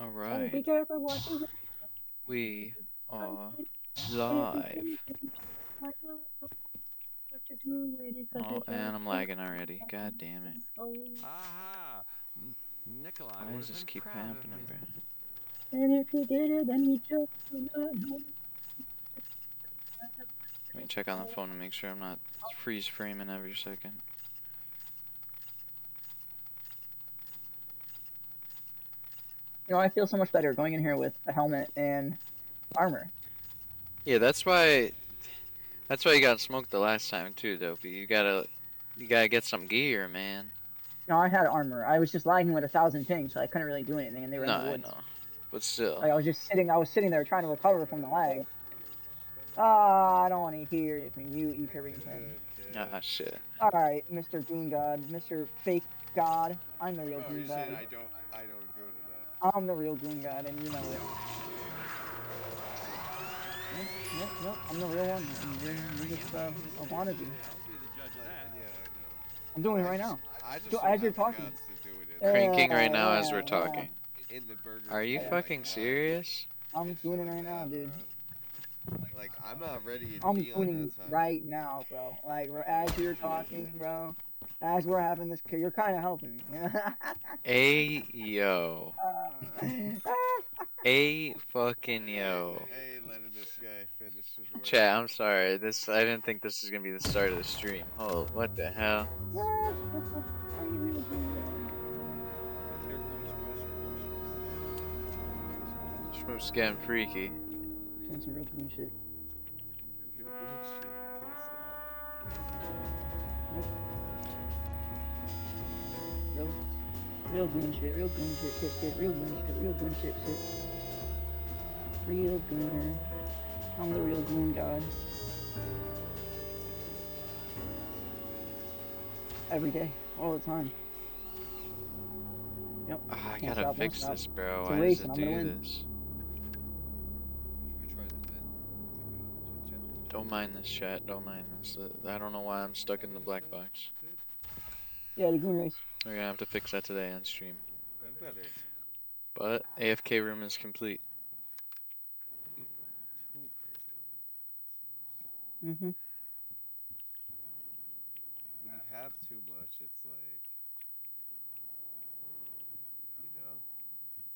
Alright, be careful what you we are live. what to do with it, 'cause Oh, it's and I'm lagging already. God damn it. Aha! Nikolai Why would does have this been keep proud of happening, me. bro? And if you did it, then you just do not know. Let me check on the phone to make sure I'm not freeze framing every second. You know, I feel so much better going in here with a helmet and armor. Yeah, that's why you got smoked the last time too, Dopey. You gotta get some gear, man. No, I had armor. I was just lagging with 1,000 ping, so I couldn't really do anything, and they were No, in the I woods. know. But still. Like, I was sitting there trying to recover from the lag. Ah, I don't want to hear it from you, Icarine. Ah, shit. Alright, Mr. Goon God, Mr. Fake God. I'm the real Oh, Goon you're God. saying I don't good enough. I'm the real Goon God, and you know it. Nope, I'm the real one. You're just a wannabe. Yeah, I'm doing it right now. I just So, don't as you're have the talking. guts to do it Cranking right now as we're Yeah. talking. in the Burger Are you King fucking like, serious? I'm and doing shit it like right now, that, dude. bro. Like I'm not ready to I'm be on tuning that time. right now, bro. Like, as you're talking, bro. As we're having this, you're kind of helping me. Yo. A fucking yo. Hey, letting this guy finish his work. Chat, I'm sorry. I didn't think this was gonna be the start of the stream. Oh, what the hell? Schmoop's getting freaky. Doing some real clean shit. Real good shit. Can't stop. Real goon shit, real goon shit, real goon shit, real goon shit. Real gooner. I'm the real goon god. Every day, all the time. Yep. Oh, I Can't gotta stop, won't fix stop. this, bro. It's a Why race, does and it I'm gonna do win. this? Should we try the vent? Don't mind this, chat. Don't mind this. I don't know why I'm stuck in the black box. Yeah, the goon race. We're gonna have to fix that today on stream. You better. But AFK room is complete. Too crazy on there. Mm-hmm. When you have too much, it's like,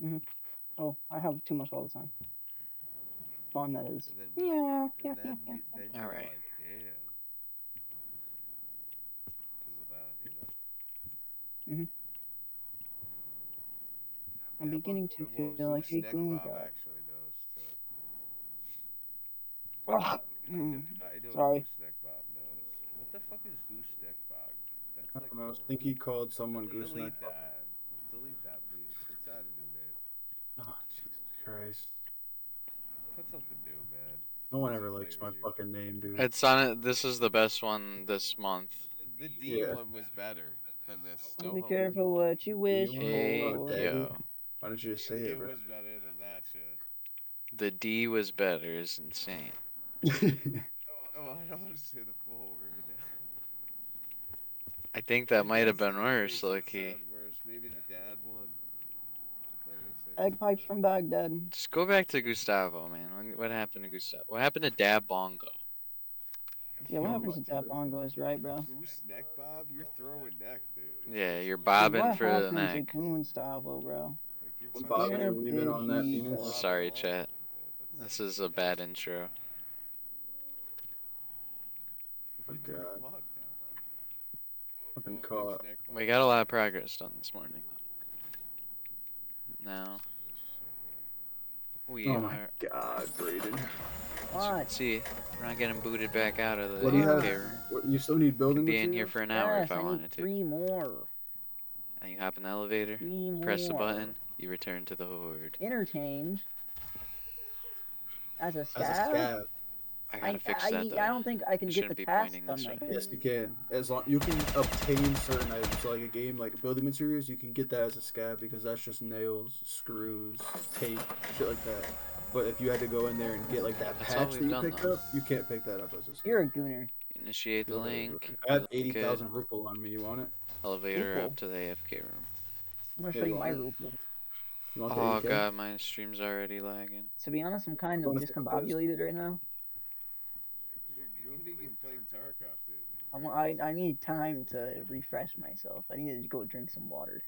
you know. Mm-hmm. Oh, I have too much all the time. Fun that is. And then Yeah. then you're Alright. like, damn. Because of that, you know. Mm-hmm. I'm beginning to feel like a goon Bob god. actually knows too. Ugh. I know Sorry. Gooseneck Bob knows. What the fuck is Gooseneck Bob? That's I like don't know. I think he called someone gooseneck. delete that. Delete that, please. Let's add a new name. Oh, Jesus Christ. Put something new, man. No one ever likes my fucking name, dude. It's on it. This is the best one this month. The D one was better than this. No Be homo. careful what you wish Hey, for. yo. Why don't you just say it, bro? was better than that shit. The D was better is insane. Oh, I don't want to say the full word. I think that might have been worse, Loki. Maybe the dad one. Egg pipes from Baghdad. Just go back to Gustavo, man. What happened to Gustavo? What happened to Dab Bongo? Yeah, what happens to that bongo is right, bro. Goose neck, Bob? You're throwing neck, dude. Yeah, you're bobbing What for the happens neck. to Gustavo, bro? Like Bobbing Where and weaving did on that he penis. go? Sorry, chat. This is a bad intro. Oh, God. I've been caught. We got a lot of progress done this morning. Now, we Oh my are. God, Brayden. As you can see, we're not getting booted back out of the What do you have? AFK room. What, you still need building Be in materials? here for an hour if I need wanted to. 3 more. And you hop in the elevator, 3 press the more. button, you return to the horde. Interchange. As a As a scab? scab. I gotta fix that though. I don't think I can You get shouldn't the be task pointing done this like way. this. Yes, you can. As long you can obtain certain items, so like a game like building materials, you can get that as a scab because that's just nails, screws, tape, shit like that. But if you had to go in there and get like that That's all patch we've that you done, picked though. up, you can't pick that up as a scab. You're a gooner. Initiate the link. I have Good. 80,000 rupal on me. You want it? Elevator Rupal? up to the AFK room. I'm gonna Yeah, show you you my want it? rupal. You want the Oh 8K? god, my stream's already lagging. To be honest, I'm kind You of wanna see what it is? discombobulated right now. Because you're gooning and playing StarCraft, isn't it? I need time to refresh myself. I need to go drink some water.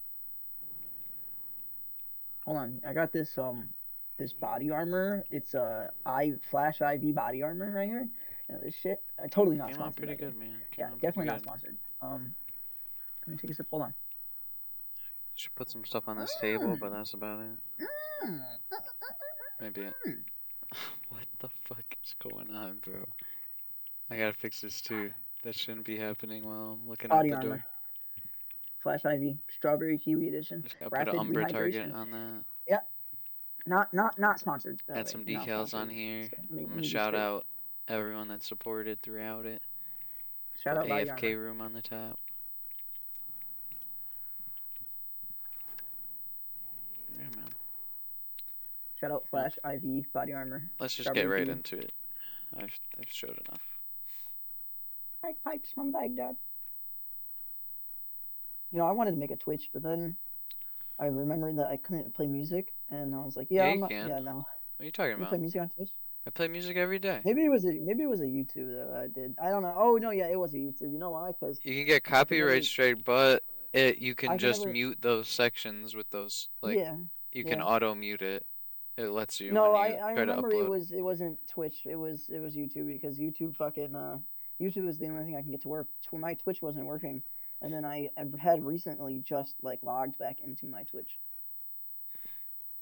Hold on, I got this body armor. It's a Flash IV body armor right here. You know this shit. Totally not Came out sponsored. pretty By the way. good, man. Came Yeah, out pretty definitely not good. sponsored. Let me take a sip. Hold on. Should put some stuff on this table, but that's about it. Maybe. What the fuck is going on, bro? I gotta fix this too. That shouldn't be happening while I'm looking out Body the armor. door. Flash IV. Strawberry Kiwi Edition. Just gotta put an Rapid Umbra target rehydration. on that. Yeah. Not sponsored. By the Add way. some Not decals on sponsored. here. So I'm let gonna me be shout straight. out everyone that supported throughout it. Shout Put out body AFK armor. room on the top. Yeah, man. Shout out Flash IV body armor. Let's just get Strawberry right Kiwi. into it. I've showed enough. Pipes from Baghdad. You know, I wanted to make a Twitch, but then I remembered that I couldn't play music, and I was like, yeah, Yeah, I'm you not. can. Yeah, no. What are you talking You play about? music on Twitch? I play music every day. Maybe it was a YouTube that I did. I don't know. Oh no, yeah, it was a YouTube. You know why? Because You can get I could never. copyright straight, but you can I can just never. mute those sections with those, like, Yeah. you can Yeah. auto mute it. It lets you No, when I you I try to remember upload. it wasn't Twitch. It was YouTube because YouTube fucking YouTube is the only thing I can get to work. My Twitch wasn't working, and then I had recently just like logged back into my Twitch.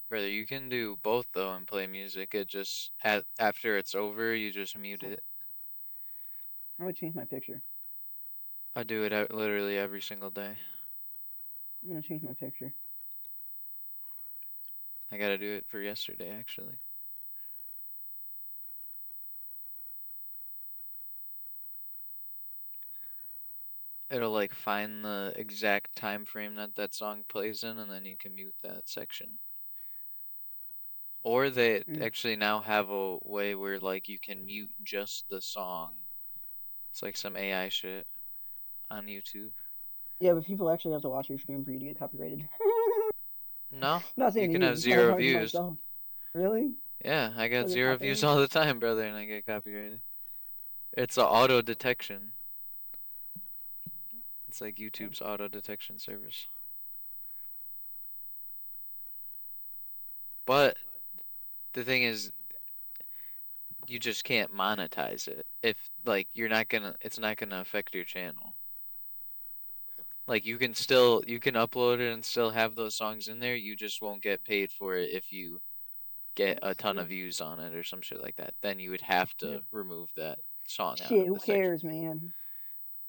Brother, you can do both though and play music. It just after it's over, you just mute it. I would change my picture. I do it literally every single day. I'm gonna change my picture. I gotta do it for yesterday actually. It'll like find the exact time frame that that song plays in, and then you can mute that section. Or they actually now have a way where like you can mute just the song. It's like some AI shit on YouTube. Yeah, but people actually have to watch your stream for you to get copyrighted. No, I'm not you saying can you. have I'm kind of 0 talking to views. myself. Really? Yeah, I got Does it 0 copyright? views all the time, brother, and I get copyrighted. It's a auto detection. It's like YouTube's auto detection service. But the thing is, you just can't monetize it. If like it's not gonna affect your channel. Like you can upload it and still have those songs in there. You just won't get paid for it if you get a ton of views on it or some shit like that. Then you would have to remove that song out Shit, of who the section. cares, man?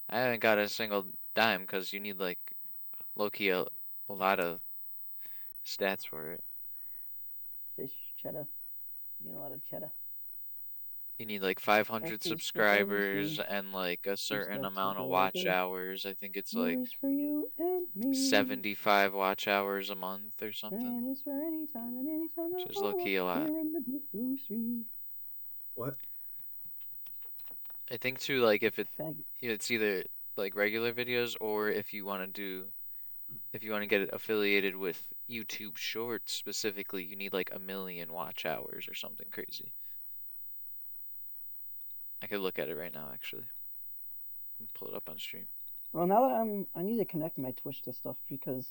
I haven't got a single dime because you need like low-key a lot of stats for it. Fish cheddar. You need a lot of cheddar. You need like 500 Breakfast with subscribers Ocean. and like a certain stuff amount of watch together. hours. I think it's like Yours for you and me. 75 watch hours a month or something. And it's for any time and any time. Which is low-key a lot. Here in the deep blue sea. What? I think too, like if Faggot. it's either like regular videos or if you want to get it affiliated with YouTube Shorts specifically, you need like 1 million watch hours or something crazy. I could look at it right now actually. Pull it up on stream. Well, now that I need to connect my Twitch to stuff because,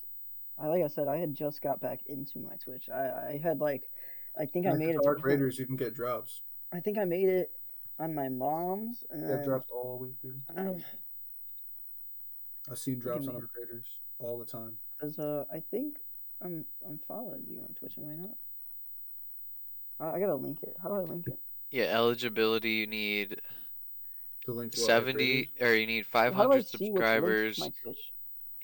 like I said, I had just got back into my Twitch. I had like, I think I made it to Dark different. Raiders, you can get drops. I think I made it on my mom's, and They have then drops all week, dude. I've seen drops on Dark Raiders all the time. Cause I think I'm following you on Twitch. Am I not? I gotta link it. How do I link it? Yeah, eligibility you need The link to 70 or you need How do I 500 see what's linked to subscribers my Twitch?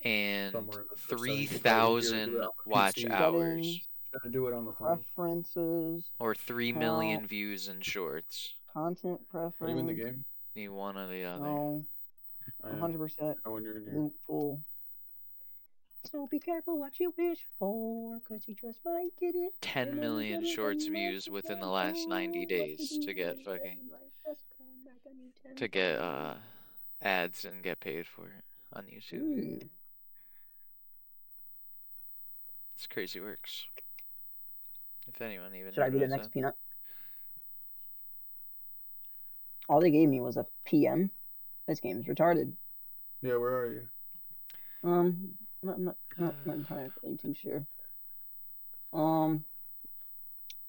and somewhere in the settings. 3,000 watch PC. hours Settings, Trying to do it on the phone. preferences, or 3 million views in shorts. content preference. Are you in the game? Need one or the other. No, I am. 100% Oh, when you're in here. loophole. So be careful what you wish for, cause you just might get it. 10 million shorts views within the last 90 days to get ads and get paid for it on YouTube. It's crazy works. If anyone even Should I be the noticed next that. peanut? All they gave me was a PM. This game's retarded. Yeah, where are you? Not entirely too sure.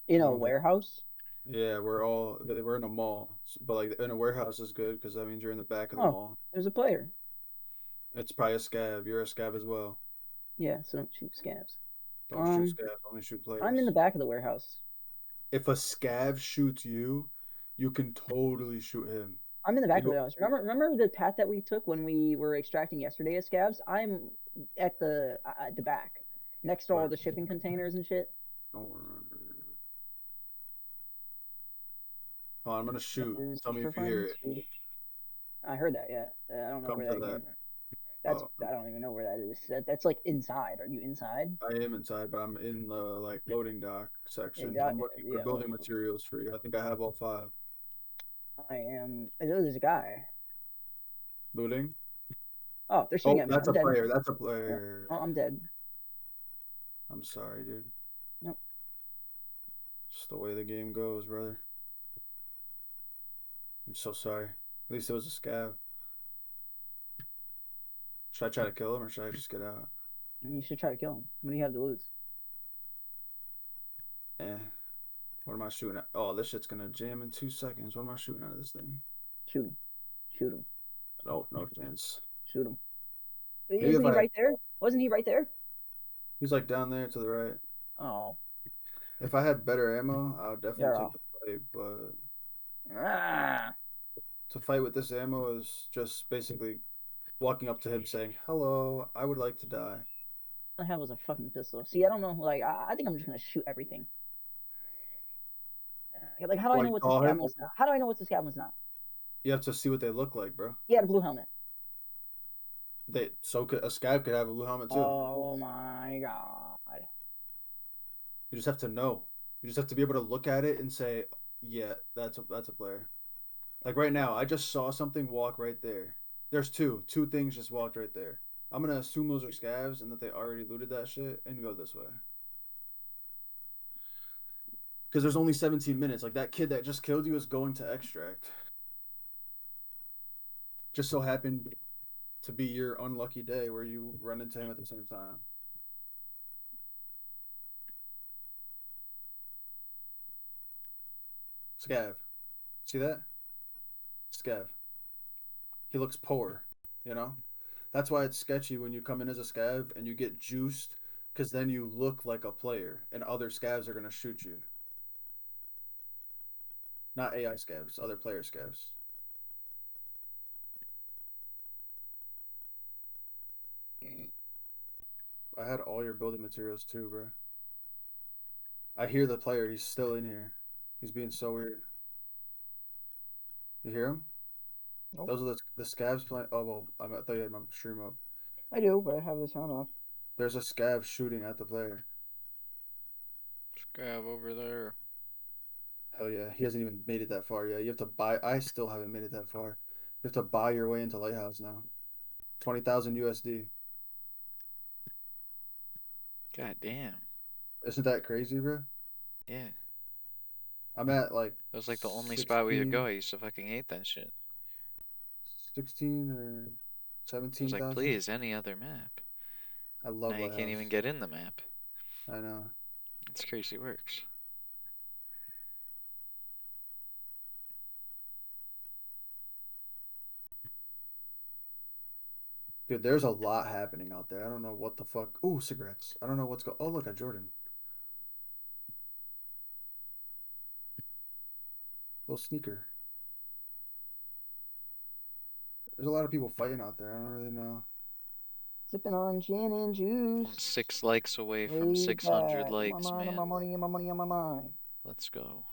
In a Well, warehouse. yeah, we're in a mall, but like in a warehouse is good because that means you're in the back of the Oh, mall. there's a player. It's probably a scav. You're a scav as well. Yeah, so don't shoot scabs. Don't shoot scavs. Only shoot I'm in the players. back of the warehouse. If a scav shoots you, you can totally shoot him. I'm in the back of the You warehouse. Remember the path that we took when we were extracting yesterday as scabs? I'm at the back, next to all the shipping containers and shit. don't remember. Oh, I'm gonna shoot. Is Tell me for if you hear friends. it. I heard that. Yeah, I don't know Come where to that that. came from. That's Oh, I don't even know where that is. That's like inside. Are you inside? I am inside, but I'm in the like loading dock Yeah, section. I'm looking for yeah. building materials for you. I think I have all 5. I am. Oh, there's a guy. Looting. Oh, they're shooting Oh, at me. that's I'm a dead. player. That's a Oh, player. I'm dead. I'm sorry, dude. Nope. Just the way the game goes, brother. I'm so sorry. At least it was a scav. Should I try to kill him or should I just get out? You should try to kill him. What do you have to lose? Eh. What am I shooting at? Oh, this shit's gonna jam in 2 seconds. What am I shooting out of this thing? Shoot him. Shoot him. Oh, no chance. Shoot him. Maybe Isn't if he I. right there? Wasn't he right there? He's like down there to the right. Oh, If I had better ammo, I would definitely you're take off. the fight. But Ah, to fight with this ammo is just basically walking up to him saying, "Hello, I would like to die." all I have was a fucking pistol. See, I don't know. Like, I think I'm just gonna shoot everything. Like, how do I Why know you what this call scab him? was not? How do I know what this scab was not? You have to see what they look like, bro. He had a blue helmet. A scav could have a blue helmet too. Oh my god. You just have to know. You just have to be able to look at it and say, "Yeah, that's a player." Like right now, I just saw something walk right there. There's two things just walked right there. I'm gonna assume those are scavs and that they already looted that shit and go this way. Because there's only 17 minutes. Like that kid that just killed you is going to extract. Just so happened to be your unlucky day where you run into him at the same time. Scav. See that? Scav. He looks poor, you know? That's why it's sketchy when you come in as a scav and you get juiced, because then you look like a player and other scavs are going to shoot you. Not AI scavs, other player scavs. I had all your building materials too, bro. I hear the player. He's still in here. He's being so weird. You hear him? Nope. Those are the scavs playing. Oh, well, I thought you had my stream up. I do, but I have the sound off. There's a scav shooting at the player. Scav over there. Hell yeah. He hasn't even made it that far yet. You have to buy. I still haven't made it that far. You have to buy your way into Lighthouse now. 20,000 USD. God damn. Isn't that crazy, bro? Yeah. I'm at like That was like the only spot we could 16 go. I used to fucking hate that shit. 16 or I was 17,000. like, please, any other map. I love Now you can't even Lighthouse. get in the map. I know. It's crazy works. Dude, there's a lot happening out there. I don't know what the fuck. Ooh, cigarettes. I don't know what's going. Oh, look at Jordan. Little sneaker. There's a lot of people fighting out there. I don't really know. Sipping on gin and I'm juice. 6 likes away from Laid 600 back. likes, On my man. money, on my money, on my mind. Let's go.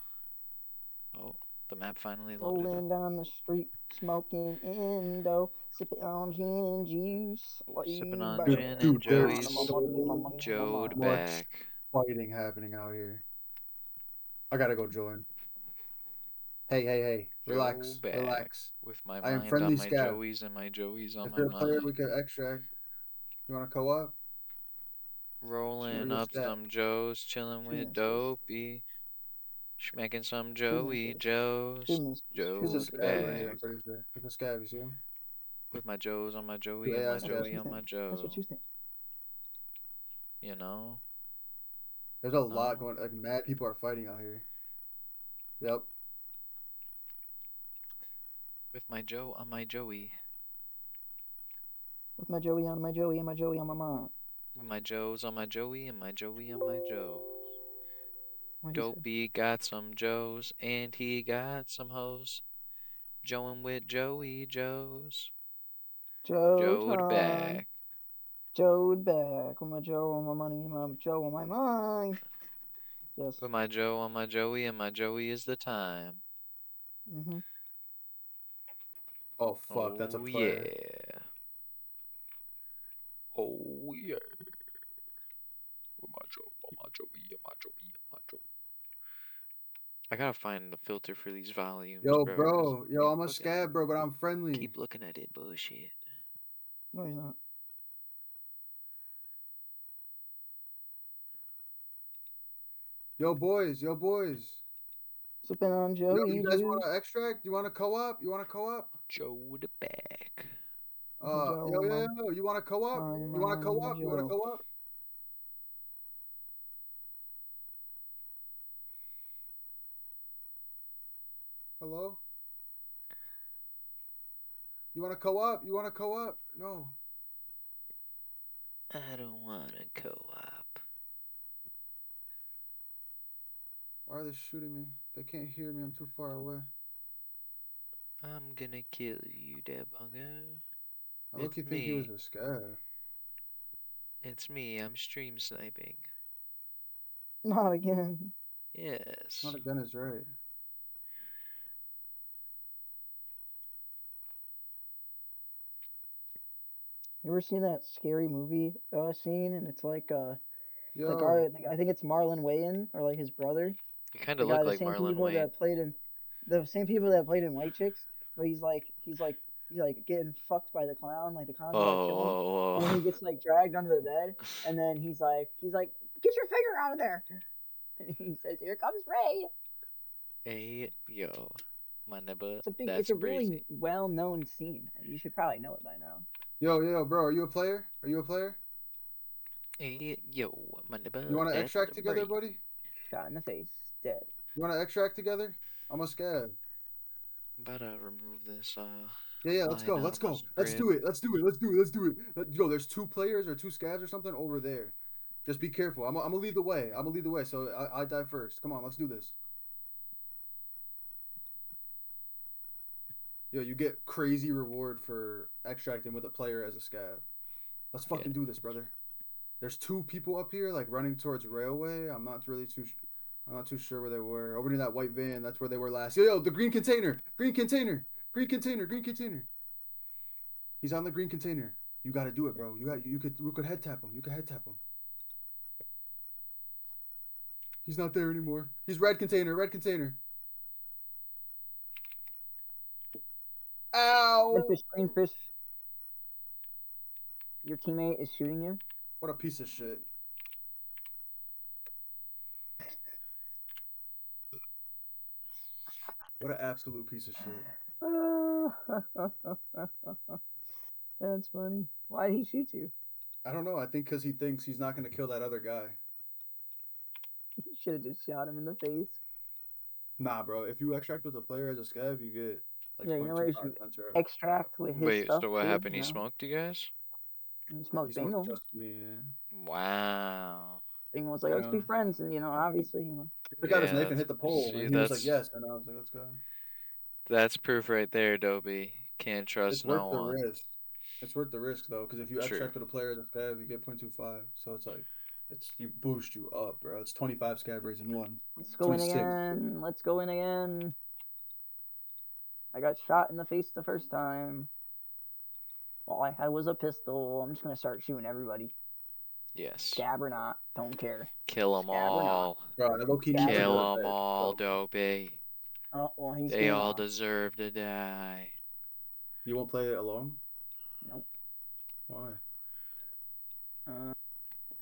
Oh, the map finally loaded up. Rolling down the street, smoking Indo, sipping on gin and juice. Sipping on Laid Dude, gin back. and dude, there's Joey's On my money, on my money, on my Joed mind. much back. fighting happening out here. I gotta go join. Hey. Relax. Joe back. Relax. With my I am mind friendly on my scav. Joeys and my Joeys on If my you're a player, mind. we could extract. You want to co-op? Rolling Where's up that? some Joes, chilling Shoot him in with his face. Dopey. Smacking some Shoot him in his Joey face. Joes. Shoot him in his face. Shoot him It's in a his Joe face. scab right here. I'm bag. pretty sure. It's a scab. You see him? With my Joes on my Joey Two and AI my That's what scabs. Joey you on my think. That's what Joe. you think. You know? There's a lot No? going. Like mad people are fighting out here. Yep. With my Joe on my Joey. With my Joey on my Joey and my Joey on my mom. With my Joes on my Joey and my Joey on my Joes. What he said. Dopey got some Joes and he got some hoes. Joeing with Joey Joes. Joe Joe'd time. back. Joe'd back. With my Joe on my money and my Joe on my mind. Yes. With my Joe on my Joey and my Joey is the time. Mm-hmm. Oh fuck, that's a Oh player. yeah. Oh yeah. With my Joe on my Joey and my Joey and my Joe. I gotta find the filter for these volumes, Yo, bro. 'cause bro. Yo, keep I'm a looking- scab, bro, but I'm friendly. Keep looking at it, bullshit. No, he's not. Yo, boys. Yo, boys. Sipping on Yo, Joey you guys juice. want to extract? You want to co-op? You want to co-op? Joe'd back. With my Joe Yo, on yo, my yo. You want to co-op? mind, You want to my co-op? You want to Joe. co-op? Hello? You want to co-op? You want to co-op? No. I don't wanna co-op. Why are they shooting me? They can't hear me. I'm too far away. I'm gonna kill you, Debunga. I look, It's you think he was me. a scab. It's me. I'm stream sniping. Not again. Yes. Not again is right. You ever seen that scary movie scene? And it's like the Yo, guy. I think it's Marlon Wayans or like his brother. You kind The of guy, look the like same Marlon people Wayne. that played in, the same people that played in White Chicks. But he's like getting fucked by the clown. Like the clown's about to kill him, Oh, and then he gets like dragged under the bed, and then he's like, get your finger out of there. And he says, "Here comes Ray." Hey, yo. My neighbor. It's That's a breezy. really well-known scene. You should probably know it by now. yo, bro. Are you a player? Are you a player? Hey, yo. My neighbor. You want to That's extract together, breezy. buddy? Shot in the face, dead. You want to extract together? I'm a scab. I'm about to remove this, Yeah, let's line go. out Let's of my go. Let's script. do it. Let's do it. Let's do it. Let's do it. Yo, there's two players or two scabs or something over there. Just be careful. I'm gonna lead the way. I'm gonna lead the way. So I die first. Come on, let's do this. Yo, you get crazy reward for extracting with a player as a scab. Let's fucking do this, brother. There's two people up here like running towards railway. I'm not too sure where they were. Over near that white van. That's where they were last. Yo, the green container. Green container. Green container. Green container. He's on the green container. You got to do it, bro. We could head tap him. You could head tap him. He's not there anymore. He's red container. Red container. Ow! Green fish. Your teammate is shooting you. What a piece of shit. What an absolute piece of shit. That's funny. Why did he shoot you? I don't know. I think because he thinks he's not going to kill that other guy. You should have just shot him in the face. Nah, bro. If you extract with a player as a scav, you get like Yeah, you know 0.25 where you should cents or extract with his Wait, stuff so what too, happened? you He know? smoked you guys? He he smoked smoked Bingo. just me, yeah. Wow. Bingo was like, let's be friends, and obviously, He took out his Yeah, knife and hit the pole, see, and he was like, yes. And I was like, let's go. That's proof right there, Dobie. Can't trust It's worth no the one. risk. It's worth the risk, though, because if you True. extract with a player as a scav, you get 0.25. So it's like, you boost you up, bro. It's 25 scav raising one. let's go in 26. again. Let's go in again. I got shot in the face the first time. All I had was a pistol. I'm just gonna start shooting everybody. Yes. Scab or not, don't care. Kill them Scab or not. all. Bro, I low-key need to Kill go to them bed. all, So Dobie. Oh, well, he's They game all off. deserve to die. you won't play it alone? Nope. Why?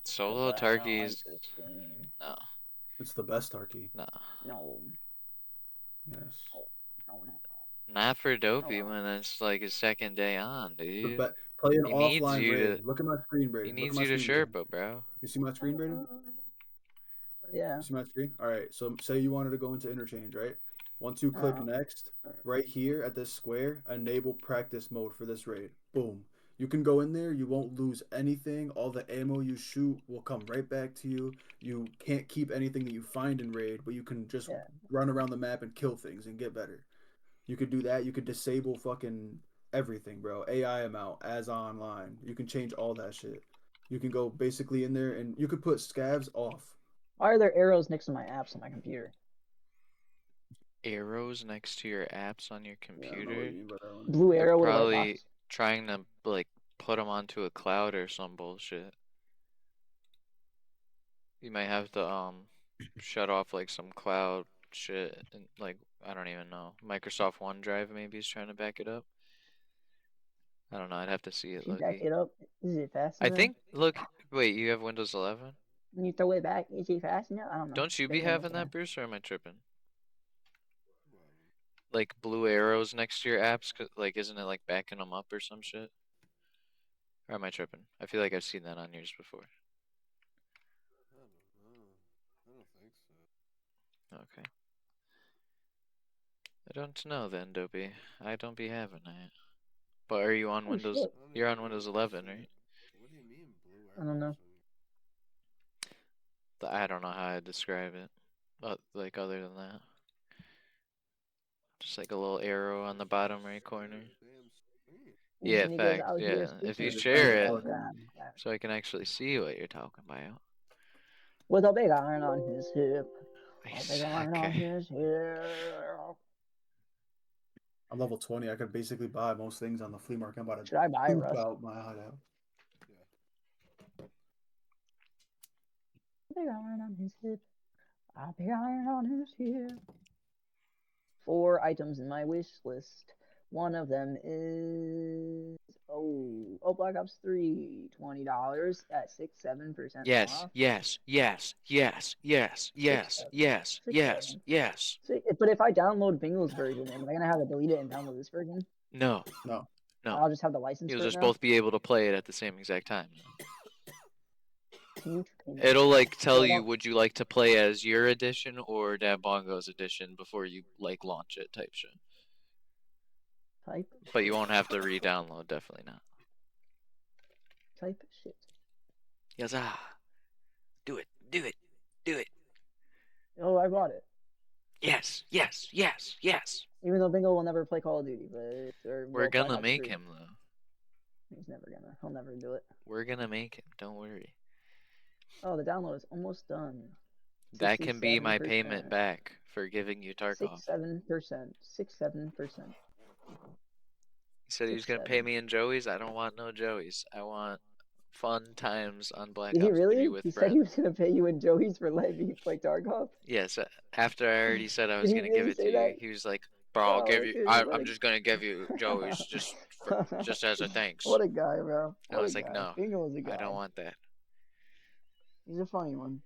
Solo I don't turkeys. like this game. No, It's the best turkey. no. No. Yes. No. Not for Dopey No. when it's like his second day on, The dude. play an He needs offline you raid. to. Look at my screen, He Braden. Look at needs my you to screen, Braden. Sherpa, bro. You see my screen, Braden? Yeah. You see my screen? All right. So say you wanted to go into interchange, right? Once you click next, right here at this square, enable practice mode for this raid. Boom. You can go in there. You won't lose anything. All the ammo you shoot will come right back to you. You can't keep anything that you find in raid, but you can just run around the map and kill things and get better. You could do that. You could disable fucking everything, bro. AI amount as online. You can change all that shit. You can go basically in there and you could put scavs off. Why are there arrows next to my apps on my computer? Arrows next to your apps on your computer. Blue They're arrow with a white probably box. trying to like put them onto a cloud or some bullshit. You might have to shut off like some cloud shit and like I don't even know. Microsoft OneDrive maybe is trying to back it up. I don't know. I'd have to see it. You back Loki. it up. Is it fast I enough? think. Look, wait. You have Windows 11? When you throw it back, is it fast enough? I don't know. Don't you be Depends on having what's that, on. Bruce, or am I tripping? Like blue arrows next to your apps, like isn't it like backing them up or some shit? Or am I tripping? I feel like I've seen that on yours before. I don't know. I don't think so. Okay. I don't know then, Dopey. I don't be having it. But are you on Oh, Windows? shit. You're on Windows 11, right? What do you mean blue I don't know. I don't know how to describe it, but like other than that, just like a little arrow on the bottom right corner. Yeah, And he goes fact. out here Yeah, if you speaking. share it, Oh, God. so I can actually see what you're talking about. With a big iron on his hip. A big iron on Okay. his hip. I'm level 20. I could basically buy most things on the flea market. I'm about to Should I buy poop Rust? out my hideout. A big iron on his hip. A big iron on his hip. 4 items in my wish list. One of them is Black Ops 3, $20 at 6-7% Yes, off. yes, yes, yes, yes, yes, yes, yes, yes. But if I download Bingo's version, am I gonna have to delete it and download this version? No. No. No. I'll just have the license You'll for it just now? both be able to play it at the same exact time. Huge payment. It'll like tell you, would you like to play as your edition or Dabongo's edition before you like launch it type shit. Type But you won't have to re-download, definitely not. Type shit. Yes, do it, do it, do it. Oh, I bought it. Yes, yes, yes, yes. Even though Bingo will never play Call of Duty, We're gonna make him though. He's never gonna. He'll never do it. We're gonna make him. Don't worry. Oh, the download is almost done. That can be my payment back for giving you Tarkov. 6-7%. 6-7%. He said he was gonna pay me in Joey's. I don't want no Joey's. I want fun times on Black Did he Ops 3 really? with He friends. said he was gonna pay you in Joey's for letting me play Tarkov. Yes, after I already said I was Did he gonna give really it to say you, that? he was like, "Bro, I'll give you. dude, I'm just gonna give you Joey's just as a thanks." What a guy, bro. I was like, "No, Bingo was a guy. I don't want that." He's a funny one.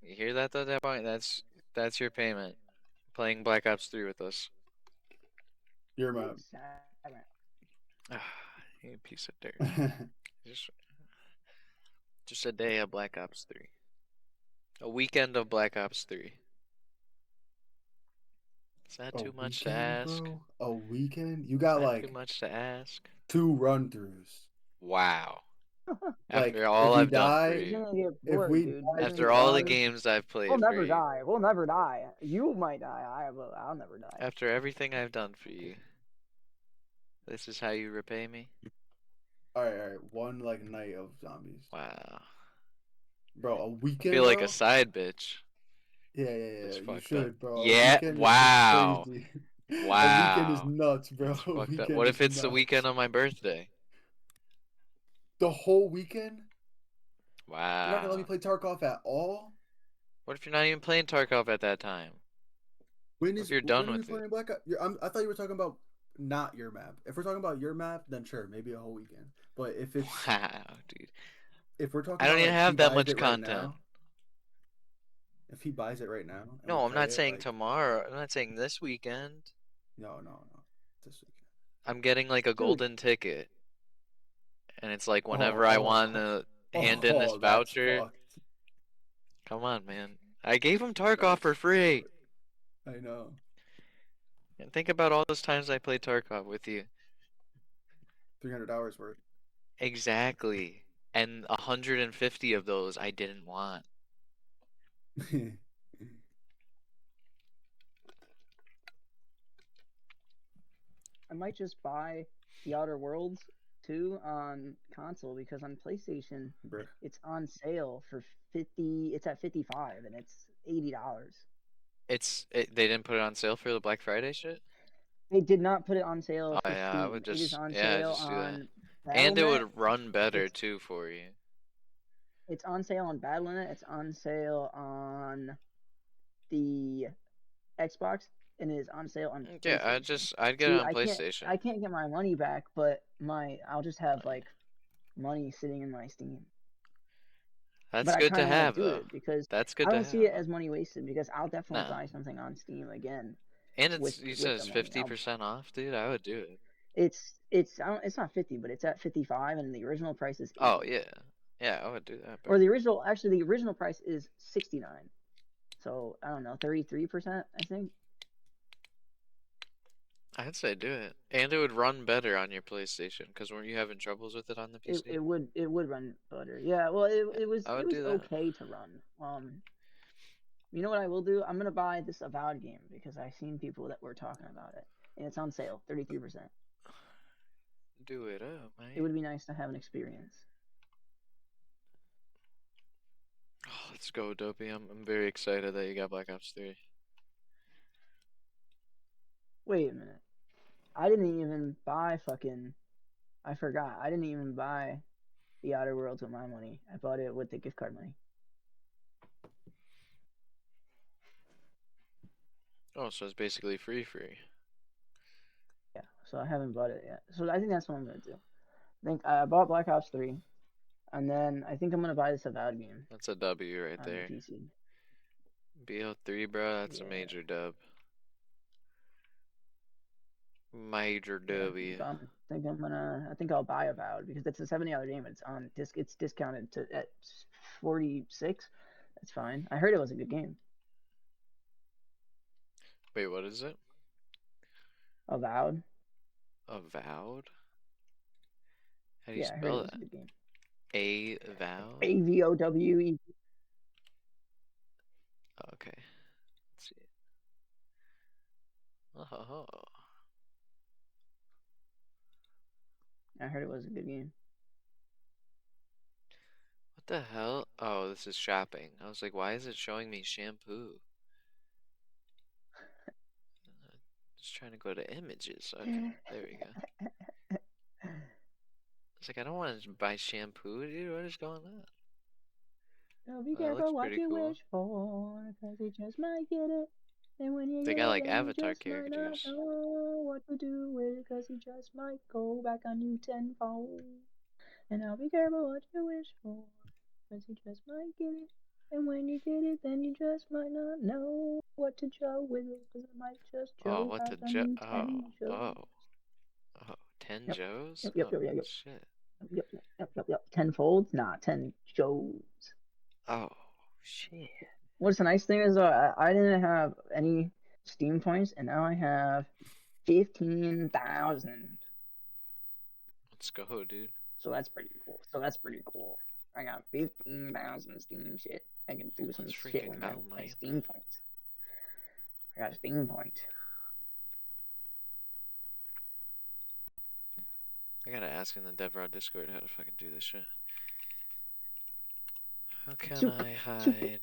You hear that though, that point? That's your payment. Playing Black Ops 3 with us. You're mad. You piece of dirt. Just a day of Black Ops 3. A weekend of Black Ops 3. Is that too much to ask? Bro? A weekend? You got like too much to ask. 2 run-throughs. Wow. Like, After all if we I've done for die, you. if we After all the games I've played We'll for never you. die. We'll never die. You might die. I'll never die. After everything I've done for you. This is how you repay me? Alright. One like night of zombies. Wow. Bro, a I weekend. feel like bro? a side bitch. Yeah. You should, up. bro. Yeah, wow. A weekend is Wow. nuts, bro. That's A fucked up. weekend What is if it's the nuts. weekend of my birthday? The whole weekend? Wow. You're not gonna let me play Tarkov at all? What if you're not even playing Tarkov at that time? When What if you're done when are with we it? playing Black Ops? I thought you were talking about not your map. If we're talking about your map, then sure, maybe a whole weekend. But if it's Wow, dude. if we're talking I don't about even like he have that buys much it right content. now, if he buys it right now and we No, I'm play not it, saying like tomorrow. I'm not saying this weekend. no, this weekend. I'm getting like a Dude. golden ticket. And it's like whenever Oh, I oh, want to hand in this that's voucher. fucked. Come on, man. I gave him Tarkov That's for free. fucked. I know. And think about all those times I played Tarkov with you. 300 hours worth. Exactly. And 150 of those I didn't want. I might just buy The Outer Worlds 2 on console because on PlayStation Bruh. it's on sale for 50. It's at 55 and it's $80. They didn't put it on sale for the Black Friday shit? They did not put it on sale Oh for yeah, I Steam. would It is just on yeah, sale just do that. on And it Battle.net. would run better It's too for you. It's on sale on Battle.net. It's on sale on the Xbox, and it is on sale on Yeah, PlayStation. I'd get it See, on PlayStation. I can't get my money back, but I'll just have like money sitting in my Steam. That's But I good to kind of want have to do though. it because That's good I to don't see it have. as money wasted because I'll definitely No. buy something on Steam again And with you said the it's money. 50% off, dude. I would do it. It's it's not 50, but it's at 55, and the original price is 80. Oh yeah. Yeah, I would do that. Or the original price is 69. So I don't know, 33%, I think. I'd say do it. And it would run better on your PlayStation, because weren't you having troubles with it on the PC? It would run better. Yeah, well it was I would do that. okay to run. You know what I will do? I'm gonna buy this Avowed game because I've seen people that were talking about it, and it's on sale, 33%. Do it up, man. It would be nice to have an experience. Oh, let's go, Dopey. I'm very excited that you got Black Ops 3. Wait a minute. I didn't even buy fucking. I forgot. I didn't even buy The Outer Worlds with my money. I bought it with the gift card money. Oh, so it's basically free. Yeah, so I haven't bought it yet. So I think that's what I'm gonna do. I think I bought Black Ops 3, and then I think I'm gonna buy this Avowed game That's a W right on there. the PC. BO3, bro, that's a Yeah. major dub. Major Yeah, W. I think I'll buy Avowed because it's a $70 game. It's on disc. It's discounted to at 46. That's fine. I heard it was a good game. Wait, what is it? Avowed. Avowed? How do you Yeah, I heard it spell was a that? good game. Avowed? AVOWE. Okay. Let's see. Oh. I heard it was a good game. What the hell? Oh, this is shopping. I was like, why is it showing me shampoo? Just trying to go to images. Okay, there we go. It's like, I don't want to buy shampoo, dude. What is going on? So be That careful looks what pretty you cool. wish for, because you just might get it. And when you They get got it, like then you avatar just might not characters. know what to do with it, because you just might go back on you tenfold. And now be careful what you wish for, because you just might get it. And when you get it, then you just might not know what to Joe with it, because it might just Oh, Joe what back the on Joe? you Oh, 10 Joes. oh, 10 Yep. Joes? Yep, yep, Oh, yep, yep, shit. yep. Tenfolds? Nah, 10 Joes. Oh, shit. What's the nice thing is I didn't have any Steam points, and now I have 15,000. Let's go, dude. So that's pretty cool. I got 15,000 Steam shit. I can do some Let's shit freaking with go, my man. Steam points. I got a Steam point. I gotta ask in the DevRod Discord how to fucking do this shit. How can I hide?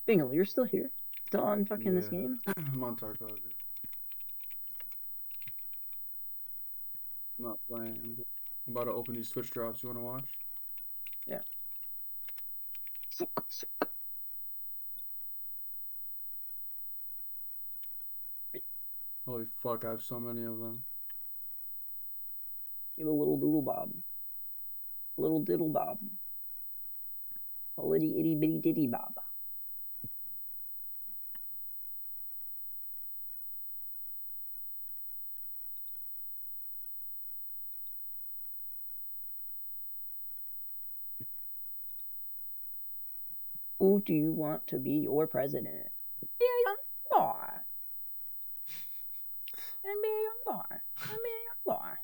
Bingo, you're still here? Still on fucking this game? I'm on Tarkov. I'm not playing. I'm about to open these Twitch drops. You want to watch? Yeah. Holy fuck! I have so many of them. You have a little doodle bob. Little diddle bob. A litty itty bitty ditty bob. Who do you want to be your president? Be a young boy. And be a young boy. And be a young boy.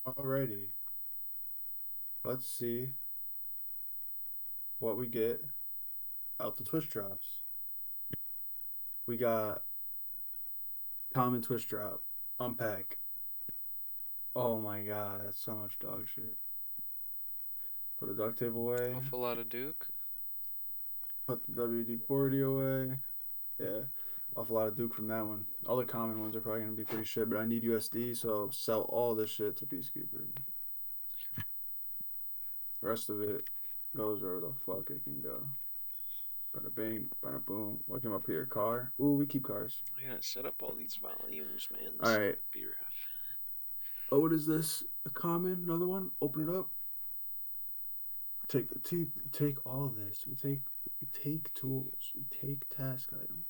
Alrighty. Let's see what we get out the Twitch drops. We got common Twitch drop. Unpack. Oh my god, that's so much dog shit. Put the duct tape away. Awful lot of Duke. Put the WD-40 away. Yeah. Awful lot of Duke from that one. All the common ones are probably gonna be pretty shit, but I need USD, so sell all this shit to Peacekeeper. The rest of it goes wherever the fuck it can go. Bada bing, bada boom. Look him up here. Car. Ooh, we keep cars. I gotta set up all these volumes, man. This All right. be rough. Oh, what is this? A common? Another one? Open it up. Take the tape. We take all this. We take tools. We take task items.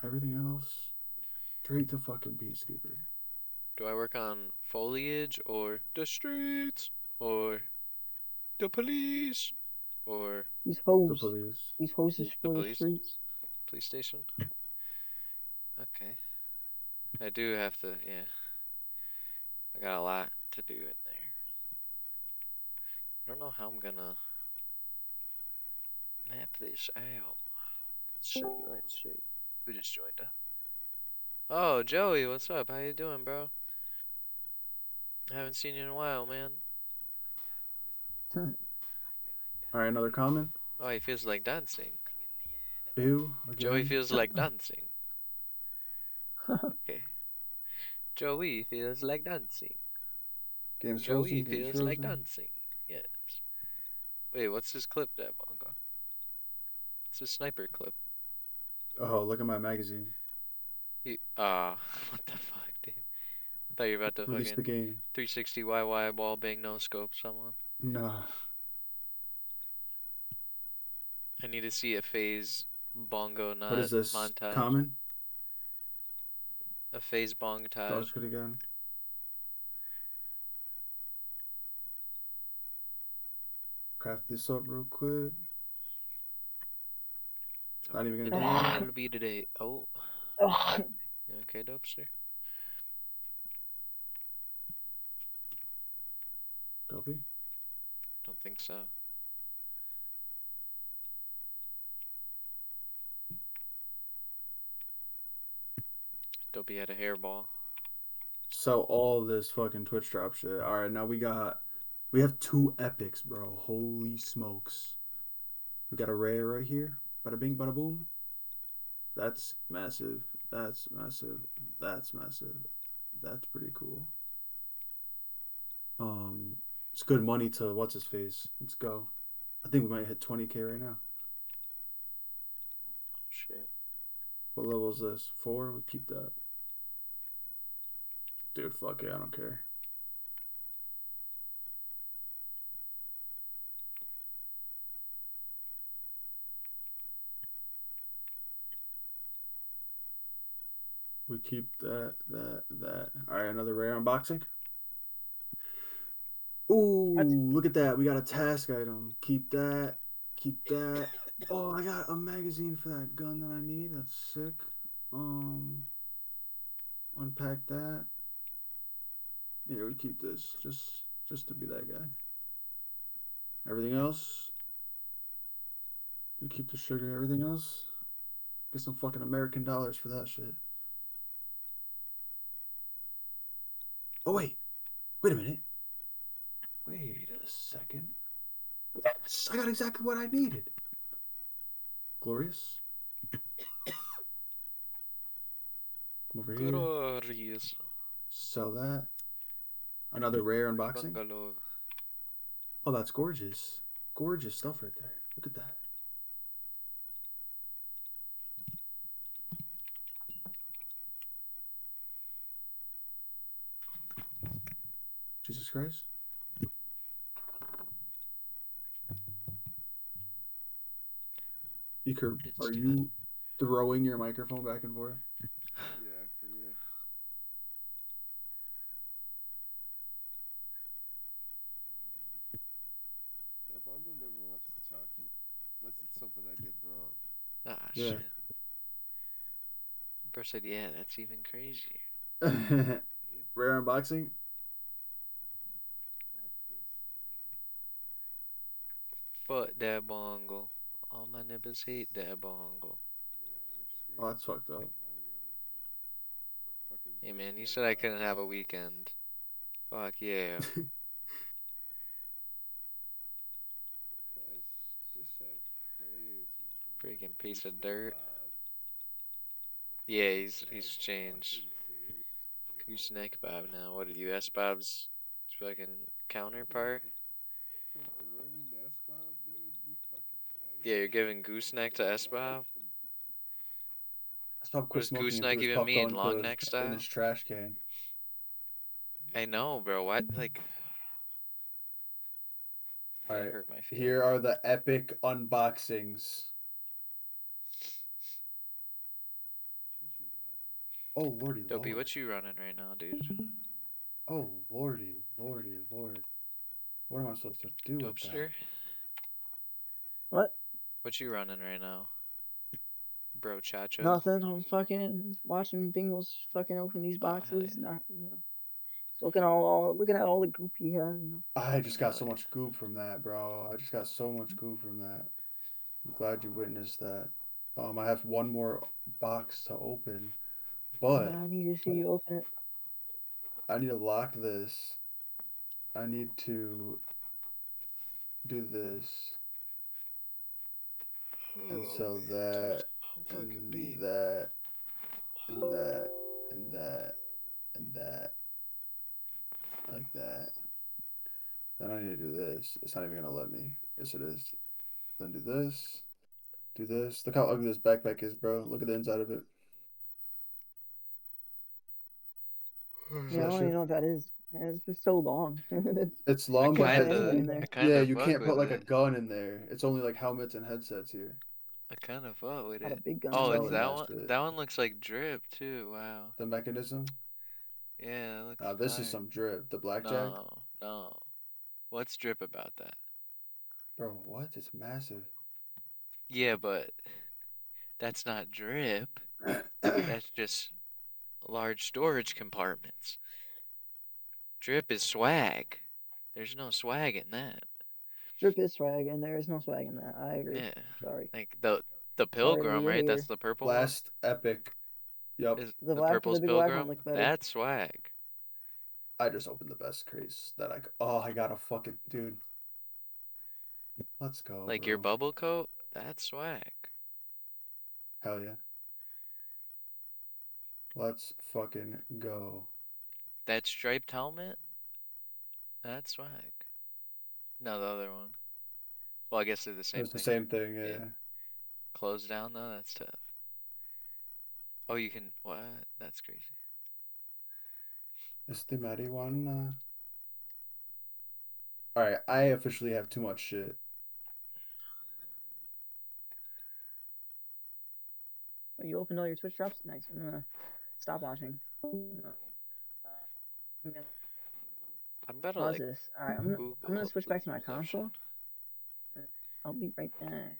Everything else, straight to fucking Peacekeeper. Do I work on foliage or the streets or the police or These The hoes. police. These hoes is the for the police? streets. Police station? Okay. I do have to, yeah. I got a lot to do in there. I don't know how I'm gonna map this out. Let's see. Who just joined up? Oh, Joey, what's up? How you doing, bro? I haven't seen you in a while, man. All right, another common. Oh, he feels like dancing. Ew, again. Joey feels like dancing. Okay. Joey feels like dancing. Game's Joey frozen. Game's feels like frozen. dancing. Yes. Wait, what's this clip there, Bongo? It's a sniper clip. Oh, look at my magazine. What the fuck, dude? I thought you were about to Release the fucking game. 360 YY wall bang no scope someone. Nah. I need to see a phase bongo not What is this? montage. Common? A phase Dog bongtage. shit again. Craft this up real quick. Not even gonna be It'll be today. Oh. Ugh. You okay, Dopester? Dopey. Don't think so. Dopey had a hairball. Sell all this fucking Twitch drop shit. All right, now we have two epics, bro. Holy smokes. We got a rare right here. Bada bing, bada boom. That's massive. That's massive. That's massive. That's pretty cool. It's good money to what's his face. Let's go. I think we might hit 20K right now. Oh shit. What level is this? 4? We keep that. Dude, fuck it. I don't care. We keep that. All right, another rare unboxing. Ooh, look at that. We got a task item. Keep that. Keep that. Oh, I got a magazine for that gun that I need. That's sick. Unpack that. Here, we keep this just to be that guy. Everything else, you keep the sugar. Everything else, get some fucking American dollars for that shit. Oh wait a minute. Wait a second. Yes, I got exactly what I needed. Glorious. Come over here. Glorious. Sell that. Another rare unboxing. Bungalow. Oh, that's gorgeous. Gorgeous stuff right there. Look at that. Jesus Christ. Beaker, are you throwing your microphone back and forth? Yeah, for you. That bongo never wants to talk to me unless it's something I did wrong. Ah, Yeah. shit. Bro said, yeah, that's even crazier. Rare unboxing. Fuck this, dude. Fuck that bongo. All my neighbors hate that bongo. Yeah, we're screwed. Oh, that's fucked up. Fucking Hey man, you gooseneck said I couldn't have a Bob. weekend. Fuck yeah. Guys, this said crazy. Freaking piece of Gooseneck dirt. Bob. Yeah, That's he's changed. fucking serious. Like, Gooseneck Bob now. What did you S Bob's fucking counterpart? thrown in S Bob, dude. You fucking faggot. Yeah, you're giving Gooseneck to S Bob? Let's Bob What quit does smoking and gooseneck threw his even puff mean? gun Long neck in style? his trash can. I know, bro. What? Like, All that right. hurt my feelings. Here are the epic unboxings. What you got, dude? Oh, lordy Dopey, lord. what you running right now, dude? Oh, lordy lord. What am I supposed to do with that? Dopester? What? What you running right now? Bro, Chacho? Nothing. I'm fucking watching Bingles fucking open these Oh, hell boxes. yeah. Not, just looking at all the goop he has. I just got Hell so yeah. much goop from that, bro. I just got so much goop from that. I'm glad you witnessed that. I have one more box to open, but I need to see you open it. I need to lock this. I need to do this and Oh, sell man, that dude. I'm fucking and beat. that and that and that and that like that. Then I need to do this. It's not even gonna let me. Yes, it is. Then do this. Do this. Look how ugly this backpack is, bro. Look at the inside of it. Yeah, I don't even know what that is. It's just so long. It's I long, but Can't fit has anything kinda, in there. I yeah. kinda You fuck can't put with like a it. gun in there. It's only like helmets and headsets here. I kinda fuck with Not a it. big gun. Oh, it's Selling that that one? shit. That one looks like drip, too. Wow. The mechanism. Yeah, it looks This is fire. some drip. The blackjack, No. What's drip about that? bro. What? It's massive. Yeah, but that's not drip. That's just large storage compartments. Drip is swag. There's no swag in that. Drip is swag, and there is no swag in that. I agree. Yeah. Sorry. Like the Sorry to be pilgrim, a right? hater. That's the purple one. Last epic. Yup. Is The the the purple's big black one pilgrim? looks better. That's swag. I just opened the best crates that I. Oh, I got a fucking dude. Let's go, Like bro. your bubble coat? That's swag. Hell yeah. Let's fucking go. That striped helmet? That's swag. No, the other one. Well, I guess they're the same It's the thing. same thing, yeah. Closed down though, that's tough. Oh, you can what? That's crazy. It's the marijuana. All right, I officially have too much shit. Oh, you opened all your Twitch drops? Nice. I'm gonna stop watching. I'm gonna I'm about to pause like this. All right, I'm Google gonna up switch back to my perception. console. I'll be right back.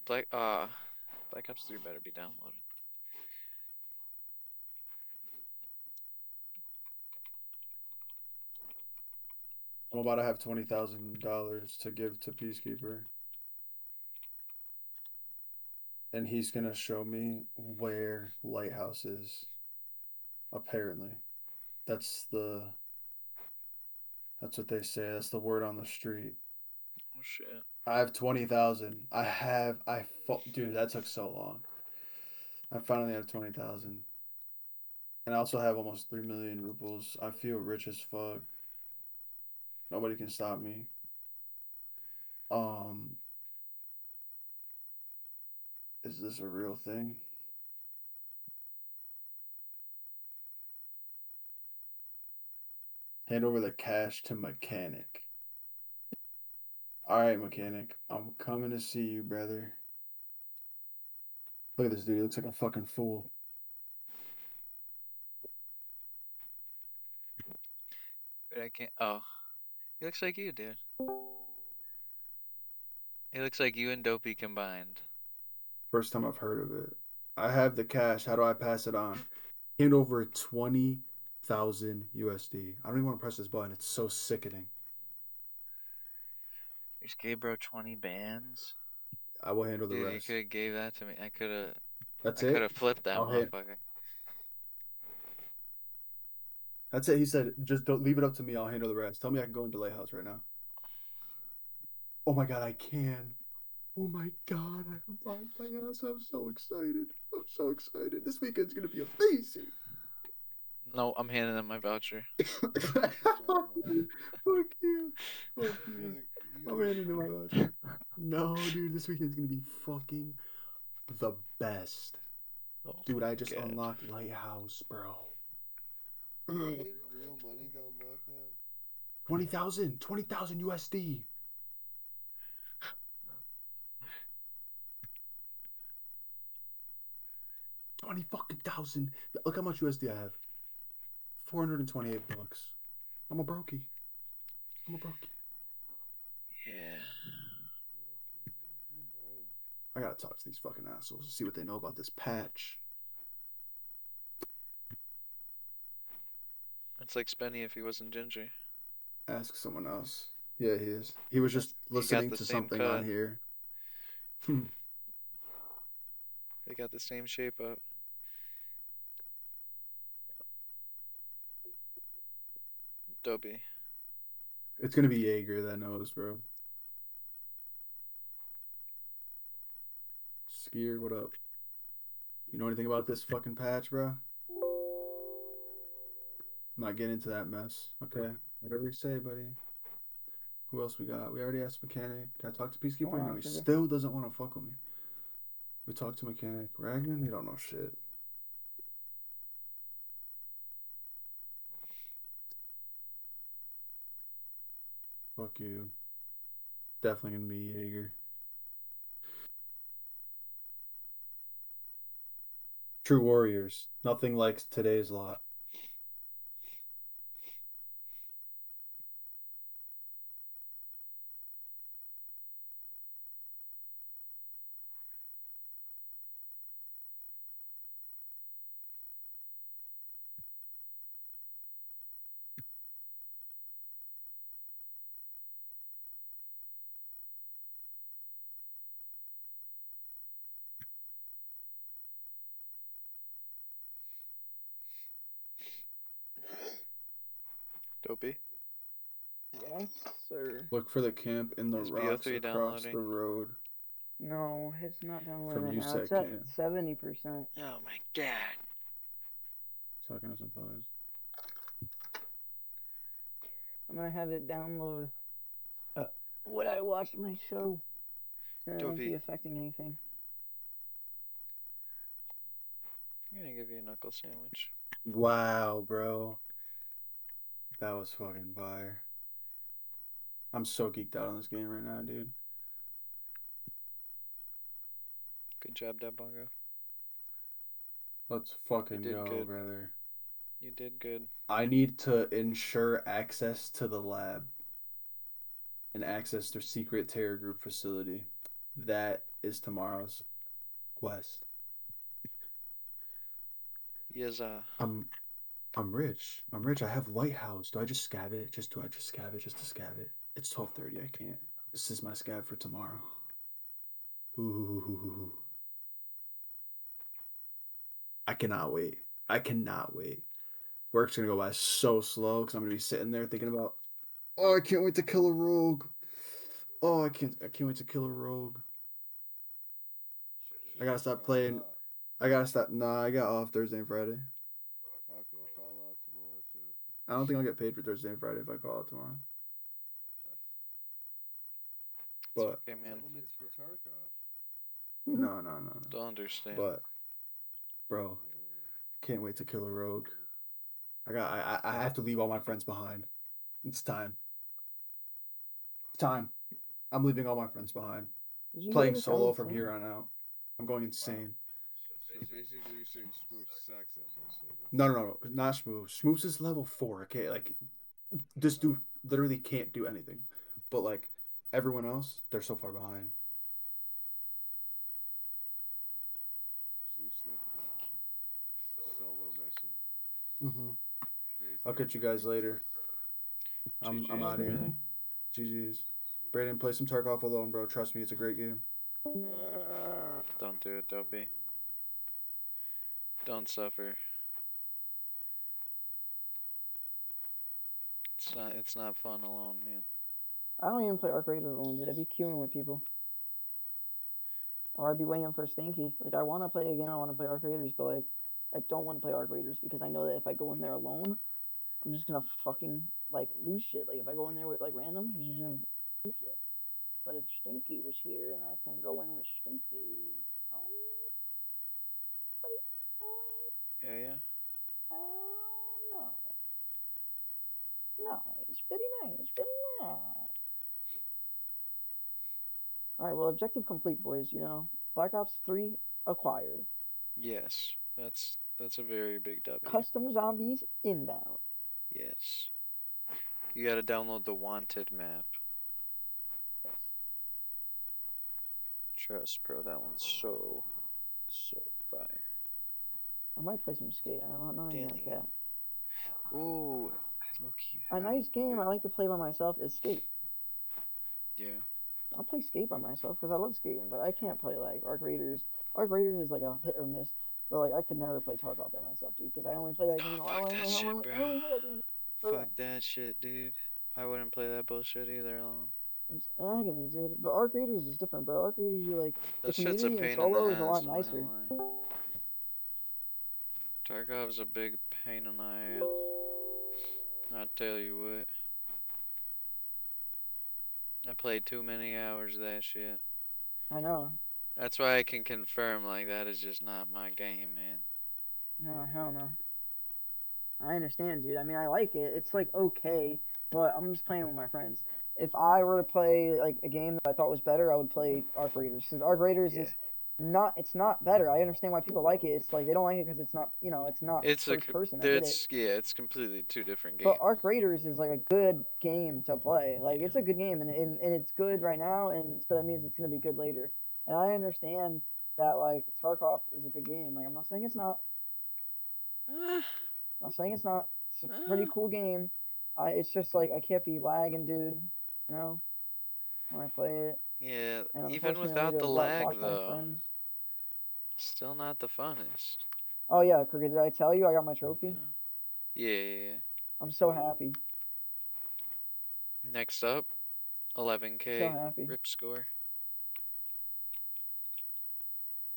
Black Ops 3 better be downloaded. I'm about to have $20,000 to give to Peacekeeper. And he's gonna show me where Lighthouse is. Apparently. That's what they say. That's the word on the street. Oh shit. I have 20,000. Dude, that took so long. I finally have 20,000. And I also have almost 3 million rubles. I feel rich as fuck. Nobody can stop me. Um, is this a real thing? Hand over the cash to mechanic. All right, mechanic. I'm coming to see you, brother. Look at this dude. He looks like a fucking fool. But I can't. Oh, he looks like you, dude. He looks like you and Dopey combined. First time I've heard of it. I have the cash. How do I pass it on? Hand over 20,000 USD. I don't even want to press this button. It's so sickening. You just gave bro 20 bands. I will handle the Dude, you rest. could have gave that to me. I could have. That's I could it. have flipped that I'll hit. motherfucker. That's it. He said, just don't leave it up to me. I'll handle the rest. Tell me I can go into Lighthouse right now. Oh my God, I can. Oh my God, I can buy Lighthouse. I'm so excited. I'm so excited. This weekend's going to be amazing. No, I'm handing them my voucher. Fuck you. Fuck you. I'm handing him my voucher. No, dude, this weekend's going to be fucking the best. Oh, Dude, I just God. unlocked Lighthouse, bro. You paid real money to unlock that? 20,000 USD. 20 fucking thousand. Look how much USD I have. 428 bucks. I'm a brokey. Yeah. I gotta talk to these fucking assholes to see what they know about this patch. It's like Spenny if he wasn't ginger. Ask someone else. Yeah, he is. He was just He got listening the to same something cut. on here. They got the same shape up. Dopey. It's gonna be Jaeger that knows, bro. Skier, what up? You know anything about this fucking patch, bro? I'm not getting into that mess. Okay. Whatever you say, buddy. Who else we got? We already asked Mechanic. Can I talk to Peacekeeper? No, he still doesn't want to fuck with me. We talked to Mechanic. Ragnan, he don't know shit. Fuck you. Definitely gonna be Jaeger. True warriors. Nothing like today's lot. Dopey. Yes, sir. Look for the camp in the Is rocks BO3 across downloading? the road No, it's not downloading from right now. USAC It's at camp. 70%. Oh my God. Talking supplies. I'm gonna have it download when I watch my show. And it won't be Dopey. affecting anything. I'm gonna give you a knuckle sandwich. Wow, bro. That was fucking fire. I'm so geeked out on this game right now, dude. Good job, Dad Bongo. Let's You fucking did go, good. brother. You did good. I need to ensure access to the lab and access their secret terror group facility. That is tomorrow's quest. Yes, I'm I'm rich. I'm rich. I have White House. Do I just scab it? Do I just scab it just to scab it? It's 12:30. I can't. This is my scab for tomorrow. Ooh. I cannot wait. I cannot wait. Work's gonna go by so slow because I'm gonna be sitting there thinking about, oh, I can't wait to kill a rogue. Oh, I can't wait to kill a rogue. I gotta stop playing. I gotta stop. Nah, I got off Thursday and Friday. Fuck it, call out tomorrow too. I don't think I'll get paid for Thursday and Friday if I call out tomorrow. But Okay, man. Tell him it's for Tarkov. no. Don't understand. But bro, can't wait to kill a rogue. I have to leave all my friends behind. It's time. It's time. I'm leaving all my friends behind. Playing solo from here on out. I'm going insane. So basically, you're saying Smooth sucks at bullshit. No, not Smooth. Smooth is level 4. Okay, like this dude literally can't do anything. But like everyone else, they're so far behind. Blue Slip solo mission. Crazy I'll catch you guys later. I'm GG's, out of here. brother. GG's. Brandon, play some Tarkov alone, bro. Trust me, it's a great game. Don't do it, Dopey. Don't suffer. It's not fun alone, man. I don't even play Arc Raiders alone, dude. I'd be queuing with people. Or I'd be waiting for Stinky. Like, I want to play a game, I want to play Arc Raiders, but, like, I don't want to play Arc Raiders because I know that if I go in there alone, I'm just gonna fucking, like, lose shit. Like, if I go in there with, like, randoms, I'm just gonna lose shit. But if Stinky was here and I can go in with Stinky, oh, Yeah. oh, nice, very nice, very nice. Alright, well, objective complete, boys, you know. Black Ops 3 acquired. Yes. That's a very big W. Custom zombies inbound. Yes. You gotta download the Wanted map. Yes. Trust, bro. That one's so fire. I might play some skate. I don't know Damn. yet, cat. Ooh, low-key. A nice game I like to play by myself is skate. Yeah. I'll play skate by myself because I love skating, but I can't play like Arc Raiders. Arc Raiders is like a hit or miss, but like I could never play Tarkov by myself, dude, because I only play that game. Fuck that shit, bro. I only play that game. Fuck that shit, dude. I wouldn't play that bullshit either alone. It's agony, dude. But Arc Raiders is different, bro. Arc Raiders, you like the That shit's a community in pain in solo the is a ass, lot I'm not nicer. gonna lie. Tarkov's a big pain in the ass. I tell you what. I played too many hours of that shit. I know. That's why I can confirm, like, that is just not my game, man. No, hell no. I understand, dude. I mean, I like it. It's like okay, but I'm just playing with my friends. If I were to play like a game that I thought was better, I would play Arc Raiders. Because Arc Raiders is not. It's not better. I understand why people like it. It's like they don't like it because it's not. You know, it's not It's first person. I get it. yeah, it's completely two different games. But Arc Raiders is like a good game to play. Like it's a good game, and it's good right now, and so that means it's gonna be good later. And I understand that like Tarkov is a good game. Like I'm not saying it's not. I'm not saying it's not. It's a pretty cool game. It's just like I can't be lagging, dude. You know, when I play it. Yeah, And even unfortunately, without the lag, watch my though, friends. still not the funnest. Oh yeah, Cricket. Did I tell you I got my trophy? Yeah. I'm so happy. Next up, 11K So happy. rip score.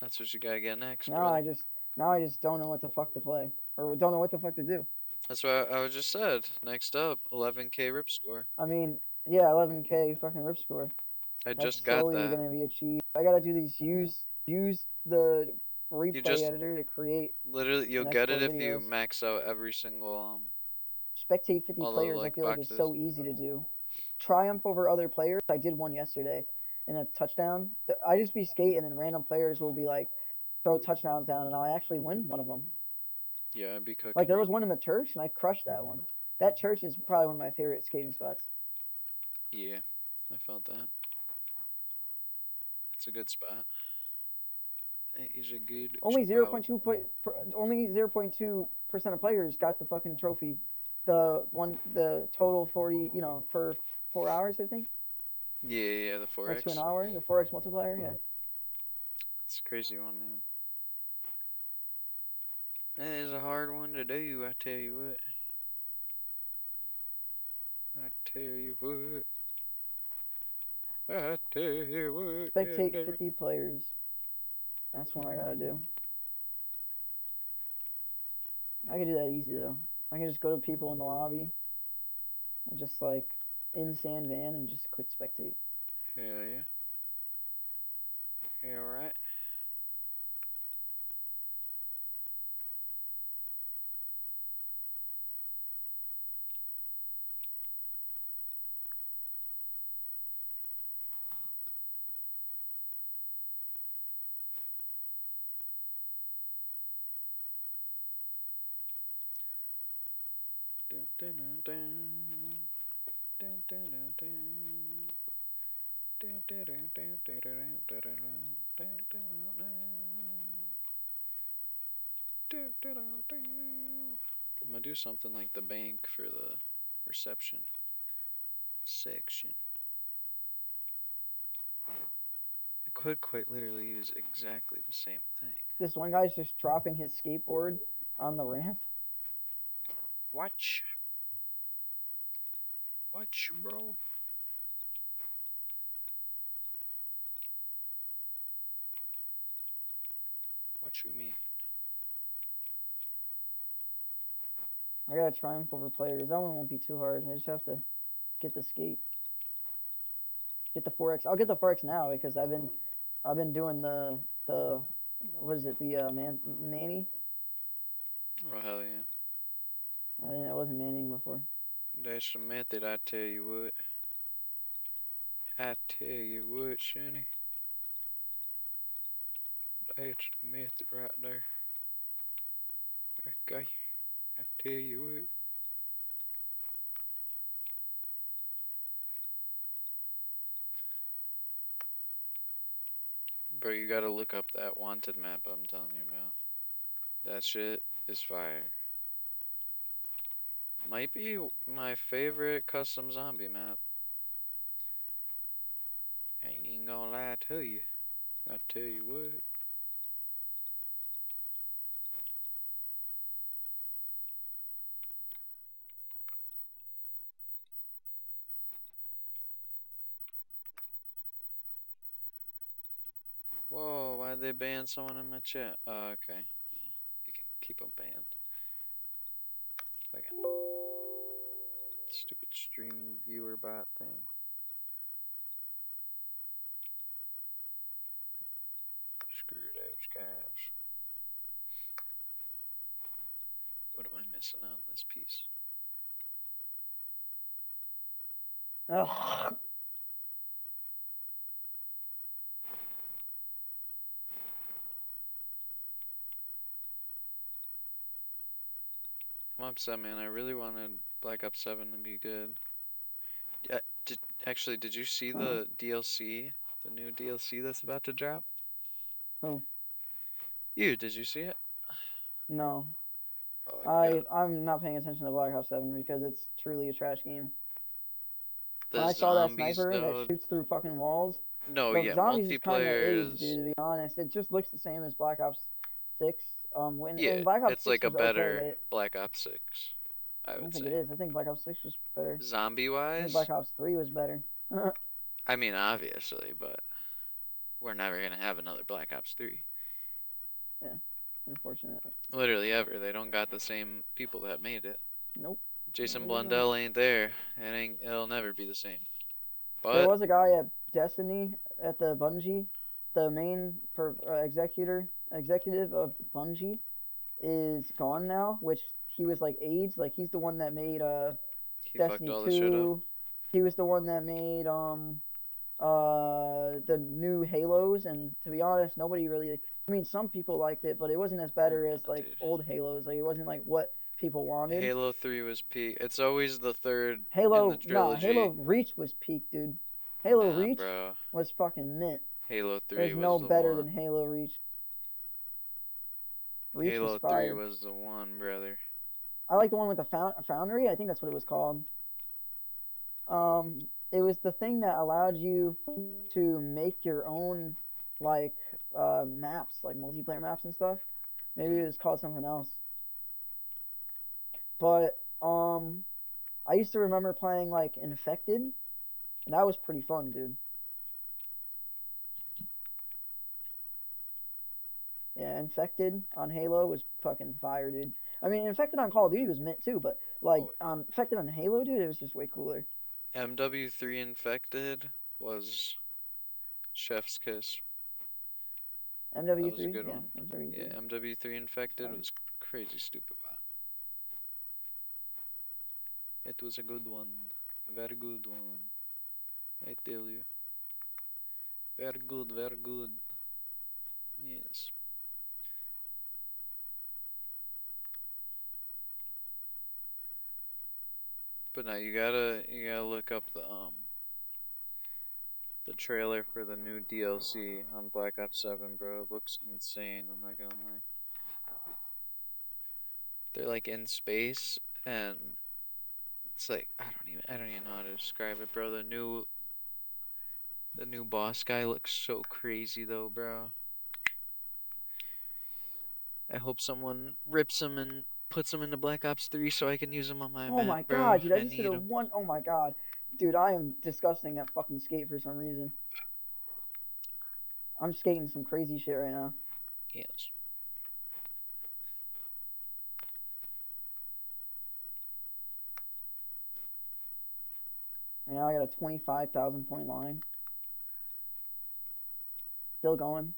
That's what you gotta get next, Now brother. I just don't know what the fuck to play, or don't know what the fuck to do. That's what I just said. Next up, 11K rip score. I mean, yeah, 11K fucking rip score. I That's just got slowly that. gonna be achieved. I gotta do these use the replay just- editor to create. Literally, you'll and get it export if you videos. max out every single Spectate 50 all the, players. I like, feel like it's boxes. so easy to do. Triumph over other players. I did one yesterday in a touchdown. I just be skating and then random players will be like throw touchdowns down and I'll actually win one of them. Yeah, I'd be cooking. Like there was one in the church and I crushed that one. That church is probably one of my favorite skating spots. Yeah, I felt that. That's a good spot. That is a good Only spot. 0.2 only 0.2% of players got the fucking trophy. The total 40, for 4 hours, I think. Yeah, the Or 2 an 4x. hour, the 4x multiplier, yeah. It's a crazy one, man. That is a hard one to do, I tell you what. I tell you what. I tell you what. Spectate 50 players. That's what I gotta do. I can do that easy though. I can just go to people in the lobby. And just like in Sand Van and just click spectate. Hell yeah. Yeah, right. Dun, dun, dun, dun. Dun, dun, dun, dun. Dun, dun, dun, dun, dun, dun, dun, dun, dun, dun, dun, dun, dun, dun. I'm gonna do something like the bank for the reception section. I could quite literally use exactly the same thing. This one guy's just dropping his skateboard on the ramp. Watch. Watch, bro. What you mean? I gotta triumph over players. That one won't be too hard. I just have to get the skate. Get the 4x. I'll get the 4x now because I've been doing the what is it? The Manny. Oh hell yeah. I wasn't Manning before. That's the method, I tell you what. I tell you what, Shunny. That's the method right there. Okay. I tell you what. Bro, you gotta look up that wanted map I'm telling you about. That shit is fire. Might be my favorite custom zombie map. I ain't even gonna lie to you. I tell you what. Whoa, why'd they ban someone in my chat? Oh, okay. Yeah, you can keep them banned. Fucking stupid stream viewer bot thing. Screw those guys. What am I missing on this piece? Ugh. I'm upset, man. I really wanted Black Ops 7 to be good. Yeah, did you see the DLC? The new DLC that's about to drop? Oh. Did you see it? No. Oh, I'm not paying attention to Black Ops 7 because it's truly a trash game. the When I saw that zombies, sniper though. that shoots through fucking walls, No, the yeah, zombies is kind of multiplayer AIDS, is. dude. To be honest, it just looks the same as Black Ops 6. Yeah, And Black Ops it's 6 like a was okay, better but Black Ops 6, I I don't would think say. it is. I think Black Ops 6 was better. I Zombie-wise? think Black Ops 3 was better. I mean, obviously, but we're never gonna have another Black Ops 3. Yeah, unfortunate. Literally ever. They don't got the same people that made it. Nope. Jason Really don't. Blundell ain't there. It'll never be the same. But There was a guy at Destiny at the Bungie, the main executive of Bungie is gone now, which he was like AIDS. Like he's the one that made he fucked Destiny all the shit up. 2. He was the one that made the new Halos, and to be honest, nobody really. I mean, some people liked it, but it wasn't as better as like Dude. old Halos. Like it wasn't like what people wanted. Halo 3 was peak. It's always the third in the Halo trilogy. Reach was peak, dude. Halo Nah, Reach bro. was fucking mint. Halo 3 There's was no the better one. than Halo Reach. Reach Halo was 3 fire. was the one, brother. I like the one with the foundry. I think that's what it was called. It was the thing that allowed you to make your own like maps, like multiplayer maps and stuff. Maybe it was called something else. But I used to remember playing like Infected, and that was pretty fun, dude. Yeah, Infected on Halo was fucking fire, dude. I mean, Infected on Call of Duty was mint too, but like Infected on Halo, dude, it was just way cooler. MW3 Infected was Chef's Kiss. MW3, that was a good yeah, one. MW3. Yeah, MW3 Infected was crazy stupid wild. It was a good one. A very good one. I tell you. Very good, very good. Yes. But now you gotta look up the trailer for the new DLC on Black Ops 7, bro. It looks insane, I'm not gonna lie. They're like in space and it's like I don't even know how to describe it, bro. The new boss guy looks so crazy though, bro. I hope someone rips him and puts him into Black Ops 3 so I can use him on my Oh map, my bro. god, dude, I I just did need a him. one. Oh my god. Dude, I am disgusting at fucking skate for some reason. I'm skating some crazy shit right now. Yes. Right now I got a 25,000 point line. Still going.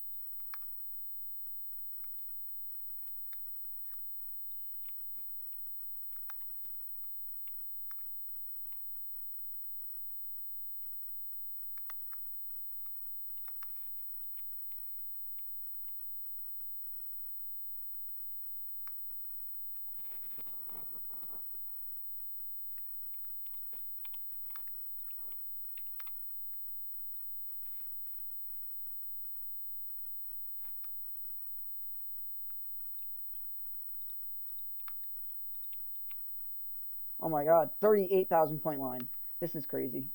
Oh my god, 38,000 point line. This is crazy.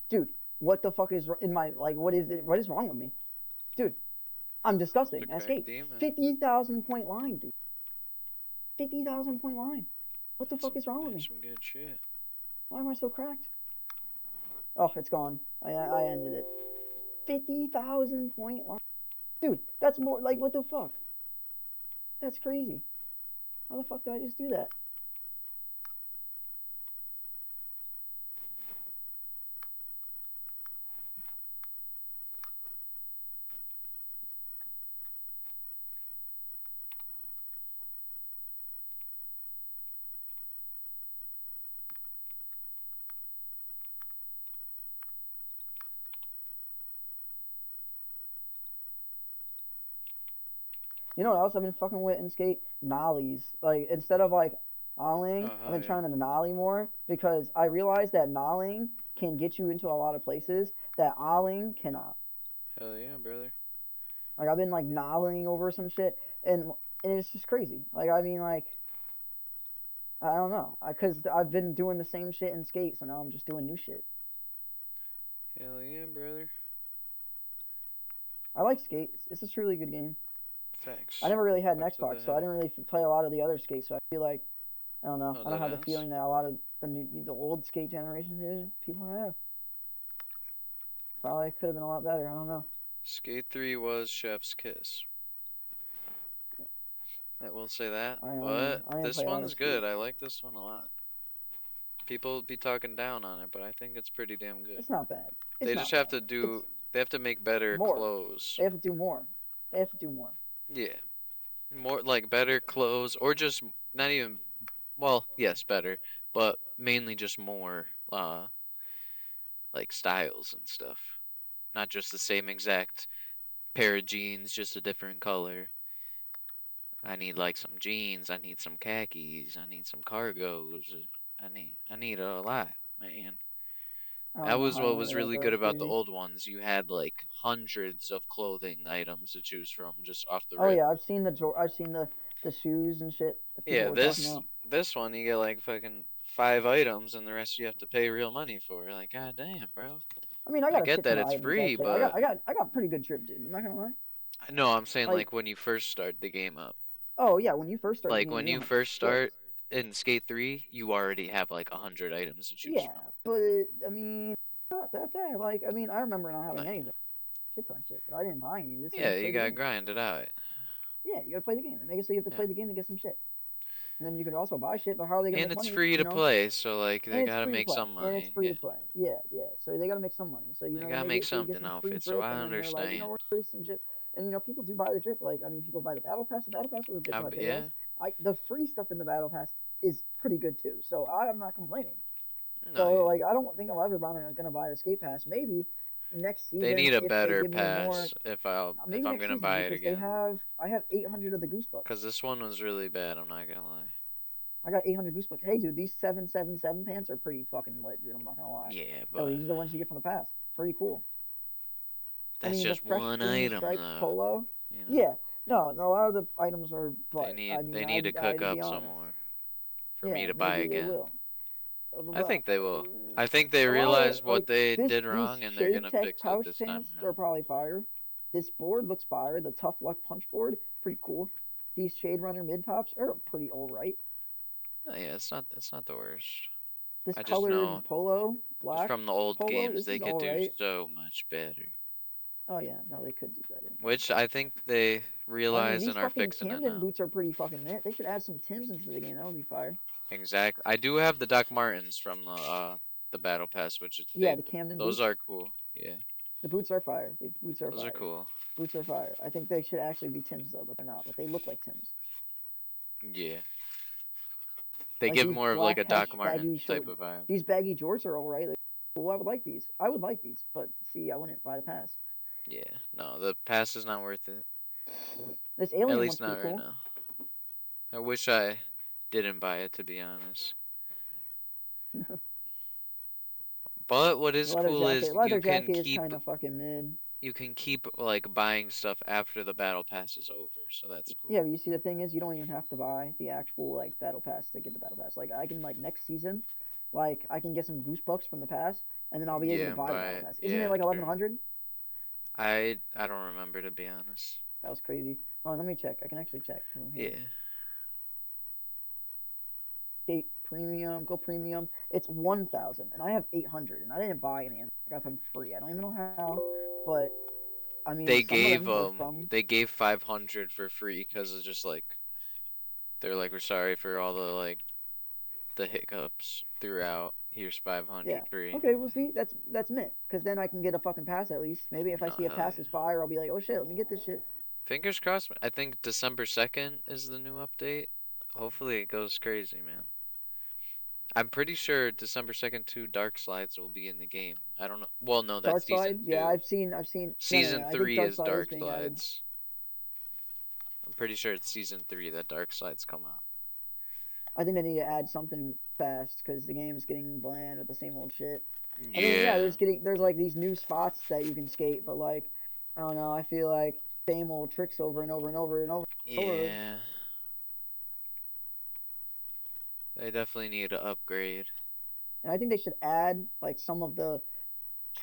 Dude, what the fuck is in my, like, what is it? What is wrong with me? Dude, I'm disgusting The at crack skate. demon. 50,000 point line, dude. 50,000 point line. What the fuck is wrong with me? Some good shit. Why am I so cracked? Oh, it's gone. I ended it. 50,000 point line. Dude, that's more, like, what the fuck? That's crazy. How the fuck did I just do that? You know what else I've been fucking with in skate? Nollies. Like, instead of, like, ollieing, I've been trying to nollie more because I realized that nollieing can get you into a lot of places that ollieing cannot. Hell yeah, brother. Like, I've been, like, nollieing over some shit, and it's just crazy. Like, I mean, like, I don't know. Because I've been doing the same shit in skate, so now I'm just doing new shit. Hell yeah, brother. I like skate. It's a truly good game. Facts. I never really had an Fuck to Xbox, the so I head. didn't really play a lot of the other skates, so I feel like, I don't know. Oh, I don't have the deadass? feeling that a lot of the old skate generation people have. Probably could have been a lot better. I don't know. Skate 3 was Chef's Kiss. I will say that. I But didn't this play a lot of one's skate. good. I like this one a lot. People be talking down on it, but I think it's pretty damn good. It's not bad. They just have to do. They have to make better more. clothes. They have to do more. They have to do more. Yeah, more like better clothes, or just not even. Well, yes, better, but mainly just more like styles and stuff. Not just the same exact pair of jeans, just a different color. I need like some jeans. I need some khakis. I need some cargos. I need a lot, man. I don't That know was how I what went was with that, really though. good That's about the crazy. old ones. You had like hundreds of clothing items to choose from just off the Oh rip. yeah, I've seen the shoes and shit that people Yeah, were talking about. this one you get like fucking 5 items and the rest you have to pay real money for. Like, god damn, bro. I mean, I I got a get shit ton that of it's items free, actually. but I got pretty good trip, dude. I'm not gonna lie. no, I'm saying Like, like when you first start the game up. oh yeah, when you first start the Like game, when you're you gonna first shit. start in Skate 3, you already have like 100 items to choose Yeah, from. but I mean, not that bad. Like, I mean, I remember not having Like, anything, shit ton of shit, but I didn't buy any of this. I yeah, just you played the gotta game. grind it out. Yeah, you gotta play the game. They make it so you have to Yeah. play the game to get some shit, and then you can also buy shit. But how are they gonna And make it's money? free You to know? play, so like And they it's gotta free to make play. some And it's money. free Yeah. to play. Yeah, yeah. So they gotta make some money. So They they gotta make make it so you get something some off free it, so drip, I and then they're like, understand. we're gonna release some drip. And people do buy the drip. Like, I mean, people buy the battle pass. The battle pass was a bit much, I Yeah. guess. The free stuff in the battle pass is pretty good too. So I'm not complaining. No, So yeah. like, I don't think I'm ever gonna buy the skate pass. Maybe next They season need a if they better give me more. pass if Maybe I'm next gonna season buy it because again. I have 800 of the goose books. Cause this one was really bad. I'm not gonna lie. I got 800 goose books. Hey, dude, these 777 pants are pretty fucking lit, dude. I'm not gonna lie. Yeah, Oh, but these are the ones you get from the pass. Pretty cool. I that's mean, the just fresh one green item striped though. polo. You know, Yeah, no, a lot of the items are, but I mean, they need to I cook to be up some honest, more for me yeah, to buy maybe they again. will. I think they will. I think they A lot of realized what like they did these wrong and they're Shade gonna Tech fix it pouch this time pants are around. probably fire. This board looks fire. The Tough Luck punch board, pretty cool. These Shade Runner mid tops are pretty alright. Oh, yeah, it's not the worst. This I just know colored polo, just black from the old polo, games this they is could do alright. so much better. Oh yeah, no, they could do better. Which I think they I mean, realize these and are fucking fixing it Camden now. boots are pretty fucking lit. They should add some Tims into the game. That would be fire. Exactly. I do have the Doc Martens from the Battle Pass, which is Yeah, the Camden those boots. are cool. Yeah. The boots are fire. The boots are Those fire. are cool. Boots are fire. I think they should actually be Tims though, but they're not. But they look like Tims. Yeah. They Like give these more of like black a Doc mesh Marten baggy type short. of vibe. These baggy jorts are alright. Like, well, I would like these. I would like these, but see, I wouldn't buy the pass. Yeah. No, the pass is not worth it. This At alien least one's pretty not right cool. now. I wish I didn't buy it, to be honest. But what is Leather cool jacket. is Leather jacket is kind of fucking mid. you can keep like buying stuff after the battle pass is over, so that's cool. Yeah, but you see, the thing is, you don't even have to buy the actual like battle pass to get the battle pass. Like, I can like next season, like I can get some goose bucks from the pass, and then I'll be able to Yeah, buy the buy battle it. pass. Isn't it Yeah, like true. 1100? I don't remember, to be honest. That was crazy. Oh, let me check. I can actually check because I'm here. Yeah. Skate premium, go premium. It's 1,000, and I have 800, and I didn't buy any. I got them free. I don't even know how, but I mean, They some of gave them were from. they gave 500 for free because it's just like they're like, we're sorry for all the like the hiccups throughout. Here's 500 Yeah. free. Okay, well, see, that's mint, because then I can get a fucking pass at least. Maybe if I No, see a hell pass yeah. is fire, I'll be like, oh shit, let me get this shit. Fingers crossed. I think December 2nd is the new update. Hopefully it goes crazy, man. I'm pretty sure December 2nd 2 Dark Slides will be in the game. I don't know. Well, no, that's Dark season Slide? 2. Yeah, I've seen. Season No. I think 3 Dark is Slide is Dark being added. Slides. I'm pretty sure it's season 3 that Dark Slides come out. I think they need to add something fast because the game is getting bland with the same old shit. Yeah. I mean, yeah, there's like these new spots that you can skate, but like, I don't know. I feel like same old tricks over and over and over and over. Yeah. They definitely need to upgrade. And I think they should add like some of the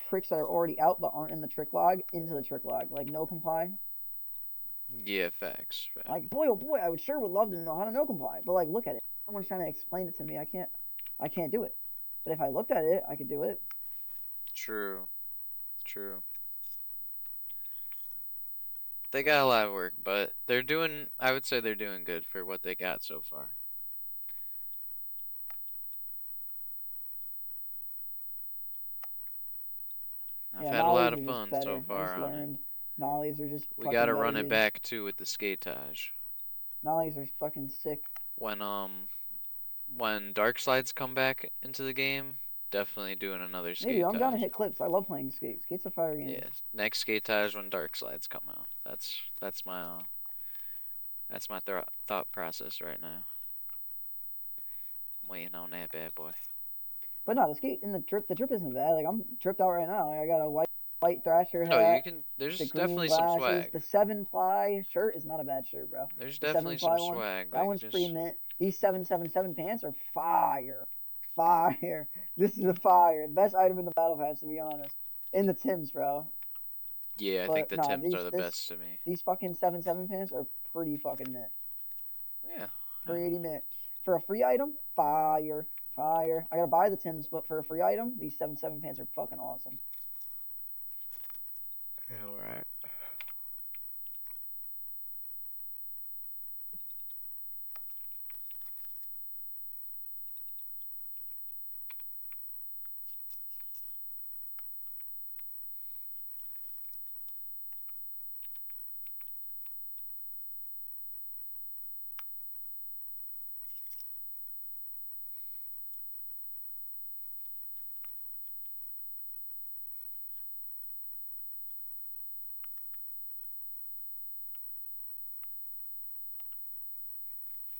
tricks that are already out but aren't in the trick log into the trick log, like no comply. Yeah, facts. Like, boy, oh boy, I would love to know how to no comply, but like, look at it. Someone's trying to explain it to me. I can't do it. But if I looked at it, I could do it. True. They got a lot of work, but I would say they're doing good for what they got so far. I've had a lot of fun so far on it. Nollies are just We gotta run it dude. back too with the skatage. Nollies are fucking sick. When Dark Slides come back into the game, definitely doing another Maybe skate I'm down to ties. hit clips. I love playing skate. Skate's a fire game. Yeah, next skate ties when dark slides come out. That's my thought process right now. I'm waiting on that bad boy. But no, the skate and the drip isn't bad. Like I'm dripped out right now. Like, I got a white Thrasher No, you hat, can. the There's green definitely some glasses, swag. the 7-ply shirt is not a bad shirt, bro. There's The definitely 7-ply some one, swag. that Like one's pretty just mint. These 777 pants are fire, fire. This is a fire. Best item in the battle pass, to be honest. In the Tims, bro. yeah, I think But the nah, Tims are the best to me. these fucking 7-7 pants are pretty fucking mint. Yeah. Pretty mint. For a free item, fire, fire. I gotta buy the Tims, but for a free item, these 7-7 pants are fucking awesome. Yeah, right.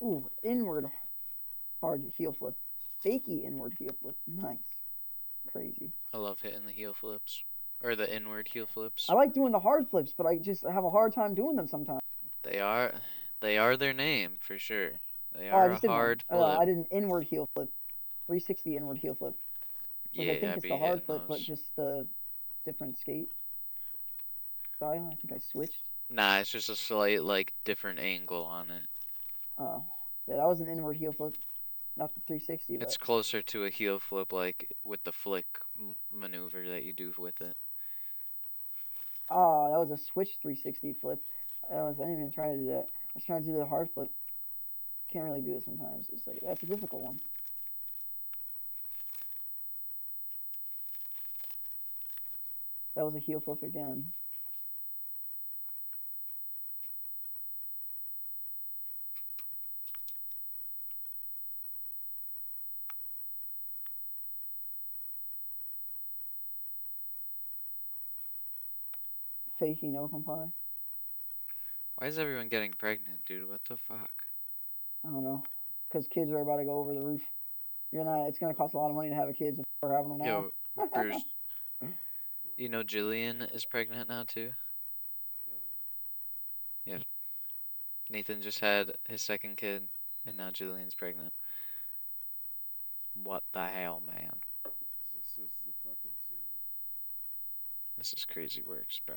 Ooh, inward hard heel flip. Fakey inward heel flip. Nice. Crazy. I love hitting the heel flips or the inward heel flips. I like doing the hard flips, but I just have a hard time doing them sometimes. They are their name for sure. They Oh, I are a just did one. hard flip. I did an inward heel flip. 360 inward heel flip. Which I Yeah, think I is be the hard hitting flip, but those. just the different skate style. I think I switched. Nah, it's just a slight like different angle on it. Oh. Yeah, that was an inward heel flip. Not the 360, but It's closer to a heel flip, like with the flick maneuver that you do with it. oh, that was a switch 360 flip. I didn't even try to do that. I was trying to do the hard flip. Can't really do it sometimes. It's like that's a difficult one. That was a heel flip again. Fakey no comply. Why is everyone getting pregnant, dude? What the fuck? I don't know. Because kids are about to go over the roof. It's gonna cost a lot of money to have a kid, so we're having them now. Yo, Bruce, you know Jillian is pregnant now too? Yeah. Nathan just had his second kid, and now Jillian's pregnant. What the hell, man? This is the fucking season. This is crazy works, bro.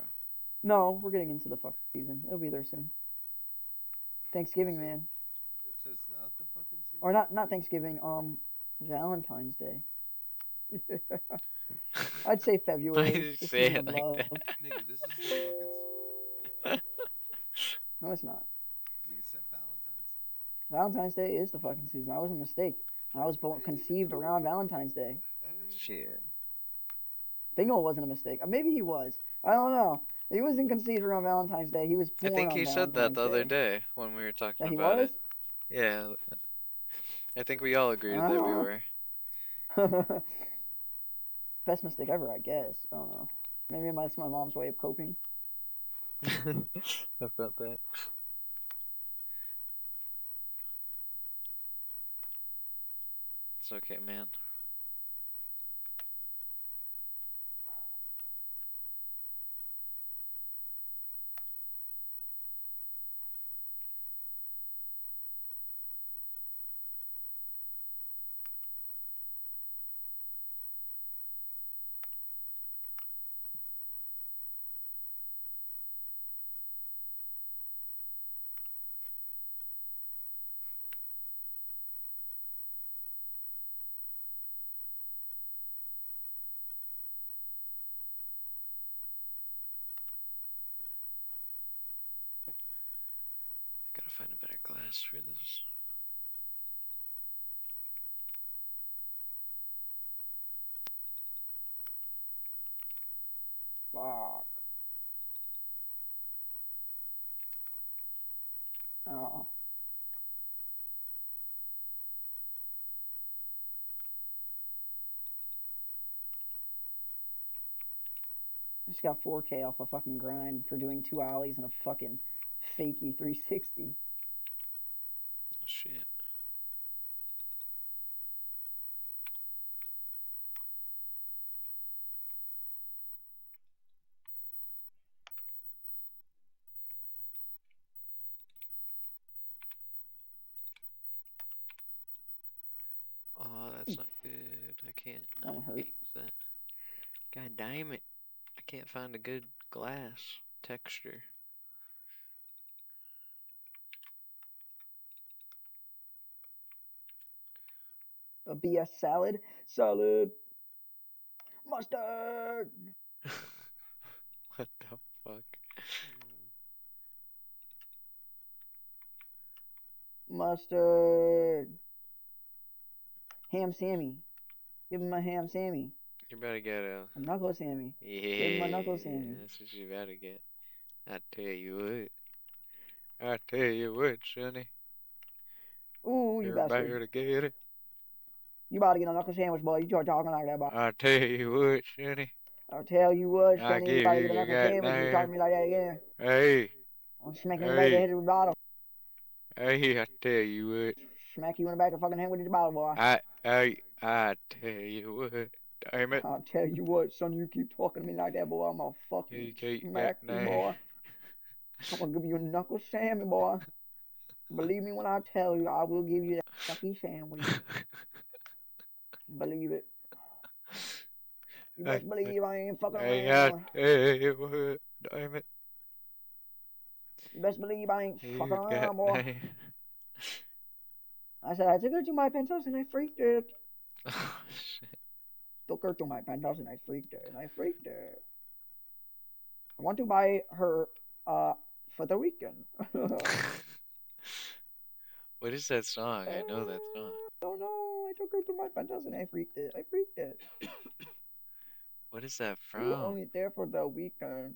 No, we're getting into the fucking season. It'll be there soon. Thanksgiving, man. So it's not the fucking season? Or not Thanksgiving, Valentine's Day. I'd say Why February. did you The say season it of like love. that? Nigga, this is the fucking season. No, it's not. Nigga said Valentine's. Valentine's Day is the fucking season. That was a mistake. I was conceived around Valentine's Day. That ain't Shit. Bingo wasn't a mistake. Maybe he was. I don't know. He wasn't conceived around Valentine's Day. He was I born think on he said that Valentine's the other Day. day when we were talking That he about was? it. Yeah. I think we all agreed that we were. Best mistake ever, I guess. I don't know. Maybe that's my mom's way of coping. I felt that. It's okay, man. I gotta find a better glass for this. Fuck. Oh. I just got 4K off a fucking grind for doing 2 ollies and a fucking fakey 360. Shit. Oh, that's not good. I can't. That No, one I hurt. can't use that. God damn it! I can't find a good glass texture. A BS salad. Salad. Mustard. What the fuck? Mustard. Ham Sammy. Give him a ham Sammy. You better get a. A knuckle Sammy. Yeah, Give him a knuckle Sammy. that's what you better get. I tell you what. I tell you what, Sonny. Ooh, you You're about bastard. to get it. You about to get a knuckle sandwich, boy. You start talking like that, boy. I tell you what, Sonny. I'll tell you what, I Sonny. You give about to you get a the knuckle sandwich. You talk to goddamn. me like that again. Hey, I'll smack you in the back of the head with a bottle. hey, I tell you what. Smack you in the back of the fucking head with this bottle, boy. I tell you what. Damn it. I'll tell you what, son. You keep talking to me like that, boy. I'm gonna fucking You keep smack you, goddamn. boy. I'm gonna give you a knuckle Sammy, boy. Believe me when I tell you, I will give you that knuckle sandwich. Believe it. You best believe I ain't fucking Hey, I around. tell you what. Damn it. You best believe I ain't fucking You around, boy. goddamn. I said I took her to my penthouse and I freaked it. Oh, shit. Took her to my penthouse and I freaked it. I want to buy her for the weekend. What is that song? I know that song. Don't know. I took her to my penthouse and I freaked it. What is that We were from? only there for the weekend.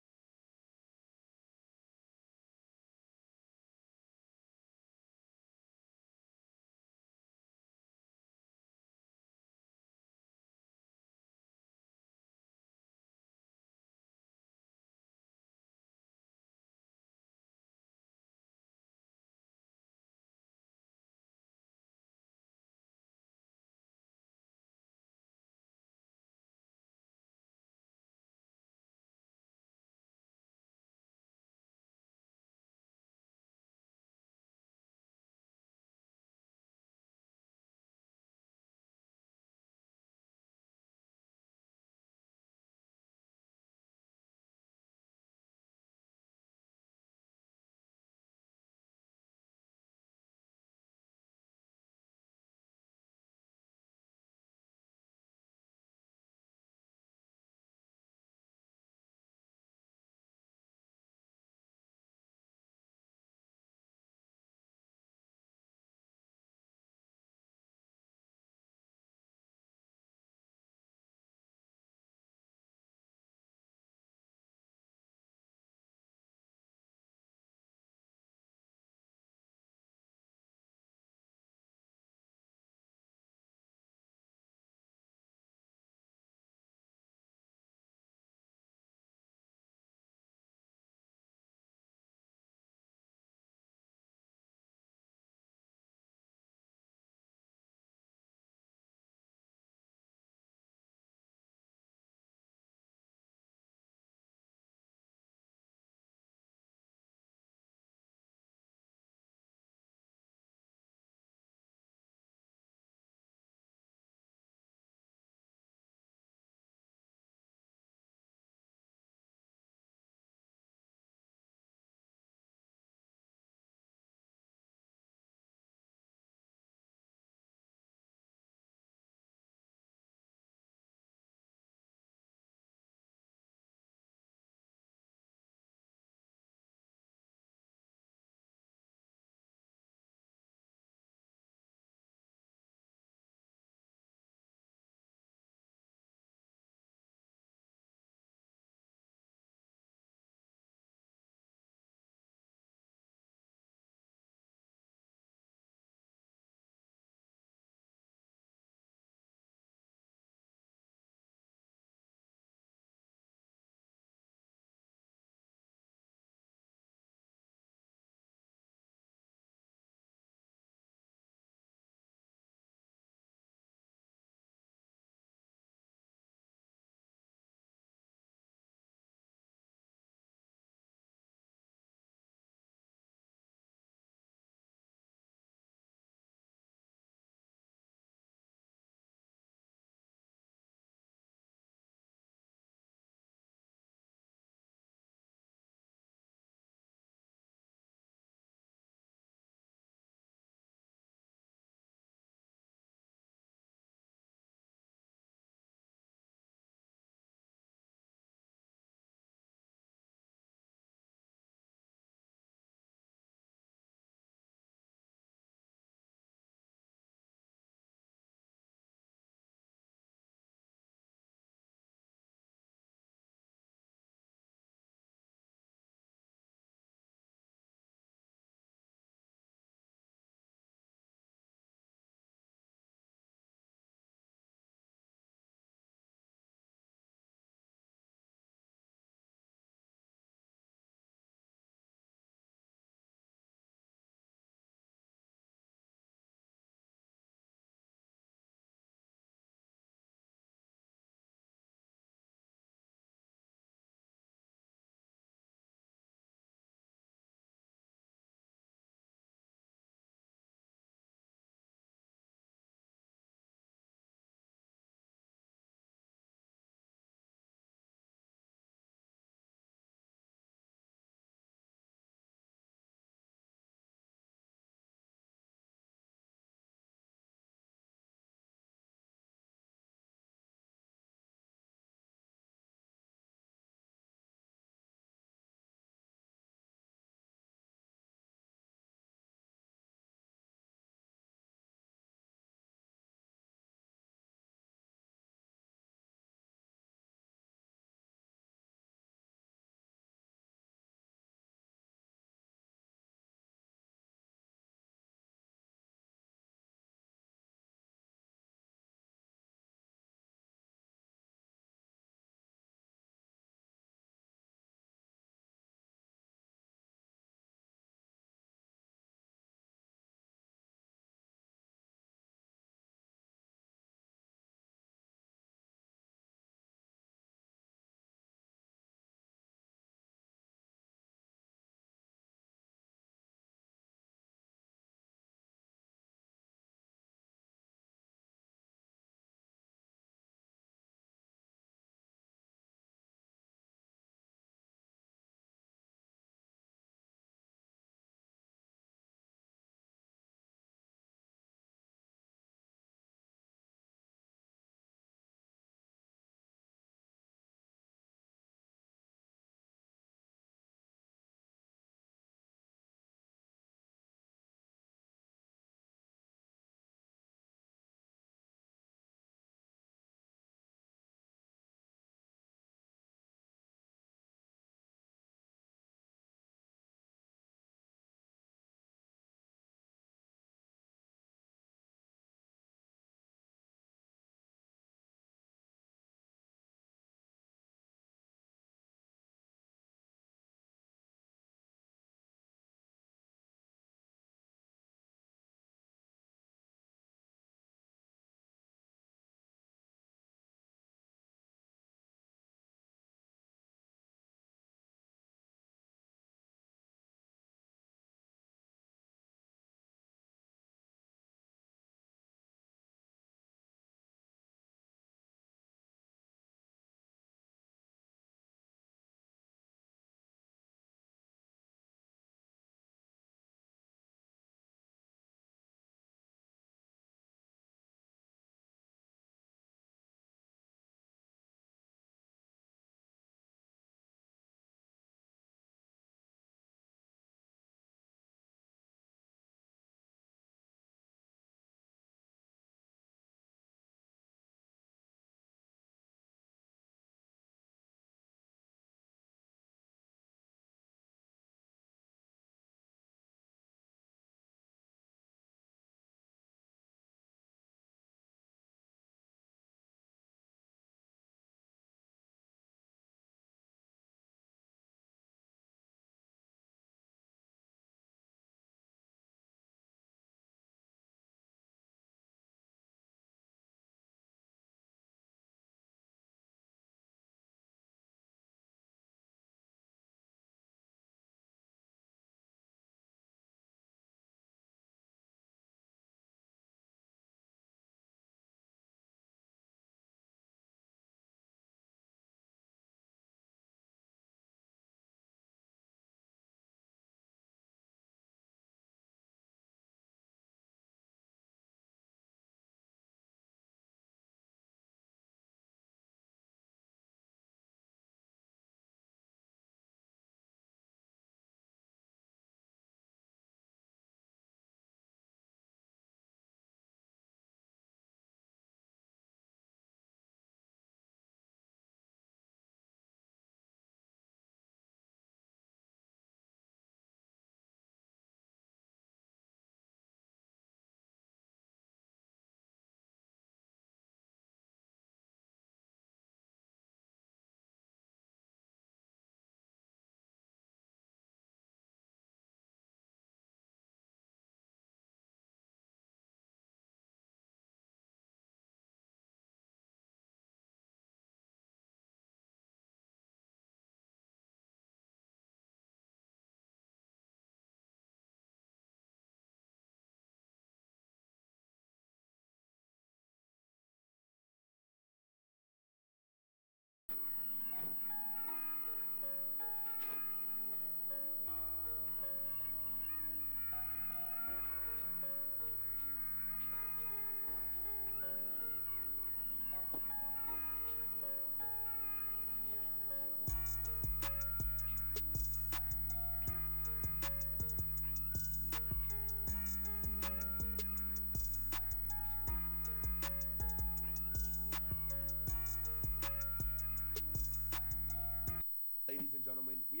Ladies and gentlemen, we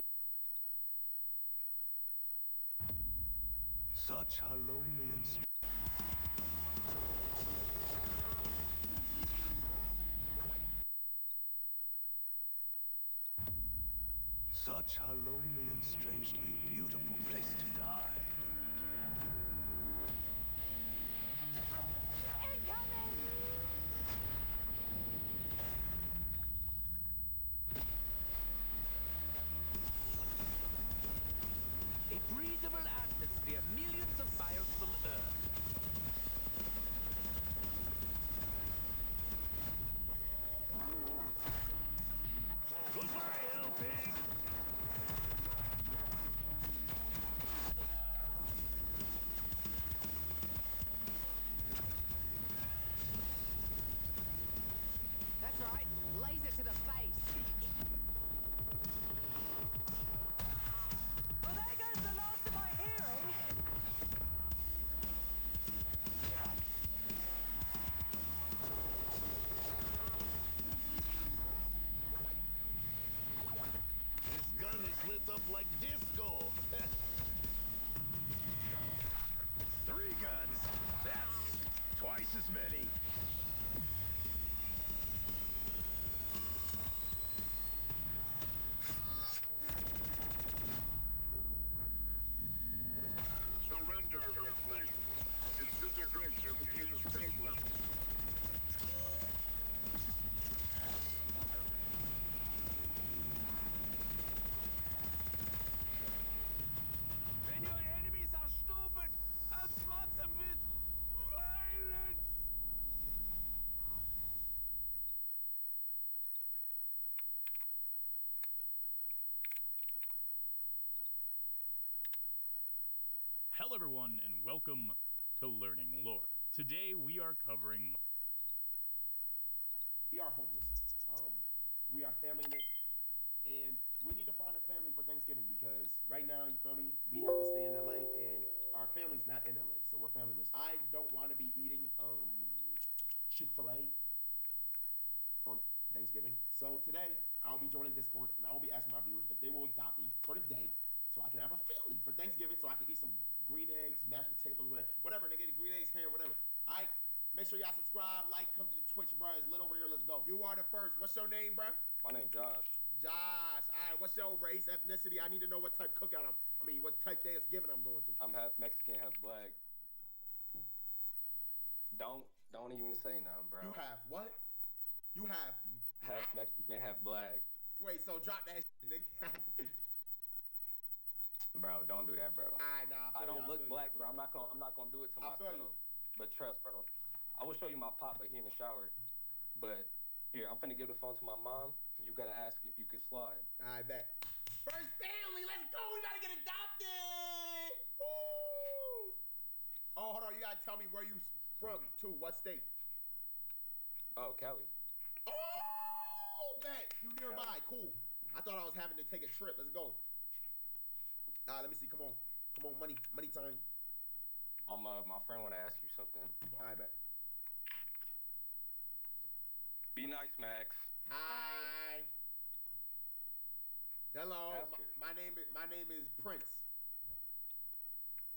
Such a lonely and such a lonely and strangely beautiful place to die. A breathable atmosphere, millions of miles from Earth. Goodbye, Hell Pig! That's right. Laser to the face. Well, there goes the last of my hearing. This gun is lit up like disco. 3 guns. That's twice as many. Surrender, Earthling. Disintegration is painless. When your enemies are stupid, outsmart them with violence. Hello everyone and welcome to Learning Lore. Today we are covering are homeless. We are familyless, and we need to find a family for Thanksgiving because right now, you feel me, we have to stay in LA, and our family's not in LA, so we're familyless. I don't want to be eating Chick-fil-A on Thanksgiving. So today, I'll be joining Discord, and I will be asking my viewers if they will adopt me for the day so I can have a family for Thanksgiving, so I can eat some green eggs, mashed potatoes, whatever. They get green eggs, ham, whatever. All right? Make sure y'all subscribe, like, come to the Twitch, bro. It's lit over here. Let's go. You are the first. What's your name, bro? My name Josh. Josh. All right. What's your race, ethnicity? I need to know what type cookout what type Thanksgiving I'm going to. I'm half Mexican, half black. Don't even say nothing, bro. You have what? You have half Mexican, half black. Wait, so drop that shit, nigga. Bro, don't do that, bro. All right, nah. I don't look black, bro. I'm not gonna do it to myself. But trust, bro. I will show you my pop, but he in the shower. But here, I'm finna give the phone to my mom. You gotta ask if you could slide. I bet. First family, let's go. We gotta get adopted. Woo! Oh, hold on. You gotta tell me where you from, too. What state? Oh, Cali. Oh, bet. You nearby. Cali. Cool. I thought I was having to take a trip. Let's go. Let me see. Come on, money time. My friend want to ask you something. I bet. Be nice, Max. Hi. Hello. My name is Prince.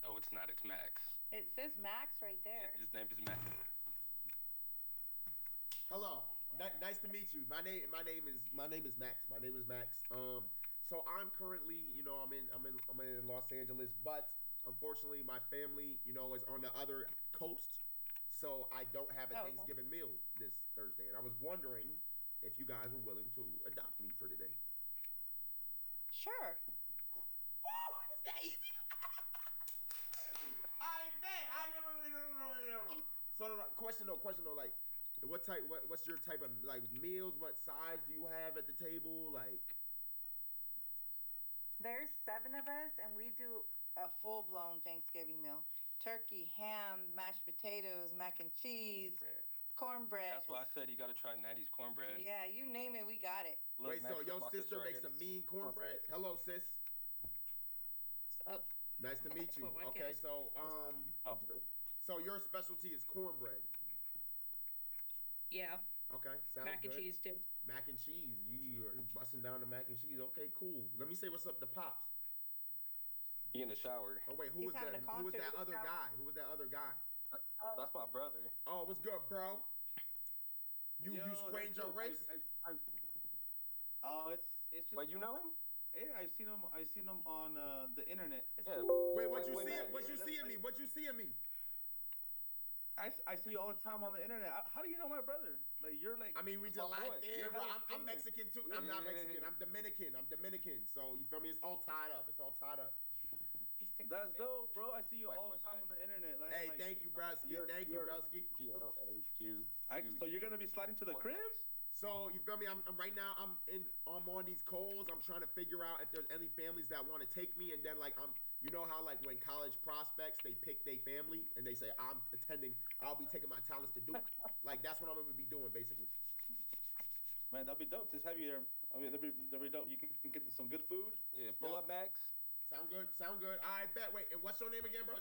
Oh, it's not. It's Max. It says Max right there. His name is Max. Hello. Nice to meet you. My name is Max. My name is Max. So I'm currently, I'm in Los Angeles, but unfortunately my family, is on the other coast. So I don't have a Thanksgiving meal this Thursday. And I was wondering if you guys were willing to adopt me for today. Sure. Oh, is that easy? I bet. So question though, like, What's your type of like meals? What size do you have at the table? Like, There's 7 of us, and we do a full-blown Thanksgiving meal. Turkey, ham, mashed potatoes, mac and cheese, cornbread. That's why I said you gotta try Natty's cornbread. Yeah, you name it, we got it. Look, wait, so your sister makes a mean cornbread? Hello, sis. Up. Nice to meet you. Okay, so so your specialty is cornbread. Yeah. Okay, sounds Mac and good. cheese too. Mac and cheese. You're busting down the mac and cheese. Okay, cool. Let me say what's up to Pops. He in the shower. Oh wait, who was that? Who was that other guy? Who was that other guy? That's my brother. Oh, what's good, bro? You sprained your wrist? It's just. Wait, you know him? Yeah, I've seen him on the internet. Yeah. Wait, what you see? What you see in me? What you see in me? I see you all the time on the internet. How do you know my brother? Like you're like. I mean, we just like there, bro. I'm famous. Mexican too. I'm not Mexican. I'm Dominican. So you feel me? It's all tied up. That's dope, bro. I see you all the time on the internet. Like, hey, thank you, broski. Thank you, broski. So you're gonna be sliding to the cribs? So you feel me? I'm right now. I'm on these calls. I'm trying to figure out if there's any families that want to take me, and then like you know how like when college prospects they pick their family and they say I'll be taking my talents to Duke. Like that's what I'm gonna be doing basically. Man, that'd be dope. Just have you there. I mean, that'd be dope. You can get some good food. Yeah, pull up Max. Sound good. I bet. Wait, and what's your name again, bro?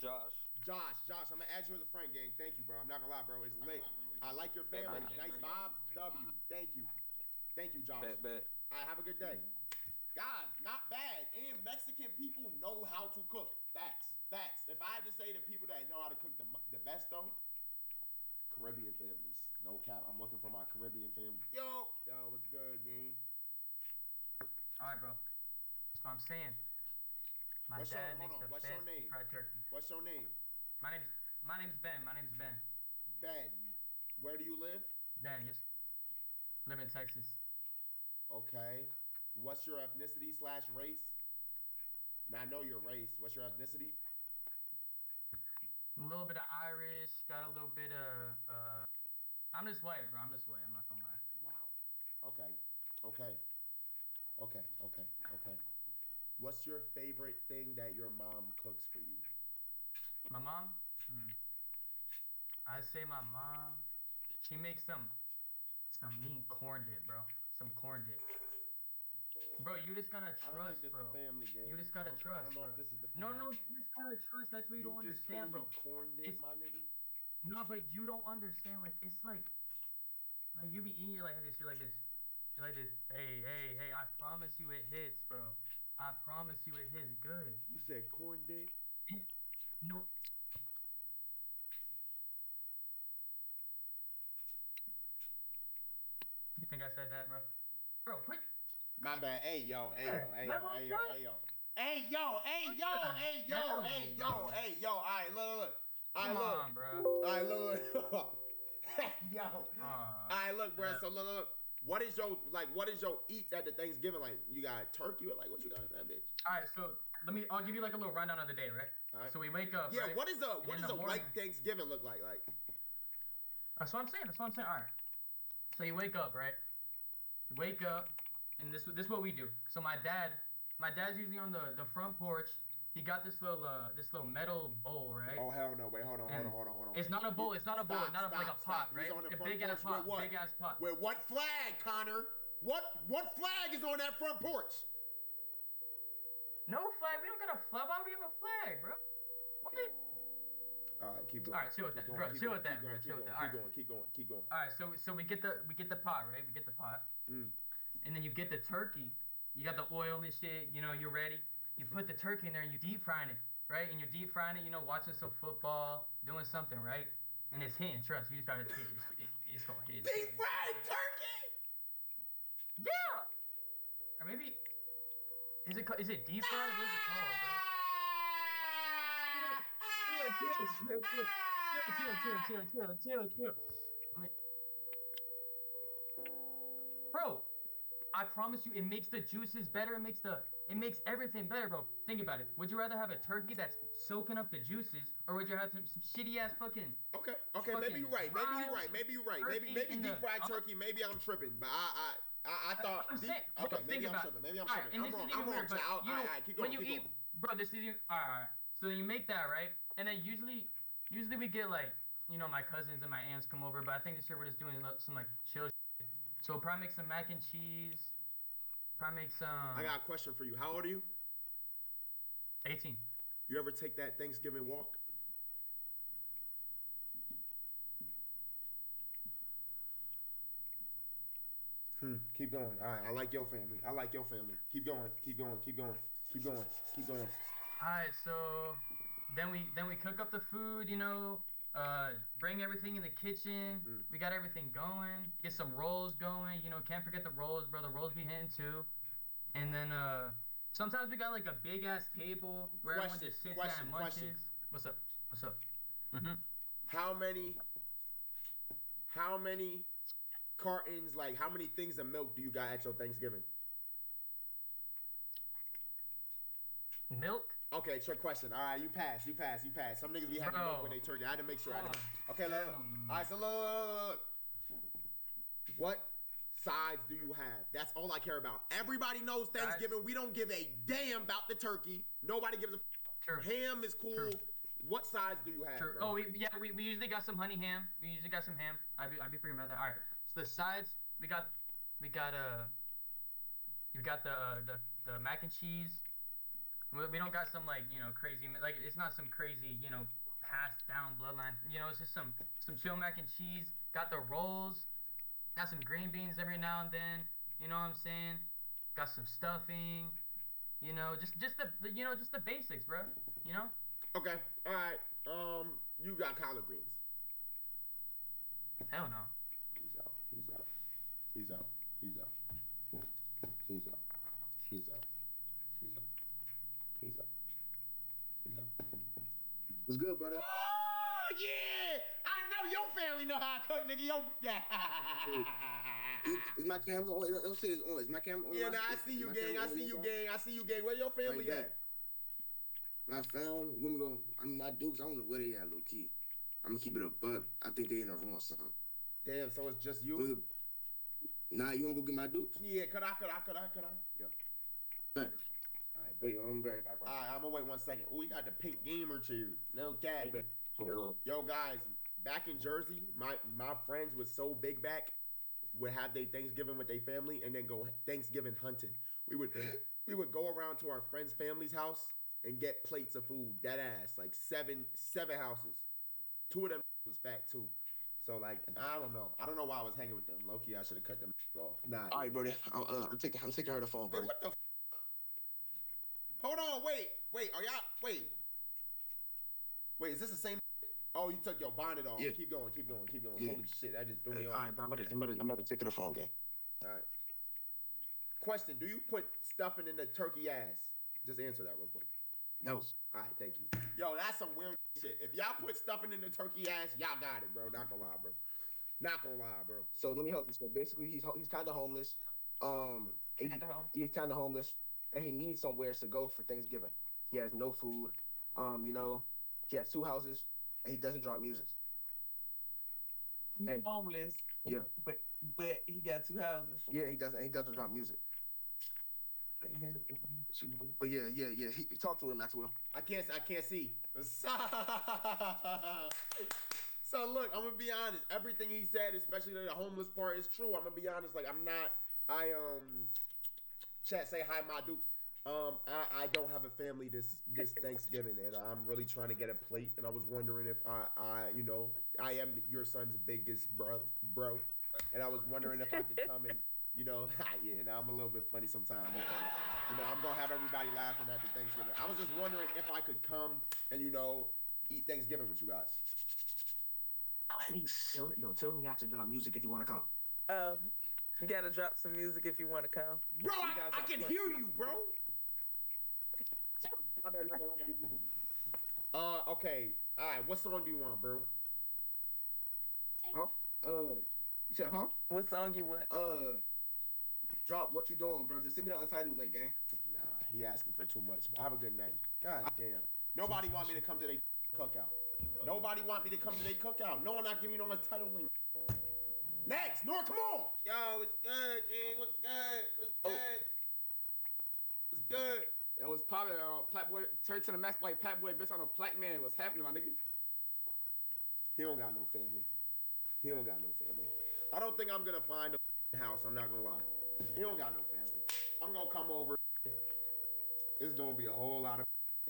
Josh. I'm gonna add you as a friend, gang. Thank you, bro. I'm not gonna lie, bro. It's lit. I like your family. Nice vibes. W. Thank you, Josh. Bet. All right, have a good day. Guys, not bad. And Mexican people know how to cook. Facts. If I had to say the people that know how to cook the best though, Caribbean families. No cap. I'm looking for my Caribbean family. Yo, what's good, gang? All right, bro. That's what I'm saying. My dad makes the best fried turkey. What's your name? My name's Ben. Ben. Where do you live? Ben, yes. Live in Texas. Okay. What's your ethnicity / race? Now I know your race. What's your ethnicity? A little bit of Irish. Got a little bit of. I'm just white, bro. I'm not gonna lie. Wow. Okay. What's your favorite thing that your mom cooks for you? My mom? I say my mom. She makes some mean corn dip, bro. Some corn dip. Bro, you just gotta trust, bro. You just gotta trust. I don't know if this is the No, you just gotta trust. That's what you don't understand, bro. Corn dip, my nigga. No, but you don't understand. Like it's like you be eating, you're like this. You're like this. You're like this. Hey. I promise you it hits, bro. I promise you it hits good. You said corn dip? No. You think I said that, bro? Bro, quick. My bad. Hey yo. All right, look. Come on, bro. All right, look. Hey yo. All right, look, bro. So look. What is your eats at the Thanksgiving? Like you got turkey or like what you got in that bitch? All right, so I'll give you like a little rundown of the day, right? All right. So we wake up. Yeah, right? what does a white Thanksgiving look like? Like that's what I'm saying. All right. So you wake up, right? You wake up, and this is what we do. So my dad's usually on the front porch. He got this little metal bowl, right? Oh hell no! Wait, hold on. It's not a bowl. It's not a bowl. Not like a pot, right? A big ass pot. Big ass pot. With what flag, Connor? What flag is on that front porch? No flag. We don't got a flag. Why would we have a flag, bro? What? All right, keep going. All right, chill with that, bro. Chill with that, bro. Keep going. All right, so we get the pot, right? We get the pot, and then you get the turkey. You got the oil and shit. You know, you're ready. You put the turkey in there and you deep frying it, right? And you're deep frying it, you know, watching some football, doing something, right? And it's hitting. Trust, you just gotta hit it. It's gonna hit. Deep fried turkey. Yeah. Or maybe is it deep fried? What is it called, bro? Chill. Bro, I promise you, it makes the juices better. It makes everything better, bro. Think about it. Would you rather have a turkey that's soaking up the juices, or would you have some shitty ass fucking? Okay. Okay, maybe you're right. Maybe you're right. Maybe you're right. Maybe deep fried Uh-huh. turkey. Maybe I'm tripping, but I thought. Okay, maybe I'm tripping. Maybe I'm Alright, tripping. and I'm this wrong. isn't weird, but All you know, right, keep when going. you eat, bro, this is alright. So then you make that, right? And then usually we get like, you know, my cousins and my aunts come over, but I think this year we're just doing some like chill shit. So we'll probably make some mac and cheese. Probably make some. I got a question for you. How old are you? 18. You ever take that Thanksgiving walk? Keep going. All right, I like your family. I like your family. Keep going. Keep going. Keep going. Keep going. Keep going. All right, so then we cook up the food, you know, bring everything in the kitchen. We got everything going. Get some rolls going. You know, can't forget the rolls, bro. The rolls be hitting too. And then sometimes we got like a big ass table where everyone just sits there and munches. What's up? What's up? How many cartons, like how many things of milk do you got at your Thanksgiving? Milk? Okay, trick question. All right, you pass. Some niggas be having milk with their turkey. I had to make sure. Okay, look. All right, so look. What sides do you have? That's all I care about. Everybody knows Thanksgiving. We don't give a damn about the turkey. Nobody gives a True. Ham is cool. True. What sides do you have? True. Bro? Oh, we usually got some honey ham. We usually got some ham. I'd be pretty mad at that. All right. So the sides, we got the mac and cheese. We don't got some like, you know, crazy, like it's not some crazy, you know, passed down bloodline. You know, it's just some chill mac and cheese. Got the rolls. Got some green beans every now and then. You know what I'm saying? Got some stuffing. You know, just the basics, bro. You know? Okay. All right. You got collard greens. Hell no. He's out. What's good, brother? Oh yeah! I know your family know how I cook, nigga. Is my camera on? Don't say it's on. Is my camera on? Yeah, nah, I see you, gang. I see you, gang. Where your family at? My family, let me go. I'm not Dukes. I don't know where they at, low key. I'm gonna keep it a buck. I think they in the room or something. Damn, so it's just you? Nah, you wanna go get my Dukes? Yeah, could I? Yeah. Bet. Wait, I'm very back. Alright, I'm gonna wait 1 second. Oh, we got the pink gamer chair. No cat. Yo, guys, back in Jersey, my friends was so big back would have their Thanksgiving with their family and then go Thanksgiving hunting. We would go around to our friends' family's house and get plates of food. That ass, like seven houses. 2 of them was fat too. So like, I don't know why I was hanging with them. Low key, I should have cut them off. Nah. All right, brother. I'm taking her the phone, bro. What the? Hold on, wait. Are y'all wait? Is this the same? Oh, you took your bonnet off. Yeah. Keep going. Yeah. Holy shit, that just threw me off. All right, bro. I'm about to take her the phone, gang. All right. Question: do you put stuffing in the turkey ass? Just answer that real quick. No. All right, thank you. Yo, that's some weird shit. If y'all put stuffing in the turkey ass, y'all got it, bro. Not gonna lie, bro. So let me help you. So basically, he's kind of homeless. He's kind of homeless, and he needs somewhere to go for Thanksgiving. He has no food. You know, he has 2 houses, and he doesn't drop music. He's homeless. Yeah. But he got 2 houses. Yeah, he doesn't. He doesn't drop music. But yeah. He talk to him, Maxwell. I can't see. So look, I'm gonna be honest. Everything he said, especially the homeless part, is true. I'm gonna be honest. Like chat say hi, my dukes. I don't have a family this Thanksgiving, and I'm really trying to get a plate. And I was wondering if I am your son's biggest bro, and I was wondering if I could come and, I'm a little bit funny sometimes. I'm gonna have everybody laughing at the Thanksgiving. I was just wondering if I could come and eat Thanksgiving with you guys. Tell me not to drop music if you want to come. Oh, you gotta drop some music if you want to come. Bro, I can hear you, bro. Okay. All right. What song do you want, bro? Huh? You said, huh? What song you want? Drop What You Doing, bro. Just send me the untitled link, gang. Nah, he asking for too much. Have a good night. God damn. Nobody want me to come to their cookout. Nobody want me to come to their cookout. No, I'm not giving you no title link. Next, Nora, come on. Yo, what's good, gang? What's good? What's good? What's good? It was probably Platboy turned to the max like Platboy bitch on a Plat man. What's happening, my nigga? He don't got no family. He don't got no family. I don't think I'm gonna find a house. I'm not gonna lie. He don't got no family. I'm gonna come over. It's gonna be a whole lot of.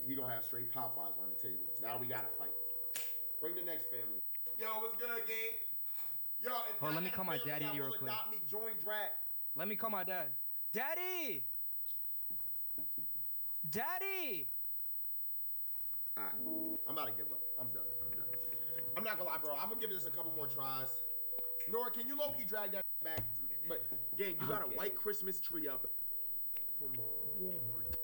He gonna have straight Popeyes on the table. Now we gotta fight. Bring the next family. Yo, what's good, gang? Yo, if let me call my daddy real quick. Adopt me, join Drat. Let me call my dad. Daddy! Daddy! Alright, I'm about to give up. I'm done. I'm not gonna lie, bro. I'm gonna give this a couple more tries. Nora, can you low-key drag that back? But, gang, you got a white Christmas tree up from Walmart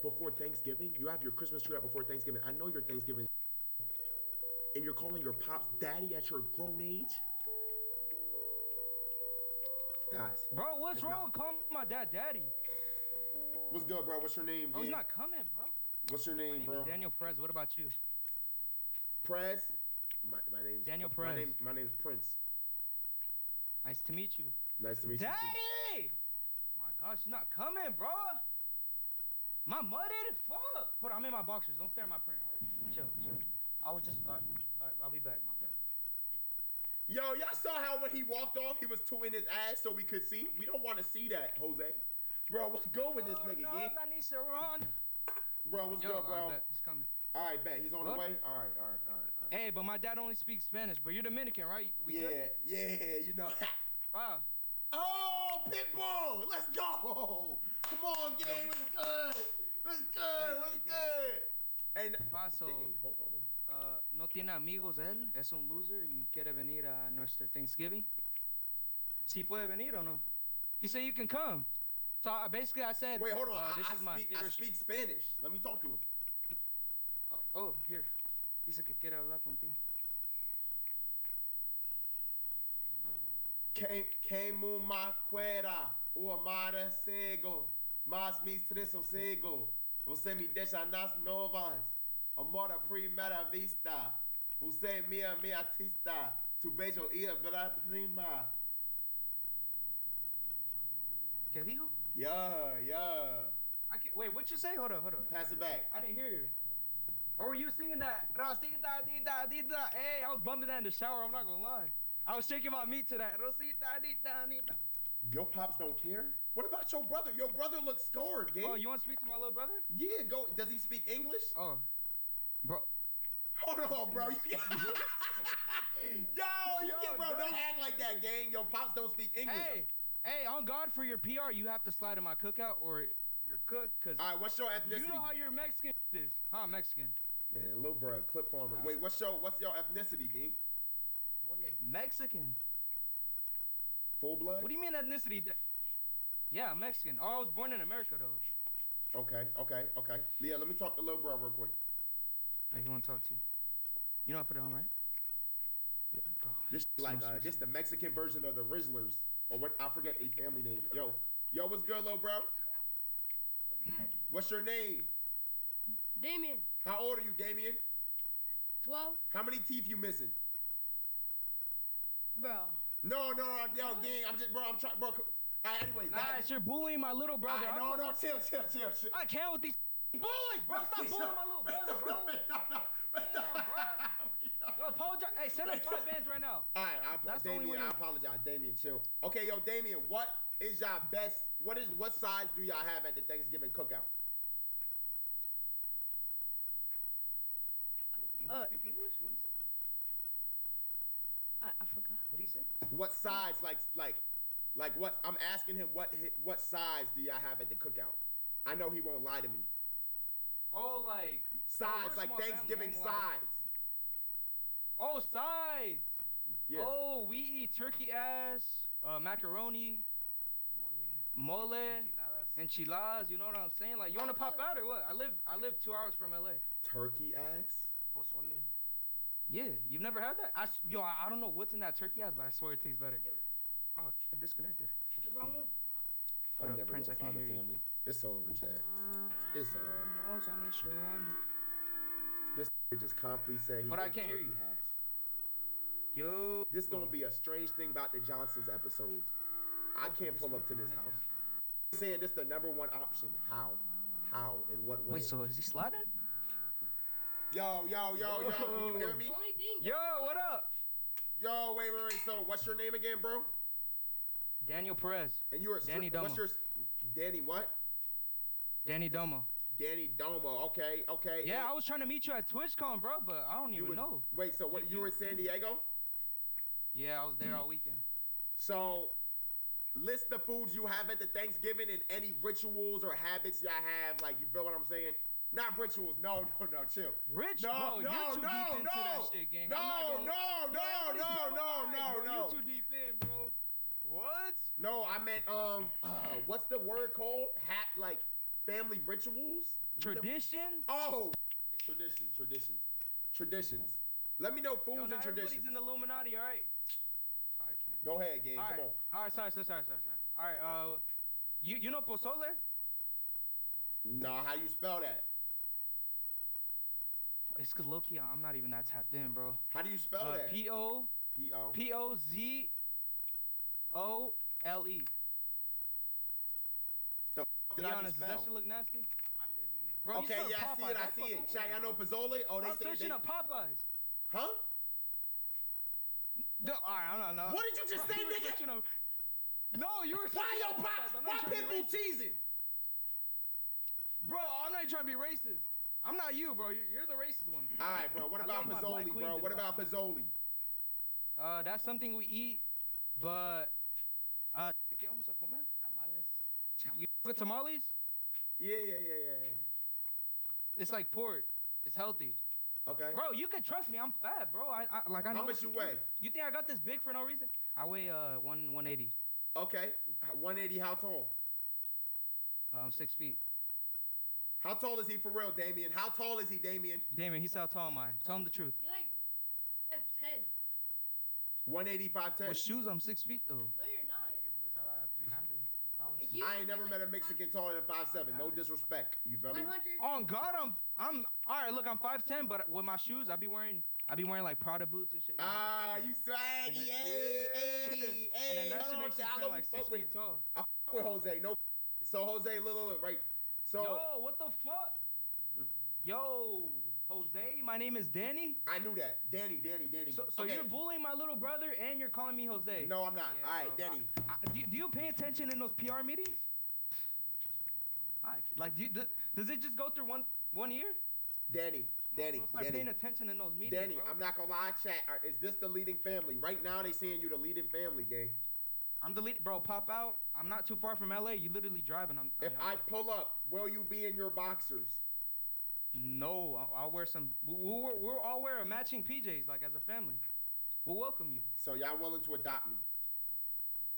before Thanksgiving. You have your Christmas tree up before Thanksgiving. I know your Thanksgiving. And you're calling your pops daddy at your grown age? Guys. Bro, what's wrong with calling my dad daddy? What's good, bro? What's your name, Oh, he's not coming, bro. What's your name, bro? Daniel Perez. What about you? Prez? My name's Daniel Perez. My name's Prince. Nice to meet you. Nice to meet you, Daddy! My gosh, he's not coming, bro. My mudded? Fuck. Hold on, I'm in my boxers. Don't stare at my print, all right? Chill. I was just, all right, I'll be back, my bad. Yo, y'all saw how when he walked off, he was tooting his ass so we could see? We don't want to see that, Jose. Bro, what's good with this nigga, gang? I need to run. Bro, what's good, bro? Bet. He's coming. All right, bet. He's on the way? All right. Hey, but my dad only speaks Spanish, but you're Dominican, right? Yeah, you know. Wow. Oh, Pitbull! Let's go! Come on, gang, what's good? What's good? And Paso, hold on. no tiene amigos él, es un loser y quiere venir a nuestro Thanksgiving. ¿Sí puede venir o no? He said you can come. So basically I said, wait, hold on. I I speak Spanish. Let me talk to him. Oh, here. Dice que quiere hablar contigo. Quemo ma cuera, o amada cego, mas mis tres cego. Você me deixa nas novas, amor a primeira vista. Você minha artista, tu beijo e a prima. ¿Qué dijo? Yeah. I can't, wait, what you say? Hold on. Pass it back. I didn't hear you. Or were you singing that? Rosita, dida, dida. Hey, I was bumping that in the shower. I'm not gonna lie. I was shaking my meat to that. Rosita, dida, dida. Your pops don't care? What about your brother? Your brother looks scarred, gang. Oh, you want to speak to my little brother? Yeah, go. Does he speak English? Oh, bro. Hold on, bro. You can't, bro. Don't act like that, gang. Your pops don't speak English. Hey, on God, for your PR, you have to slide in my cookout or you're cooked. Cause all right, what's your ethnicity? You know how your Mexican is, huh? Mexican. Man, little bro, clip farmer. Wait, what's your ethnicity, gang? Mexican. Full blood? What do you mean ethnicity? Yeah, Mexican. Oh, I was born in America though. Okay. Leah, let me talk to little bro real quick. Hey, he want to talk to you. You know I put it on, right? Yeah, bro. This this the Mexican version of the Rizzlers. Or what? I forget the family name. Yo, what's good, little bro? What's good? What's your name? Damien. How old are you, Damien? 12. How many teeth you missing? Bro. No, yo, gang. I'm trying, bro. Anyways, nice, you're bullying my little brother. No, chill. I can't with these bullies, bro. Stop bullying my little brother, bro. Yo, apologize. Hey, send him 5 bands right now. All right, Damien, I apologize. Damien, chill. Okay, yo, Damien, what is y'all best? What size do y'all have at the Thanksgiving cookout? Do you speak English? What do you say? I forgot. What do you say? What size, like what? I'm asking him what size do y'all have at the cookout? I know he won't lie to me. Oh, like sides, like Thanksgiving sides. Oh, sides. Yeah. Oh, we eat turkey ass, macaroni, mole, enchiladas. You know what I'm saying? Like, you wanna pop out or what? I live 2 hours from LA. Turkey ass. Pozole. Yeah, you've never had that? I don't know what's in that turkey ass, but I swear it tastes better. Oh, disconnected. The wrong one. I'm never gonna find a family. It's over, Chad. It's over. Lord knows I need Sharonda. This It just confidently said he But I ate can't hear turkey you. hash. Yo. This gonna be a strange thing about the Johnsons episodes. I can't pull up to this house. I'm saying this the number one option. How? How? In what way? Wait, so is he sliding? Yo, can you hear me? Yo, what up? Yo, wait. So, what's your name again, bro? Daniel Perez. And you are Danny Domo. What's your Danny what? Danny Domo. Danny Domo. Okay. Yeah, I was trying to meet you at TwitchCon, bro, but I don't even know. Wait, so what? You were in San Diego? Yeah, I was there all weekend. So, list the foods you have at the Thanksgiving and any rituals or habits y'all have. Like, you feel what I'm saying? Not rituals. No, chill. Bro, you're too deep into that shit, gang. No. You're too deep in, bro. What? No, I meant what's the word called? Like family rituals? Traditions? Oh, traditions. Let me know foods and traditions. Everybody's in the Illuminati, all right? I can't. Go ahead, gang. All right. Come on. All right, sorry. All right, you know pozole? No, how you spell that? It's cause low-key, I'm not even that tapped in, bro. How do you spell that? Pozole. The Be did I honest, just does that spell? shit look nasty? Bro, Okay, yeah, I see it. Chat, y'all know Pozzoli? Oh, they I'm say searching up Popeyes. Huh? No, all right, I don't know. What did you just say, nigga? No, you were saying Why people teasing? Bro, I'm not even trying to be racist. I'm not you, bro. You're the racist one. All right, bro. What about Pozzoli, bro? What about Pozzoli? That's something we eat, but you get tamales? Yeah. It's like pork. It's healthy. Okay. Bro, you can trust me. I'm fat, bro. I know. How much you weigh? You think I got this big for no reason? I weigh 180. Okay. 180. How tall? I'm 6 feet. How tall is he for real, Damien? How tall is he, Damien? Damien, he said how tall am I? Tell him the truth. You're like 5'10". 180, 5'10". With shoes, I'm 6 feet though. No, you're not. I ain't never met a Mexican taller than 5'7". No disrespect. You feel me? On God, I'm all right. Look, I'm 5'10", but with my shoes, I be wearing like Prada boots and shit. You swaggy, hey. And then that shit makes you feel like 6 feet tall. I fuck with Jose. No. So Jose, look, right. So. Yo, what the fuck? Yo, Jose, my name is Danny. I knew that. Danny. So okay. You're bullying my little brother and you're calling me Jose. No, I'm not. Yeah, all right, bro. Danny. Do you pay attention in those PR meetings? Like, does it just go through one ear? Danny. Start paying attention in those meetings, Danny, bro. I'm not gonna lie, chat. Is this the leading family? Right now, they saying you the leading family, gang. I'm the lead, bro. Pop out. I'm not too far from LA. You literally driving. If I pull up, will you be in your boxers? No, I'll wear some. We'll all wear matching PJs, like as a family. We'll welcome you. So y'all willing to adopt me?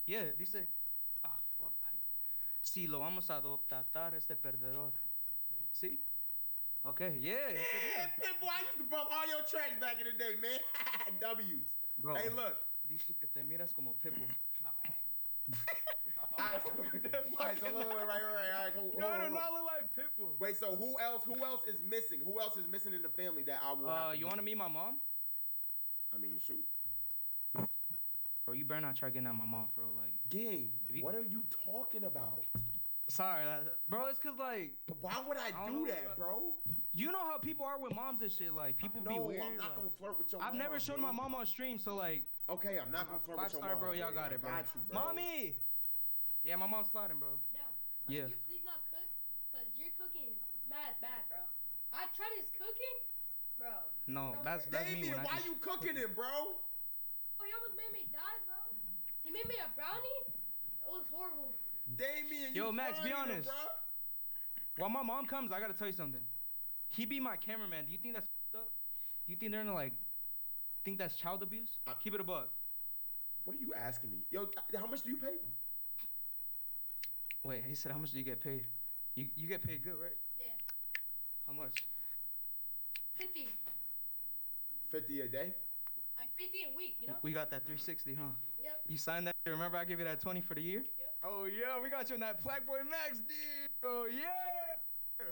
Yeah, dice. Ah, fuck. Si lo vamos a adoptar este perdedor. See? Okay, yeah. Pitbull, I used to bump all your tracks back in the day, man. W's. Bro, hey, look. Dice que te miras como Pitbull. No. Alright, so look, right. Alright, No, not look like Pitbull. Wait, so who else is missing? Who else is missing in the family that I will have to you want to meet my mom? I mean, shoot. Bro, you better not try getting at my mom, bro. Like, gang, what are you talking about? Sorry, bro. It's cause like, why would I do that, bro? You know how people are with moms and shit. Like, people be weird. I'm not gonna flirt with your I've mom. never shown my mom on stream, so like. Okay, I'm not gonna flirt with your mom. 5-star, bro. Y'all got it, bro. I got you, bro. Mommy. Yeah, my mom's sliding, bro. Yeah. Yeah. You please not cook, cause your cooking is mad bad, bro. I tried his cooking, bro. No, that's me. Damien, why you cooking him, bro? Oh, he almost made me die, bro. He made me a brownie. It was horrible. Damien, yo, Max, be honest. Him, while my mom comes, I gotta tell you something. He be my cameraman. Do you think that's up? Do you think they're gonna like think that's child abuse? Keep it a buck. What are you asking me? Yo, how much do you pay him? Wait, he said how much do you get paid? You get paid good, right? Yeah. How much? 50. 50 a day? Like 50 a week, you know? We got that 360, huh? Yep. You signed that? Remember I gave you that 20 for the year? Yep. Oh yeah, we got you in that Black Boy Max deal. Oh yeah.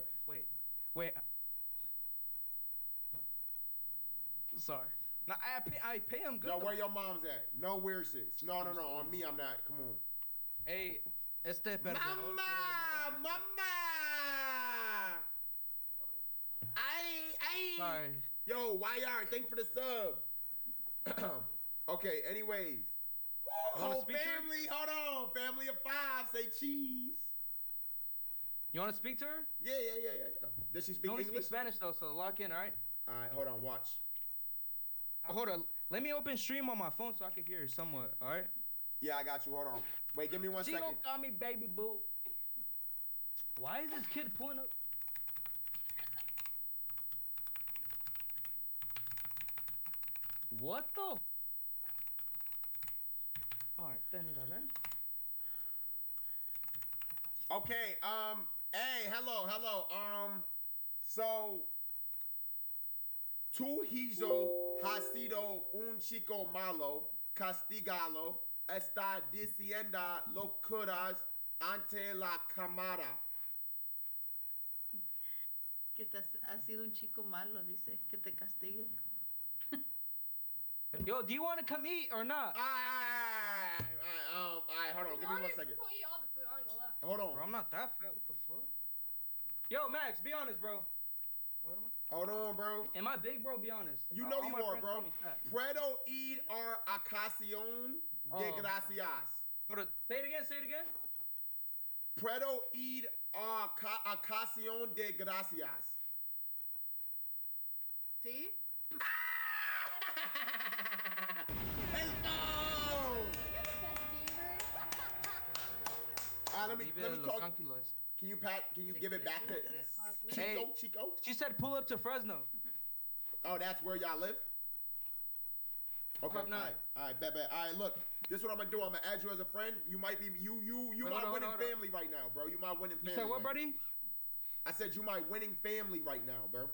Wait. Sorry. No, I pay him good. Yo, where your mom's at? No weird shit. No. On me, I'm not. Come on. Hey, perdón. Mama. Ay. Sorry. Yo, YR, thanks for the sub. Okay, anyways. Oh, family, hold on. Family of 5, say cheese. You want to speak to her? Yeah. Does she speak You only English? speak Spanish though, so lock in, all right? All right, hold on, watch. Hold on. Let me open stream on my phone so I can hear her somewhat, all right? Yeah, I got you. Hold on. Wait, give me 1 second. She don't call me baby boo. Why is this kid pulling up? What the? Alright, Okay, hey, hello. So, tu hijo ha sido un chico malo, castigalo, está diciendo locuras ante la cámara. Que has sido un chico malo, dice, que te castigue. Yo, do you want to come eat or not? Alright, hold on, give me 1 second. Hold on. Bro, I'm not that fat. What the fuck? Yo, Max, be honest, bro. Hold on, bro. Am I big, bro? Be honest. You know you are, bro. Puedo ir a ocasión de gracias. Hold on. Say it again. Puedo ir a ocasión de gracias. ¿Sí? Let's go! Let me talk. Can you give it back to Chico? She said pull up to Fresno. Oh, that's where y'all live? Okay, all right, bet. All right, look, this is what I'm gonna do. I'm gonna add you as a friend. You might be my winning family right now, bro. You my winning family. You said what, buddy? I said you my winning family right now, bro.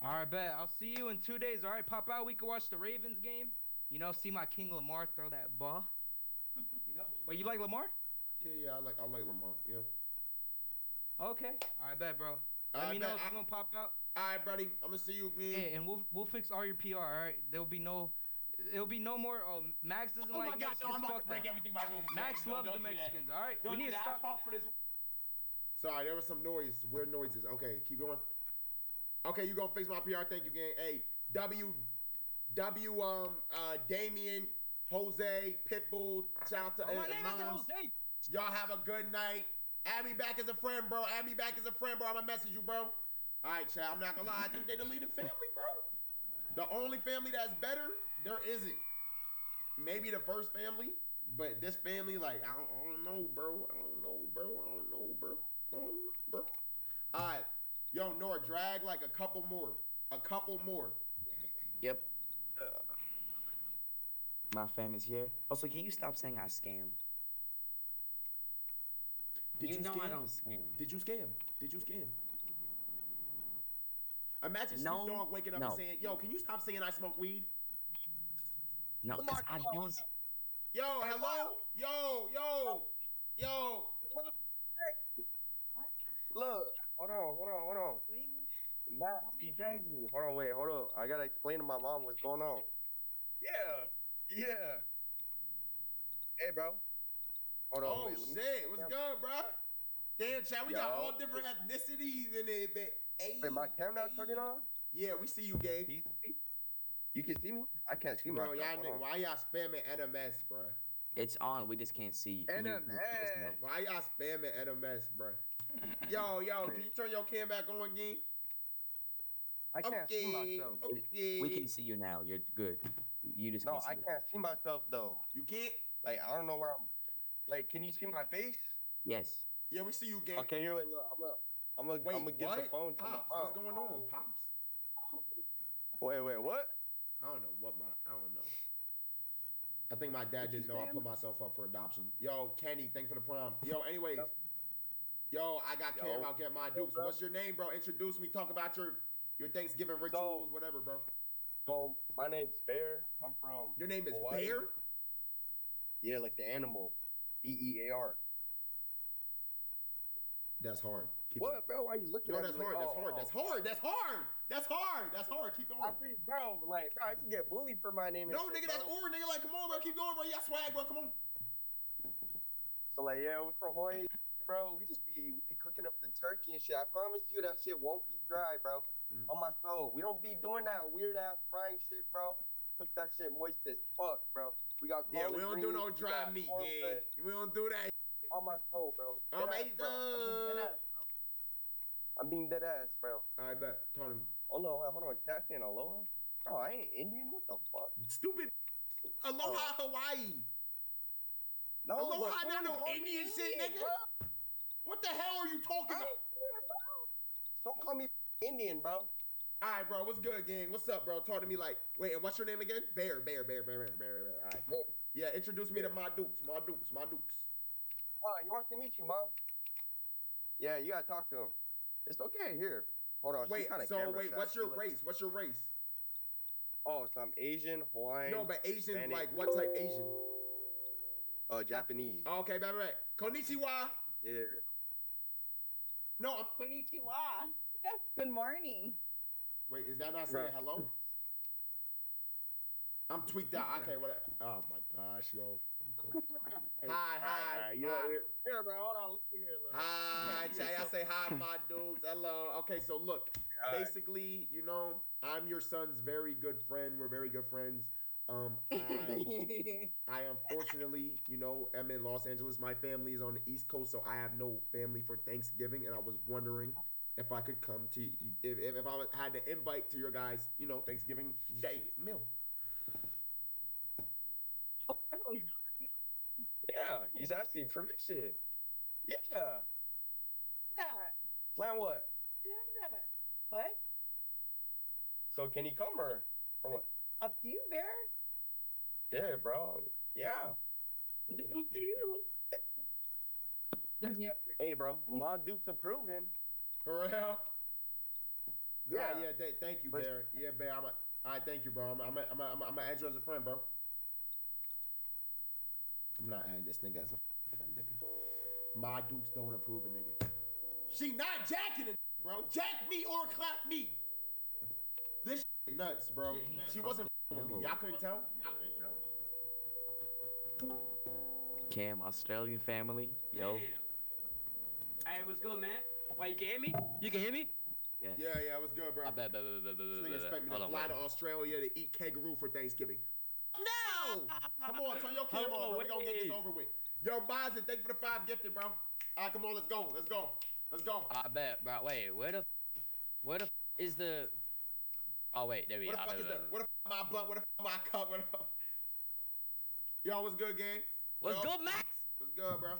All right, bet. I'll see you in 2 days. All right, pop out. We can watch the Ravens game. You know, see my King Lamar throw that ball. You know? Wait, you like Lamar? Yeah, I like Lamar. Yeah. Okay. All right, bet, bro. Let me know if you're gonna pop out. All right, buddy. I'm gonna see you again. Hey, and we'll fix all your PR. All right. It'll be no more. Oh, Max doesn't like Mexicans. I'm about Fuck to break that. everything in my room. Max loves the Mexicans. All right. We need to stop for this. Sorry, there was some weird noises. Okay, keep going. Okay, you gonna fix my PR? Thank you, gang. Hey, Damien, Jose, Pitbull, shout out to moms. Y'all have a good night. Add me back as a friend, bro. I'm gonna message you, bro. All right, chat. I'm not gonna lie. I think they deleted family, bro. The only family that's better, there isn't. Maybe the first family, but this family, like, I don't know, bro. All right. Yo, Nora, drag like a couple more. Yep. My fam is here. Also, can you stop saying I scam? You know I don't scam. Did you scam? Imagine Snoop Dogg waking up and saying, yo, can you stop saying I smoke weed? No, because I don't. Yo, hello? Yo. Look, hold on. Nah, he dragged me. Hold on. I gotta explain to my mom what's going on. Yeah. Hey, bro. Hold on. Oh, shit. What's good, bro? Damn, chat, we got all different ethnicities in it, but wait, my camera not turning on? Yeah, we see you, gang. You can see me? I can't see myself. Bro, y'all nigga, why y'all spamming NMS, bro? It's on. We just can't see you. NMS. Why y'all spamming NMS, bro? Yo, can you turn your cam back on again? I can't see myself. Okay. We can see you now. You're good. You just can't see can't see myself though. You can't? Like, I don't know where I'm. Like, can you see my face? Yes. Yeah, we see you, gang. Okay, here, wait, look. I'm gonna get the phone to Pops, my mom. what's going on, Pops? Wait, what? I don't know. I think my dad didn't know I put myself up for adoption. Yo, Kenny, thanks for the prom. Yo, anyways. Yo, I got Cam. I'll get my dukes. What's your name, bro? Introduce me. Talk about your Thanksgiving rituals, whatever, bro. So, my name's Bear. I'm from Your name is Hawaii. Bear? Yeah, like the animal. BEAR. That's hard. Keep What, bro? Why you looking No, at that's me? hard. Like, That's hard. That's hard. That's hard. That's hard. That's hard. Keep going. I think, bro, like, bro, I should get bullied for my name. No, and shit, nigga, that's bro. or nigga. Like, come on, bro. Keep going, bro. You got swag, bro. Come on. So like, yeah, we're from Hawaii, bro. We be cooking up the turkey and shit. I promise you that shit won't be dry, bro. On my soul. We don't be doing that weird ass frying shit, bro. Cook that shit moist as fuck, bro. We got Yeah, we don't do no dry meat, yeah. We don't do that. On my soul, bro. I'm being dead ass, bro. I bet. Tell me. Hold on. Casting Aloha? Bro, I ain't Indian. What the fuck? Stupid. Aloha, Hawaii. No, Aloha, not no Indian shit, nigga. Bro. What the hell are you talking about? Don't call me Indian, bro. All right, bro. What's good, gang? What's up, bro? Talk to me like, wait, and what's your name again? Bear. All right. Yeah, introduce me to my dukes. Oh, he wants to meet you, mom. Yeah, you gotta talk to him. It's okay. Here. Hold on. Wait, what's your race? Oh, so I'm Asian, Hawaiian. No, but Asian, Hispanic. like what type Asian? Japanese. Okay, bye. Konnichiwa. Yeah. No, Konnichiwa. Good morning. Wait, is that not saying hello? I'm tweaked out. Okay, what? Oh my gosh, yo. Hi. Here, bro. Hold on. Look here. Look. Hi, I say hi, my dudes. Hello. Okay, so look, basically, you know, I'm your son's very good friend. We're very good friends. I unfortunately, you know, am in Los Angeles. My family is on the East Coast, so I have no family for Thanksgiving, and I was wondering if I could come to, if I had to invite to your guys, you know, Thanksgiving Day meal. Yeah, he's asking permission. Yeah. Plan what? What? So can he come or what? Up to you, Bear. Yeah, bro. Yeah. Hey, bro. My Duke's approving. For real? Yeah. Thank you, Bear. Yeah, Bear. All right, thank you, bro. I'm gonna add you as a friend, bro. I'm not adding this nigga as a friend, nigga. My Dukes don't approve a nigga. She not jacking it, bro. Jack me or clap me. This shit nuts, bro. She wasn't with me. Y'all couldn't tell? Cam, Australian family. Yo. Hey, what's good, man? Why, you can hear me? You can hear me? Yeah. Yeah, what's good, bro? I bet. This nigga expect me to fly to Australia to eat kangaroo for Thanksgiving. No! Come on, turn your camera on, bro. We gonna get this over with. Yo, Bison, thanks for the 5 gifted, bro. All right, come on, let's go. I bet, bro. Wait, where the is the? Oh wait, there we go. Where the fuck is that? Where the fuck my blunt? Where the fuck my cup? Where the fuck? Yo, what's good, gang? What's good, Max? What's good, bro?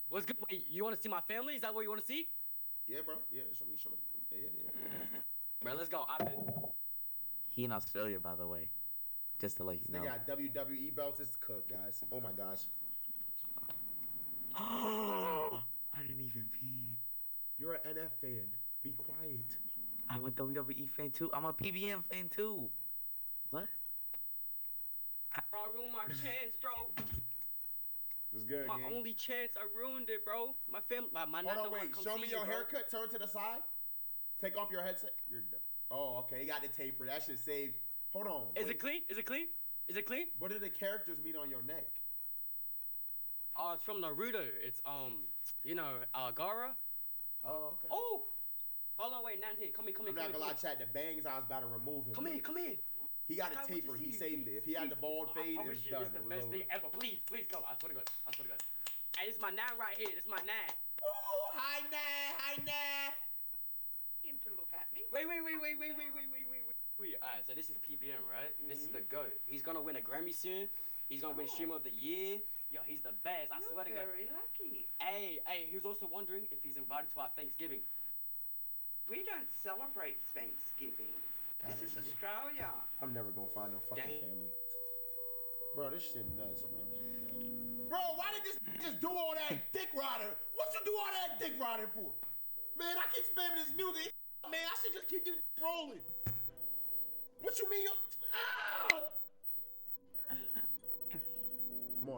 What's good? Wait, you want to see my family? Is that what you want to see? Yeah, bro. Yeah, show me. Yeah. Bro, let's go. I bet. He in Australia, by the way. Just to let you know. They got WWE belts. It's cooked, guys. Oh my gosh. I didn't even pee. You're an NF fan. Be quiet. I'm a WWE fan too. I'm a PBM fan too. What? Bro, I ruined my chance, bro. It's good, my gang. only chance, I ruined it, bro. My family, my Hold on, wait. Show me your haircut. Turn to the side. Take off your headset. You're done. Oh, okay. He got the taper. That shit saved. Hold on. Is it clean? Is it clean? Is it clean? What do the characters mean on your neck? Oh, it's from Naruto. It's you know, Gara. Oh, okay. Oh, hold on, wait, Nan here. Come here. I'm not gonna lie, chat. The bangs, I was about to remove him. Come here. He got a taper. He saved it. If he had the bald fade, I it's wish done. This is the best thing ever. Please go. I swear to God. Hey, this is my Nan right here. This is my Nan. Oh, hi Nan. Him to look at me. Wait. Alright, so this is PBM, right? This is the GOAT. He's gonna win a Grammy soon. He's gonna win Streamer of the Year. Yo, he's the best. I swear to God. Very lucky. Hey, he was also wondering if he's invited to our Thanksgiving. We don't celebrate Thanksgiving. This is Australia. I'm never gonna find no fucking family. Bro, this shit nuts, bro. Bro, why did this just do all that dick riding? What you do all that dick riding for? Man, I keep spamming this music. Man, I should just keep this rolling. What you mean? Come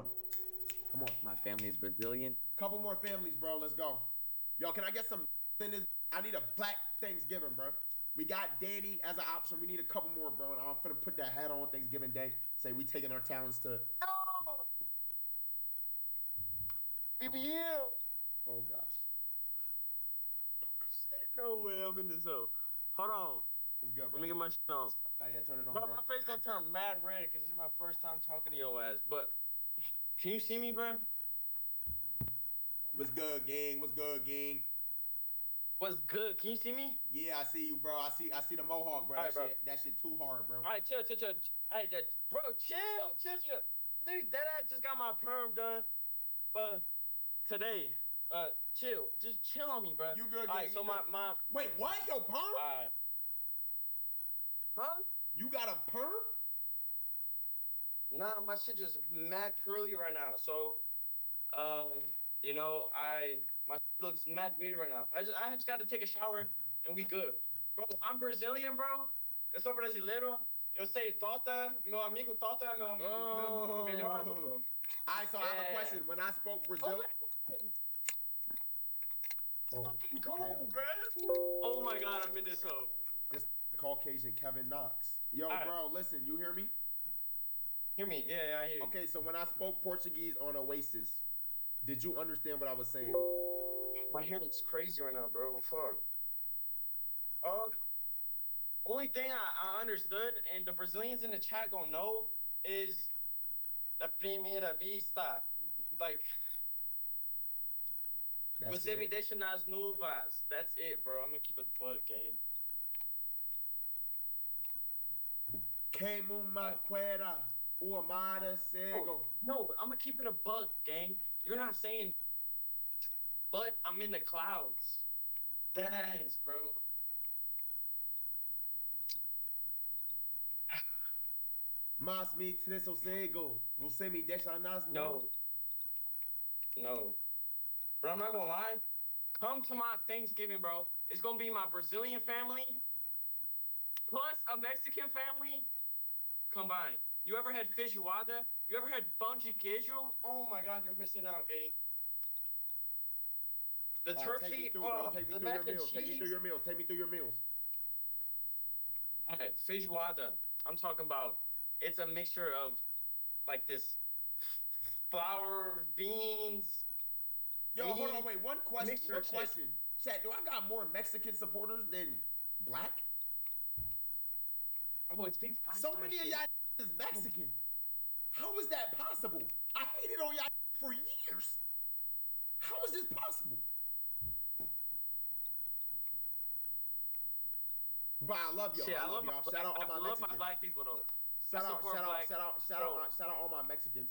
on. My family is Brazilian. Couple more families, bro. Let's go. Yo, can I get some in this? I need a black Thanksgiving, bro. We got Danny as an option. We need a couple more, bro. And I'm finna put that hat on Thanksgiving Day. Say we taking our talents to. BBM. Oh gosh. No way, I'm in this hoe. Hold on. It's good, bro. Let me get my shit on. Oh yeah, turn it on, Bro, bro. my face gonna turn mad red because this is my first time talking to your ass. But can you see me, bro? What's good, gang? What's good, gang? What's good? Can you see me? Yeah, I see you, bro. I see the mohawk, bro. All right, That shit too hard, bro. All right, chill. All right, bro, chill. Dude, that ass just got my perm done, today. Chill. Just chill on me, bro. You good, gang? All right, so my Wait, what? Yo, perm? Huh? You got a perm? Nah, my shit just mad curly right now. So, you know, my shit looks mad weird right now. I just got to take a shower and we good. Bro, I'm Brazilian, bro. Eu sou brasileiro. Eu sei torta. Meu amigo torta. Meu melhor amigo. All right, so I have a question. When I spoke Brazil. Fucking cold, bro. Oh my god, I'm in this hoe. This Caucasian Kevin Knox. Yo, bro, listen, you hear me? Hear me? Yeah, I hear you. Okay, so when I spoke Portuguese on Oasis, did you understand what I was saying? My hair looks crazy right now, bro. Fuck. Only thing I understood, and the Brazilians in the chat gonna know, is la primeira vista. Like, você me deixa nas nuvens. That's it, bro. I'm gonna keep it butt, gang. Queimo uma quera, o amada cego. No, I'm gonna keep it a bug, gang. You're not saying, but I'm in the clouds. That ass, bro. Mas me treso cego, você me deixa nas No. But I'm not gonna lie. Come to my Thanksgiving, bro. It's gonna be my Brazilian family plus a Mexican family combined. You ever had feijoada? You ever had pão de queijo? Oh my god, you're missing out, gang. The turkey, take me through, bro. Take me through your meals. Take me through your meals. All right, feijoada. I'm talking about. It's a mixture of like this flour, beans. Yo, hold on, wait. One question. Shit. Chat, do I got more Mexican supporters than black? Oh, it's big. So many of y'all is Mexican. How is that possible? I hated on y'all for years. How is this possible? But I love y'all. Shit, I love y'all. Shout out all my Mexicans. I love my black people though. Shout out all my Mexicans.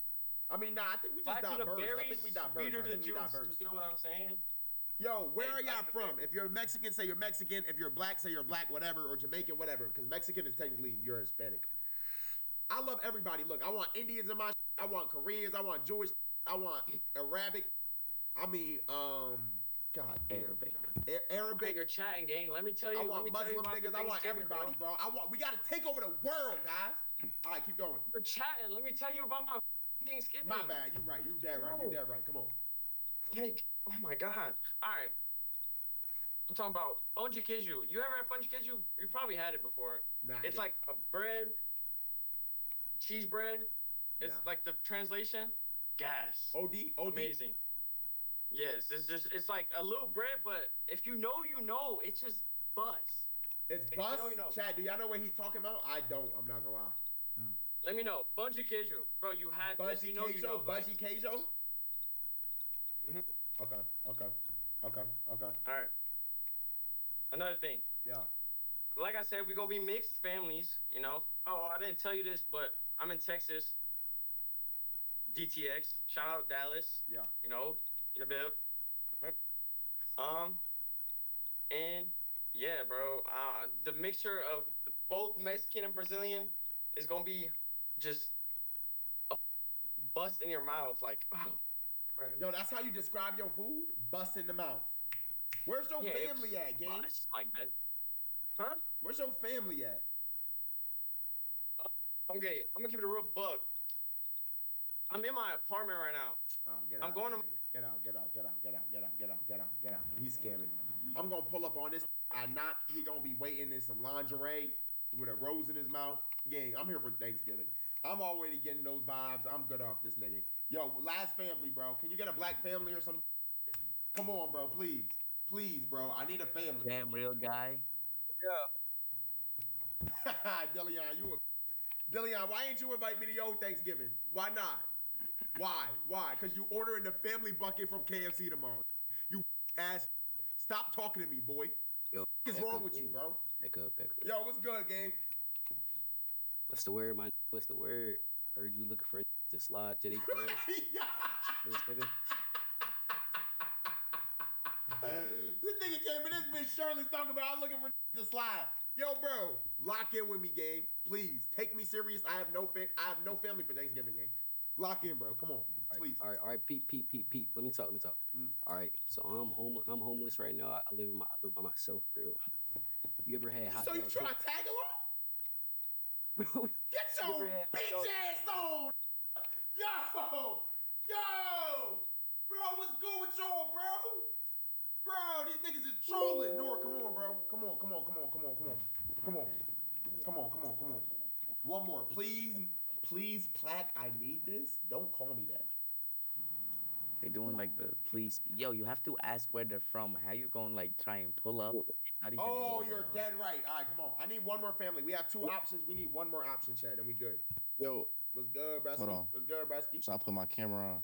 I mean, nah, I think we just diverse. You know what I'm saying? Yo, where are y'all from? If you're Mexican, say you're Mexican. If you're black, say you're black, whatever, or Jamaican, whatever. Because Mexican is technically you're Hispanic. I love everybody. Look, I want Indians in my I want Koreans, I want Jewish, I want Arabic. I mean, God, Arabic. Arabic. You're chatting, gang. Let me tell you. I want Muslim niggas. I want everybody, bro. We gotta take over the world, guys. All right, keep going. You're chatting. Let me tell you about my Thanksgiving. My bad. You right. You dead right. You dead right. Come on. Like, oh my god. All right. I'm talking about pão de queijo. You ever had pão de queijo? You probably had it before. Nah. It's like a bread, cheese bread. It's like the translation. Gas. OD. Amazing. Yes, it's like a little bread, but if you know, you know. It's just buzz. It's buzz. You know. Chad, do y'all know what he's talking about? I don't. I'm not gonna lie. Let me know. Pão de queijo, bro. You had this. You know. Buzzy queijo. Mhm. Okay. All right. Another thing. Yeah. Like I said, we're gonna be mixed families. You know. Oh, I didn't tell you this, but I'm in Texas. DTX. Shout out Dallas. Yeah. You know. In a bit. And yeah, bro. The mixture of both Mexican and Brazilian is gonna be just a bust in your mouth, like. Yo, that's how you describe your food? Bust in the mouth. Where's your family at, gang? Like that. Huh? Where's your family at? Okay, I'm gonna keep it a real buck. I'm in my apartment right now. Oh, get I'm out going of to here, Get out, get out, get out, get out, get out, get out, get out, get out. He's scamming. I'm gonna pull up on this. I knock. He gonna be waiting in some lingerie with a rose in his mouth. Gang, I'm here for Thanksgiving. I'm already getting those vibes. I'm good off this nigga. Yo, last family, bro. Can you get a black family or some? Come on, bro. Please. Please, bro. I need a family. Damn real guy. Yeah. Dillion, you a Dillion, why ain't you invite me to your Thanksgiving? Why not? Why? Why? Because you ordering the family bucket from KFC tomorrow. You ass. Stop talking to me, boy. Yo, what is wrong with you, bro? Back up. Yo, what's good, gang? What's the word, man? What's the word? I heard you looking for the slide to the crib. This nigga came in this bitch Shirley's talking about I'm looking for the slide. Yo, bro, lock in with me, gang. Please take me serious. I have no family for Thanksgiving, gang. Lock in, bro. Come on, please. All right. Peep. Let me talk. All right. So I'm homeless right now. I live by myself, bro. You ever had hot So you dog trying to tag along? Get your bitch ass on! Yo! Bro, what's good with y'all, bro? Bro, these niggas is trolling. Nora, come on, bro. Come on. One more. Please, plaque, I need this. Don't call me that. They doing like the please. Yo, you have to ask where they're from. How you gonna like try and pull up? Not even know where You're dead right. All right, come on. I need one more family. We have two options. We need one more option, Chad, and we good. Yo. What's good, Bresky? Hold on. What's good, Bresky? So I put my camera on.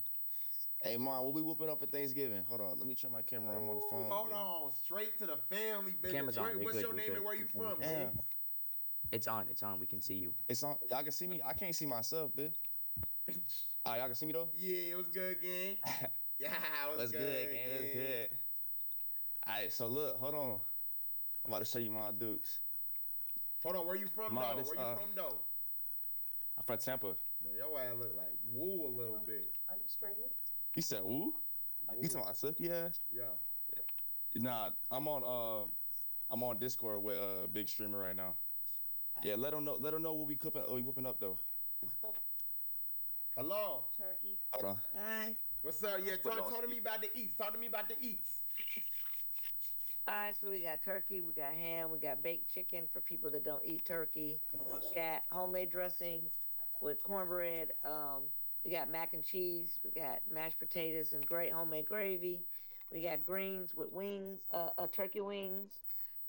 Hey, Mom, what we whooping up for Thanksgiving? Hold on. Let me turn my camera on. I'm on the phone. Hold on. Straight to the family business. Camera's on. What's your name and where you from, man? It's on. We can see you. It's on. Y'all can see me? I can't see myself, bitch. All right, y'all can see me, though? Yeah, it was good, gang. Yeah, What's good, gang? What's good? All right, so look. Hold on. I'm about to show you my dukes. Hold on. Where you from, though? I'm from Tampa. Man, your ass look like woo a little bit. Are you straight? You said woo? You talking about Silky ass? Yeah. Nah, I'm on Discord with a big streamer right now. Yeah, let them know what we whooping up though. Hello. Turkey. Hold on. Hi. What's up? Yeah, talk to me about the eats. Talk to me about the eats. All right, so we got turkey, we got ham, we got baked chicken for people that don't eat turkey. We got homemade dressing with cornbread. We got mac and cheese. We got mashed potatoes and great homemade gravy. We got greens with wings, turkey wings.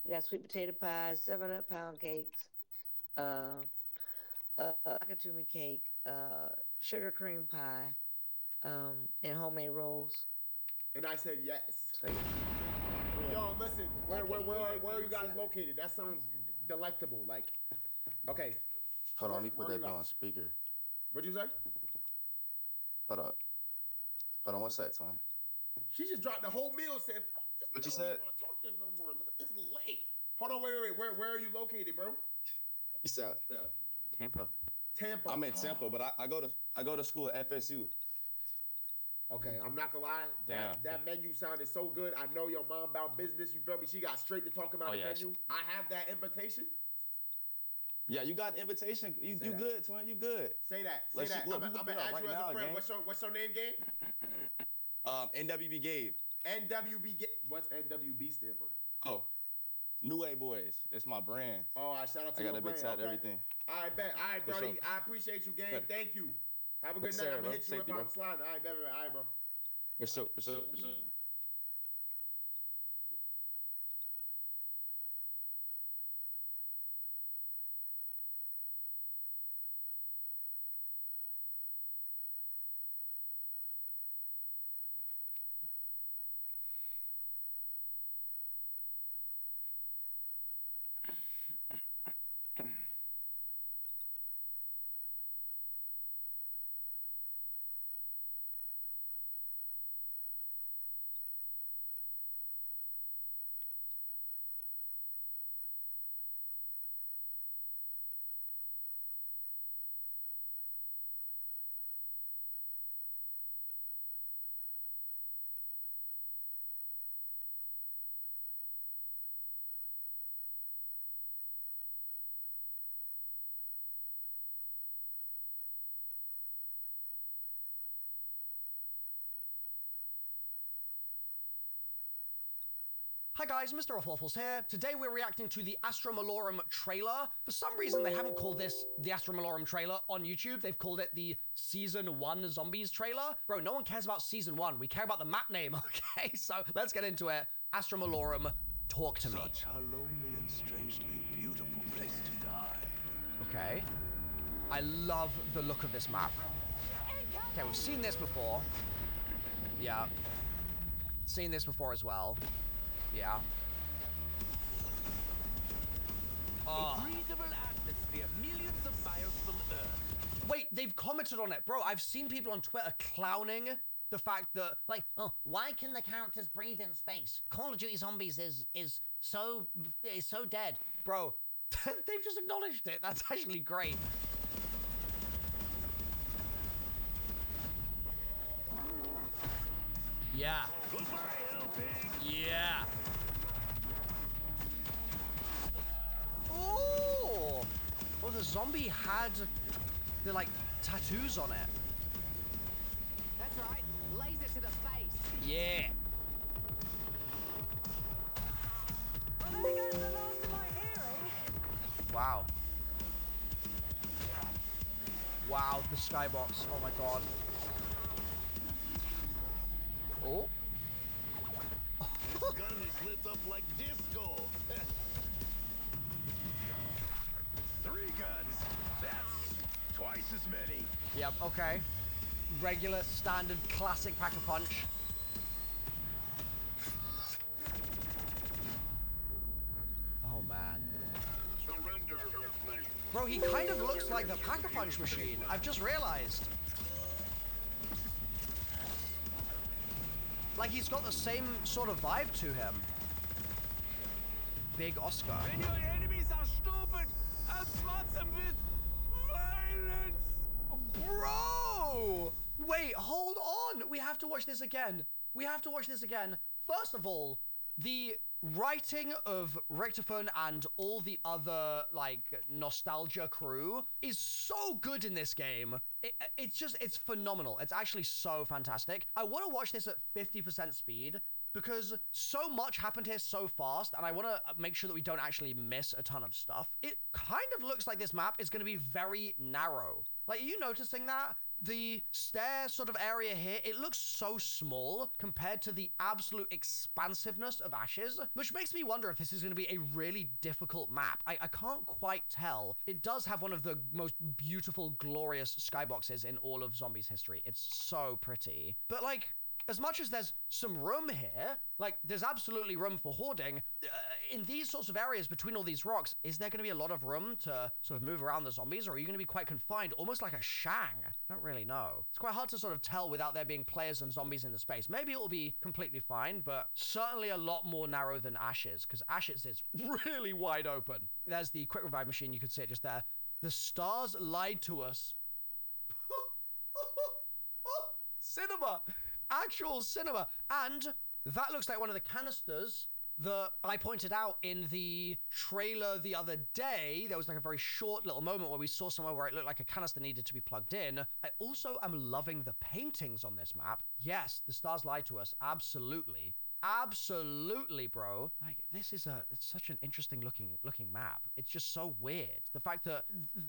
We got sweet potato pies, 7-Up pound cakes, nakatumi cake, sugar cream pie, and homemade rolls. And I said yes. Yo, listen, where are you guys located? That sounds delectable. Like, okay. Hold on, let me put that on speaker. What'd you say? Hold on, one sec, twin. She just dropped the whole meal. Said, what you said? I don't want to talk to him no more. It's late. Hold on, wait. Where are you located, bro? You said Tampa. I'm in Tampa, but I go to school at FSU. Okay, I'm not gonna lie. That menu sounded so good. I know your mom about business. You feel me? She got straight to talk about the menu. I have that invitation. Yeah, you got the invitation. You good, twin. You good. Say that. Look, I'm gonna add you as a friend. What's your name, Gabe? NWB Gabe. NWB Gabe. What's NWB stand for? Oh, New Way Boys. It's my brand. Oh, I shout out to I got a big brand. tat, everything. All right, bet. All right, Brody. I appreciate you, Gabe. Thank you. Have a good night. I'm gonna hit you if I'm sliding. All right, bet. All right, bro. For sure. Hi guys, Mr. Waffles here. Today we're reacting to the Astra Malorum trailer. For some reason they haven't called this the Astra Malorum trailer on YouTube. They've called it the Season 1 Zombies trailer. Bro, no one cares about Season 1. We care about the map name, okay? So let's get into it. Astra Malorum, talk to me. Such a lonely and strangely beautiful place to die. Okay. I love the look of this map. Okay, we've seen this before. Yeah. Seen this before as well. Yeah. A breathable atmosphere, millions of miles from Earth. Wait, they've commented on it. Bro, I've seen people on Twitter clowning the fact that, like, oh, why can the characters breathe in space? Call of Duty Zombies is so dead. Bro, they've just acknowledged it. That's actually great. Yeah. Yeah. Oh! Oh, the zombie had the, like, tattoos on it. That's right. Laser to the face. Yeah. Well, there goes the last of my hearing. Wow. Wow, the skybox. Oh my god. Oh. This gun is lit up like disco. 3 guns. That's twice as many. Yep, okay. Regular, standard, classic Pack-a-Punch. Oh, man. Surrender, Earthling. Bro, he kind of looks like the Pack-a-Punch machine. I've just realized. Like, he's got the same sort of vibe to him. Big Oscar. When your enemies are stupid, outsmart them with violence. Bro! Wait, hold on. We have to watch this again. We have to watch this again. First of all, the writing of Richtofen and all the other, like, nostalgia crew is so good in this game. It's phenomenal. It's actually so fantastic. I want to watch this at 50% speed because so much happened here so fast, and I want to make sure that we don't actually miss a ton of stuff. It kind of looks like this map is going to be very narrow. Like, are you noticing that? The stair sort of area here, it looks so small compared to the absolute expansiveness of Ashes, which makes me wonder if this is going to be a really difficult map. I can't quite tell. It does have one of the most beautiful, glorious skyboxes in all of Zombies history. It's so pretty. But, like, as much as there's some room here, like, there's absolutely room for hoarding, in these sorts of areas between all these rocks, is there going to be a lot of room to sort of move around the zombies, or are you going to be quite confined, almost like a Shang? I don't really know. It's quite hard to sort of tell without there being players and zombies in the space. Maybe it will be completely fine, but certainly a lot more narrow than Ashes, because Ashes is really wide open. There's the quick revive machine. You could see it just there. The stars lied to us. Cinema! Actual cinema. And that looks like one of the canisters that I pointed out in the trailer the other day. There was like a very short little moment where we saw somewhere where it looked like a canister needed to be plugged in. I also am loving the paintings on this map. Yes, the stars lied to us. Absolutely. Absolutely, bro. Like, this is it's such an interesting looking map. It's just so weird. The fact that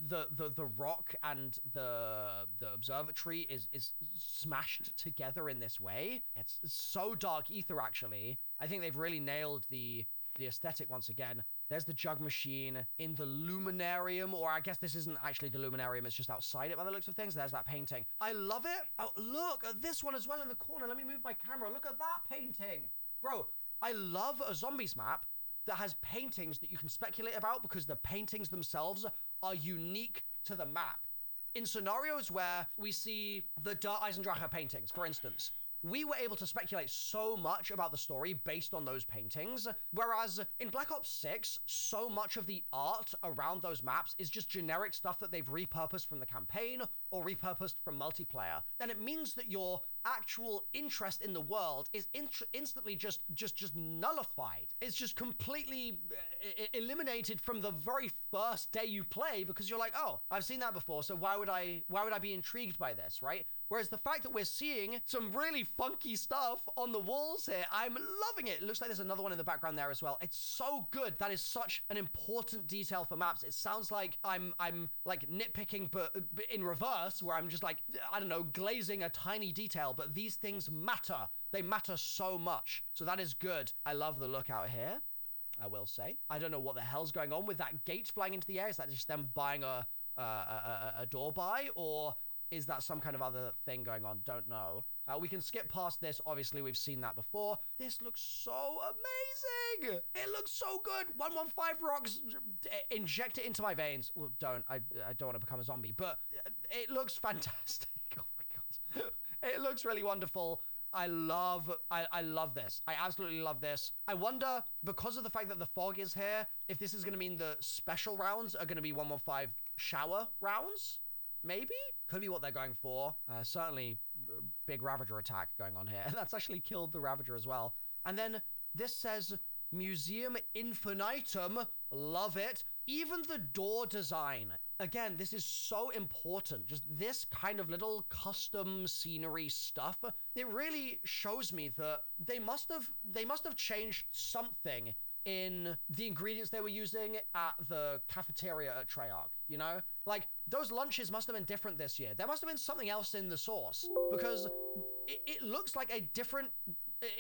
the rock and the observatory is smashed together in this way. It's so dark ether, actually. I think they've really nailed the aesthetic once again. There's the jug machine in the luminarium, or I guess this isn't actually the luminarium, it's just outside it by the looks of things. There's that painting. I love it. Oh, look at this one as well in the corner. Let me move my camera. Look at that painting. Bro, I love a zombies map that has paintings that you can speculate about because the paintings themselves are unique to the map. In scenarios where we see the Dart Eisendrache paintings, for instance, we were able to speculate so much about the story based on those paintings, whereas in Black Ops 6, so much of the art around those maps is just generic stuff that they've repurposed from the campaign or repurposed from multiplayer. And it means that your actual interest in the world is instantly just nullified. It's just completely eliminated from the very first day you play because you're like, oh, I've seen that before, so why would I be intrigued by this, right? Whereas the fact that we're seeing some really funky stuff on the walls here, I'm loving it. It looks like there's another one in the background there as well. It's so good. That is such an important detail for maps. It sounds like I'm like nitpicking, but in reverse, where I'm just like, I don't know, glazing a tiny detail, but these things matter. They matter so much. So that is good. I love the look out here, I will say. I don't know what the hell's going on with that gate flying into the air. Is that just them buying a door buy, or is that some kind of other thing going on? Don't know. We can skip past this. Obviously, we've seen that before. This looks so amazing. It looks so good. 115 rocks, inject it into my veins. Well, don't. I don't want to become a zombie, but it looks fantastic. Oh my God. It looks really wonderful. I love this. I absolutely love this. I wonder, because of the fact that the fog is here, if this is going to mean the special rounds are going to be 115 shower rounds. Maybe? Could be what they're going for. Certainly, big Ravager attack going on here. That's actually killed the Ravager as well. And then this says Museum Infinitum. Love it. Even the door design. Again, this is so important. Just this kind of little custom scenery stuff. It really shows me that they must have changed something in the ingredients they were using at the cafeteria at Treyarch, you know? Like, those lunches must have been different this year. There must have been something else in the sauce, because it looks like a different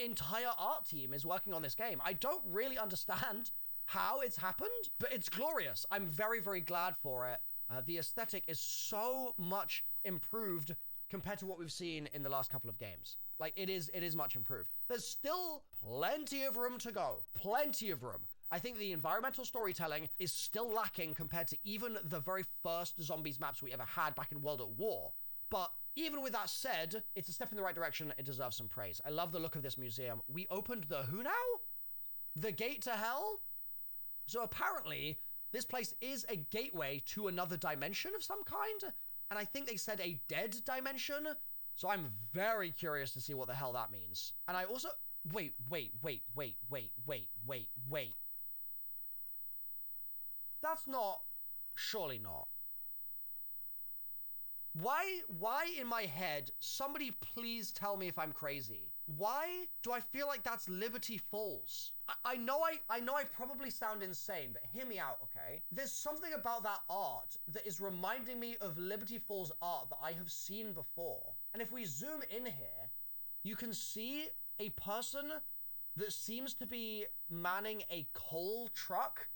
entire art team is working on this game. I don't really understand how it's happened, but it's glorious. I'm very, very glad for it. The aesthetic is so much improved compared to what we've seen in the last couple of games. Like, it is much improved. There's still plenty of room to go. Plenty of room. I think the environmental storytelling is still lacking compared to even the very first zombies maps we ever had back in World at War. But even with that said, it's a step in the right direction. It deserves some praise. I love the look of this museum. We opened the who now? The gate to hell? So apparently, this place is a gateway to another dimension of some kind. And I think they said a dead dimension. So I'm very curious to see what the hell that means. And I also... Wait. That's not... Surely not. Why in my head, somebody please tell me if I'm crazy. Why do I feel like that's Liberty Falls? I know I probably sound insane, but hear me out, okay? There's something about that art that is reminding me of Liberty Falls art that I have seen before. And if we zoom in here, you can see a person that seems to be manning a coal truck.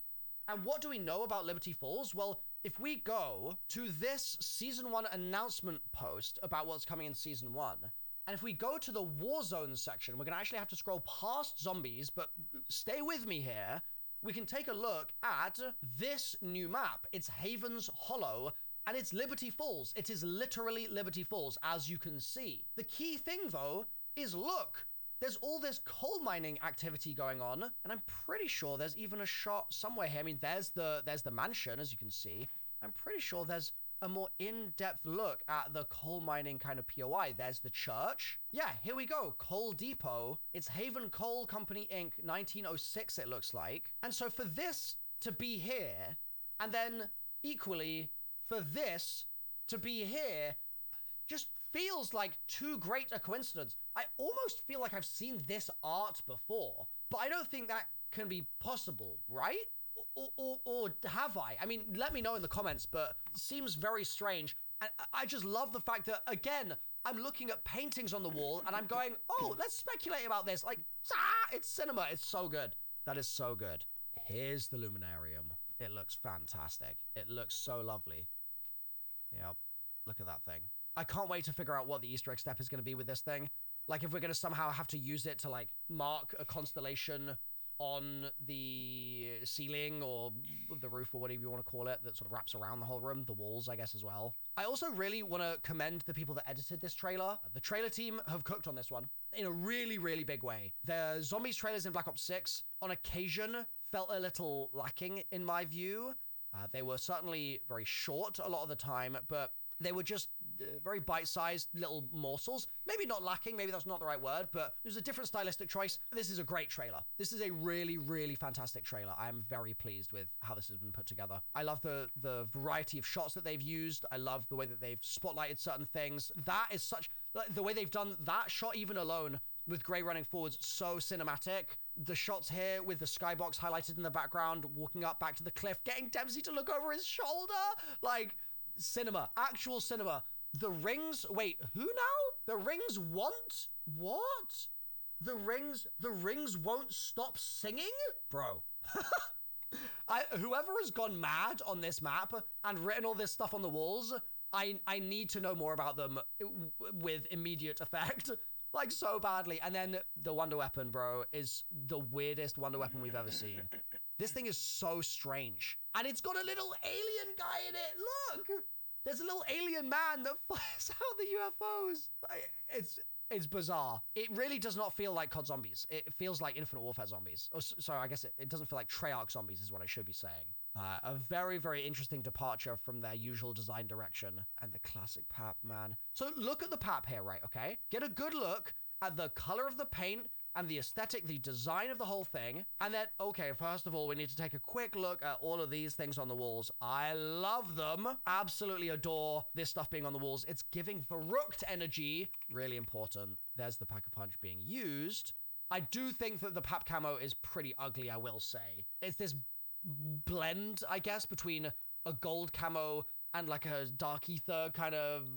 And what do we know about Liberty Falls? Well, if we go to this Season 1 announcement post about what's coming in Season 1, and if we go to the Warzone section, we're going to actually have to scroll past zombies, but stay with me here. We can take a look at this new map. It's Haven's Hollow, and it's Liberty Falls. It is literally Liberty Falls, as you can see. The key thing, though, is look. There's all this coal mining activity going on, and I'm pretty sure there's even a shot somewhere here. I mean, there's the mansion, as you can see. I'm pretty sure there's a more in-depth look at the coal mining kind of POI. There's the church. Yeah, here we go. Coal Depot. It's Haven Coal Company, Inc., 1906, it looks like. And so for this to be here, and then equally for this to be here, just feels like too great a coincidence. I almost feel like I've seen this art before, but I don't think that can be possible, right? Or have I? I mean, let me know in the comments, but it seems very strange. And I just love the fact that, again, I'm looking at paintings on the wall and I'm going, oh, let's speculate about this. Like, it's cinema. It's so good. That is so good. Here's the Luminarium. It looks fantastic. It looks so lovely. Yep. Look at that thing. I can't wait to figure out what the Easter egg step is going to be with this thing. Like, if we're going to somehow have to use it to, like, mark a constellation on the ceiling or the roof or whatever you want to call it that sort of wraps around the whole room, the walls, I guess, as well. I also really want to commend the people that edited this trailer. The trailer team have cooked on this one in a really, really big way. The zombies trailers in Black Ops 6 on occasion felt a little lacking in my view. They were certainly very short a lot of the time, but They were just very bite-sized little morsels. Maybe not lacking, maybe that's not the right word, but it was a different stylistic choice. This is a great trailer. This is a really, really fantastic trailer. I am very pleased with how this has been put together. I love the variety of shots that they've used. I love the way that they've spotlighted certain things. That is such... Like, the way they've done that shot even alone with Gray running forwards, so cinematic. The shots here with the skybox highlighted in the background, walking up back to the cliff, getting Dempsey to look over his shoulder. Like, cinema, actual cinema. The rings, wait, who now? The rings want? What? The rings won't stop singing? Bro. Whoever has gone mad on this map and written all this stuff on the walls, I need to know more about them with immediate effect. Like, so badly. And then the wonder weapon, bro, is the weirdest wonder weapon we've ever seen. This thing is so strange. And it's got a little alien guy in it. Look! There's a little alien man that fires out the UFOs. It's bizarre. It really does not feel like COD zombies. It feels like Infinite Warfare zombies. Oh, sorry, I guess it doesn't feel like Treyarch zombies is what I should be saying. A very, very interesting departure from their usual design direction. And the classic PAP, man. So look at the PAP here, right, okay? Get a good look at the color of the paint and the aesthetic, the design of the whole thing. And then, okay, first of all, we need to take a quick look at all of these things on the walls. I love them. Absolutely adore this stuff being on the walls. It's giving Verrucht energy. Really important. There's the Pack-a-Punch being used. I do think that the PAP camo is pretty ugly, I will say. It's this blend, I guess, between a gold camo and like a dark ether kind of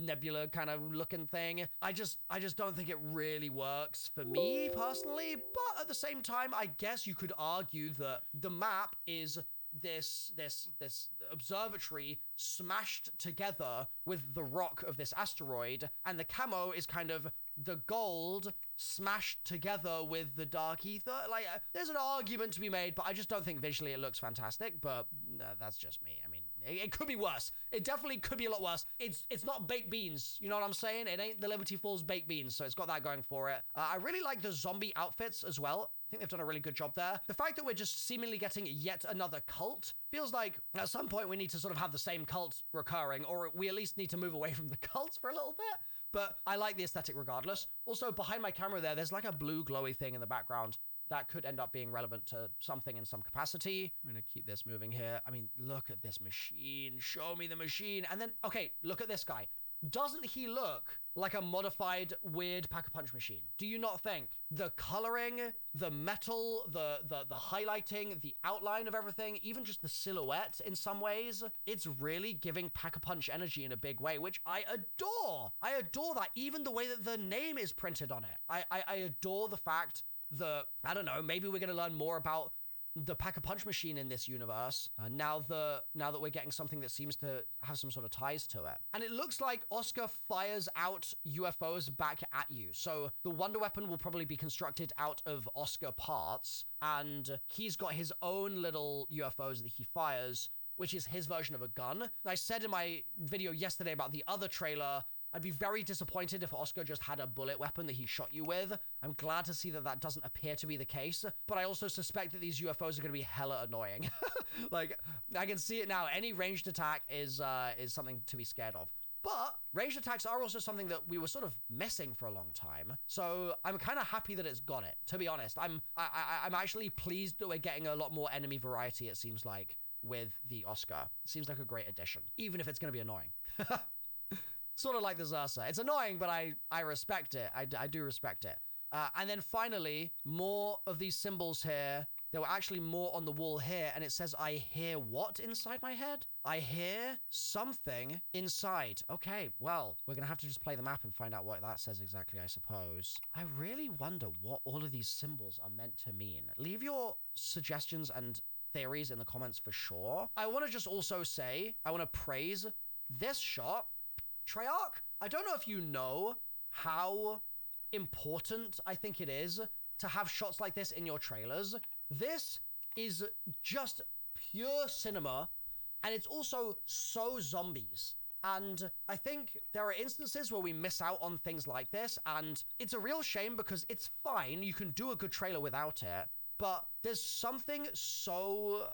nebula kind of looking thing. I just don't think it really works for me personally, but at the same time, I guess you could argue that the map is this observatory smashed together with the rock of this asteroid, and the camo is kind of the gold smashed together with the dark ether. Like, there's an argument to be made, but I just don't think visually it looks fantastic, but that's just me. I mean, it could be worse. It definitely could be a lot worse. It's not baked beans, you know what I'm saying? It ain't the Liberty Falls baked beans, so it's got that going for it. I really like the zombie outfits as well. I think they've done a really good job there. The fact that we're just seemingly getting yet another cult feels like at some point we need to sort of have the same cult recurring, or we at least need to move away from the cults for a little bit. But I like the aesthetic regardless. Also, behind my camera there's like a blue glowy thing in the background that could end up being relevant to something in some capacity. I'm gonna keep this moving here. I mean, look at this machine. Show me the machine. And then, okay, look at this guy. Doesn't he look like a modified weird Pack-a-Punch machine? Do you not think? The coloring, the metal, the highlighting, the outline of everything, even just the silhouette in some ways, it's really giving Pack-a-Punch energy in a big way, which I adore. I adore that. Even the way that the name is printed on it. I adore the fact that, I don't know, maybe we're going to learn more about the Pack-a-Punch machine in this universe, now that we're getting something that seems to have some sort of ties to it. And it looks like Oscar fires out UFOs back at you. So the wonder weapon will probably be constructed out of Oscar parts, and he's got his own little UFOs that he fires, which is his version of a gun. I said in my video yesterday about the other trailer, I'd be very disappointed if Oscar just had a bullet weapon that he shot you with. I'm glad to see that that doesn't appear to be the case, but I also suspect that these UFOs are going to be hella annoying. Like, I can see it now. Any ranged attack is something to be scared of. But ranged attacks are also something that we were sort of missing for a long time. So I'm kind of happy that it's got it, to be honest. I'm actually pleased that we're getting a lot more enemy variety, it seems like, with the Oscar. It seems like a great addition, even if it's going to be annoying. Sort of like the Xersa. It's annoying, but I respect it. I do respect it. And then finally, more of these symbols here. There were actually more on the wall here, and it says, I hear what inside my head? I hear something inside. Okay, well, we're going to have to just play the map and find out what that says exactly, I suppose. I really wonder what all of these symbols are meant to mean. Leave your suggestions and theories in the comments for sure. I want to just also say, I want to praise this shot. Treyarch, I don't know if you know how important I think it is to have shots like this in your trailers. This is just pure cinema, and it's also so zombies. And I think there are instances where we miss out on things like this, and it's a real shame because it's fine. You can do a good trailer without it, but there's something so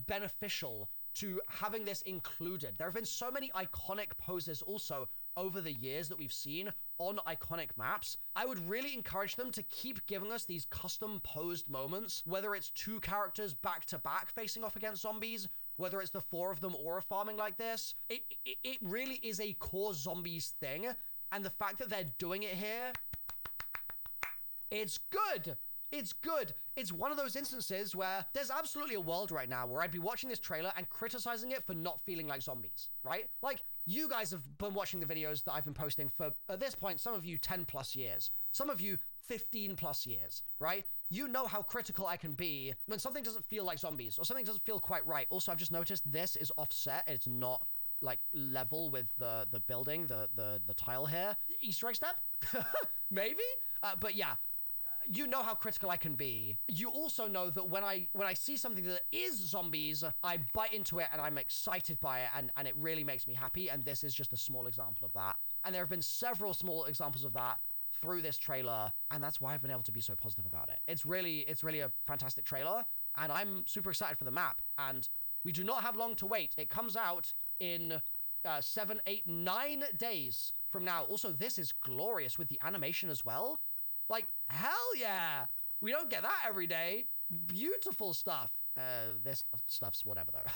beneficial to having this included. There have been so many iconic poses also over the years that we've seen on iconic maps. I would really encourage them to keep giving us these custom posed moments, whether it's 2 characters back to back facing off against zombies, whether it's the 4 of them aura farming like this. It really is a core zombies thing, and the fact that they're doing it here, it's good. It's good. It's one of those instances where there's absolutely a world right now where I'd be watching this trailer and criticizing it for not feeling like zombies, right? Like, you guys have been watching the videos that I've been posting for, at this point, some of you 10 plus years, some of you 15 plus years, right? You know how critical I can be when something doesn't feel like zombies or something doesn't feel quite right. Also, I've just noticed this is offset. It's not like level with the building, the tile here. Easter egg step? Maybe? But yeah. You know how critical I can be. You also know that when I see something that is zombies, I bite into it and I'm excited by it, and it really makes me happy, and this is just a small example of that. And there have been several small examples of that through this trailer, and that's why I've been able to be so positive about it. It's really a fantastic trailer, and I'm super excited for the map, and we do not have long to wait. It comes out in 7, 8, 9 days from now. Also, this is glorious with the animation as well. Like, hell yeah! We don't get that every day. Beautiful stuff. This stuff's whatever, though.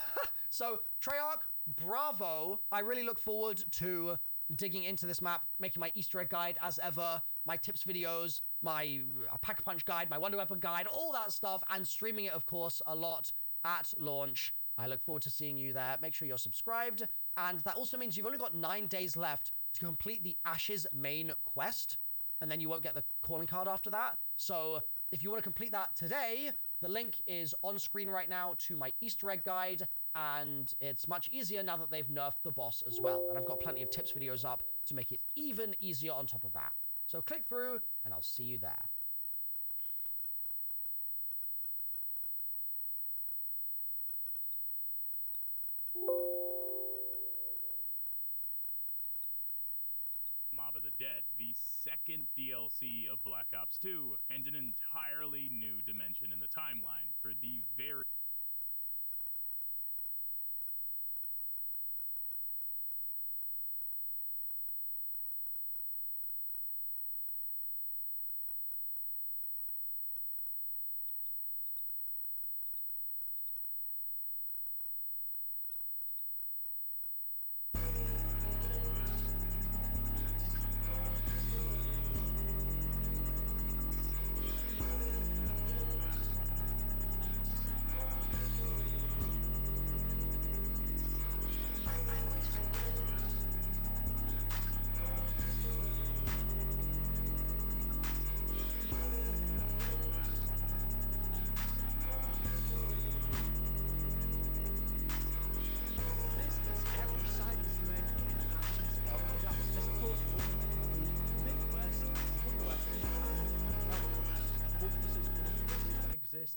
So, Treyarch, bravo. I really look forward to digging into this map, making my Easter egg guide as ever, my tips videos, my Pack-a-Punch guide, my Wonder Weapon guide, all that stuff, and streaming it, of course, a lot at launch. I look forward to seeing you there. Make sure you're subscribed. And that also means you've only got 9 days left to complete the Ashes main quest, and then you won't get the calling card after that. So if you want to complete that today, the link is on screen right now to my Easter egg guide, and it's much easier now that they've nerfed the boss as well. And I've got plenty of tips videos up to make it even easier on top of that. So click through, and I'll see you there. Mob of the Dead, the second DLC of Black Ops 2, and an entirely new dimension in the timeline for the very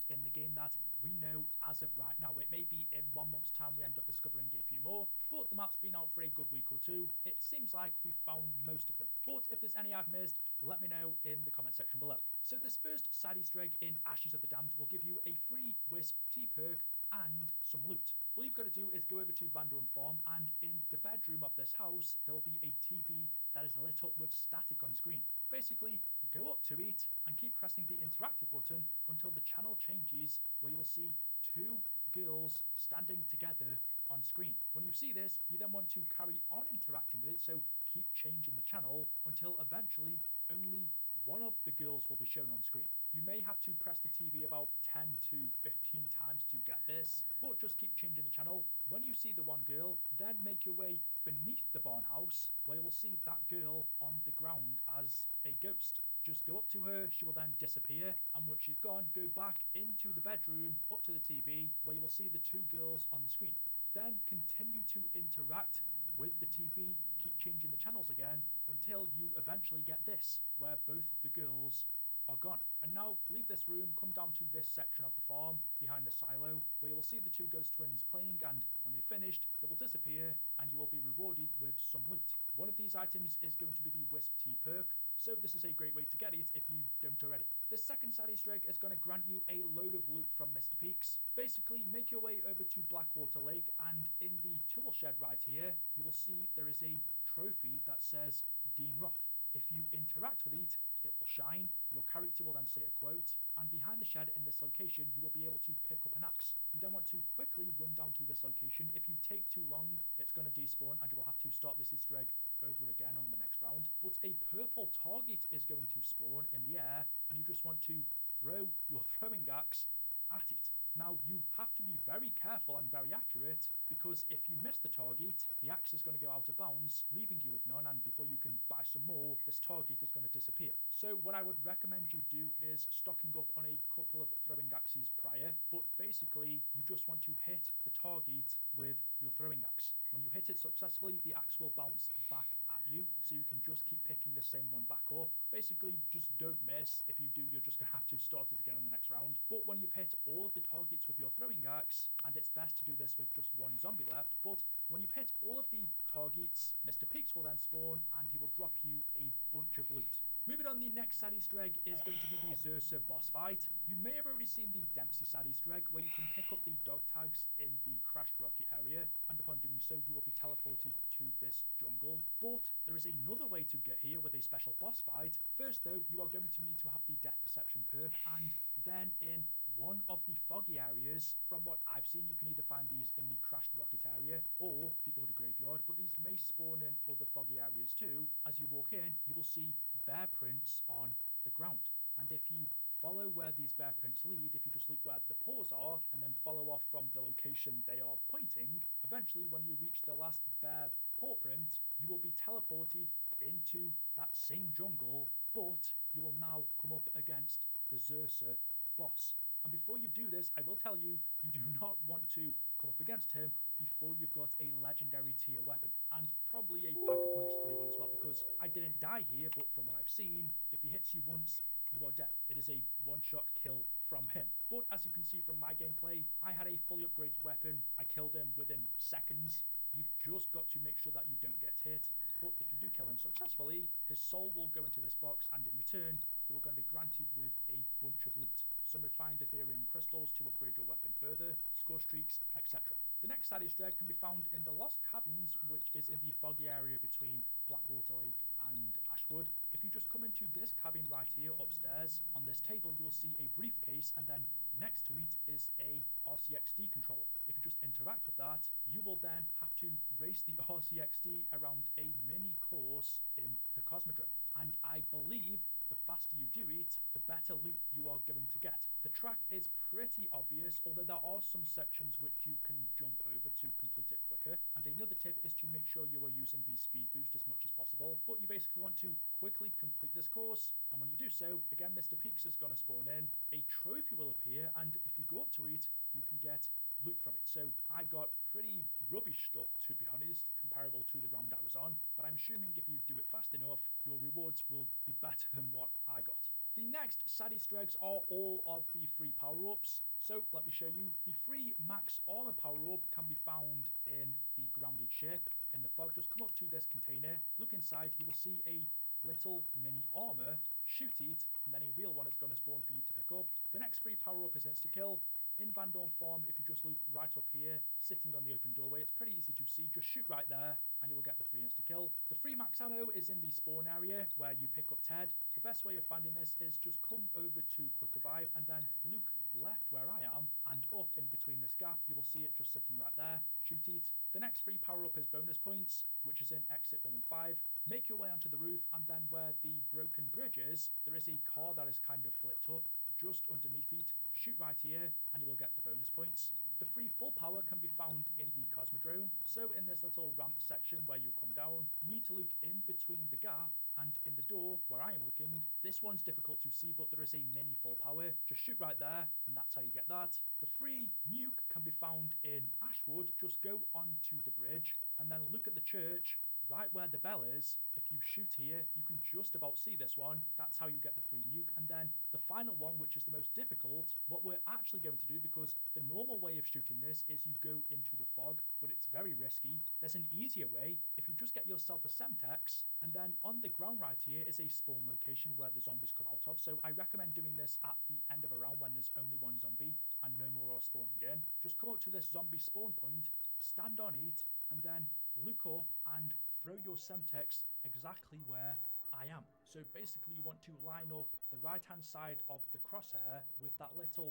in the game that we know as of right now. It may be in 1 month's time we end up discovering a few more, but the map's been out for a good week or two. It seems like we've found most of them, but if there's any I've missed, let me know in the comment section below. So this first side Easter egg in Ashes of the Damned will give you a free Wisp T-perk and some loot. All you've got to do is go over to Vandoorne Farm, and in the bedroom of this house there will be a TV that is lit up with static on screen. Basically, go up to it and keep pressing the interactive button until the channel changes, where you will see 2 girls standing together on screen. When you see this, you then want to carry on interacting with it, so keep changing the channel until eventually only one of the girls will be shown on screen. You may have to press the TV about 10 to 15 times to get this, but just keep changing the channel. When you see the one girl, then make your way beneath the barn house, where you will see that girl on the ground as a ghost. Just go up to her, she will then disappear, and once she's gone, go back into the bedroom, up to the TV, where you will see the 2 girls on the screen. Then continue to interact with the TV, keep changing the channels again, until you eventually get this, where both the girls are gone. And now leave this room, come down to this section of the farm behind the silo, where you will see the 2 ghost twins playing, and when they're finished they will disappear and you will be rewarded with some loot. One of these items is going to be the Wisp T perk, so this is a great way to get it if you don't already. The second side Easter egg is going to grant you a load of loot from Mr. Peaks. Basically, make your way over to Blackwater Lake, and in the tool shed right here, you will see there is a trophy that says Dean Roth. If you interact with it, it will shine, your character will then say a quote, and behind the shed in this location you will be able to pick up an axe. You then want to quickly run down to this location. If you take too long, it's going to despawn and you will have to start this Easter egg over again on the next round. But a purple target is going to spawn in the air, and you just want to throw your throwing axe at it. Now, you have to be very careful and very accurate, because if you miss the target, the axe is going to go out of bounds, leaving you with none, and before you can buy some more, this target is going to disappear. So what I would recommend you do is stocking up on a couple of throwing axes prior, but basically, you just want to hit the target with your throwing axe. When you hit it successfully, the axe will bounce back at you, so you can just keep picking the same one back up. Basically, just don't miss. If you do, you're just going to have to start it again on the next round. But when you've hit all of the targets with your throwing axe, and it's best to do this with just one zombie left, but when you've hit all of the targets, Mr. Peaks will then spawn, and he will drop you a bunch of loot. Moving on, the next sad Easter egg is going to be the Xursa boss fight. You may have already seen the Dempsey sad Easter egg, where you can pick up the dog tags in the crashed rocket area, and upon doing so, you will be teleported to this jungle. But there is another way to get here with a special boss fight. First though, you are going to need to have the death perception perk, and then in one of the foggy areas, from what I've seen, you can either find these in the crashed rocket area or the Order Graveyard, but these may spawn in other foggy areas too. As you walk in, you will see bear prints on the ground, and if you follow where these bear prints lead, if you just look where the paws are and then follow off from the location they are pointing, eventually when you reach the last bear paw print, you will be teleported into that same jungle, but you will now come up against the Xursa boss. And before you do this, I will tell you, you do not want to come up against him before you've got a legendary tier weapon, and probably a Pack-a-Punch 3-1 as well, because I didn't die here, but from what I've seen, if he hits you once, you are dead. It is a one-shot kill from him. But as you can see from my gameplay, I had a fully upgraded weapon. I killed him within seconds. You've just got to make sure that you don't get hit. But if you do kill him successfully, his soul will go into this box, and in return, you are going to be granted with a bunch of loot. Some refined Ethereum crystals to upgrade your weapon further, score streaks, etc. The next side Easter egg can be found in the Lost Cabins, which is in the foggy area between Blackwater Lake and Ashwood. If you just come into this cabin right here upstairs, on this table you will see a briefcase, and then next to it is a RCXD controller. If you just interact with that, you will then have to race the RCXD around a mini course in the Cosmodrome. And I believe the faster you do it, the better loot you are going to get. The track is pretty obvious, although there are some sections which you can jump over to complete it quicker. And another tip is to make sure you are using the speed boost as much as possible. But you basically want to quickly complete this course, and when you do so, again Mr. Peaks is going to spawn in, a trophy will appear, and if you go up to it, you can get loot from it. So I got pretty rubbish stuff, to be honest, comparable to the round I was on, but I'm assuming if you do it fast enough, your rewards will be better than what I got. The next sad Easter eggs are all of the free power-ups. So let me show you. The free max armor power-up can be found in the grounded ship. In the fog, just come up to this container, look inside, you will see a little mini armor, shoot it, and then a real one is going to spawn for you to pick up. The next free power-up is insta-kill. In Van Dorn form, if you just look right up here, sitting on the open doorway, it's pretty easy to see. Just shoot right there, and you will get the free insta-kill. The free max ammo is in the spawn area, where you pick up Ted. The best way of finding this is just come over to Quick Revive, and then look left where I am, and up in between this gap, you will see it just sitting right there. Shoot it. The next free power-up is bonus points, which is in exit 115. Make your way onto the roof, and then where the broken bridge is, there is a car that is kind of flipped up. Just underneath it, shoot right here, and you will get the bonus points. The free full power can be found in the Cosmodrome. So in this little ramp section where you come down, you need to look in between the gap and in the door where I am looking. This one's difficult to see, but there is a mini full power. Just shoot right there, and that's how you get that. The free nuke can be found in Ashwood. Just go onto the bridge and then look at the church right where the bell is, if you shoot here, you can just about see this one. That's how you get the free nuke. And then the final one, which is the most difficult, what we're actually going to do, because the normal way of shooting this is you go into the fog, but it's very risky. There's an easier way. If you just get yourself a Semtex, and then on the ground right here is a spawn location where the zombies come out of. So I recommend doing this at the end of a round when there's only one zombie and no more are spawning in. Just come up to this zombie spawn point, stand on it, and then look up and throw your Semtex exactly where I am. So basically you want to line up the right hand side of the crosshair with that little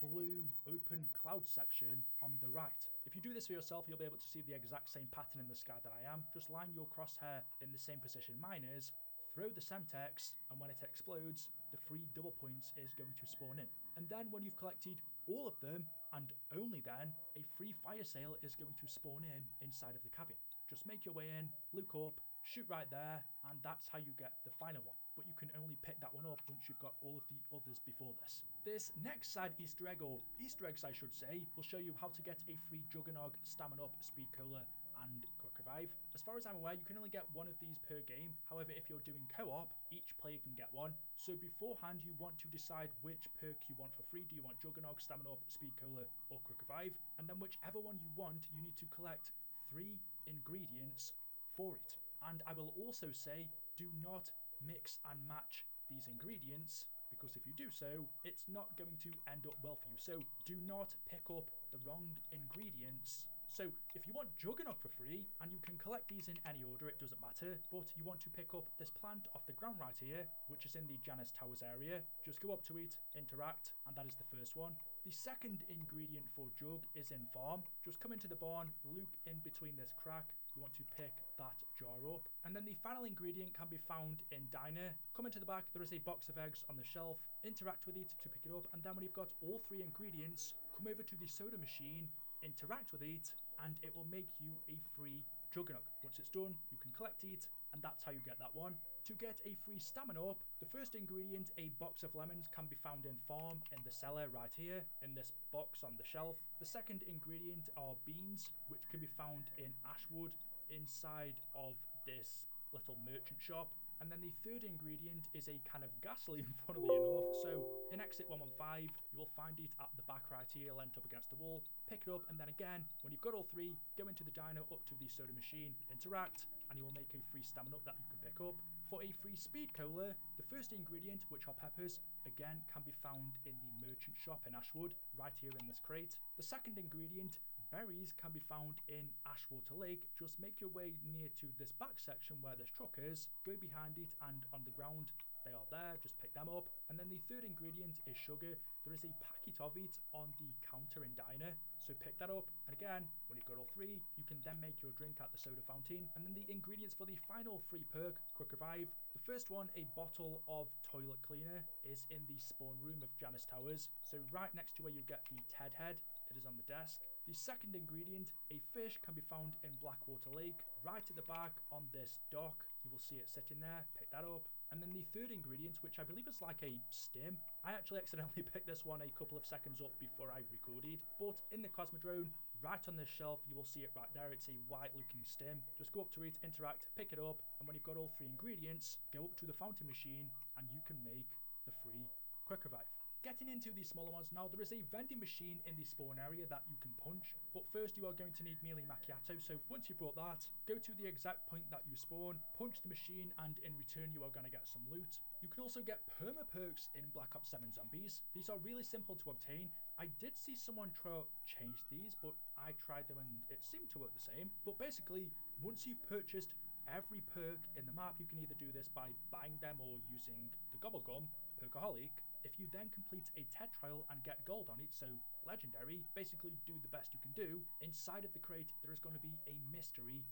blue open cloud section on the right. If you do this for yourself, you'll be able to see the exact same pattern in the sky that I am. Just line your crosshair in the same position mine is, throw the Semtex, and when it explodes, the free double points is going to spawn in. And then when you've collected all of them, and only then, a free fire sale is going to spawn in inside of the cabin. Just make your way in, look up, shoot right there, and that's how you get the final one. But you can only pick that one up once you've got all of the others before this. This next side Easter egg, or Easter eggs I should say, will show you how to get a free Juggernog, Stamina Up, Speed Cola, and Quick Revive. As far as I'm aware, you can only get one of these per game. However, if you're doing co-op, each player can get one. So beforehand, you want to decide which perk you want for free. Do you want Juggernog, Stamina Up, Speed Cola, or Quick Revive? And then whichever one you want, you need to collect 3 ingredients for it. And I will also say, do not mix and match these ingredients, because if you do so, it's not going to end up well for you. So do not pick up the wrong ingredients. So if you want Juggernog for free, and you can collect these in any order, it doesn't matter, but you want to pick up this plant off the ground right here, which is in the Janice Towers area, just go up to it, interact, and that is the first one. The second ingredient for Jug is in farm. Just come into the barn, look in between this crack, you want to pick that jar up. And then the final ingredient can be found in diner. Come into the back, there is a box of eggs on the shelf, interact with it to pick it up, and then when you've got all 3 ingredients, come over to the soda machine, interact with it, and it will make you a free Juggernog. Once it's done, you can collect it, and that's how you get that one. To get a free Stamina Up, the first ingredient, a box of lemons, can be found in farm in the cellar right here, in this box on the shelf. The second ingredient are beans, which can be found in Ashwood, inside of this little merchant shop. And then the third ingredient is a can of gasoline, funnily enough. So in exit 115, you will find it at the back right here, leant up against the wall. Pick it up, and then again, when you've got all 3, go into the diner, up to the soda machine, interact, and you will make a free Stamina Up that you can pick up. For a free Speed Cola, the first ingredient, which are peppers, again can be found in the merchant shop in Ashwood, right here in this crate. The second ingredient, berries, can be found in Ashwater Lake. Just make your way near to this back section where this truck is, go behind it, and on the ground they are there, just pick them up. And then the third ingredient is sugar. There is a packet of it on the counter in diner, so pick that up, and again, when you've got all 3, you can then make your drink at the soda fountain. And then the ingredients for the final free perk, Quick Revive. The first one, a bottle of toilet cleaner, is in the spawn room of Janice Towers, so right next to where you get the Ted head, it is on the desk. The second ingredient, a fish, can be found in Blackwater Lake, right at the back on this dock. You will see it sitting there, pick that up. And then the third ingredient, which I believe is like a stim. I actually accidentally picked this one a couple of seconds up before I recorded, but in the Cosmodrome, right on this shelf, you will see it right there. It's a white looking stim. Just go up to it, interact, pick it up, and when you've got all 3 ingredients, go up to the fountain machine, and you can make the free Quick Revive. Getting into the smaller ones now, there is a vending machine in the spawn area that you can punch, but first you are going to need melee macchiato. So once you've brought that, go to the exact point that you spawn, punch the machine, and in return you are going to get some loot. You can also get perma perks in Black Ops 7 Zombies. These are really simple to obtain. I did see someone try to change these, but I tried them and it seemed to work the same. But basically, once you've purchased every perk in the map, you can either do this by buying them or using the Gobblegum Perkaholic. If you then complete a TED trial and get gold on it, so legendary, basically do the best you can do, inside of the crate there is going to be a mystery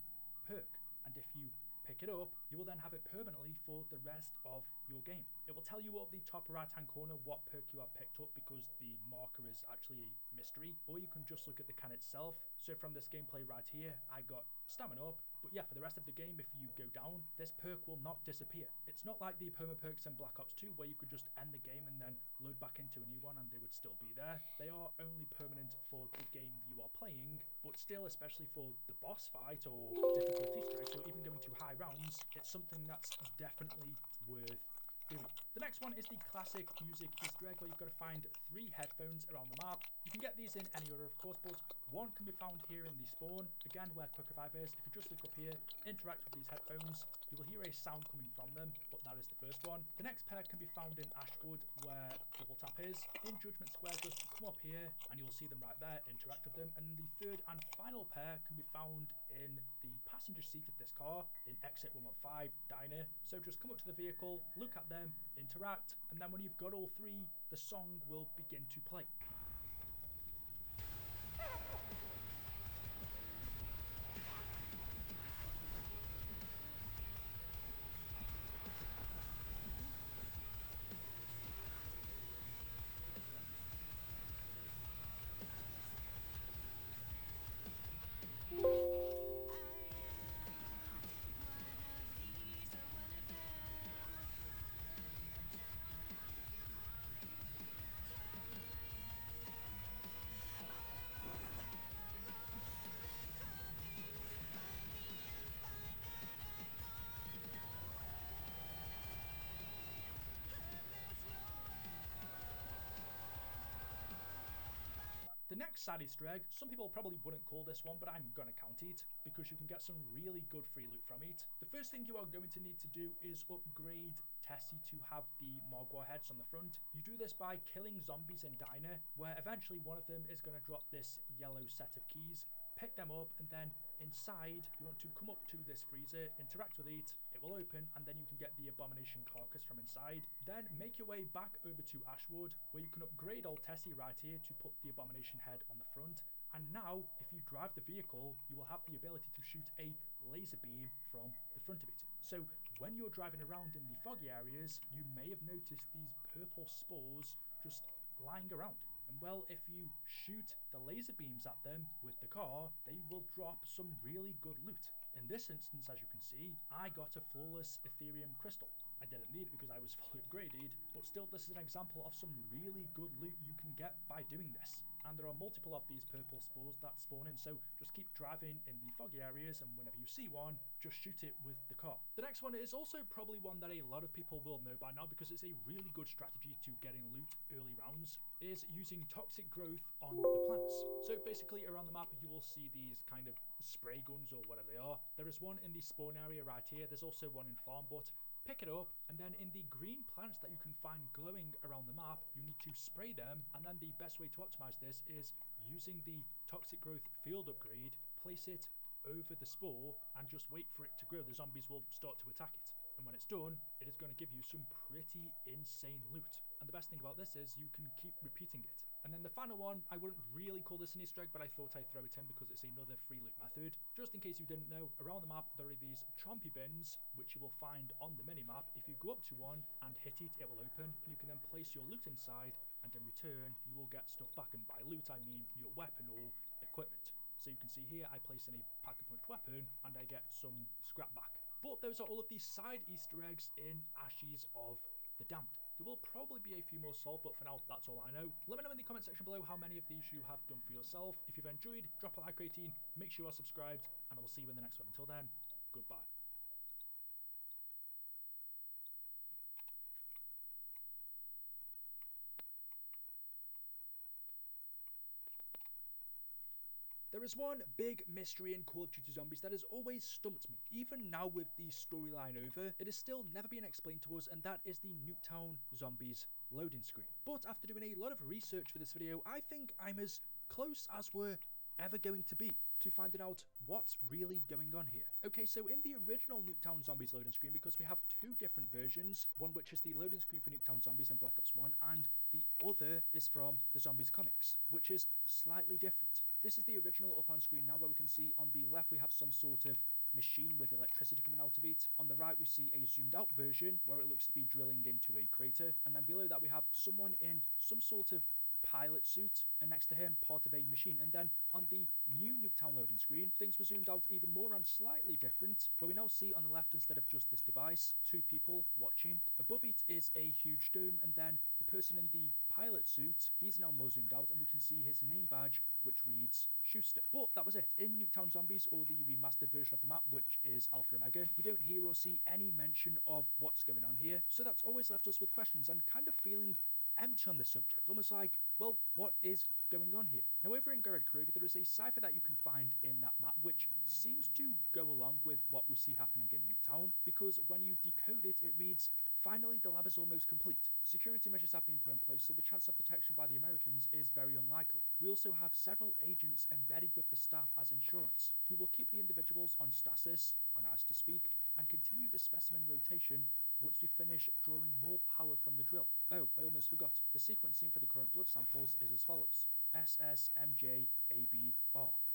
perk. And if you pick it up, you will then have it permanently for the rest of your game. It will tell you up the top right hand corner what perk you have picked up, because the marker is actually a mystery, or you can just look at the can itself. So from this gameplay right here, I got stamina up, but yeah, for the rest of the game, if you go down, this perk will not disappear. It's not like the perma perks in Black Ops 2 where you could just end the game and then load back into a new one and they would still be there. They are only permanent for the game you are playing, but still, especially for the boss fight or difficulty strikes or even going to high rounds, it's something that's definitely worth doing. The next one is the classic music Easter egg where you've got to find 3 headphones around the map. You can get these in any order, of course, but one can be found here in the spawn. Again, where quick revive is. If you just look up here, interact with these headphones, you will hear a sound coming from them, but that is the first one. The next pair can be found in Ashwood, where double tap is. In Judgment Square, just come up here and you'll see them right there, interact with them. And the third and final pair can be found in the passenger seat of this car in Exit 115 Diner. So just come up to the vehicle, look at them, interact, and then when you've got all 3, the song will begin to play. The next sad Easter egg, some people probably wouldn't call this one, but I'm gonna count it, because you can get some really good free loot from it. The first thing you are going to need to do is upgrade Tessie to have the Mogwai heads on the front. You do this by killing zombies in Diner, where eventually one of them is gonna drop this yellow set of keys. Pick them up, and then inside you want to come up to this freezer, interact with it, it will open, and then you can get the abomination carcass from inside. Then make your way back over to Ashwood, where you can upgrade old Tessie right here to put the abomination head on the front. And now, if you drive the vehicle, you will have the ability to shoot a laser beam from the front of it. So when you're driving around in the foggy areas, you may have noticed these purple spores just lying around. And well, if you shoot the laser beams at them with the car, they will drop some really good loot. In this instance, as you can see, I got a flawless Ethereum crystal. I didn't need it because I was fully upgraded, but still this is an example of some really good loot you can get by doing this. And there are multiple of these purple spores that spawn in, so just keep driving in the foggy areas, and whenever you see one, just shoot it with the car. The next one is also probably one that a lot of people will know by now because it's a really good strategy to getting loot early rounds, is using toxic growth on the plants. So basically around the map you will see these kind of spray guns or whatever they are. There is one in the spawn area right here, there's also one in farm, but pick it up, and then in the green plants that you can find glowing around the map, you need to spray them, and then the best way to optimize this is using the toxic growth field upgrade, place it over the spore, and just wait for it to grow. The zombies will start to attack it. And when it's done, it is going to give you some pretty insane loot. And the best thing about this is you can keep repeating it. And then the final one, I wouldn't really call this an Easter egg, but I thought I'd throw it in because it's another free loot method. Just in case you didn't know, around the map there are these chompy bins, which you will find on the minimap. If you go up to one and hit it, it will open, and you can then place your loot inside, and in return, you will get stuff back. And by loot, I mean your weapon or equipment. So you can see here, I place in a pack-a-punch weapon, and I get some scrap back. But those are all of the side Easter eggs in Ashes of the Damned. There will probably be a few more solved, but for now, that's all I know. Let me know in the comment section below how many of these you have done for yourself. If you've enjoyed, drop a like rating, make sure you are subscribed, and I will see you in the next one. Until then, goodbye. There is one big mystery in Call of Duty Zombies that has always stumped me. Even now with the storyline over, it has still never been explained to us, and that is the Nuketown Zombies loading screen. But after doing a lot of research for this video, I think I'm as close as we're ever going to be to finding out what's really going on here. Okay, so in the original Nuketown Zombies loading screen, because we have 2 different versions, one which is the loading screen for Nuketown Zombies in Black Ops 1, and the other is from the Zombies comics, which is slightly different. This is the original up on screen now, where we can see on the left we have some sort of machine with electricity coming out of it. On the right we see a zoomed out version where it looks to be drilling into a crater, and then below that we have someone in some sort of pilot suit, and next to him, part of a machine. And then on the new Nuketown loading screen, things were zoomed out even more and slightly different, where we now see on the left, instead of just this device, 2 people watching. Above it is a huge dome, and then the person in the pilot suit, he's now more zoomed out, and we can see his name badge, which reads Schuster. But that was it. In Nuketown Zombies, or the remastered version of the map, which is Alpha Omega, we don't hear or see any mention of what's going on here, so that's always left us with questions and kind of feeling empty on this subject, almost like, well, what is going on here? Now, over in Garrett Crovey, there is a cipher that you can find in that map, which seems to go along with what we see happening in Nuketown, because when you decode it, it reads, "Finally, the lab is almost complete. Security measures have been put in place, so the chance of detection by the Americans is very unlikely. We also have several agents embedded with the staff as insurance. We will keep the individuals on stasis, on ice to speak, and continue the specimen rotation once we finish drawing more power from the drill. Oh, I almost forgot. The sequencing for the current blood samples is as follows. SSMJABR.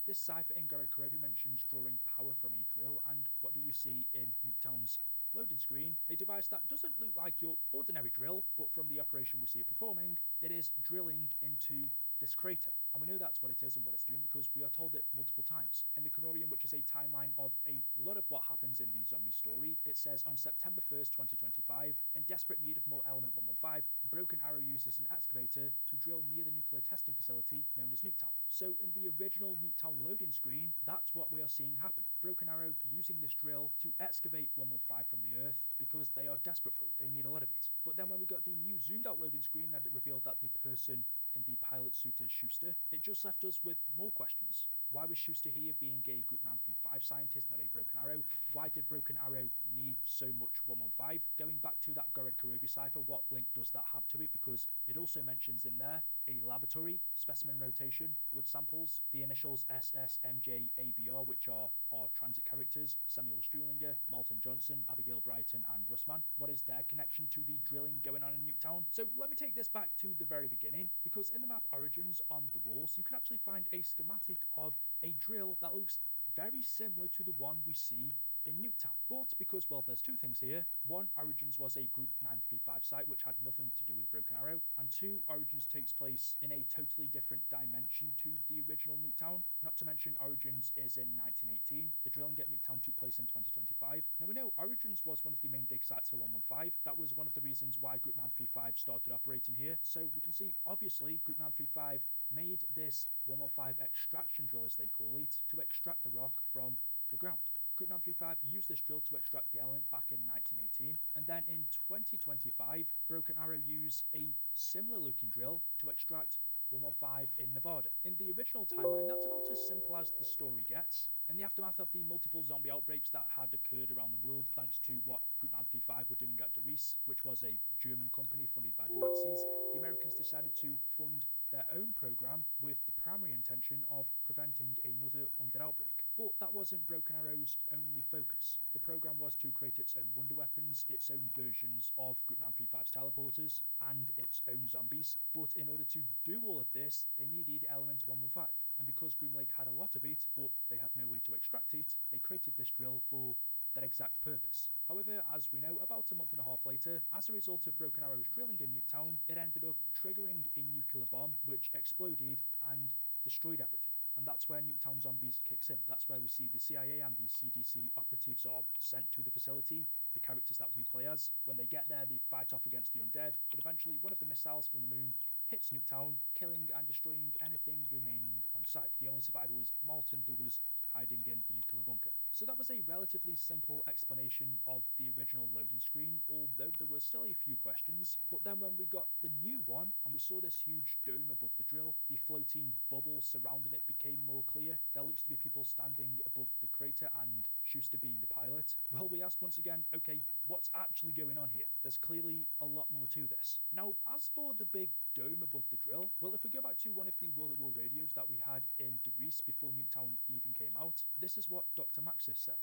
This cipher in Garrett Crovey mentions drawing power from a drill, and what do we see in Nuketown's loading screen? A device that doesn't look like your ordinary drill, but from the operation we see it performing, it is drilling into this crater. And we know that's what it is and what it's doing because we are told it multiple times. In the Canorium, which is a timeline of a lot of what happens in the zombie story, it says on September 1st, 2025, in desperate need of more Element 115, Broken Arrow uses an excavator to drill near the nuclear testing facility known as Nuketown. So in the original Nuketown loading screen, that's what we are seeing happen. Broken Arrow using this drill to excavate 115 from the earth because they are desperate for it, they need a lot of it. But then when we got the new zoomed out loading screen and it revealed that the person in the pilot suit is Schuster, it just left us with more questions. Why was Schuster here being a Group 935 scientist, not a Broken Arrow? Why did Broken Arrow need so much 115? Going back to that Garrett Crovey cipher, what link does that have to it? Because it also mentions in there a laboratory, specimen rotation, blood samples, the initials SSMJABR, which are our transit characters, Samuel Strulinger, Malton Johnson, Abigail Brighton, and Russman. What is their connection to the drilling going on in Nuketown? So let me take this back to the very beginning, because in the map Origins on the walls, you can actually find a schematic of a drill that looks very similar to the one we see in Nuketown. But because, well, there's two things here. One, Origins was a Group 935 site which had nothing to do with Broken Arrow, and two, Origins takes place in a totally different dimension to the original Nuketown. Not to mention Origins is in 1918, the drilling at Nuketown took place in 2025. Now we know Origins was one of the main dig sites for 115, that was one of the reasons why Group 935 started operating here, so we can see, obviously, Group 935 made this 115 extraction drill, as they call it, to extract the rock from the ground. Group 935 used this drill to extract the element back in 1918, and then in 2025, Broken Arrow used a similar looking drill to extract 115 in Nevada. In the original timeline, that's about as simple as the story gets. In the aftermath of the multiple zombie outbreaks that had occurred around the world thanks to what Group 935 were doing at Doris, which was a German company funded by the Nazis, the Americans decided to fund their own program with the primary intention of preventing another undead outbreak. But that wasn't Broken Arrow's only focus. The program was to create its own wonder weapons, its own versions of Group 935's teleporters, and its own zombies. But in order to do all of this, they needed Element 115. And because Groom Lake had a lot of it, but they had no way to extract it, they created this drill for that exact purpose. However, as we know, about a month and a half later, as a result of Broken Arrow's drilling in Nuketown, it ended up triggering a nuclear bomb which exploded and destroyed everything. And that's where Nuketown Zombies kicks in. That's where we see the CIA and the CDC operatives are sent to the facility, the characters that we play as. When they get there, they fight off against the undead, but eventually one of the missiles from the moon hits Nuketown, killing and destroying anything remaining on site. The only survivor was Malton, who was hiding in the nuclear bunker. So that was a relatively simple explanation of the original loading screen, although there were still a few questions. But then when we got the new one, and we saw this huge dome above the drill, the floating bubble surrounding it became more clear. There looks to be people standing above the crater and Schuster being the pilot. Well, we asked once again, okay, what's actually going on here? There's clearly a lot more to this. Now, as for the big dome above the drill, well, if we go back to one of the World at War radios that we had in Doris before Nuketown even came out, this is what Dr. Maxis said.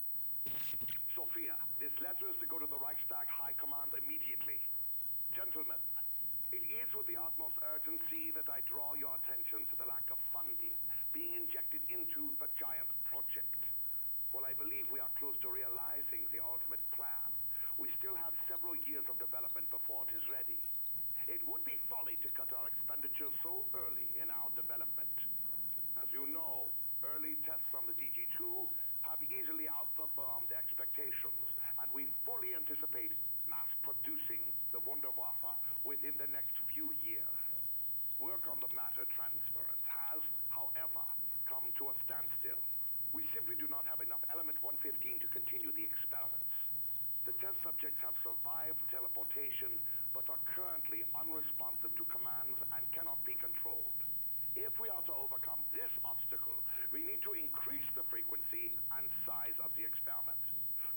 Sophia, this letter is to go to the Reichstag High Command immediately. Gentlemen, it is with the utmost urgency that I draw your attention to the lack of funding being injected into the giant project. While I believe we are close to realizing the ultimate plan, we still have several years of development before it is ready. It would be folly to cut our expenditures so early in our development. As you know, early tests on the DG2 have easily outperformed expectations, and we fully anticipate mass producing the Wunderwaffe within the next few years. Work on the matter transference has, however, come to a standstill. We simply do not have enough element 115 to continue the experiments. The test subjects have survived teleportation, but are currently unresponsive to commands and cannot be controlled. If we are to overcome this obstacle, we need to increase the frequency and size of the experiment.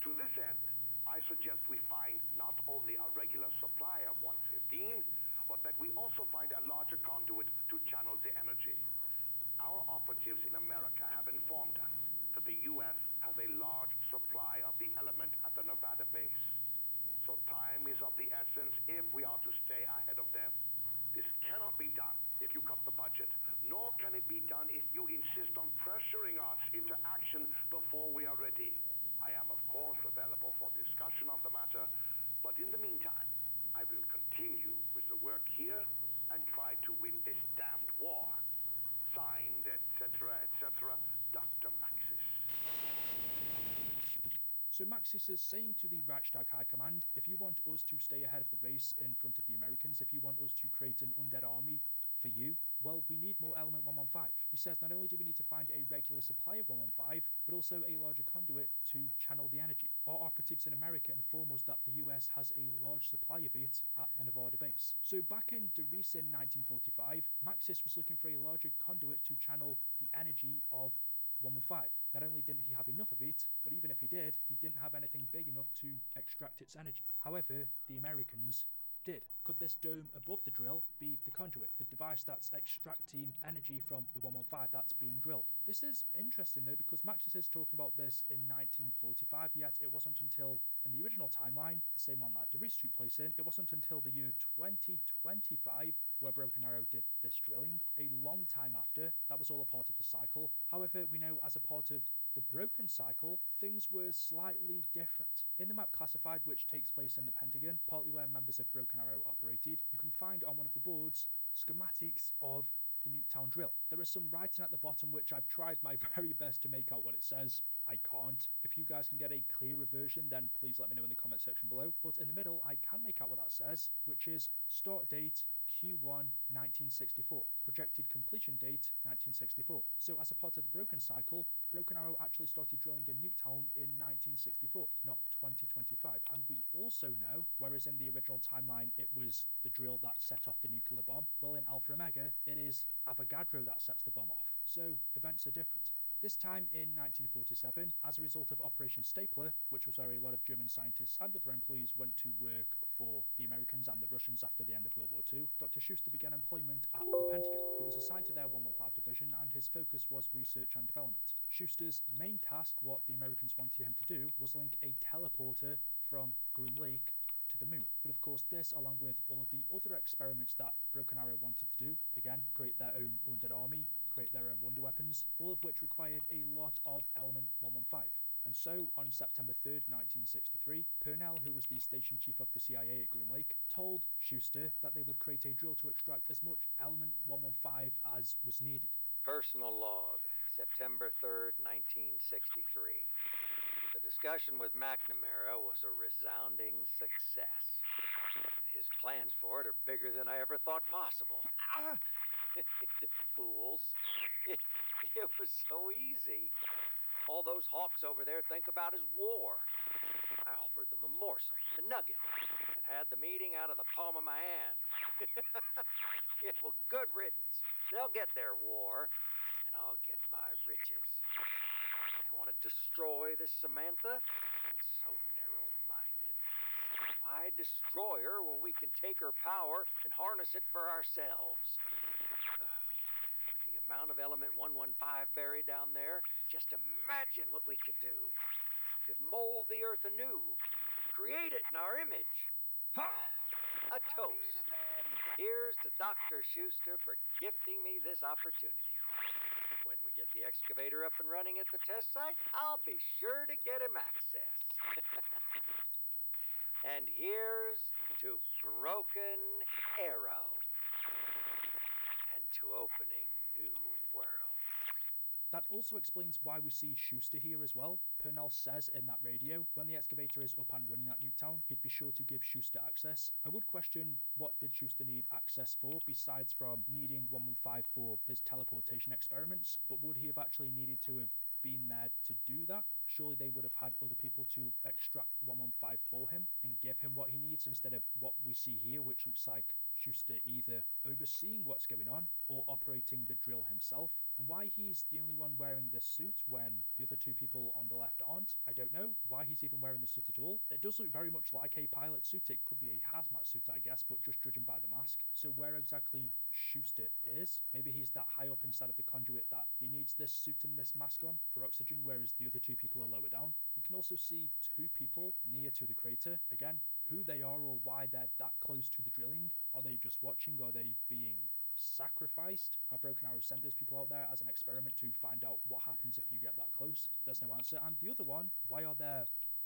To this end, I suggest we find not only a regular supply of 115, but that we also find a larger conduit to channel the energy. Our operatives in America have informed us that the U.S. has a large supply of the element at the Nevada base. So time is of the essence if we are to stay ahead of them. This cannot be done if you cut the budget, nor can it be done if you insist on pressuring us into action before we are ready. I am, of course, available for discussion on the matter, but in the meantime, I will continue with the work here and try to win this damned war. Signed, etc., etc., Dr. Maxis. So Maxis is saying to the Reichstag High Command, if you want us to stay ahead of the race in front of the Americans, if you want us to create an undead army for you, well, we need more element 115. He says not only do we need to find a regular supply of 115, but also a larger conduit to channel the energy. Our operatives in America inform us that the US has a large supply of it at the Nevada base. So back in Derice in 1945, Maxis was looking for a larger conduit to channel the energy of 115. Not only didn't he have enough of it, but even if he did, he didn't have anything big enough to extract its energy. However, the Americans did. Could this dome above the drill be the conduit, the device that's extracting energy from the 115 that's being drilled? This is interesting though, because Maxis is talking about this in 1945, yet it wasn't until, in the original timeline, the same one that Derice took place in, it wasn't until the year 2025 where Broken Arrow did this drilling. A long time after, that was all a part of the cycle. However, we know as a part of the Broken Cycle, things were slightly different. In the map Classified, which takes place in the Pentagon, partly where members of Broken Arrow operated, you can find on one of the boards schematics of the Nuketown drill. There is some writing at the bottom which I've tried my very best to make out what it says. I can't. If you guys can get a clearer version, then please let me know in the comment section below. But in the middle, I can make out what that says, which is start date Q1 1964, projected completion date 1964. So as a part of the Broken Cycle, Broken Arrow actually started drilling in Nuketown in 1964, not 2025. And we also know, whereas in the original timeline it was the drill that set off the nuclear bomb, well in Alpha Omega it is Avogadro that sets the bomb off. So events are different. This time in 1947, as a result of Operation Stapler, which was where a lot of German scientists and other employees went to work for the Americans and the Russians after the end of World War II, Dr. Schuster began employment at the Pentagon. He was assigned to their 115 division and his focus was research and development. Schuster's main task, what the Americans wanted him to do, was link a teleporter from Groom Lake to the moon. But of course this, along with all of the other experiments that Broken Arrow wanted to do, again, create their own undead army, create their own wonder weapons, all of which required a lot of element 115. And so, on September 3rd, 1963, Purnell, who was the station chief of the CIA at Groom Lake, told Schuster that they would create a drill to extract as much element 115 as was needed. Personal log, September 3rd, 1963. The discussion with McNamara was a resounding success. His plans for it are bigger than I ever thought possible. Fools. It was so easy. All those hawks over there think about is war. I offered them a morsel, a nugget, and had the meeting out of the palm of my hand. Yeah, well, good riddance. They'll get their war, and I'll get my riches. They want to destroy this Samantha? It's so narrow-minded. Why destroy her when we can take her power and harness it for ourselves? With the amount of element 115 buried down there, just imagine what we could do. We could mold the earth anew, create it in our image. A toast. Here's to Dr. Schuster for gifting me this opportunity. When we get the excavator up and running at the test site, I'll be sure to get him access. And here's to Broken Arrow. And to opening new worlds. That also explains why we see Schuster here as well. Purnell says in that radio, when the excavator is up and running at Nuketown, he'd be sure to give Schuster access. I would question what did Schuster need access for, besides from needing 115 for his teleportation experiments, but would he have actually needed to have been there to do that? Surely they would have had other people to extract 115 for him and give him what he needs, instead of what we see here, which looks like Schuster either overseeing what's going on or operating the drill himself. And why he's the only one wearing this suit when the other two people on the left aren't, I don't know. Why he's even wearing the suit at all. It does look very much like a pilot suit. It could be a hazmat suit, I guess, but just judging by the mask. So where exactly Schuster is, maybe he's that high up inside of the conduit that he needs this suit and this mask on for oxygen, whereas the other two people are lower down. You can also see two people near to the crater. Again, who they are or why they're that close to the drilling. Are they just watching? Are they being sacrificed? Have Broken Arrow sent those people out there as an experiment to find out what happens if you get that close? There's no answer. And the other one, why are there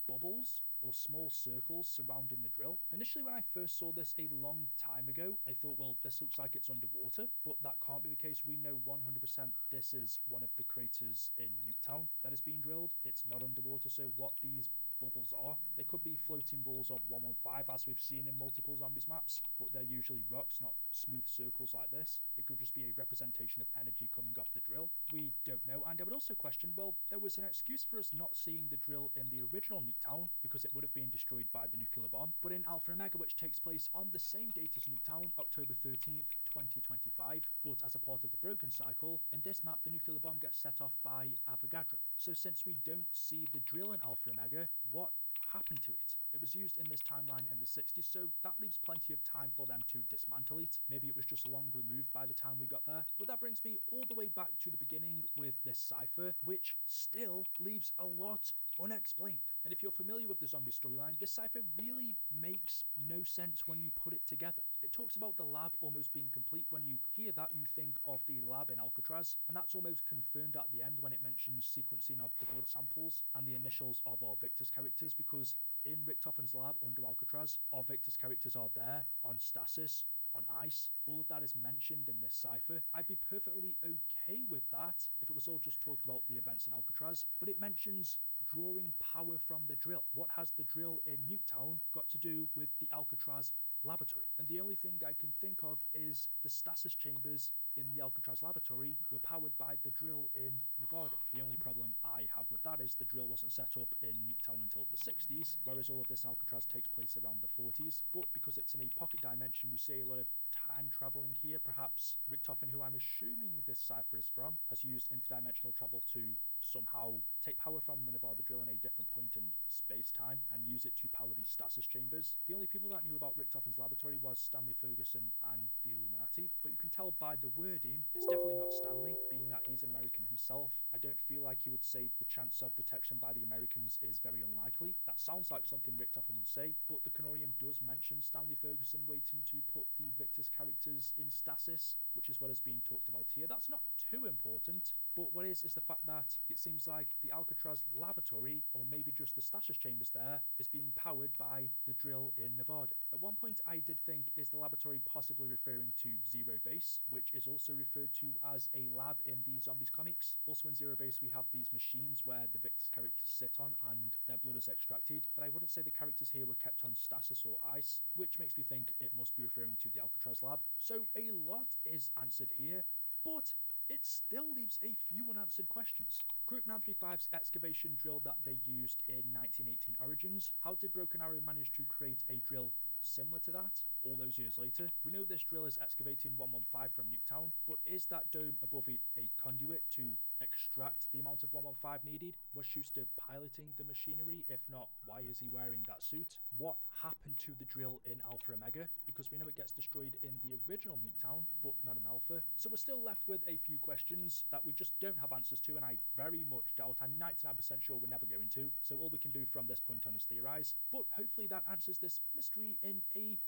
bubbles or small circles surrounding the drill? Initially, when I first saw this a long time ago, I thought, well, this looks like it's underwater, but that can't be the case. We know 100% this is one of the craters in Nuketown that is being drilled. It's not underwater, so what these bubbles are, they could be floating balls of 115 as we've seen in multiple zombies maps, but they're usually rocks, not smooth circles like this. It could just be a representation of energy coming off the drill. We don't know. And I would also question, well, there was an excuse for us not seeing the drill in the original Nuketown because it would have been destroyed by the nuclear bomb, but in Alpha Omega, which takes place on the same date as Nuketown, October 13th 2025, but as a part of the Broken Cycle, in this map the nuclear bomb gets set off by Avogadro. So since we don't see the drill in Alpha Omega, what happened to it? It was used in this timeline in the 60s, so that leaves plenty of time for them to dismantle it. Maybe it was just long removed by the time we got there. But that brings me all the way back to the beginning with this cipher, which still leaves a lot unexplained. And if you're familiar with the zombie storyline, this cipher really makes no sense when you put it together. It talks about the lab almost being complete. When you hear that, you think of the lab in Alcatraz, and that's almost confirmed at the end when it mentions sequencing of the blood samples and the initials of our Victor's characters, because in Richtofen's lab under Alcatraz, our Victor's characters are there on stasis, on ice. All of that is mentioned in this cipher. I'd be perfectly okay with that if it was all just talked about the events in Alcatraz, but it mentions drawing power from the drill. What has the drill in Nuketown got to do with the Alcatraz laboratory? And the only thing I can think of is the stasis chambers in the Alcatraz laboratory were powered by the drill in Nevada. The only problem I have with that is the drill wasn't set up in Nuketown until the 60s, whereas all of this in Alcatraz takes place around the 40s. But because it's in a pocket dimension, we see a lot of time traveling here. Perhaps Richtofen, who I'm assuming this cipher is from, has used interdimensional travel to somehow take power from the Nevada drill in a different point in space-time and use it to power these stasis chambers. The only people that knew about Richtofen's laboratory was Stanley Ferguson and the Illuminati, but you can tell by the wording it's definitely not Stanley, being that he's an American himself. I don't feel like he would say the chance of detection by the Americans is very unlikely. That sounds like something Richtofen would say, but the Canorium does mention Stanley Ferguson waiting to put the Victor's characters in stasis, which is what is being talked about here. That's not too important, but what is the fact that it seems like the Alcatraz laboratory, or maybe just the stasis chambers there, is being powered by the drill in Nevada. At one point I did think, is the laboratory possibly referring to Zero Base, which is also referred to as a lab in the Zombies comics. Also in Zero Base we have these machines where the Victor's characters sit on and their blood is extracted, but I wouldn't say the characters here were kept on stasis or ice, which makes me think it must be referring to the Alcatraz lab. So a lot is answered here, but it still leaves a few unanswered questions. Group 935's excavation drill that they used in 1918 Origins, how did Broken Arrow manage to create a drill similar to that all those years later? We know this drill is excavating 115 from Nuketown, but is that dome above it a conduit to extract the amount of 115 needed? Was Schuster piloting the machinery? If not, why is he wearing that suit? What happened to the drill in Alpha Omega? Because we know it gets destroyed in the original Nuketown, but not in Alpha. So we're still left with a few questions that we just don't have answers to, and I very much doubt, I'm 99% sure we're never going to, so all we can do from this point on is theorize. But hopefully that answers this mystery in a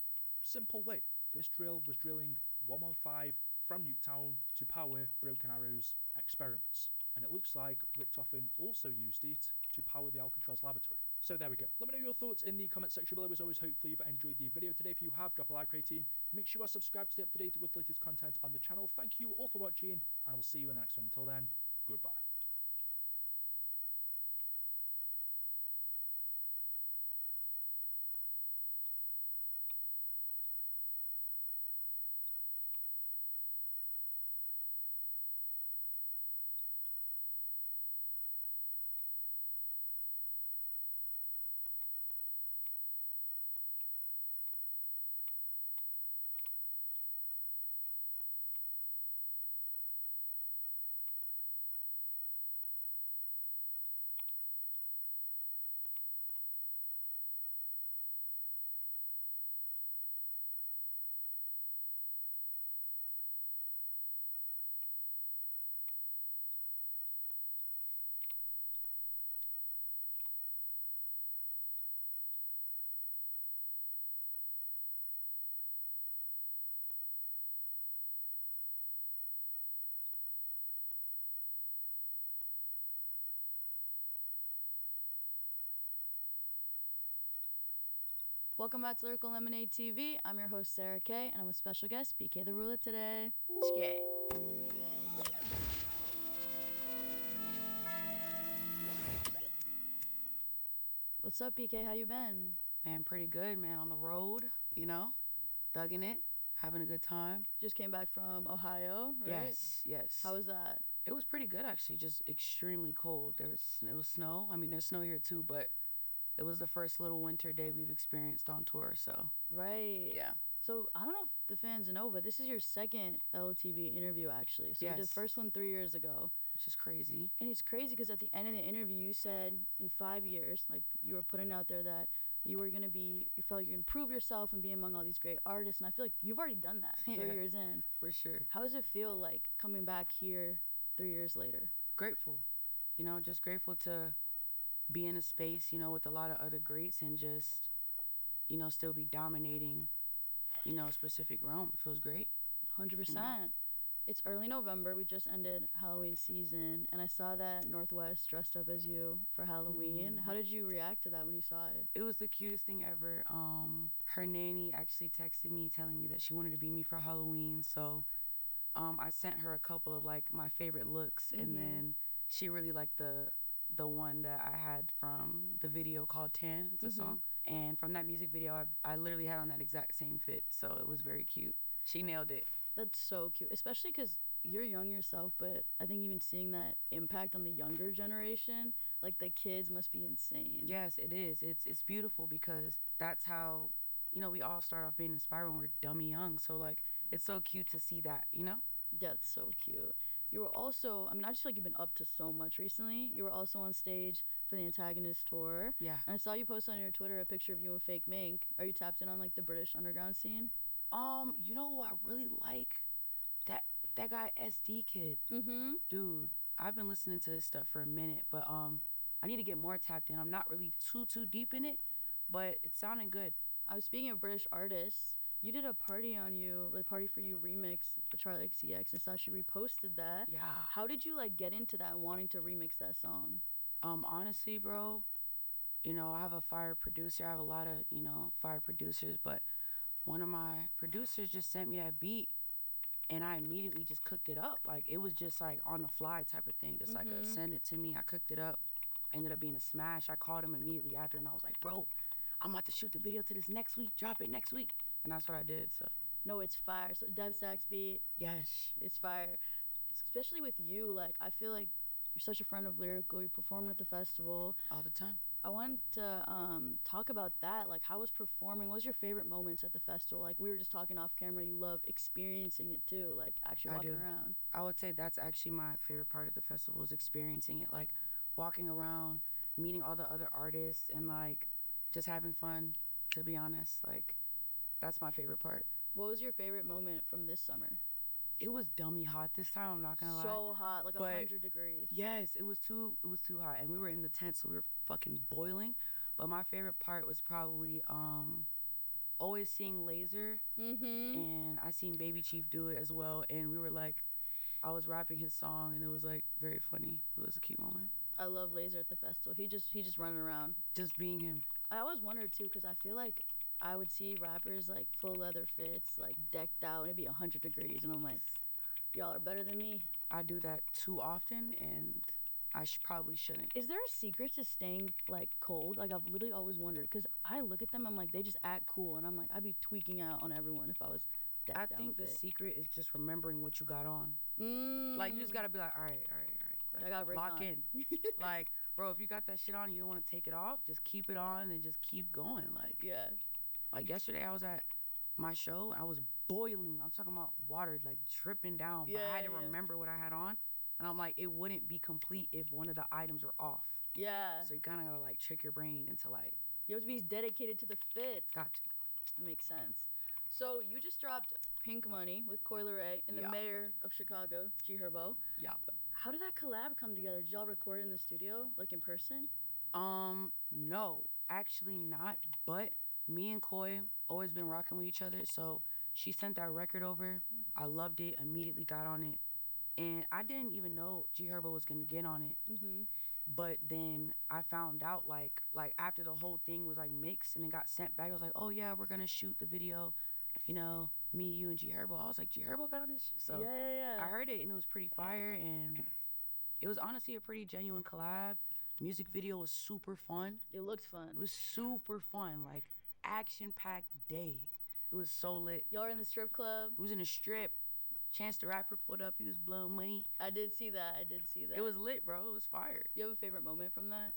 simple way. This drill was drilling 115 from Nuketown to power Broken Arrow's experiments, and it looks like Richtofen also used it to power the Alcatraz laboratory. So there we go. Let me know your thoughts in the comment section below. As always, hopefully you've enjoyed the video today. If you have, drop a like rating. Make sure you are subscribed to stay up to date with the latest content on the channel. Thank you all for watching, and I will see you in the next one. Until then, goodbye. Welcome back to Lyrical Lemonade TV. I'm your host, Sarah K, and I'm with special guest, BK the Ruler today. Skate. What's up, BK? How you been? Man, pretty good, man. On the road, you know, thugging it, having a good time. Just came back from Ohio, right? Yes, yes. How was that? It was pretty good, actually. Just extremely cold. It was snow. I mean, there's snow here too, but it was the first little winter day we've experienced on tour, so. Right. Yeah. So, I don't know if the fans know, but this is your second LTV interview, actually. So, we did the first one 3 years ago. Which is crazy. And it's crazy because at the end of the interview, you said in 5 years, like, you were putting out there that you felt you're going to prove yourself and be among all these great artists. And I feel like you've already done that 3 years in. For sure. How does it feel like coming back here 3 years later? Grateful. You know, just grateful to be in a space, you know, with a lot of other greats and just, you know, still be dominating, you know, a specific realm. It feels great. 100%. You know? It's early November. We just ended Halloween season, and I saw that Northwest dressed up as you for Halloween. How did you react to that when you saw it? It was the cutest thing ever. Her nanny actually texted me telling me that she wanted to be me for Halloween, so I sent her a couple of like my favorite looks, and then she really liked the one that I had from the video called 10. It's a song. And from that music video, I literally had on that exact same fit. So it was very cute. She nailed it. That's so cute, especially because you're young yourself, but I think even seeing that impact on the younger generation, like the kids must be insane. Yes, it is. It's beautiful because that's how, you know, we all start off being inspired when we're dummy young. So like, it's so cute to see that, you know? That's so cute. You were also, I mean, I just feel like you've been up to so much recently. You were also on stage for the Antagonist tour. Yeah. And I saw you post on your Twitter a picture of you and Fake Mink. Are you tapped in on like the British underground scene? You know who I really like? That guy SD Kid. Dude, I've been listening to his stuff for a minute, but I need to get more tapped in. I'm not really too deep in it, but it's sounding good. I was speaking of British artists. You did a Party on You, or the Party for You remix with Charlie XCX. I saw she reposted that. Yeah. How did you like get into that and wanting to remix that song? Honestly, bro, you know, I have a fire producer. I have a lot of, you know, fire producers, but one of my producers just sent me that beat and I immediately just cooked it up. Like, it was just like on the fly type of thing. Just like send it to me. I cooked it up. Ended up being a smash. I called him immediately after and I was like, bro, I'm about to shoot the video to this next week. Drop it next week. And that's what I did, so. No, it's fire. So Dev Sax beat. Yes. It's fire. Especially with you, like, I feel like you're such a friend of Lyrical. You're performing at the festival. All the time. I wanted to talk about that. Like, how was performing? What was your favorite moments at the festival? Like, we were just talking off camera. You love experiencing it, too. Like, actually walking around. I would say that's actually my favorite part of the festival is experiencing it. Like, walking around, meeting all the other artists, and, like, just having fun, to be honest. Like, that's my favorite part. What was your favorite moment from this summer? It was dummy hot this time, I'm not gonna lie. So hot, like 100 degrees. Yes, it was too hot. And we were in the tent, so we were fucking boiling. But my favorite part was probably always seeing Laser. And I seen Baby Chief do it as well. And we were like, I was rapping his song and it was like very funny. It was a cute moment. I love Laser at the festival. He just running around. Just being him. I always wondered too, because I feel like I would see rappers like full leather fits, like decked out, and it'd be 100 degrees, and I'm like, y'all are better than me. I do that too often, and I probably shouldn't. Is there a secret to staying like cold? Like I've literally always wondered, because I look at them, I'm like, they just act cool, and I'm like, I'd be tweaking out on everyone if I was decked out. I think the secret is just remembering what you got on. Like you just gotta be like, all right. I got lock in. Like, bro, if you got that shit on, you don't want to take it off. Just keep it on and just keep going. Like, yeah. Like yesterday, I was at my show. I was boiling. I'm talking about water like dripping down. But I had to remember what I had on, and I'm like, it wouldn't be complete if one of the items were off. Yeah. So you kind of gotta like trick your brain into like. You have to be dedicated to the fit. Got to. That makes sense. So you just dropped Pink Money with Coi Leray and the mayor of Chicago, G Herbo. Yup. How did that collab come together? Did y'all record in the studio, like in person? No, actually not. But me and Coi always been rocking with each other. So she sent that record over. I loved it. Immediately got on it, and I didn't even know G Herbo was gonna get on it. But then I found out like after the whole thing was like mixed and it got sent back. I was like, oh yeah, we're gonna shoot the video. You know, me, you, and G Herbo. I was like, G Herbo got on this shit. So yeah. I heard it and it was pretty fire, and it was honestly a pretty genuine collab. Music video was super fun. It looked fun. It was super fun, like action-packed day. It was so lit. Y'all were in the strip club? It was in a strip. Chance the Rapper pulled up. He was blowing money. I did see that. It was lit, bro. It was fire. You have a favorite moment from that?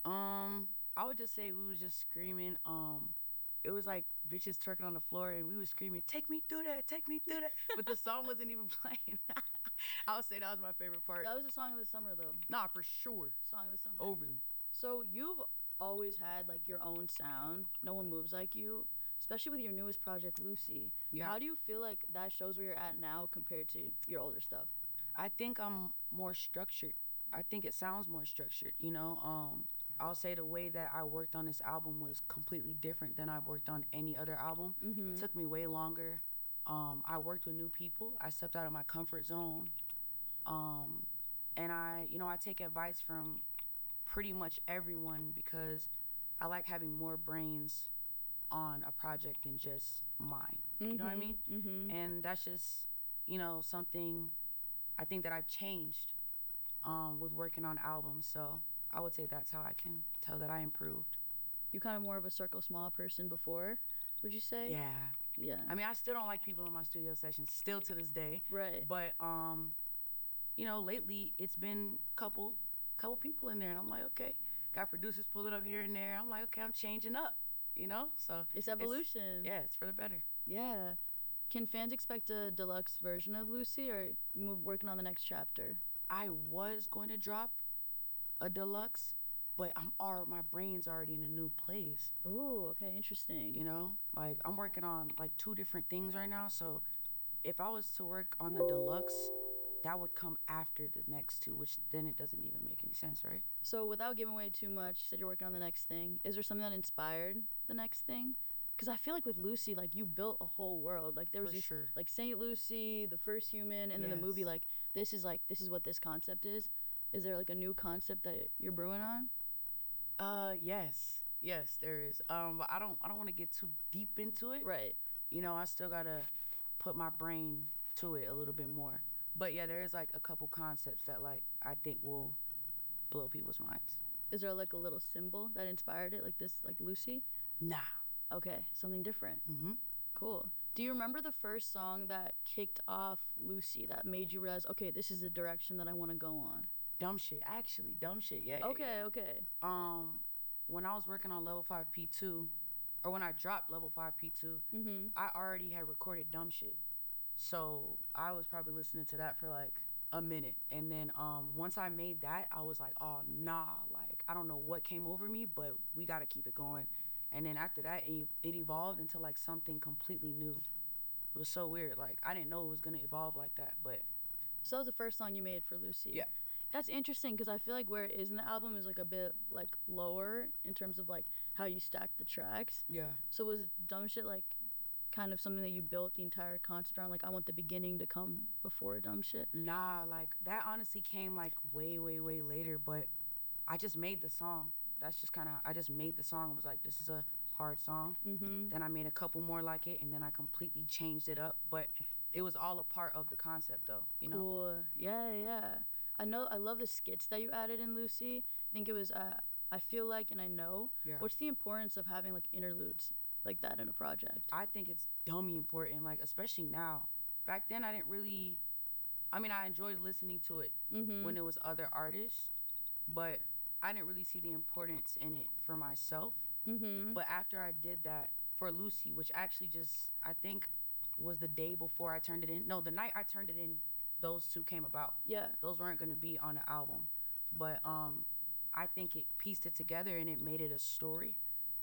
I would just say we was just screaming. It was like bitches twerking on the floor, and we was screaming, "Take me through that, take me through that." But the song wasn't even playing. I would say that was my favorite part. That was a song of the summer, though. Nah, for sure. Song of the summer. Overly. So you've always had like your own sound. No one moves like you, especially with your newest project, Lucy. Yeah. How do you feel like that shows where you're at now compared to your older stuff? I think I'm more structured. I think it sounds more structured, you know? I'll say the way that I worked on this album was completely different than I've worked on any other album. It took me way longer. I worked with new people. I stepped out of my comfort zone. And I take advice from pretty much everyone because I like having more brains on a project than just mine. You know what I mean? And that's just, something I think that I've changed with working on albums. So I would say that's how I can tell that I improved. You kind of more of a circle small person before, would you say? Yeah. I mean, I still don't like people in my studio sessions, still to this day. Right. But lately it's been couple people in there, and I'm like, okay. Got producers pulling up here and there. I'm like, okay, I'm changing up, So it's evolution. It's for the better. Yeah. Can fans expect a deluxe version of Lucy, or you working on the next chapter? I was going to drop a deluxe, but my brain's already in a new place. Oh, okay, interesting. Like I'm working on like 2 different things right now. So if I was to work on the deluxe, that would come after the next 2, which then it doesn't even make any sense, right? So without giving away too much, you said you're working on the next thing. Is there something that inspired the next thing? Because I feel like with Lucy, like you built a whole world. Like there was like Saint Lucy, the first human, and then the movie. Like this is what this concept is. Is there like a new concept that you're brewing on? Yes, there is. But I don't want to get too deep into it. Right. I still gotta put my brain to it a little bit more. But yeah, there is like a couple concepts that like I think will blow people's minds. Is there like a little symbol that inspired it, like this, like Lucy? Nah. Okay, something different. Cool. Do you remember the first song that kicked off Lucy that made you realize, okay, this is the direction that I want to go on? Dumb shit, actually. Dumb shit, yeah. Okay. When I was working on Level 5 P2, or when I dropped Level 5 P2, I already had recorded Dumb Shit. So I was probably listening to that for like a minute. And then once I made that, I was like, oh, nah. Like, I don't know what came over me, but we got to keep it going. And then after that, it evolved into like something completely new. It was so weird. Like, I didn't know it was going to evolve like that, but. So that was the first song you made for Lucy? Yeah. That's interesting because I feel like where it is in the album is like a bit like lower in terms of like how you stack the tracks. Yeah. So was Dumb Shit like kind of something that you built the entire concept around? Like, I want the beginning to come before dumb shit. Nah, like that honestly came like way later, but I just made the song. That's just kind of, I just made the song. I was like, this is a hard song. Then I made a couple more like it, and then I completely changed it up. But it was all a part of the concept, though. You know? Cool. Yeah. I love the skits that you added in Lucy. I think it was I Feel Like and I Know. Yeah. What's the importance of having like interludes like that in a project? I think it's dummy important, like especially now. Back then I didn't really, I mean, I enjoyed listening to it when it was other artists, but I didn't really see the importance in it for myself. But after I did that for Lucy, which actually just, I think was the day before I turned it in. No, the night I turned it in, those two came about. Yeah. Those weren't gonna be on the album. But I think it pieced it together and it made it a story,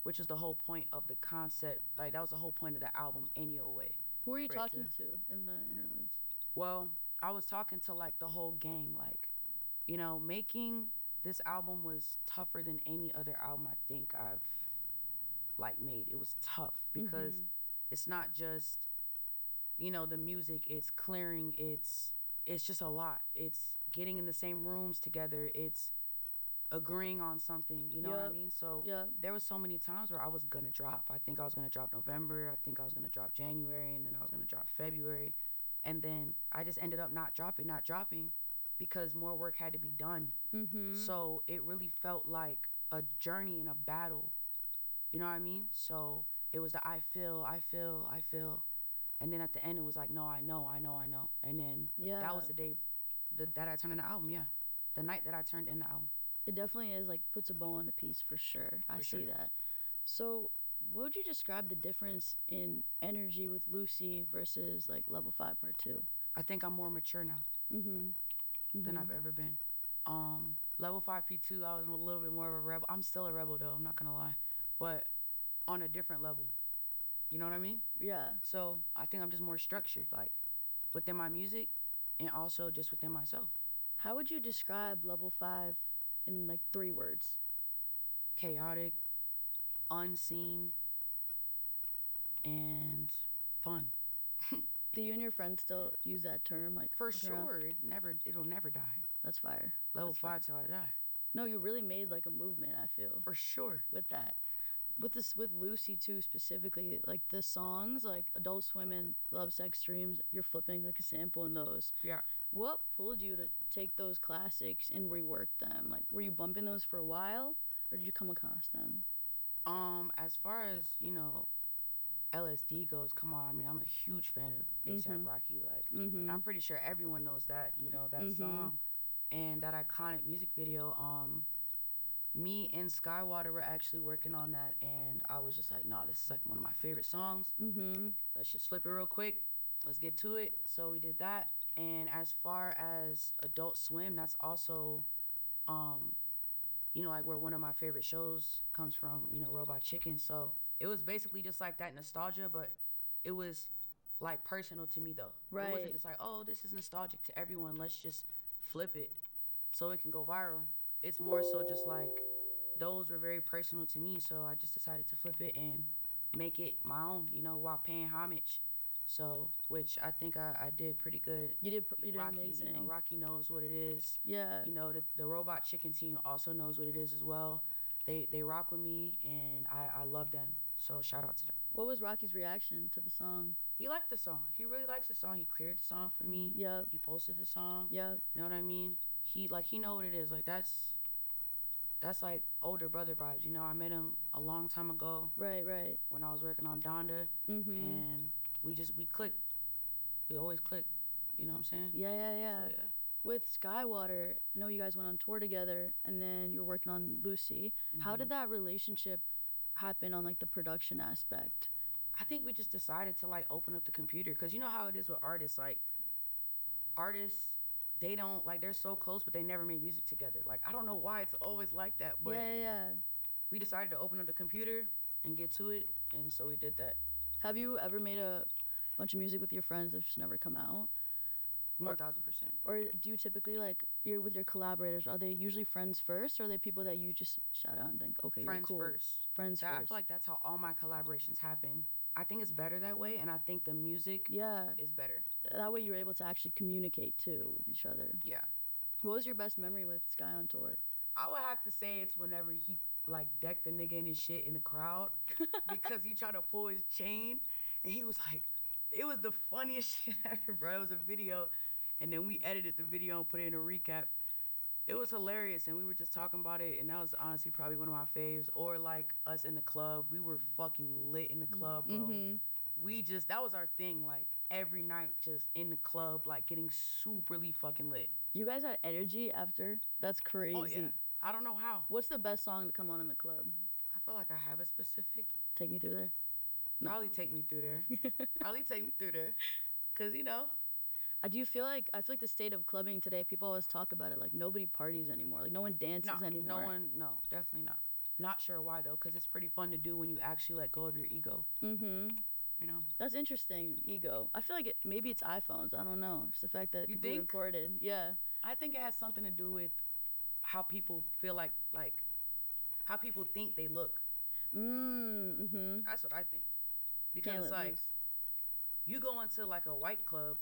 which is the whole point of the concept. Like, that was the whole point of the album anyway. Who were you talking to in the interludes? Well, I was talking to like the whole gang. Like, you know, making this album was tougher than any other album I think I've like made. It was tough because it's not just, you know, the music, it's clearing, it's just a lot. It's getting in the same rooms together, it's agreeing on something, you know what I mean? So there was so many times where I was gonna drop. I think I was gonna drop November, I think I was gonna drop January, and then I was gonna drop February. And then I just ended up not dropping because more work had to be done. So it really felt like a journey and a battle. You know what I mean? So it was the I feel. And then at the end, it was like, no, I know. And then that was the day that I turned in the album, the night that I turned in the album. It definitely is, like, puts a bow on the piece for sure. I see that. So what would you describe the difference in energy with Lucy versus, like, Level 5 Part 2? I think I'm more mature now than I've ever been. Level 5 P2, I was a little bit more of a rebel. I'm still a rebel, though, I'm not gonna lie. But on a different level. You know what I mean? Yeah. So I think I'm just more structured, like, within my music and also just within myself. How would you describe Level 5 in, like, 3 words? Chaotic, unseen, and fun. Do you and your friends still use that term? Like, for sure, it'll never die. That's fire. Level 5 till I die. No, you really made like a movement, I feel. For sure. With that. With Lucy too specifically, like the songs, like Adult Swim and Love Sex Dreams, you're flipping like a sample in those. Yeah. What pulled you to take those classics and rework them? Like, were you bumping those for a while, or did you come across them? As far as, you know, LSD goes, come on, I mean, I'm a huge fan of A$AP Rocky. Like, I'm pretty sure everyone knows that, you know, that song and that iconic music video. Me and Skywater were actually working on that, and I was just like, nah, this is like one of my favorite songs. Let's just flip it real quick. Let's get to it. So we did that. And as far as Adult Swim, that's also, you know, like where one of my favorite shows comes from, you know, Robot Chicken. So it was basically just like that nostalgia, but it was like personal to me though. Right. It wasn't just like, oh, this is nostalgic to everyone. Let's just flip it so it can go viral. It's more so just like those were very personal to me, so I just decided to flip it and make it my own, you know, while paying homage. So, which I think I did pretty good. You did Rocky, amazing. You know, Rocky knows what it is. Yeah. You know, the Robot Chicken team also knows what it is as well. They rock with me, and I love them. So shout out to them. What was Rocky's reaction to the song? He liked the song. He really likes the song. He cleared the song for me. Yep. He posted the song. Yep. You know what I mean? He know what it is. Like that's like older brother vibes. You know, I met him a long time ago. Right. When I was working on Donda, and we clicked. We always click. You know what I'm saying? Yeah. So, yeah. With Skywater, I know you guys went on tour together, and then you're working on Lucy. How did that relationship happen on like the production aspect? I think we just decided to like open up the computer, because you know how it is with artists. Like artists, they don't like, they're so close, but they never made music together. Like, I don't know why it's always like that, but yeah. We decided to open up the computer and get to it, and so we did that. Have you ever made a bunch of music with your friends that's just never come out? 1000%. Or do you typically, like, you're with your collaborators, are they usually friends first, or are they people that you just shout out and think, okay, friends you're cool? first. Friends first. I feel like that's how all my collaborations happen. I think it's better that way, and I think the music is better. That way you're able to actually communicate too with each other. Yeah. What was your best memory with Sky on tour? I would have to say it's whenever he like decked the nigga in his shit in the crowd because he tried to pull his chain, and he was like, it was the funniest shit ever, bro. It was a video, and then we edited the video and put it in a recap. It was hilarious, and we were just talking about it, and that was honestly probably one of my faves. Or like us in the club, we were fucking lit in the club, bro. That was our thing, like every night just in the club, like getting superly fucking lit. You guys had energy after? That's crazy. Oh yeah, I don't know how. What's the best song to come on in the club? I feel like I have a specific. Take Me Through There. Probably Take Me Through There. Probably Take Me Through There, cause you know. I feel like the state of clubbing today, people always talk about it like nobody parties anymore. Like no one dances anymore. No, definitely not. Not sure why though, because it's pretty fun to do when you actually let go of your ego. You know? That's interesting, ego. I feel like maybe it's iPhones. I don't know. It's the fact that we recorded. Yeah. I think it has something to do with how people feel like how people think they look. That's what I think. Because it's like, you go into like a white club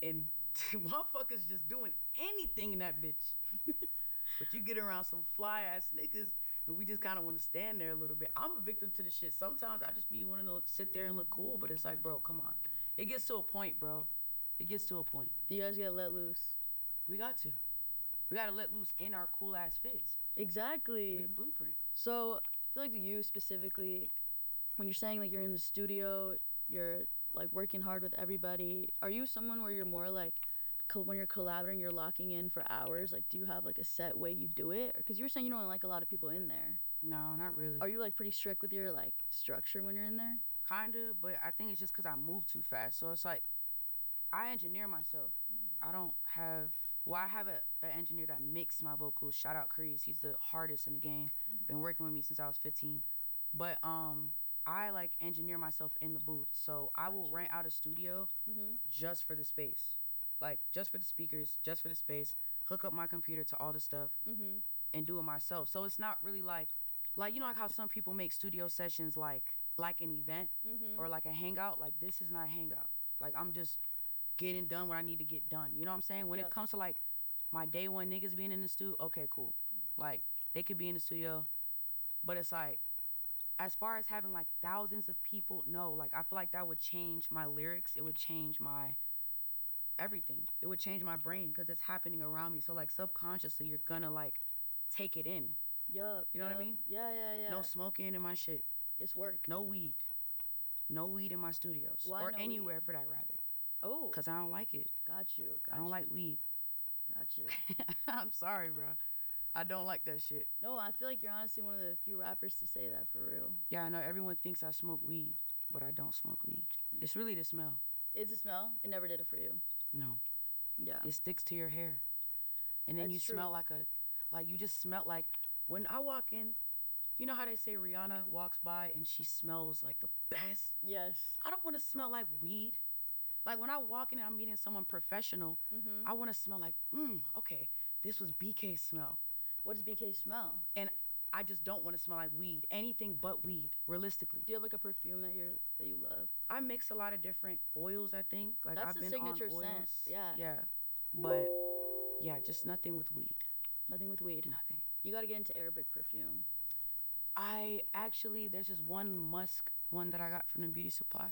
and motherfuckers just doing anything in that bitch. But you get around some fly ass niggas and we just kind of want to stand there a little bit. I'm a victim to this shit. Sometimes I just be wanting to sit there and look cool, but it's like, bro, come on. It gets to a point, bro. It gets to a point. You guys gotta let loose. We got to. We gotta let loose in our cool ass fits. Exactly. With a blueprint. So I feel like you specifically, when you're saying like you're in the studio, you're like working hard with everybody, are you someone where you're more like when you're collaborating, you're locking in for hours? Like, do you have like a set way you do it? Because you were saying you don't like a lot of people in there. No, not really. Are you like pretty strict with your like structure when you're in there? Kinda, but I think it's just because I move too fast. So it's like, I engineer myself. I don't have, I have an engineer that mixed my vocals. Shout out Crease. He's the hardest in the game. Been working with me since I was 15. But I like engineer myself in the booth. So I will rent out a studio just for the space. Like just for the speakers, just for the space, hook up my computer to all the stuff and do it myself. So it's not really like you know like how some people make studio sessions like an event or like a hangout. Like this is not a hangout. Like I'm just getting done what I need to get done. You know what I'm saying? When it comes to like my day one niggas being in the studio, okay, cool. Like they could be in the studio, but it's like, as far as having like thousands of people, no, like I feel like that would change my lyrics. It would change my everything. It would change my brain because it's happening around me. So like subconsciously, you're gonna like take it in. Yup. You know what I mean? Yeah. No smoking in my shit. It's work. No weed. No weed in my studios. Why or no anywhere weed? for that rather. Oh. Because I don't like it. Got you. I don't like weed. Got you. I'm sorry, bro. I don't like that shit. No, I feel like you're honestly one of the few rappers to say that for real. Yeah, I know everyone thinks I smoke weed, but I don't smoke weed. It's really the smell. It's a smell? It never did it for you. No. Yeah. It sticks to your hair. And then That's you true. smell like you just smell like, when I walk in, you know how they say Rihanna walks by and she smells like the best? Yes. I don't want to smell like weed. Like when I walk in and I'm meeting someone professional, I want to smell like, okay, this was BK's smell. What does BK smell? And I just don't want to smell like weed. Anything but weed, realistically. Do you have like a perfume that you love? I mix a lot of different oils, I think. Like That's I've the been signature on oils. scent. Yeah. Yeah. But yeah, just nothing with weed. Nothing with weed. Nothing. You got to get into Arabic perfume. There's just one musk one that I got from the beauty supply.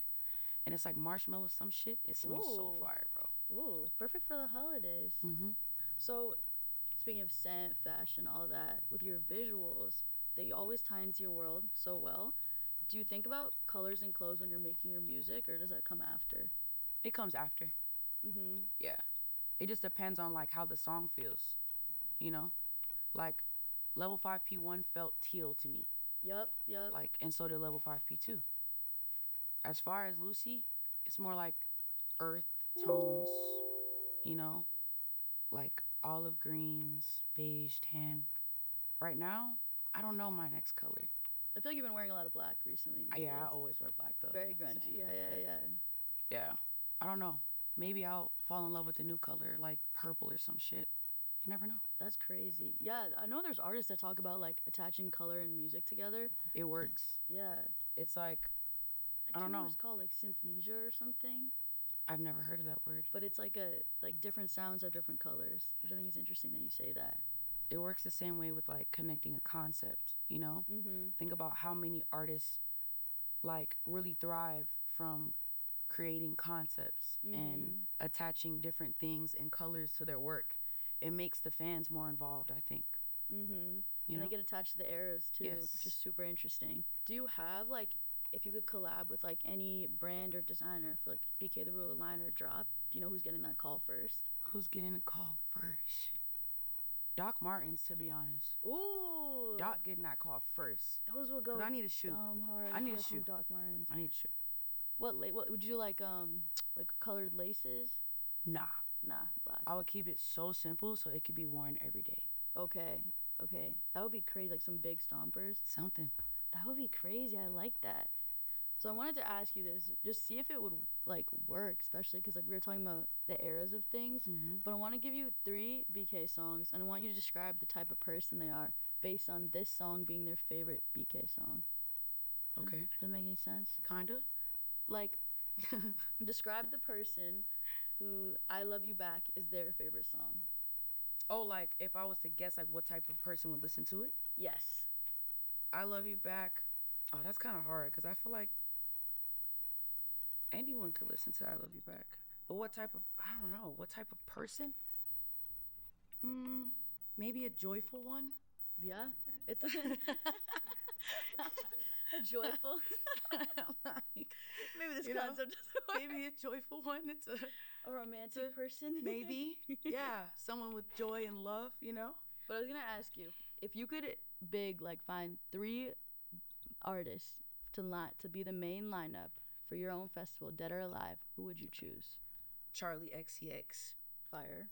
And it's like marshmallow, some shit. It smells so fire, bro. Ooh, perfect for the holidays. So, speaking of scent, fashion, all that, with your visuals, they always tie into your world so well. Do you think about colors and clothes when you're making your music, or does that come after? It comes after. Yeah. It just depends on like how the song feels. You know? Like Level 5 P1 felt teal to me. Yep. Like, and so did Level 5 P2. As far as Lucy, it's more like earth tones, you know? Like olive greens, beige, tan. Right now, I don't know my next color. I feel like you've been wearing a lot of black recently. Yeah, I always wear black though. Very grungy. Yeah. Yeah. I don't know. Maybe I'll fall in love with a new color, like purple or some shit. You never know. That's crazy. Yeah, I know there's artists that talk about like attaching color and music together. It works. Yeah. It's like, I don't know. It's called like synthnesia or something. I've never heard of that word. But it's like different sounds have different colors, which I think is interesting that you say that. It works the same way with like connecting a concept, you know? Mm-hmm. Think about how many artists like really thrive from creating concepts and attaching different things and colors to their work. It makes the fans more involved, I think. Mm-hmm. And they get attached to the eras too, which is super interesting. Do you have like, if you could collab with like any brand or designer for like BK the Ruler line or drop, do you know who's getting that call first? Who's getting the call first? Doc Martens, to be honest. Ooh. Doc getting that call first. Those will go. I need a shoe. Hard. I need a shoe. Doc Martens. I need a shoe. What would you like colored laces? Nah, black. I would keep it so simple so it could be worn every day. Okay. That would be crazy, like some big stompers. Something. That would be crazy. I like that. So I wanted to ask you this, just see if it would like work, especially because like we were talking about the eras of things. But I want to give you 3 BK songs, and I want you to describe the type of person they are based on this song being their favorite BK song. Okay. Does that make any sense? Kinda. Like, describe the person who I Love You Back is their favorite song. Oh, like if I was to guess like what type of person would listen to it? Yes. I Love You Back. Oh, that's kind of hard because I feel like anyone could listen to I Love You Back. But what type of, I don't know, what type of person? Maybe a joyful one? Yeah. It's a joyful. Like, maybe this concept doesn't work. Maybe a joyful one. It's a romantic person. Maybe. Yeah. Someone with joy and love, you know? But I was going to ask you, if you could find 3 artists to be the main lineup for your own festival, dead or alive, who would you choose? Charlie XCX. Fire.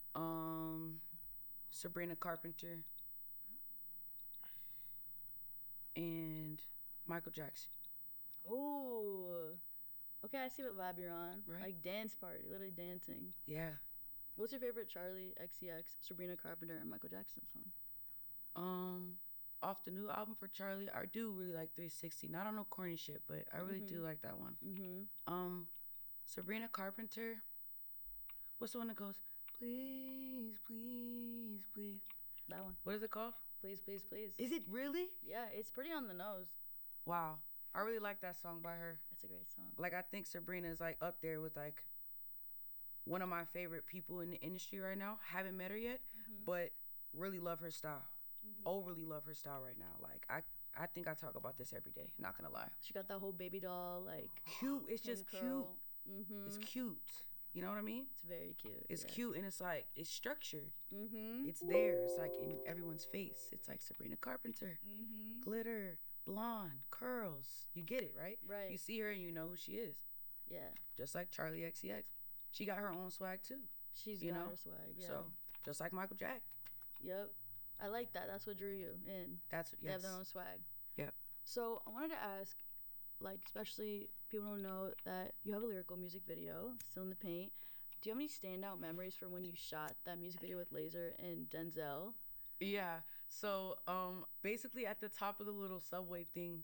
Sabrina Carpenter. And Michael Jackson. Oh. Okay, I see what vibe you're on. Right. Like dance party, literally dancing. Yeah. What's your favorite Charlie XCX, Sabrina Carpenter, and Michael Jackson song? Off the new album for Charlie, I do really like 360. Not on no corny shit, but I really do like that one. Sabrina Carpenter. What's the one that goes, please, please, please? That one. What is it called? Please, please, please. Is it really? Yeah, it's pretty on the nose. Wow. I really like that song by her. It's a great song. Like, I think Sabrina is like up there with like one of my favorite people in the industry right now. Haven't met her yet, but really love her style. Overly love her style right now. Like, I think I talk about this every day, not gonna lie. She got that whole baby doll, like cute. It's just cute. It's cute. You know what I mean? It's very cute. It's cute, and it's like it's structured. It's there. It's like in everyone's face. It's like Sabrina Carpenter, glitter, blonde, curls. You get it, right? Right. You see her and you know who she is. Yeah. Just like Charlie XCX, she got her own swag too. She's got her swag. Yeah. So just like Michael Jack. Yep. I like that. That's what drew you in. That's They have their own swag. Yep. So I wanted to ask, like, especially people don't know that you have a lyrical music video, Still in the Paint. Do you have any standout memories from when you shot that music video with Laser and Denzel? Yeah. So basically at the top of the little subway thing,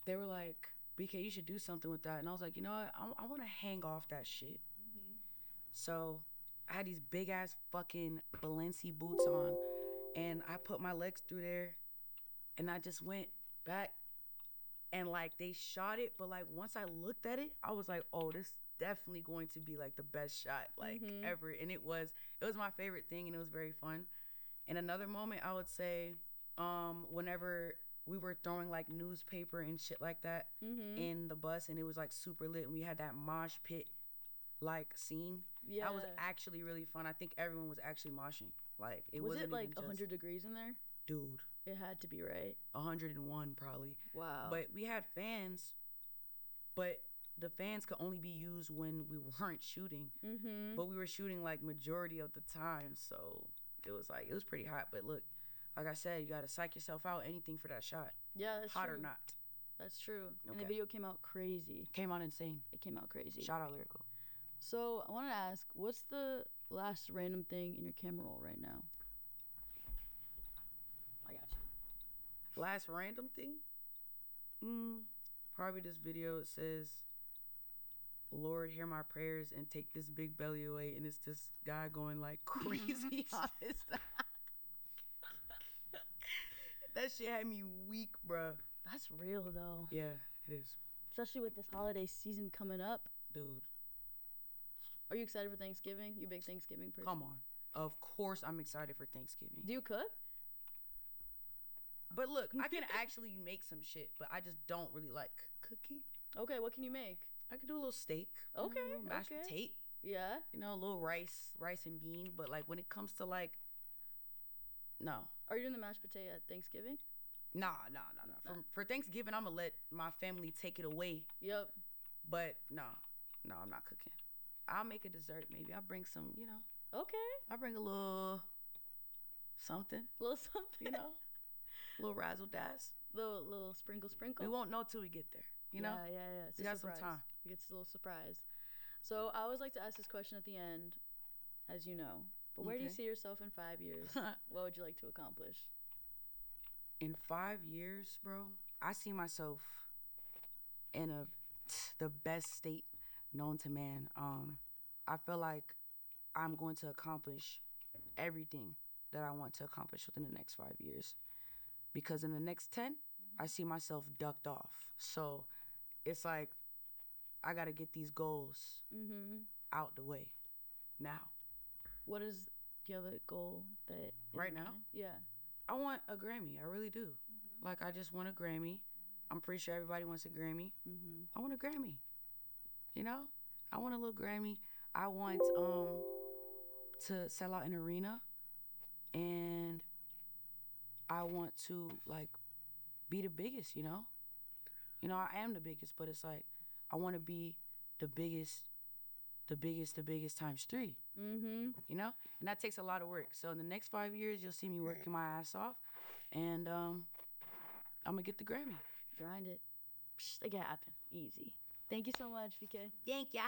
they were like, BK, you should do something with that. And I was like, you know what? I want to hang off that shit. So I had these big ass fucking Balenci boots on, and I put my legs through there, and I just went back, and like they shot it, but like once I looked at it, I was like, oh, this definitely going to be like the best shot like ever. And it was my favorite thing, and it was very fun. And another moment I would say, whenever we were throwing like newspaper and shit like that in the bus, and it was like super lit, and we had that mosh pit like scene. Yeah, that was actually really fun. I think everyone was actually moshing. Like it was wasn't it like even 100 degrees in there? Dude, it had to be, right? 101 probably. Wow. But we had fans, but the fans could only be used when we weren't shooting. But we were shooting like majority of the time, so it was pretty hot. But look, like I said, you gotta psych yourself out, anything for that shot. Yeah, that's hot true. or not. That's true. Okay. And the video came out crazy. Came out insane. It came out crazy. Shout out Lyrical. So I want to ask, what's the last random thing in your camera roll right now? I got you. Last random thing? Probably this video. It says, Lord, hear my prayers and take this big belly away. And it's this guy going like crazy on his That shit had me weak, bruh. That's real though. Yeah, it is. Especially with this holiday season coming up. Dude. Are you excited for Thanksgiving? You a big Thanksgiving person? Come on. Of course I'm excited for Thanksgiving. Do you cook? But look, I can actually make some shit, but I just don't really like cooking. Okay, what can you make? I can do a little steak. Okay, a little mashed potato. Yeah. You know, a little rice and bean. But like when it comes to like, no. Are you doing the mashed potato at Thanksgiving? Nah. For Thanksgiving, I'm gonna let my family take it away. Yep. But no, I'm not cooking. I'll make a dessert maybe. I'll bring some, you know. Okay. I'll bring a little something. You know. A little razzle dazzle. Little sprinkle. We won't know till we get there. You know? Yeah. It's we a got surprise. some time. We get a little surprise. So I always like to ask this question at the end, as you know. But where do you see yourself in 5 years? What would you like to accomplish? In 5 years, bro, I see myself in the best state known to man. I feel like I'm going to accomplish everything that I want to accomplish within the next 5 years. Because in the next 10, I see myself ducked off. So it's like I got to get these goals out the way now. Do you have a goal that... Right now? Yeah. I want a Grammy. I really do. Like, I just want a Grammy. I'm pretty sure everybody wants a Grammy. I want a Grammy. You know? I want a little Grammy. I want to sell out an arena. And I want to, like, be the biggest, you know? You know, I am the biggest, but it's like, I want to be the biggest times 3. You know? And that takes a lot of work. So in the next 5 years, you'll see me working my ass off. And I'm going to get the Grammy. Grind it. Make it happen. Easy. Thank you so much, VK. Thank ya.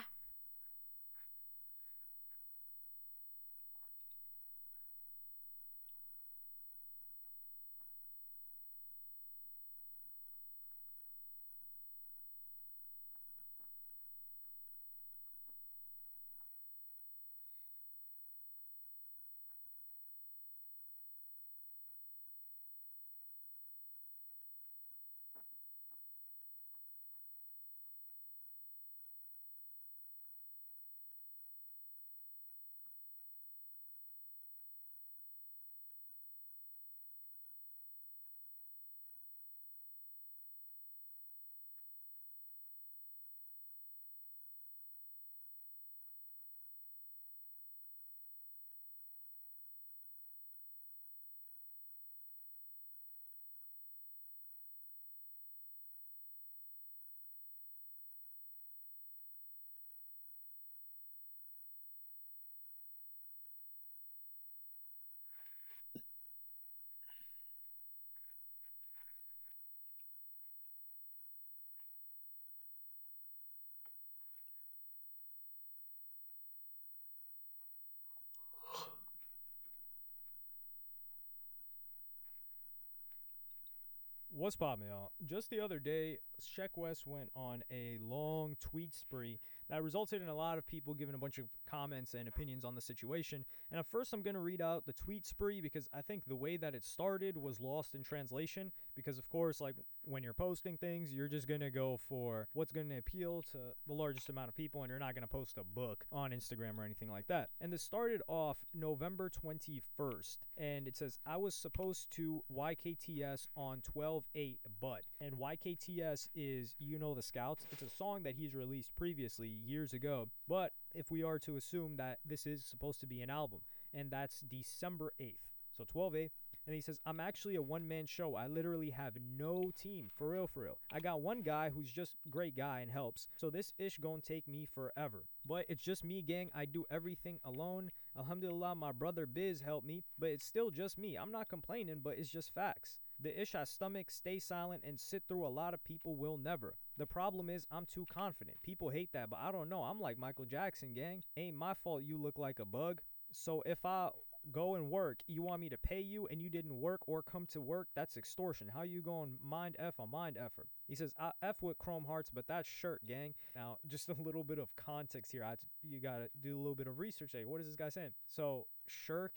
What's poppin', y'all? Just the other day, Sheck West went on a long tweet spree that resulted in a lot of people giving a bunch of comments and opinions on the situation. And at first, I'm going to read out the tweet spree because I think the way that it started was lost in translation. Because, of course, like when you're posting things, you're just going to go for what's going to appeal to the largest amount of people, and you're not going to post a book on Instagram or anything like that. And this started off November 21st, and it says, I was supposed to YKTS on 12/8, but. And YKTS is You Know the Scouts. It's a song that he's released previously years ago, but if we are to assume that this is supposed to be an album, and that's December 8th, so 12/8. And he says, I'm actually a one-man show. I literally have no team. For real, for real. I got one guy who's just a great guy and helps. So this ish gonna take me forever. But it's just me, gang. I do everything alone. Alhamdulillah, my brother Biz helped me. But it's still just me. I'm not complaining, but it's just facts. The ish I stomach, stay silent, and sit through a lot of people will never. The problem is I'm too confident. People hate that, but I don't know. I'm like Michael Jackson, gang. Ain't my fault you look like a bug. So if I go and work. You want me to pay you and you didn't work or come to work? That's extortion. How you going mind F on mind effort? He says, I F with Chrome Hearts, but that's shirt, gang. Now, just a little bit of context here. You got to do a little bit of research. Hey, what is this guy saying? So Sheck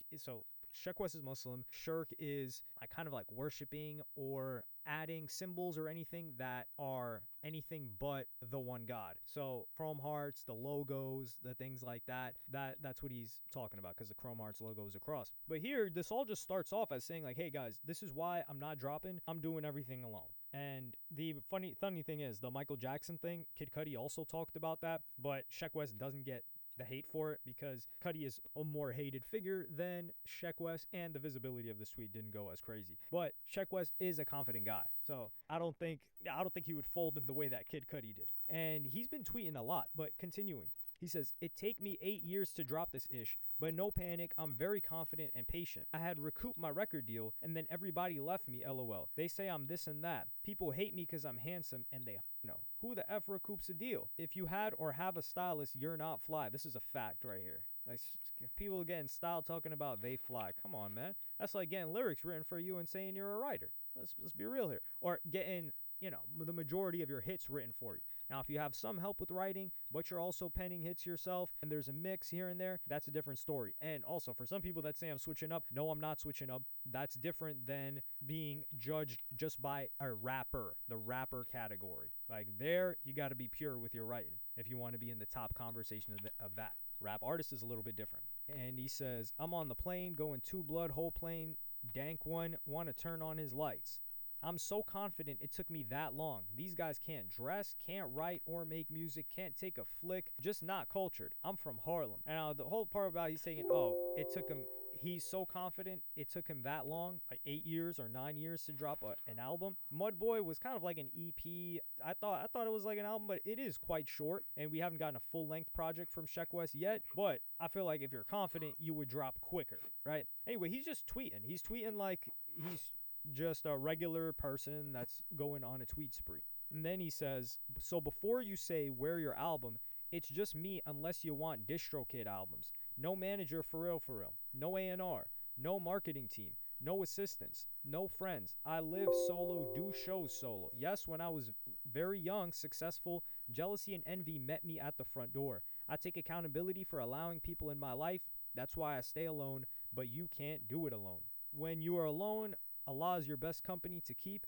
West is Muslim. Shirk is like kind of like worshiping or adding symbols or anything that are anything but the one God. So Chrome Hearts, the logos, the things like that's what he's talking about, because the Chrome Hearts logo is across. But here, this all just starts off as saying like, hey guys, this is why I'm not dropping. I'm doing everything alone. And the funny thing is, the Michael Jackson thing, Kid Cudi also talked about that, but Sheck West doesn't get the hate for it because Cudi is a more hated figure than Sheck West, and the visibility of this tweet didn't go as crazy. But Sheck West is a confident guy, so I don't think he would fold in the way that Kid Cudi did. And he's been tweeting a lot, but continuing. He says, it take me 8 years to drop this ish, but no panic, I'm very confident and patient. I had recouped my record deal, and then everybody left me, lol. They say I'm this and that. People hate me because I'm handsome, and they know. Who the F recoups a deal? If you had or have a stylist, you're not fly. This is a fact right here. Like, people getting style talking about they fly. Come on, man. That's like getting lyrics written for you and saying you're a writer. Let's be real here. Or getting, the majority of your hits written for you. Now, if you have some help with writing, but you're also penning hits yourself, and there's a mix here and there, that's a different story. And also, for some people that say I'm switching up, no, I'm not switching up. That's different than being judged just by a rapper, the rapper category. Like, there, you got to be pure with your writing if you want to be in the top conversation of that. Rap artist is a little bit different. And he says, I'm on the plane, going 2 blood, whole plane, dank one, want to turn on his lights. I'm so confident it took me that long. These guys can't dress, can't write or make music, can't take a flick, just not cultured. I'm from Harlem. And the whole part about he's saying, it took him, he's so confident it took him that long, like 8 years or 9 years to drop an album. Mudboy was kind of like an EP. I thought it was like an album, but it is quite short, and we haven't gotten a full-length project from Sheck West yet, but I feel like if you're confident, you would drop quicker, right? Anyway, he's just tweeting. He's tweeting like he's just a regular person that's going on a tweet spree. And then he says, so before you say where your album, it's just me unless you want DistroKid albums. No manager for real. No A&R. No marketing team. No assistants. No friends. I live solo, do shows solo. Yes, when I was very young, successful, jealousy and envy met me at the front door. I take accountability for allowing people in my life. That's why I stay alone, but you can't do it alone. When you are alone, Allah is your best company to keep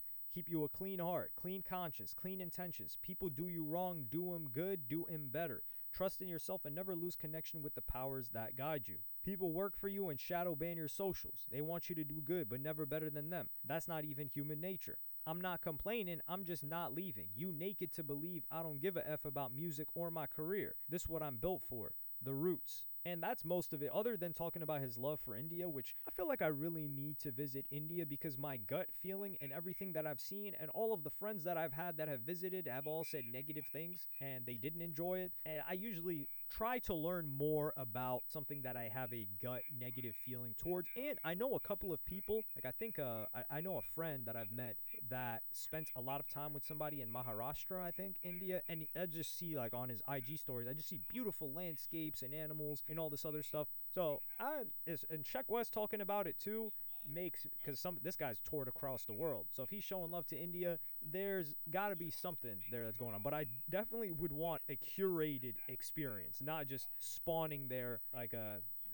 you a clean heart, clean conscience, clean intentions. People do you wrong, do them good, do them better. Trust in yourself and never lose connection with the powers that guide you. People work for you and shadow ban your socials. They want you to do good, but never better than them. That's not even human nature. I'm not complaining, I'm just not leaving. You naked to believe I don't give a F about music or my career. This is what I'm built for, the roots. And that's most of it, other than talking about his love for India, which I feel like I really need to visit India because my gut feeling and everything that I've seen and all of the friends that I've had that have visited have all said negative things and they didn't enjoy it. And I usually try to learn more about something that I have a gut negative feeling towards. And I know a couple of people, like I think I know a friend that I've met that spent a lot of time with somebody in Maharashtra, I think, India, and I just see like on his IG stories, I just see beautiful landscapes and animals and all this other stuff. So and Sheck West talking about it too makes, because this guy's toured across the world, so if he's showing love to India, there's got to be something there that's going on. But I definitely would want a curated experience, not just spawning there like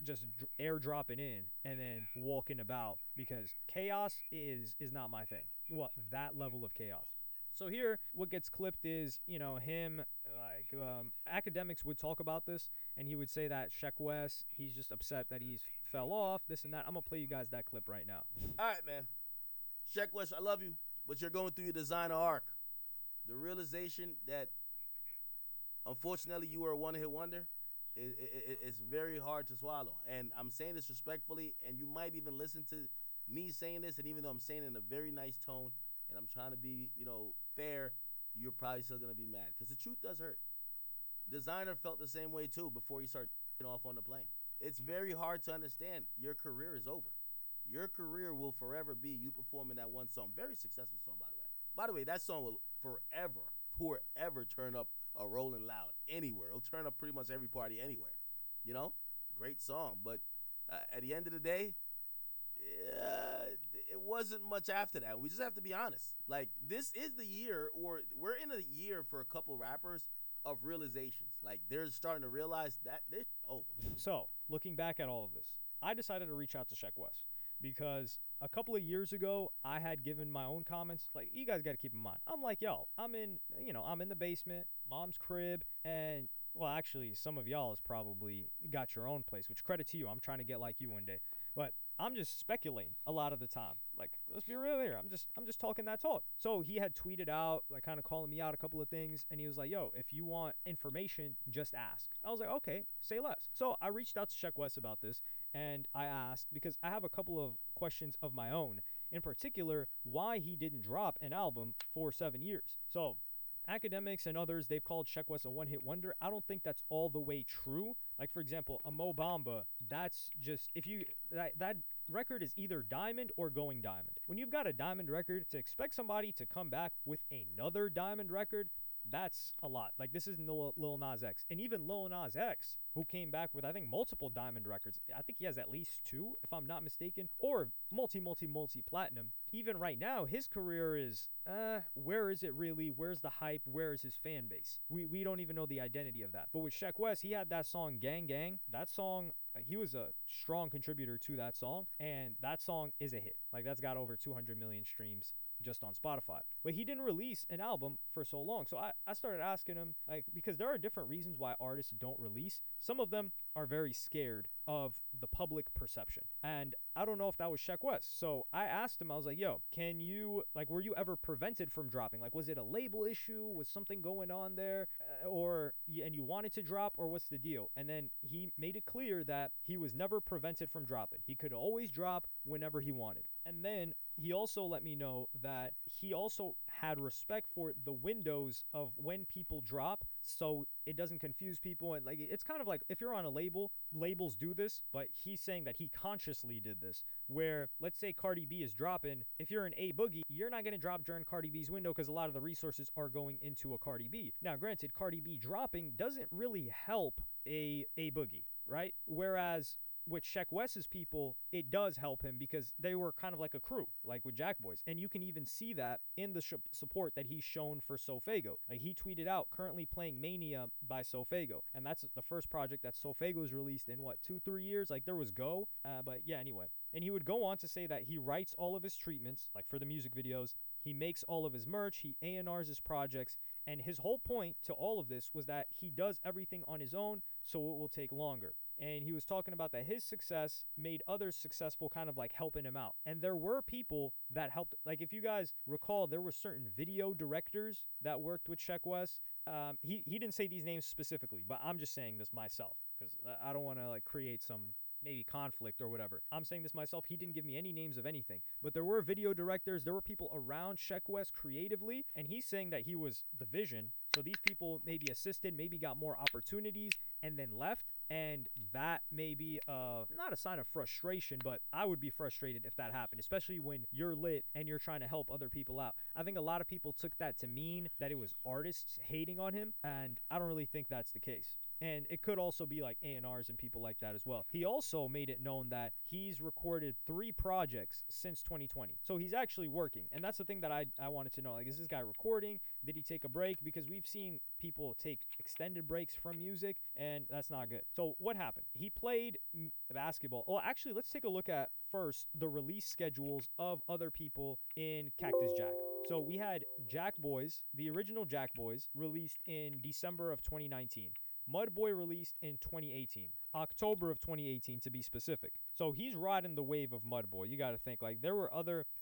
just airdropping in and then walking about, because chaos is not my thing. Well, that level of chaos. So here, what gets clipped is, him, like, academics would talk about this, and he would say that Sheck West, he's just upset that he's fell off, this and that. I'm going to play you guys that clip right now. All right, man. Sheck West, I love you, but you're going through your designer arc. The realization that, unfortunately, you were a one-hit wonder is very hard to swallow. And I'm saying this respectfully, and you might even listen to me saying this, and even though I'm saying it in a very nice tone, and I'm trying to be, fair, you're probably still going to be mad. Because the truth does hurt. Designer felt the same way, too, before he started off on the plane. It's very hard to understand. Your career is over. Your career will forever be you performing that one song. Very successful song, by the way. By the way, that song will forever turn up a Rolling Loud anywhere. It'll turn up pretty much every party anywhere. Great song. But At the end of the day, it wasn't much after that. We just have to be honest. Like, this is the year, or we're in a year for a couple rappers of realizations. Like, they're starting to realize that this is over. So, looking back at all of this, I decided to reach out to Sheck West because a couple of years ago, I had given my own comments. Like, you guys got to keep in mind, I'm like, yo, I'm in the basement, mom's crib, and, well, actually, some of y'all has probably got your own place, which credit to you. I'm trying to get like you one day. But I'm just speculating a lot of the time. Like, let's be real here. I'm just talking that talk. So he had tweeted out, like, kind of calling me out a couple of things, and he was like, yo, if you want information, just ask. I was like, okay, say less. So I reached out to Sheck West about this, and I asked, because I have a couple of questions of my own, in particular, why he didn't drop an album for 7 years. So academics and others, they've called Sheck West a one-hit wonder. I don't think that's all the way true. Like, for example, a Mo Bamba, that's just, if you, that record is either diamond or going diamond. When you've got a diamond record, to expect somebody to come back with another diamond record, that's a lot. Like, this isn't Lil Nas X. And even Lil Nas X, who came back with, I think, multiple diamond records. I think he has at least 2, if I'm not mistaken, or multi-platinum. Even right now, his career is, where is it really? Where's the hype? Where is his fan base? We don't even know the identity of that. But with Sheck West, he had that song, Gang Gang. That song, he was a strong contributor to that song, and that song is a hit. Like, that's got over 200 million streams just on Spotify. But he didn't release an album for so long. So I started asking him, like, because there are different reasons why artists don't release. Some of them are very scared of the public perception. And I don't know if that was Sheck West. So I asked him, I was like, yo, can you, like, were you ever prevented from dropping? Like, was it a label issue? Was something going on there? And you wanted to drop, or what's the deal? And then he made it clear that he was never prevented from dropping. He could always drop whenever he wanted. And then he also let me know that he also had respect for the windows of when people drop, so it doesn't confuse people. And, like, it's kind of like, if you're on a label, labels do this, but he's saying that he consciously did this, where, let's say Cardi B is dropping, if you're an A Boogie, you're not going to drop during Cardi B's window because a lot of the resources are going into a Cardi B. Now, granted, Cardi B dropping doesn't really help a Boogie, right? Whereas with Sheck West's people, it does help him because they were kind of like a crew, like with Jack Boys. And you can even see that in the support that he's shown for Sofago. Like, he tweeted out, currently playing Mania by Sofago. And that's the first project that Sofago's released in, 2-3 years? Like, there was Go. But yeah, anyway. And he would go on to say that he writes all of his treatments, like for the music videos. He makes all of his merch. He A&Rs his projects. And his whole point to all of this was that he does everything on his own, so it will take longer. And he was talking about that his success made others successful, kind of like helping him out. And there were people that helped. Like, if you guys recall, there were certain video directors that worked with Sheck West. He didn't say these names specifically, but I'm just saying this myself because I don't want to, like, create some maybe conflict or whatever. I'm saying this myself. He didn't give me any names of anything, but there were video directors. There were people around Sheck West creatively, and he's saying that he was the vision. So these people maybe assisted, maybe got more opportunities, and then left. And that may be not a sign of frustration, but I would be frustrated if that happened, especially when you're lit and you're trying to help other people out. I think a lot of people took that to mean that it was artists hating on him, and I don't really think that's the case. And it could also be like A&Rs and people like that as well. He also made it known that he's recorded 3 projects since 2020. So he's actually working. And that's the thing that I wanted to know. Like, is this guy recording? Did he take a break? Because we've seen people take extended breaks from music, and that's not good. So what happened? He played basketball. Well, actually, let's take a look at first the release schedules of other people in Cactus Jack. So we had Jack Boys, the original Jack Boys, released in December of 2019. Mudboy released in 2018, October of 2018 to be specific. So he's riding the wave of Mudboy. You got to think, like, there were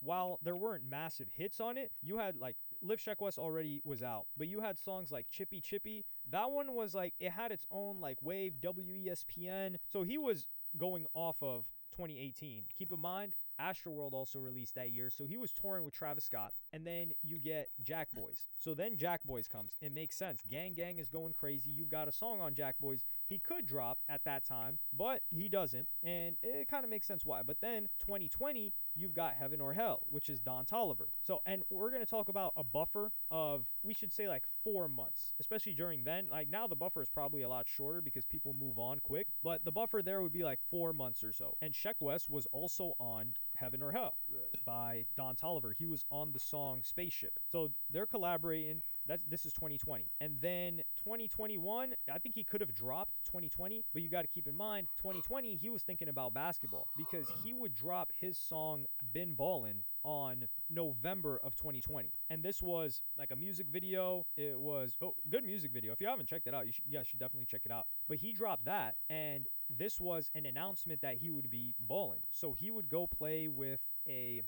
while there weren't massive hits on it, you had, like, Live Sheck West already was out, but you had songs like Chippy Chippy. That one was, like, it had its own, like, wave, WESPN. So he was going off of 2018. Keep in mind, Astroworld also released that year, so he was touring with Travis Scott. And then you get Jack Boys. So then Jack Boys comes. It makes sense. Gang Gang is going crazy. You've got a song on Jack Boys he could drop at that time, but he doesn't. And it kind of makes sense why. But then 2020, you've got Heaven or Hell, which is Don Toliver. So, and we're going to talk about a buffer of, we should say, like 4 months, especially during then. Like now the buffer is probably a lot shorter because people move on quick, but the buffer there would be like 4 months or so. And Sheck West was also on Heaven or Hell by Don Toliver. He was on the song Spaceship. So they're collaborating. This is 2020. And then 2021, I think he could have dropped 2020, but you got to keep in mind 2020 he was thinking about basketball because he would drop his song Been Ballin' on November of 2020. And this was like a music video. It was good music video. If you haven't checked it out, you guys should definitely check it out. But he dropped that, and this was an announcement that he would be balling. So he would go play with a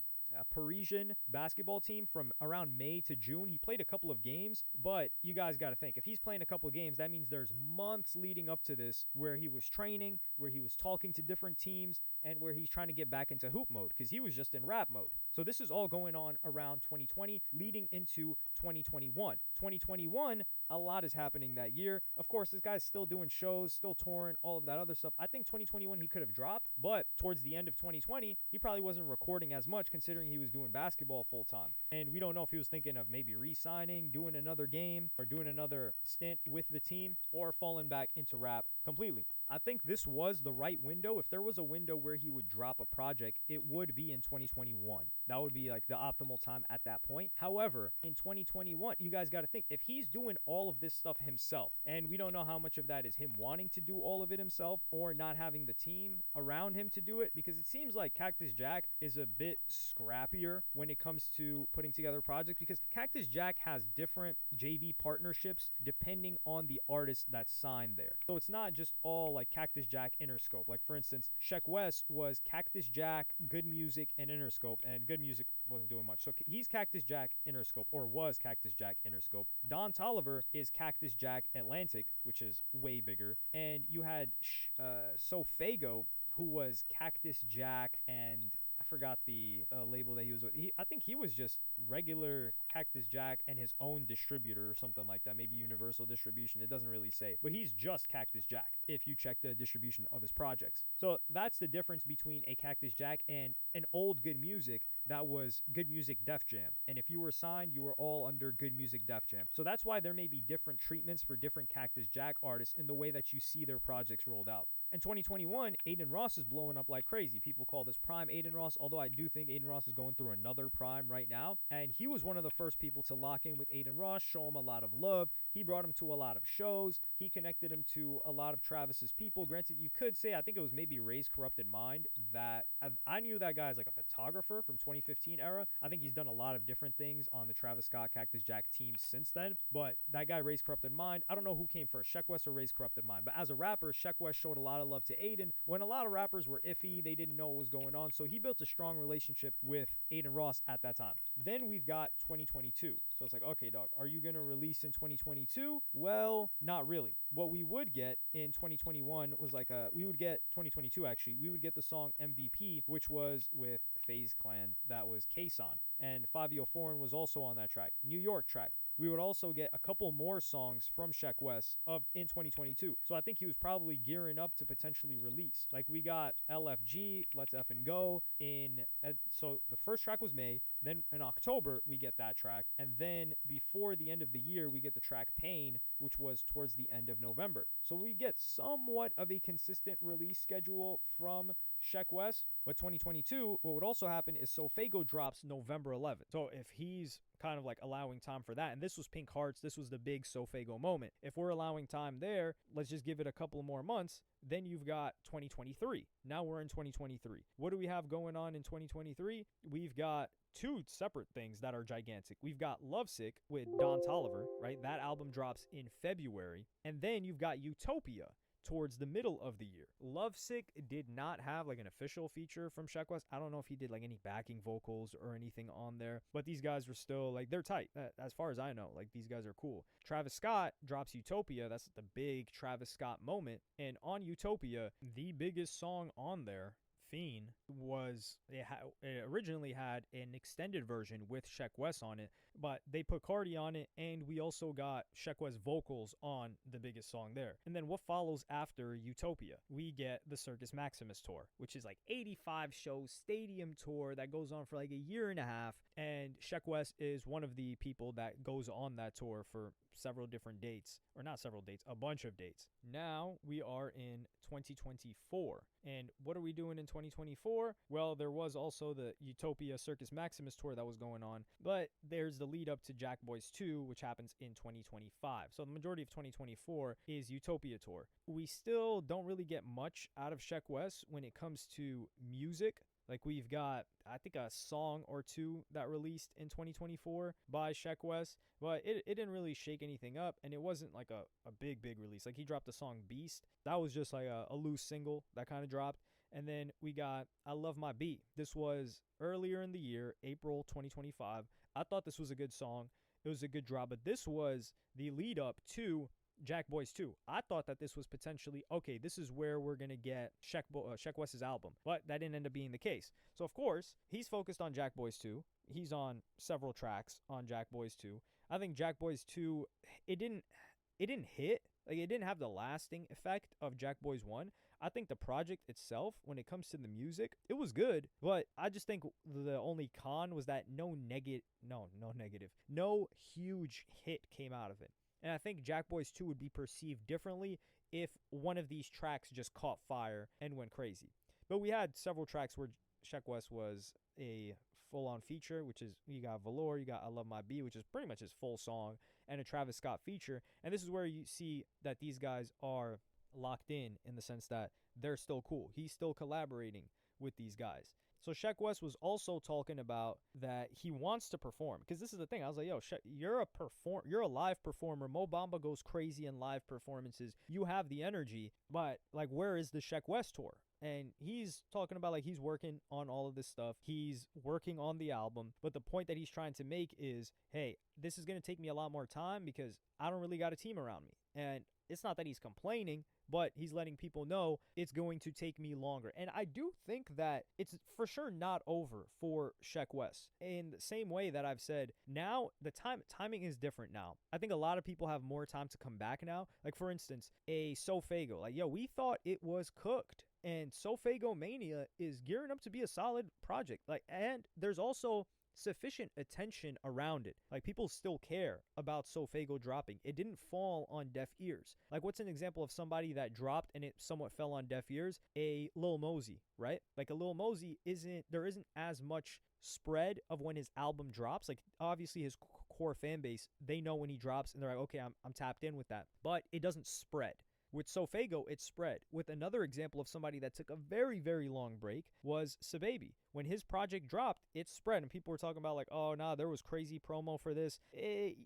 Parisian basketball team from around May to June. He played a couple of games, but you guys got to think, if he's playing a couple of games, that means there's months leading up to this where he was training, where he was talking to different teams, and where he's trying to get back into hoop mode because he was just in rap mode. So this is all going on around 2020 leading into 2021. 2021, a lot is happening that year. Of course, this guy's still doing shows, still touring, all of that other stuff. I think 2021 he could have dropped, but towards the end of 2020, he probably wasn't recording as much considering he was doing basketball full time. And we don't know if he was thinking of maybe re-signing, doing another game, or doing another stint with the team, or falling back into rap completely. I think this was the right window. If there was a window where he would drop a project, it would be in 2021. That would be like the optimal time at that point. However, in 2021, you guys got to think, if he's doing all of this stuff himself, and we don't know how much of that is him wanting to do all of it himself or not having the team around him to do it, because it seems like Cactus Jack is a bit scrappier when it comes to putting together projects, because Cactus Jack has different JV partnerships depending on the artist that's signed there. So it's not just all like Cactus Jack, Interscope. Like for instance, Sheck West was Cactus Jack, Good Music, and Interscope, and Good Music wasn't doing much. So he's Cactus Jack, Interscope, or was Cactus Jack, Interscope. Don Toliver is Cactus Jack, Atlantic, which is way bigger. And you had Sofago, who was Cactus Jack, and I forgot the label that he was with. I think he was just regular Cactus Jack and his own distributor or something like that. Maybe Universal Distribution. It doesn't really say. But he's just Cactus Jack if you check the distribution of his projects. So that's the difference between a Cactus Jack and an old Good Music that was Good Music Def Jam. And if you were signed, you were all under Good Music Def Jam. So that's why there may be different treatments for different Cactus Jack artists in the way that you see their projects rolled out. In 2021, Aiden Ross is blowing up like crazy. People call this prime Aiden Ross, although I do think Aiden Ross is going through another prime right now. And he was one of the first people to lock in with Aiden Ross, show him a lot of love. He brought him to a lot of shows. He connected him to a lot of Travis's people. Granted, you could say, I think it was maybe Ray's Corrupted Mind, that I knew that guy as like a photographer from 2015 era. I think he's done a lot of different things on the Travis Scott Cactus Jack team since then. But that guy, Ray's Corrupted Mind, I don't know who came first, Sheck West or Ray's Corrupted Mind. But as a rapper, Sheck West showed a lot of love to Aiden when a lot of rappers were iffy. They didn't know what was going on. So he built a strong relationship with Aiden Ross at that time. Then we've got 2022. So it's like, okay, dog, are you going to release in 2022? Well, not really. What we would get in 2021 was like we would get 2022 actually. We would get the song MVP, which was with FaZe Clan. That was Kason. And Fabio Foreign was also on that track. New York track. We would also get a couple more songs from Sheck West in 2022. So I think he was probably gearing up to potentially release. Like we got LFG, Let's Effin' Go so the first track was May. Then in October, we get that track. And then before the end of the year, we get the track Pain, which was towards the end of November. So we get somewhat of a consistent release schedule from Sheck West. But 2022, what would also happen is Sofago drops November 11th. So if he's kind of like allowing time for that, and this was Pink Hearts, this was the big Sofago moment. If we're allowing time there, let's just give it a couple more months. Then you've got 2023. Now we're in 2023. What do we have going on in 2023? We've got two separate things that are gigantic. We've got Lovesick with Don Toliver, right? That album drops in February. And then you've got Utopia towards the middle of the year. Lovesick did not have like an official feature from Sheck West. I don't know if he did like any backing vocals or anything on there, but these guys were still like, they're tight. As far as I know, like these guys are cool. Travis Scott drops Utopia. That's the big Travis Scott moment. And on Utopia, the biggest song on there Fiend was it originally had an extended version with Sheck Wes on it, but they put Cardi on it, and we also got Sheck Wes vocals on the biggest song there. And then what follows after Utopia? We get the Circus Maximus tour, which is like 85 shows stadium tour that goes on for like a year and a half, and Sheck Wes is one of the people that goes on that tour for several different dates, or not several dates, a bunch of dates. Now we are in 2024, and what are we doing in 2024? Well, there was also the Utopia Circus Maximus tour that was going on, but there's the lead up to Jack Boys 2, which happens in 2025. So the majority of 2024 is Utopia tour. We still don't really get much out of Sheck Wes when it comes to music. Like, we've got, I think, a song or two that released in 2024 by Sheck Wes, but it didn't really shake anything up, and it wasn't like a big release. Like, he dropped the song Beast. That was just like a loose single that kind of dropped. And then we got I Love My Beat. This was earlier in the year, April 2025. I thought this was a good song. It was a good drop, but this was the lead up to Jack Boys 2. I thought that this was potentially, okay, this is where we're going to get Sheck Wes's album, but that didn't end up being the case. So, of course, he's focused on Jack Boys 2. He's on several tracks on Jack Boys 2. I think Jack Boys 2, it didn't hit. Like, it didn't have the lasting effect of Jack Boys 1. I think the project itself, when it comes to the music, it was good, but I just think the only con was that no huge hit came out of it. And I think Jack Boys 2 would be perceived differently if one of these tracks just caught fire and went crazy. But we had several tracks where Sheck Wes was a full-on feature, which is, you got Velour, you got I Love My Beat, which is pretty much his full song, and a Travis Scott feature. And this is where you see that these guys are locked in the sense that they're still cool. He's still collaborating with these guys. So Sheck Wes was also talking about that he wants to perform, because this is the thing. I was like, yo, Sheck, you're a live performer. Mo Bamba goes crazy in live performances. You have the energy, but like, where is the Sheck Wes tour? And he's talking about, like, he's working on all of this stuff. He's working on the album. But the point that he's trying to make is, hey, this is going to take me a lot more time because I don't really got a team around me. And it's not that he's complaining, but he's letting people know it's going to take me longer. And I do think that it's for sure not over for Sheck Wes. In the same way that I've said, now the timing is different now. I think a lot of people have more time to come back now. Like, for instance, a Sofago. Like, yo, we thought it was cooked. And Sofago Mania is gearing up to be a solid project. Like, and there's also sufficient attention around it. Like, people still care about Sofago dropping. It didn't fall on deaf ears. Like, what's an example of somebody that dropped and it somewhat fell on deaf ears? A Lil Mosey, right? Like, a Lil Mosey there isn't as much spread of when his album drops. Like, obviously his core fan base, they know when he drops and they're like, okay, I'm tapped in with that. But it doesn't spread. With Sofago, it spread. With another example of somebody that took a very, very long break was Sababy. When his project dropped, it spread, and people were talking about, like, oh, nah, there was crazy promo for this.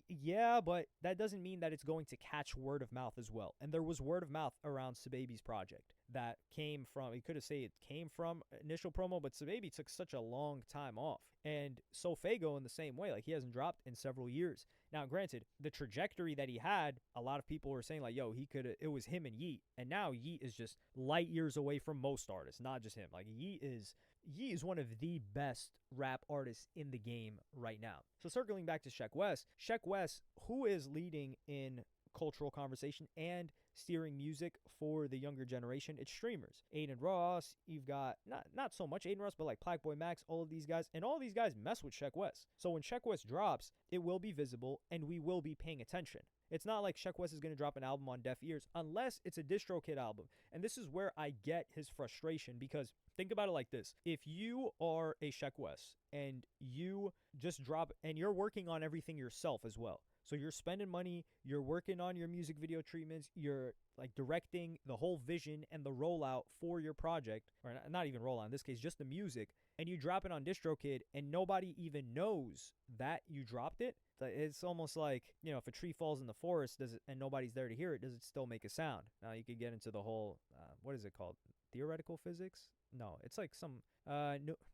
Yeah, but that doesn't mean that it's going to catch word of mouth as well. And there was word of mouth around Sababy's project that came from, you could have said it came from initial promo, but Sababy took such a long time off. And Sofago in the same way, like, he hasn't dropped in several years. Now, granted, the trajectory that he had, a lot of people were saying, like, yo, it was him and Yeet. And now Yeet is just light years away from most artists, not just him. Like, Yeet is one of the best rap artists in the game right now. So circling back to Sheck Wes, who is leading in cultural conversation and steering music for the younger generation, it's streamers. Aiden Ross, you've got not so much Aiden Ross, but like Plaqueboy Max, all of these guys, and all these guys mess with Sheck Wes. So when Sheck Wes drops, it will be visible and we will be paying attention. It's not like Sheck Wes is going to drop an album on deaf ears unless it's a DistroKid album. And this is where I get his frustration, because think about it like this. If you are a Sheck Wes and you just drop, and you're working on everything yourself as well. So you're spending money, you're working on your music video treatments, you're like directing the whole vision and the rollout for your project, or not even rollout, in this case, just the music, and you drop it on DistroKid and nobody even knows that you dropped it. It's almost like, you know, if a tree falls in the forest and nobody's there to hear it, does it still make a sound? Now you could get into the whole, what is it called? Theoretical physics? no, it's like some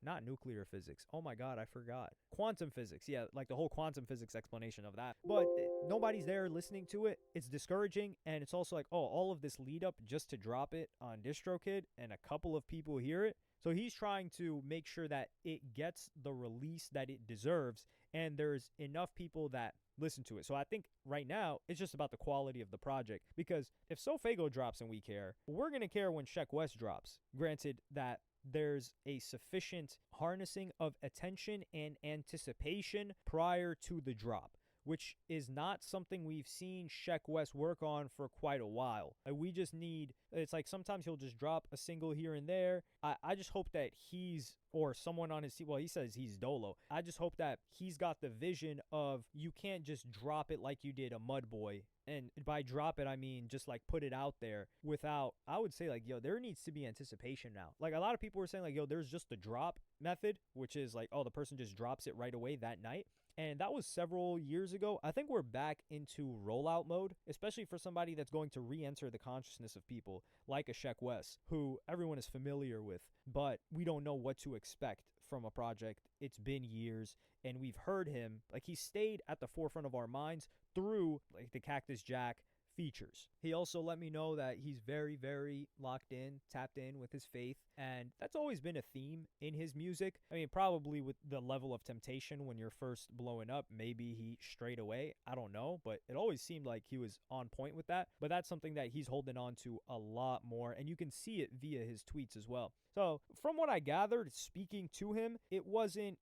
not nuclear physics. Oh my god, I forgot. Quantum physics. Yeah, like the whole quantum physics explanation of that. But nobody's there listening to it. It's discouraging, and it's also like, oh, all of this lead up just to drop it on DistroKid, and a couple of people hear it. So he's trying to make sure that it gets the release that it deserves, and there's enough people that listen to it. So I think right now it's just about the quality of the project, because if SoFago drops and we care, we're going to care when Sheck West drops. Granted that there's a sufficient harnessing of attention and anticipation prior to the drop, which is not something we've seen Sheck West work on for quite a while. We just need, it's like sometimes he'll just drop a single here and there. I just hope that he's, or someone on his team, well, he says he's Dolo. I just hope that he's got the vision of, you can't just drop it like you did a Mud Boy. And by drop it, I mean just like put it out there without, I would say like, yo, there needs to be anticipation now. Like a lot of people were saying like, yo, there's just the drop method, which is like, oh, the person just drops it right away that night. And that was several years ago. I think we're back into rollout mode, especially for somebody that's going to re-enter the consciousness of people like a Sheck West, who everyone is familiar with, but we don't know what to expect from a project. It's been years, and we've heard him, like he stayed at the forefront of our minds through like the Cactus Jack features. He also let me know that he's very, very locked in, tapped in with his faith, and that's always been a theme in his music. I mean, probably with the level of temptation when you're first blowing up, maybe he strayed away. I don't know, but it always seemed like he was on point with that. But that's something that he's holding on to a lot more, and you can see it via his tweets as well. So from what I gathered, speaking to him, it wasn't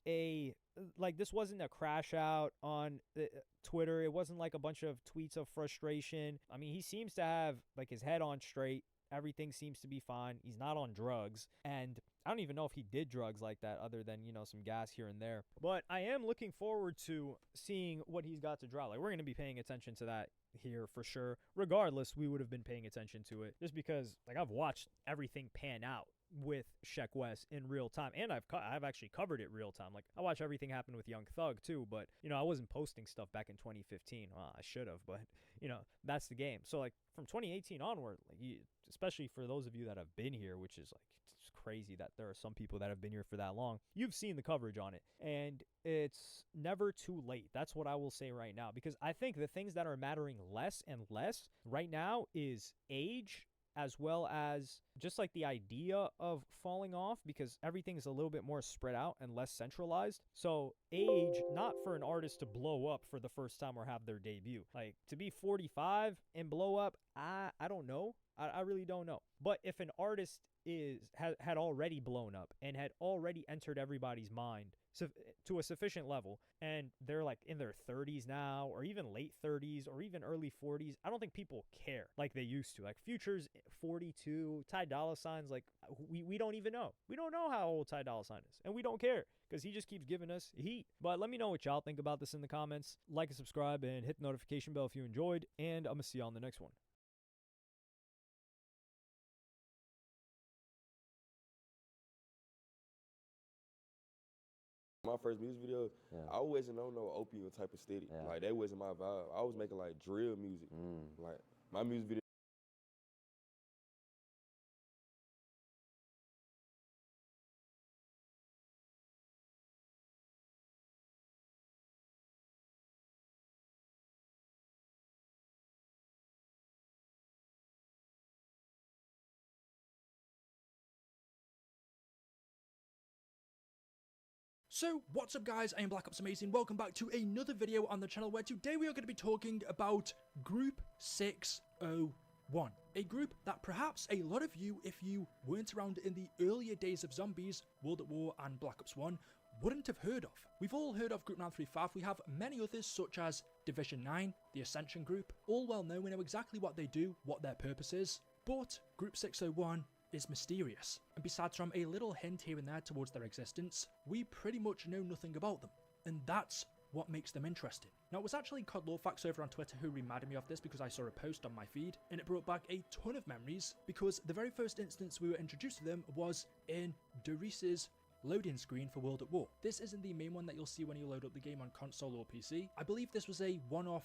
this wasn't a crash out on Twitter. It wasn't like a bunch of tweets of frustration. I mean, he seems to have like his head on straight. Everything seems to be fine. He's not on drugs. And I don't even know if he did drugs like that other than, some gas here and there. But I am looking forward to seeing what he's got to drop. Like, we're going to be paying attention to that here for sure. Regardless, we would have been paying attention to it just because, like, I've watched everything pan out with Sheck West in real time, and I've actually covered it real time. Like, I watch everything happen with Young Thug too, but I wasn't posting stuff back in 2015. Well, I should have, but that's the game. So like from 2018 onward, like especially for those of you that have been here, which is like, it's crazy that there are some people that have been here for that long, you've seen the coverage on it, and it's never too late. That's what I will say right now, because I think the things that are mattering less and less right now is age, as well as just like the idea of falling off, because everything's a little bit more spread out and less centralized. So age, not for an artist to blow up for the first time or have their debut. Like, to be 45 and blow up, I don't know. I really don't know. But if an artist had already blown up and had already entered everybody's mind to a sufficient level, and they're like in their 30s now, or even late 30s, or even early 40s, I don't think people care like they used to. Like Future's 42, Ty Dolla $ign's like, we don't even know. We don't know how old Ty Dolla $ign is, and we don't care because he just keeps giving us heat. But let me know what y'all think about this in the comments. Like and subscribe and hit the notification bell if you enjoyed, and I'm gonna see y'all on the next one. My first music video, I wasn't on no opium type of aesthetic. Like, that wasn't my vibe. I was making like drill music. Like, my music video. So, what's up guys, I am Black Ops Amazing, welcome back to another video on the channel where today we are going to be talking about Group 601. A group that perhaps a lot of you, if you weren't around in the earlier days of Zombies, World at War and Black Ops 1, wouldn't have heard of. We've all heard of Group 935, we have many others such as Division 9, the Ascension Group, all well known, we know exactly what they do, what their purpose is, but Group 601 is mysterious, and besides from a little hint here and there towards their existence, we pretty much know nothing about them, and that's what makes them interesting. Now, it was actually COD Lawfax over on Twitter who reminded me of this because I saw a post on my feed, and it brought back a ton of memories because the very first instance we were introduced to them was in Doris's loading screen for World at War. This isn't the main one that you'll see when you load up the game on console or PC. I believe this was a one-off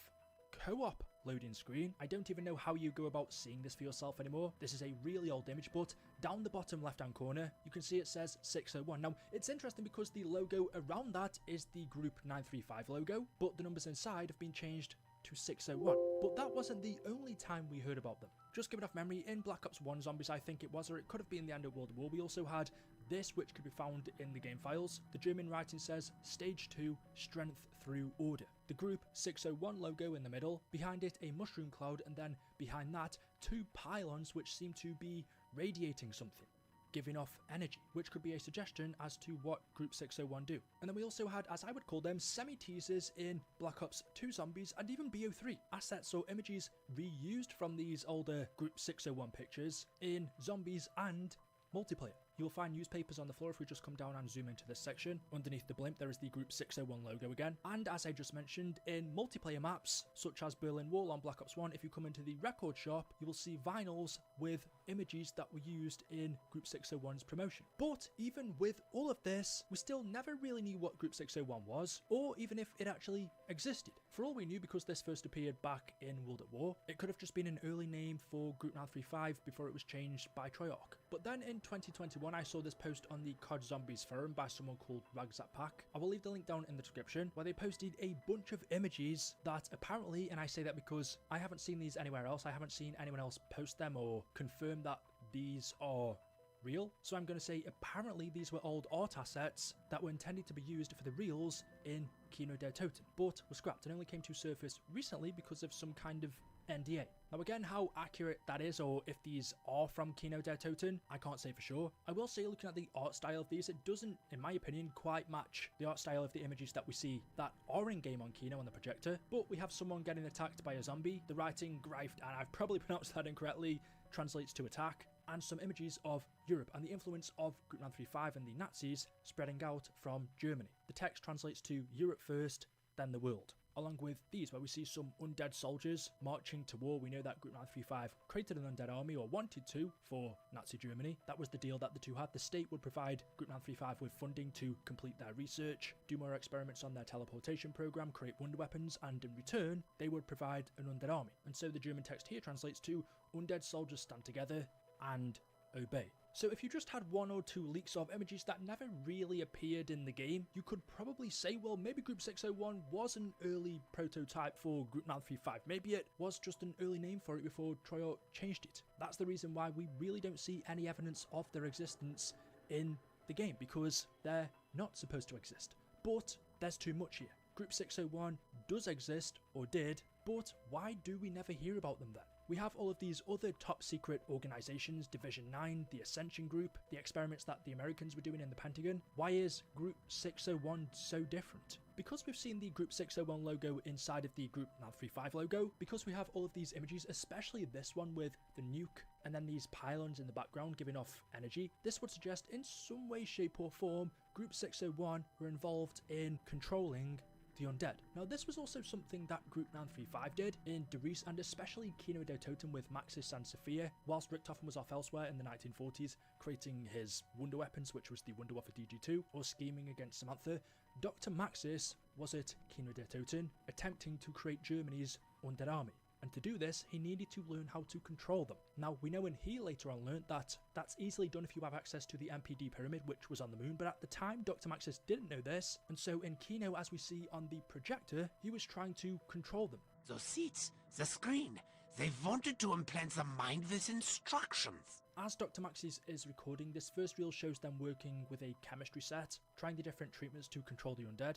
co-op loading screen. I don't even know how you go about seeing this for yourself anymore. This is a really old image, but down the bottom left-hand corner, you can see it says 601. Now, it's interesting because the logo around that is the Group 935 logo, but the numbers inside have been changed to 601. But that wasn't the only time we heard about them. Just going off memory, in Black Ops 1 Zombies, I think it was, or it could have been the end of World War, we also had this, which could be found in the game files. The German writing says, Stage 2, Strength Through Order. The Group 601 logo in the middle, behind it a mushroom cloud, and then behind that, 2 pylons which seem to be radiating something, giving off energy, which could be a suggestion as to what Group 601 do. And then we also had, as I would call them, semi-teasers in Black Ops 2 Zombies and even BO3. Assets or images reused from these older Group 601 pictures in Zombies and multiplayer. You'll find newspapers on the floor if we just come down and zoom into this section. Underneath the blimp there is the Group 601 logo again. And as I just mentioned, in multiplayer maps such as Berlin Wall on Black Ops 1, if you come into the record shop, you will see vinyls with images that were used in Group 601's promotion. But even with all of this, we still never really knew what Group 601 was, or even if it actually existed. For all we knew, because this first appeared back in World at War, it could have just been an early name for Group 935 before it was changed by Treyarch. But then in 2021, I saw this post on the COD Zombies forum by someone called Ragzatpack. I will leave the link down in the description, where they posted a bunch of images that apparently, and I say that because I haven't seen these anywhere else, I haven't seen anyone else post them or confirm that these are real. So I'm going to say apparently these were old art assets that were intended to be used for the reels in Kino der Toten, but were scrapped and only came to surface recently because of some kind of NDA. Now again, how accurate that is, or if these are from Kino der Toten, I can't say for sure. I will say, looking at the art style of these, it doesn't, in my opinion, quite match the art style of the images that we see that are in game on Kino on the projector. But we have someone getting attacked by a zombie. The writing, Greift, and I've probably pronounced that incorrectly, translates to attack, and some images of Europe and the influence of Group 935 and the Nazis spreading out from Germany. The text translates to Europe first, then the world. Along with these, where we see some undead soldiers marching to war. We know that Group 935 created an undead army, or wanted to, for Nazi Germany. That was the deal that the two had. The state would provide Group 935 with funding to complete their research, do more experiments on their teleportation program, create wonder weapons, and in return, they would provide an undead army. And so the German text here translates to, undead soldiers stand together and obey. So if you just had 1 or 2 leaks of images that never really appeared in the game, you could probably say, well, maybe Group 601 was an early prototype for Group 935. Maybe it was just an early name for it before Treyarch changed it. That's the reason why we really don't see any evidence of their existence in the game, because they're not supposed to exist. But there's too much here. Group 601 does exist, or did, but why do we never hear about them then? We have all of these other top secret organizations, Division 9, the Ascension Group, the experiments that the Americans were doing in the Pentagon. Why is Group 601 so different? Because we've seen the Group 601 logo inside of the Group 935 logo, because we have all of these images, especially this one with the nuke and then these pylons in the background giving off energy, this would suggest in some way, shape or form, Group 601 were involved in controlling the undead. Now this was also something that Group 935 did in Derice, and especially Kino der Toten with Maxis and Sophia, whilst Richtofen was off elsewhere in the 1940s creating his wonder weapons, which was the Wunderwaffe DG2, or scheming against Samantha. Dr. Maxis was at Kino der Toten attempting to create Germany's undead army. And to do this, he needed to learn how to control them. Now, we know, and he later on learned that that's easily done if you have access to the MPD pyramid, which was on the moon, but at the time, Dr. Maxis didn't know this, and so in Kino, as we see on the projector, he was trying to control them. The seats, the screen, they wanted to implant the mind with instructions. As Dr. Maxis is recording, this first reel shows them working with a chemistry set, trying the different treatments to control the undead.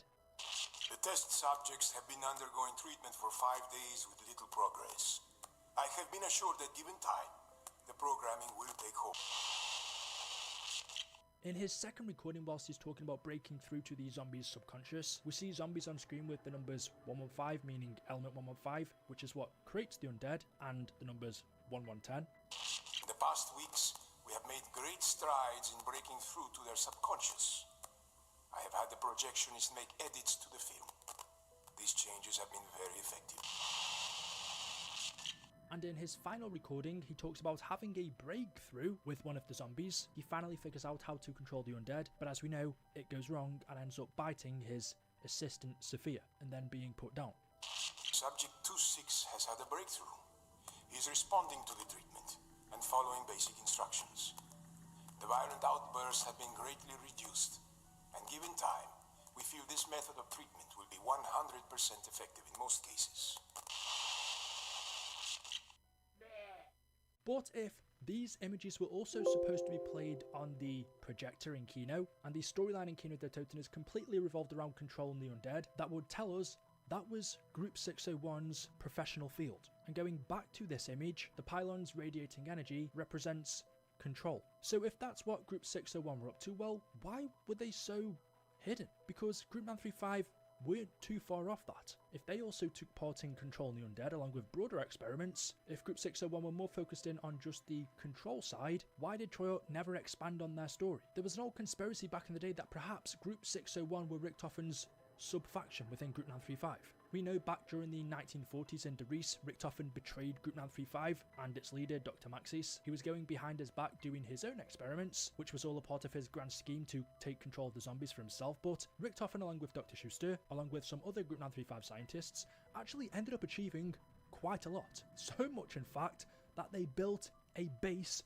The test subjects have been undergoing treatment for 5 days with little progress. I have been assured that given time, the programming will take hold. In his second recording, whilst he's talking about breaking through to the zombies' subconscious, we see zombies on screen with the numbers 115, meaning element 115, which is what creates the undead, and the numbers 1110. In the past weeks, we have made great strides in breaking through to their subconscious. I have had the projectionists make edits to the film. These changes have been very effective. And in his final recording, he talks about having a breakthrough with one of the zombies. He finally figures out how to control the undead, but as we know, it goes wrong and ends up biting his assistant Sophia, and then being put down. Subject 26 has had a breakthrough. He is responding to the treatment and following basic instructions. The violent outbursts have been greatly reduced, and given time, we feel this method of treatment will be 100% effective in most cases. But if these images were also supposed to be played on the projector in Kino, and the storyline in Kino der Toten is completely revolved around controlling the undead, that would tell us that was Group 601's professional field. And going back to this image, the pylons radiating energy represents control. So if that's what Group 601 were up to, well, why were they so hidden? Because Group 935 weren't too far off that. If they also took part in controlling the undead along with broader experiments, if Group 601 were more focused in on just the control side, why did Troyot never expand on their story? There was an old conspiracy back in the day that perhaps Group 601 were Richtofen's sub-faction within Group 935. We know back during the 1940s in Derice, Richtofen betrayed Group 935 and its leader, Dr. Maxis. He was going behind his back doing his own experiments, which was all a part of his grand scheme to take control of the zombies for himself, but Richtofen, along with Dr. Schuster, along with some other Group 935 scientists, actually ended up achieving quite a lot. So much, in fact, that they built a base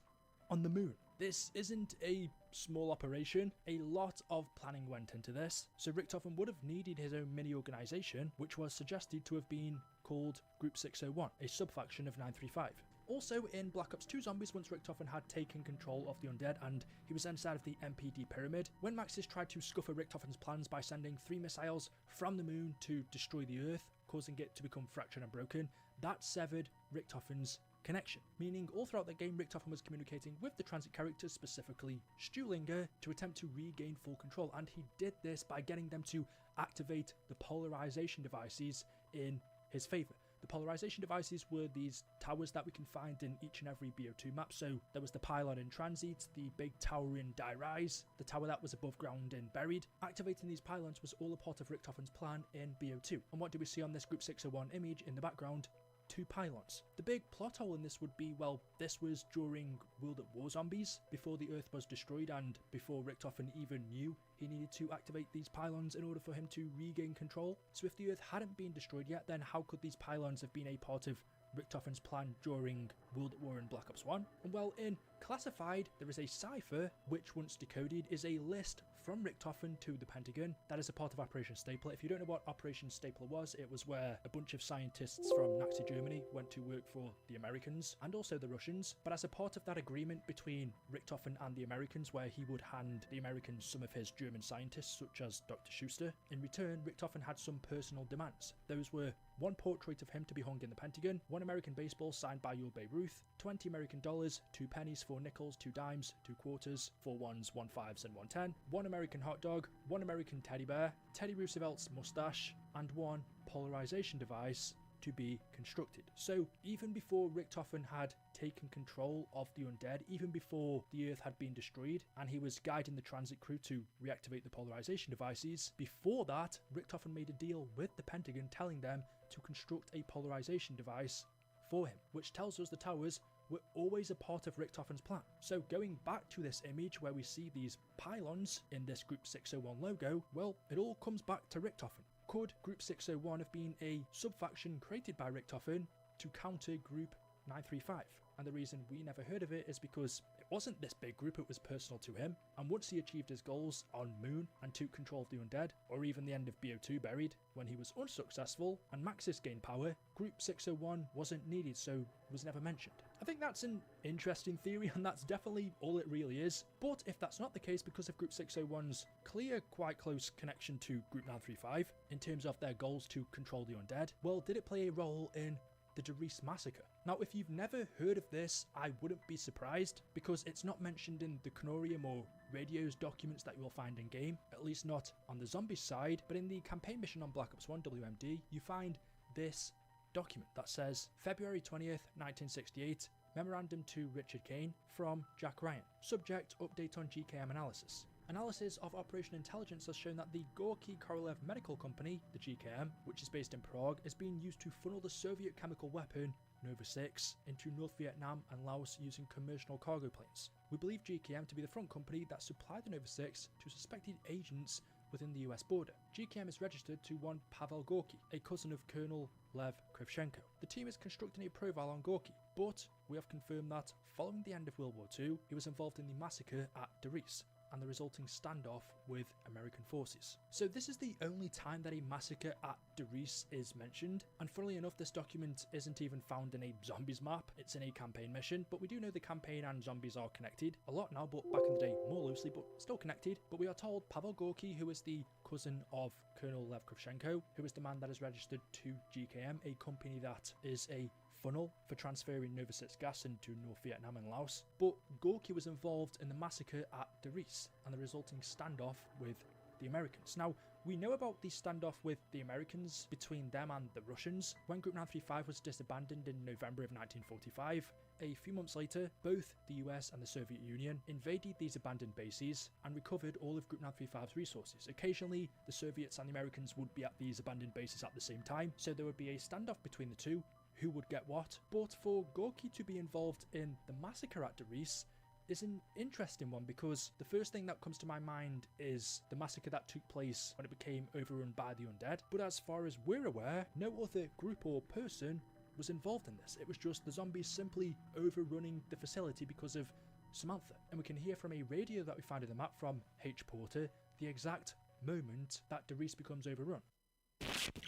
on the moon. This isn't a small operation. A lot of planning went into this, so Richtofen would have needed his own mini-organisation, which was suggested to have been called Group 601, a sub-faction of 935. Also, in Black Ops 2 Zombies, once Richtofen had taken control of the undead and he was inside of the MPD pyramid, when Maxis tried to scupper Richtofen's plans by sending 3 missiles from the moon to destroy the Earth, causing it to become fractured and broken, that severed Richtofen's connection, meaning all throughout the game Richtofen was communicating with the transit characters, specifically Stuhlinger, to attempt to regain full control, and he did this by getting them to activate the polarization devices in his favour. The polarization devices were these towers that we can find in each and every BO2 map. So there was the pylon in Transit, the big tower in Die Rise, the tower that was above ground in Buried. Activating these pylons was all a part of Richtofen's plan in BO2. And what do we see on this Group 601 image in the background? 2 pylons. The big plot hole in this would be, well, this was during World at War Zombies, before the Earth was destroyed and before Richtofen even knew he needed to activate these pylons in order for him to regain control. So if the Earth hadn't been destroyed yet, then how could these pylons have been a part of Richtofen's plan during World at War and Black Ops 1? And well, in Classified, there is a cipher, which once decoded is a list from Richtofen to the Pentagon that is a part of Operation Stapler. If you don't know what Operation Stapler was, it was where a bunch of scientists from Nazi Germany went to work for the Americans and also the Russians. But as a part of that agreement between Richtofen and the Americans, where he would hand the Americans some of his German scientists, such as Dr. Schuster, in return, Richtofen had some personal demands. Those were 1 portrait of him to be hung in the Pentagon, 1 American baseball signed by your Babe Ruth, $20 American, 2 pennies, 4 nickels, 2 dimes, 2 quarters, 4 ones, 1 fives, and 1 10, 1 American hot dog, 1 American teddy bear, Teddy Roosevelt's mustache, and 1 polarization device to be constructed. So even before Richtofen had taken control of the undead, even before the Earth had been destroyed and he was guiding the transit crew to reactivate the polarization devices, before that Richtofen made a deal with the Pentagon telling them to construct a polarization device for him, which tells us the towers were always a part of Richtofen's plan. So going back to this image where we see these pylons in this Group 601 logo, well, it all comes back to Richtofen. Could Group 601 have been a sub-faction created by Richtofen to counter Group 935? And the reason we never heard of it is because it wasn't this big group, it was personal to him. And once he achieved his goals on Moon and took control of the undead, or even the end of BO2 Buried, when he was unsuccessful and Maxis gained power, Group 601 wasn't needed, so was never mentioned. I think that's an interesting theory, and that's definitely all it really is. But if that's not the case, because of Group 601's clear, quite close connection to Group 935 in terms of their goals to control the undead, well, did it play a role in the Derice massacre? Now, if you've never heard of this, I wouldn't be surprised, because it's not mentioned in the Canorium or Radio's documents that you will find in game, at least not on the zombies side, but in the campaign mission on Black Ops 1 WMD, you find this document that says February 20th, 1968, Memorandum to Richard Kane from Jack Ryan. Subject, update on GKM analysis. Analysis of Operation Intelligence has shown that the Gorky Korolev Medical Company, the GKM, which is based in Prague, is being used to funnel the Soviet chemical weapon Nova 6 into North Vietnam and Laos using commercial cargo planes. We believe GKM to be the front company that supplied the Nova 6 to suspected agents within the US border. GKM is registered to one Pavel Gorky, a cousin of Colonel Lev Kravchenko. The team is constructing a profile on Gorky, but we have confirmed that following the end of World War II, he was involved in the massacre at Deris and the resulting standoff with American forces. So this is the only time that a massacre at Deris is mentioned, and funnily enough this document isn't even found in a zombies map, it's in a campaign mission, but we do know the campaign and zombies are connected, a lot now but back in the day more loosely but still connected. But we are told Pavel Gorky, who is the cousin of Colonel Lev Kravchenko, who is the man that is registered to GKM, a company that is a funnel for transferring Novosibirsk gas into North Vietnam and Laos. But Gorky was involved in the massacre at Deris and the resulting standoff with the Americans. Now, we know about the standoff with the Americans between them and the Russians when Group 935 was disbanded in November of 1945. A few months later, both the US and the Soviet Union invaded these abandoned bases and recovered all of Group 935's resources. Occasionally, the Soviets and the Americans would be at these abandoned bases at the same time, so there would be a standoff between the two, who would get what. But for Gorky to be involved in the massacre at Deris is an interesting one, because the first thing that comes to my mind is the massacre that took place when it became overrun by the undead. But as far as we're aware, no other group or person was involved in this. It was just the zombies simply overrunning the facility because of Samantha. And we can hear from a radio that we found in the map from H. Porter the exact moment that Deris becomes overrun.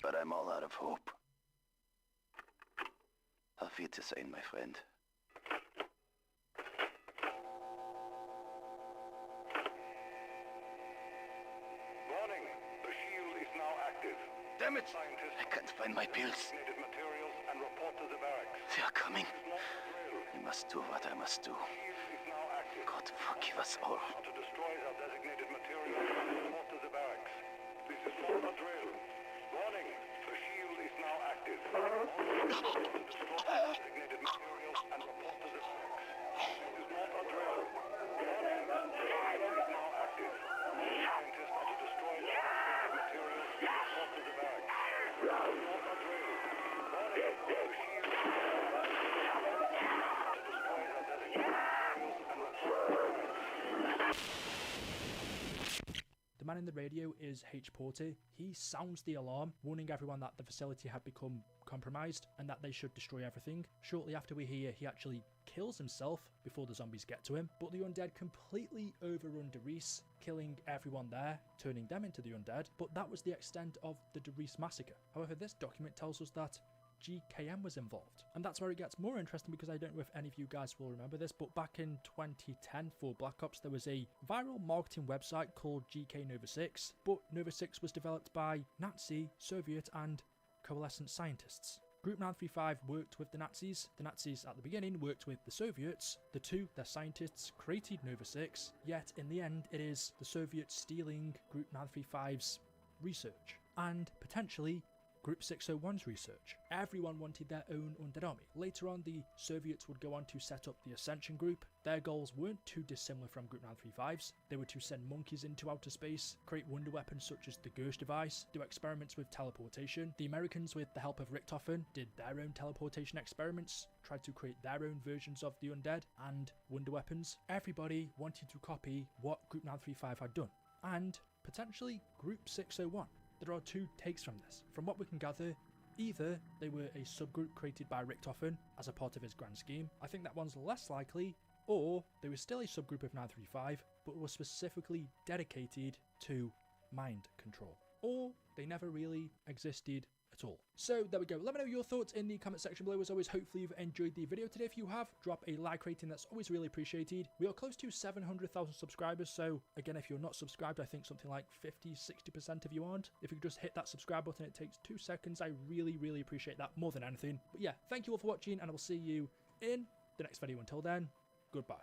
But I'm all out of hope. Auf Wiedersehen, my friend. Warning, the shield is now active. Damn it! I can't find my pills. Materials and report to the barracks. They are coming. I must do what I must do. God forgive us all. To destroy our designated materials and report to the barracks. This is not a drill. Warning, the shield is now active. To destroy our designated materials and report to the barracks. This is not a drill. Warning, the shield is now active. Scientists are to destroy our designated materials and report to the barracks. This is not a drill. Warning, the shield is now active. To destroy our designated materials and report to the barracks. The man in the radio is H. Porter. He sounds the alarm, warning everyone that the facility had become compromised and that they should destroy everything. Shortly after we hear, he actually kills himself before the zombies get to him, but the undead completely overrun Deris, killing everyone there, turning them into the undead. But that was the extent of the Deris massacre. However, this document tells us that GKM was involved, and that's where it gets more interesting, because I don't know if any of you guys will remember this, but back in 2010 for Black Ops there was a viral marketing website called GK Nova 6, but Nova 6 was developed by Nazi, Soviet and coalescent scientists. Group 935 worked with the Nazis at the beginning worked with the Soviets, the two, their scientists, created Nova 6, yet in the end it is the Soviets stealing Group 935's research, and potentially Group 601's research. Everyone wanted their own undead army. Later on, the Soviets would go on to set up the Ascension Group. Their goals weren't too dissimilar from Group 935's. They were to send monkeys into outer space, create wonder weapons such as the Ghost device, do experiments with teleportation. The Americans, with the help of Richthofen, did their own teleportation experiments, tried to create their own versions of the undead and wonder weapons. Everybody wanted to copy what Group 935 had done, and potentially Group 601. There are two takes from this. From what we can gather, either they were a subgroup created by Richthofen as a part of his grand scheme, I think that one's less likely, or they were still a subgroup of 935, but were specifically dedicated to mind control, or they never really existed at all. So there we go. Let me know your thoughts in the comment section below. As always, hopefully you've enjoyed the video today. If you have, drop a like rating, that's always really appreciated. We are close to 700,000 subscribers, so again, if you're not subscribed, I think something like 50-60% of you aren't. If you could just hit that subscribe button, it takes 2 seconds. I really appreciate that more than anything. But yeah, thank you all for watching, and I will see you in the next video. Until then, goodbye.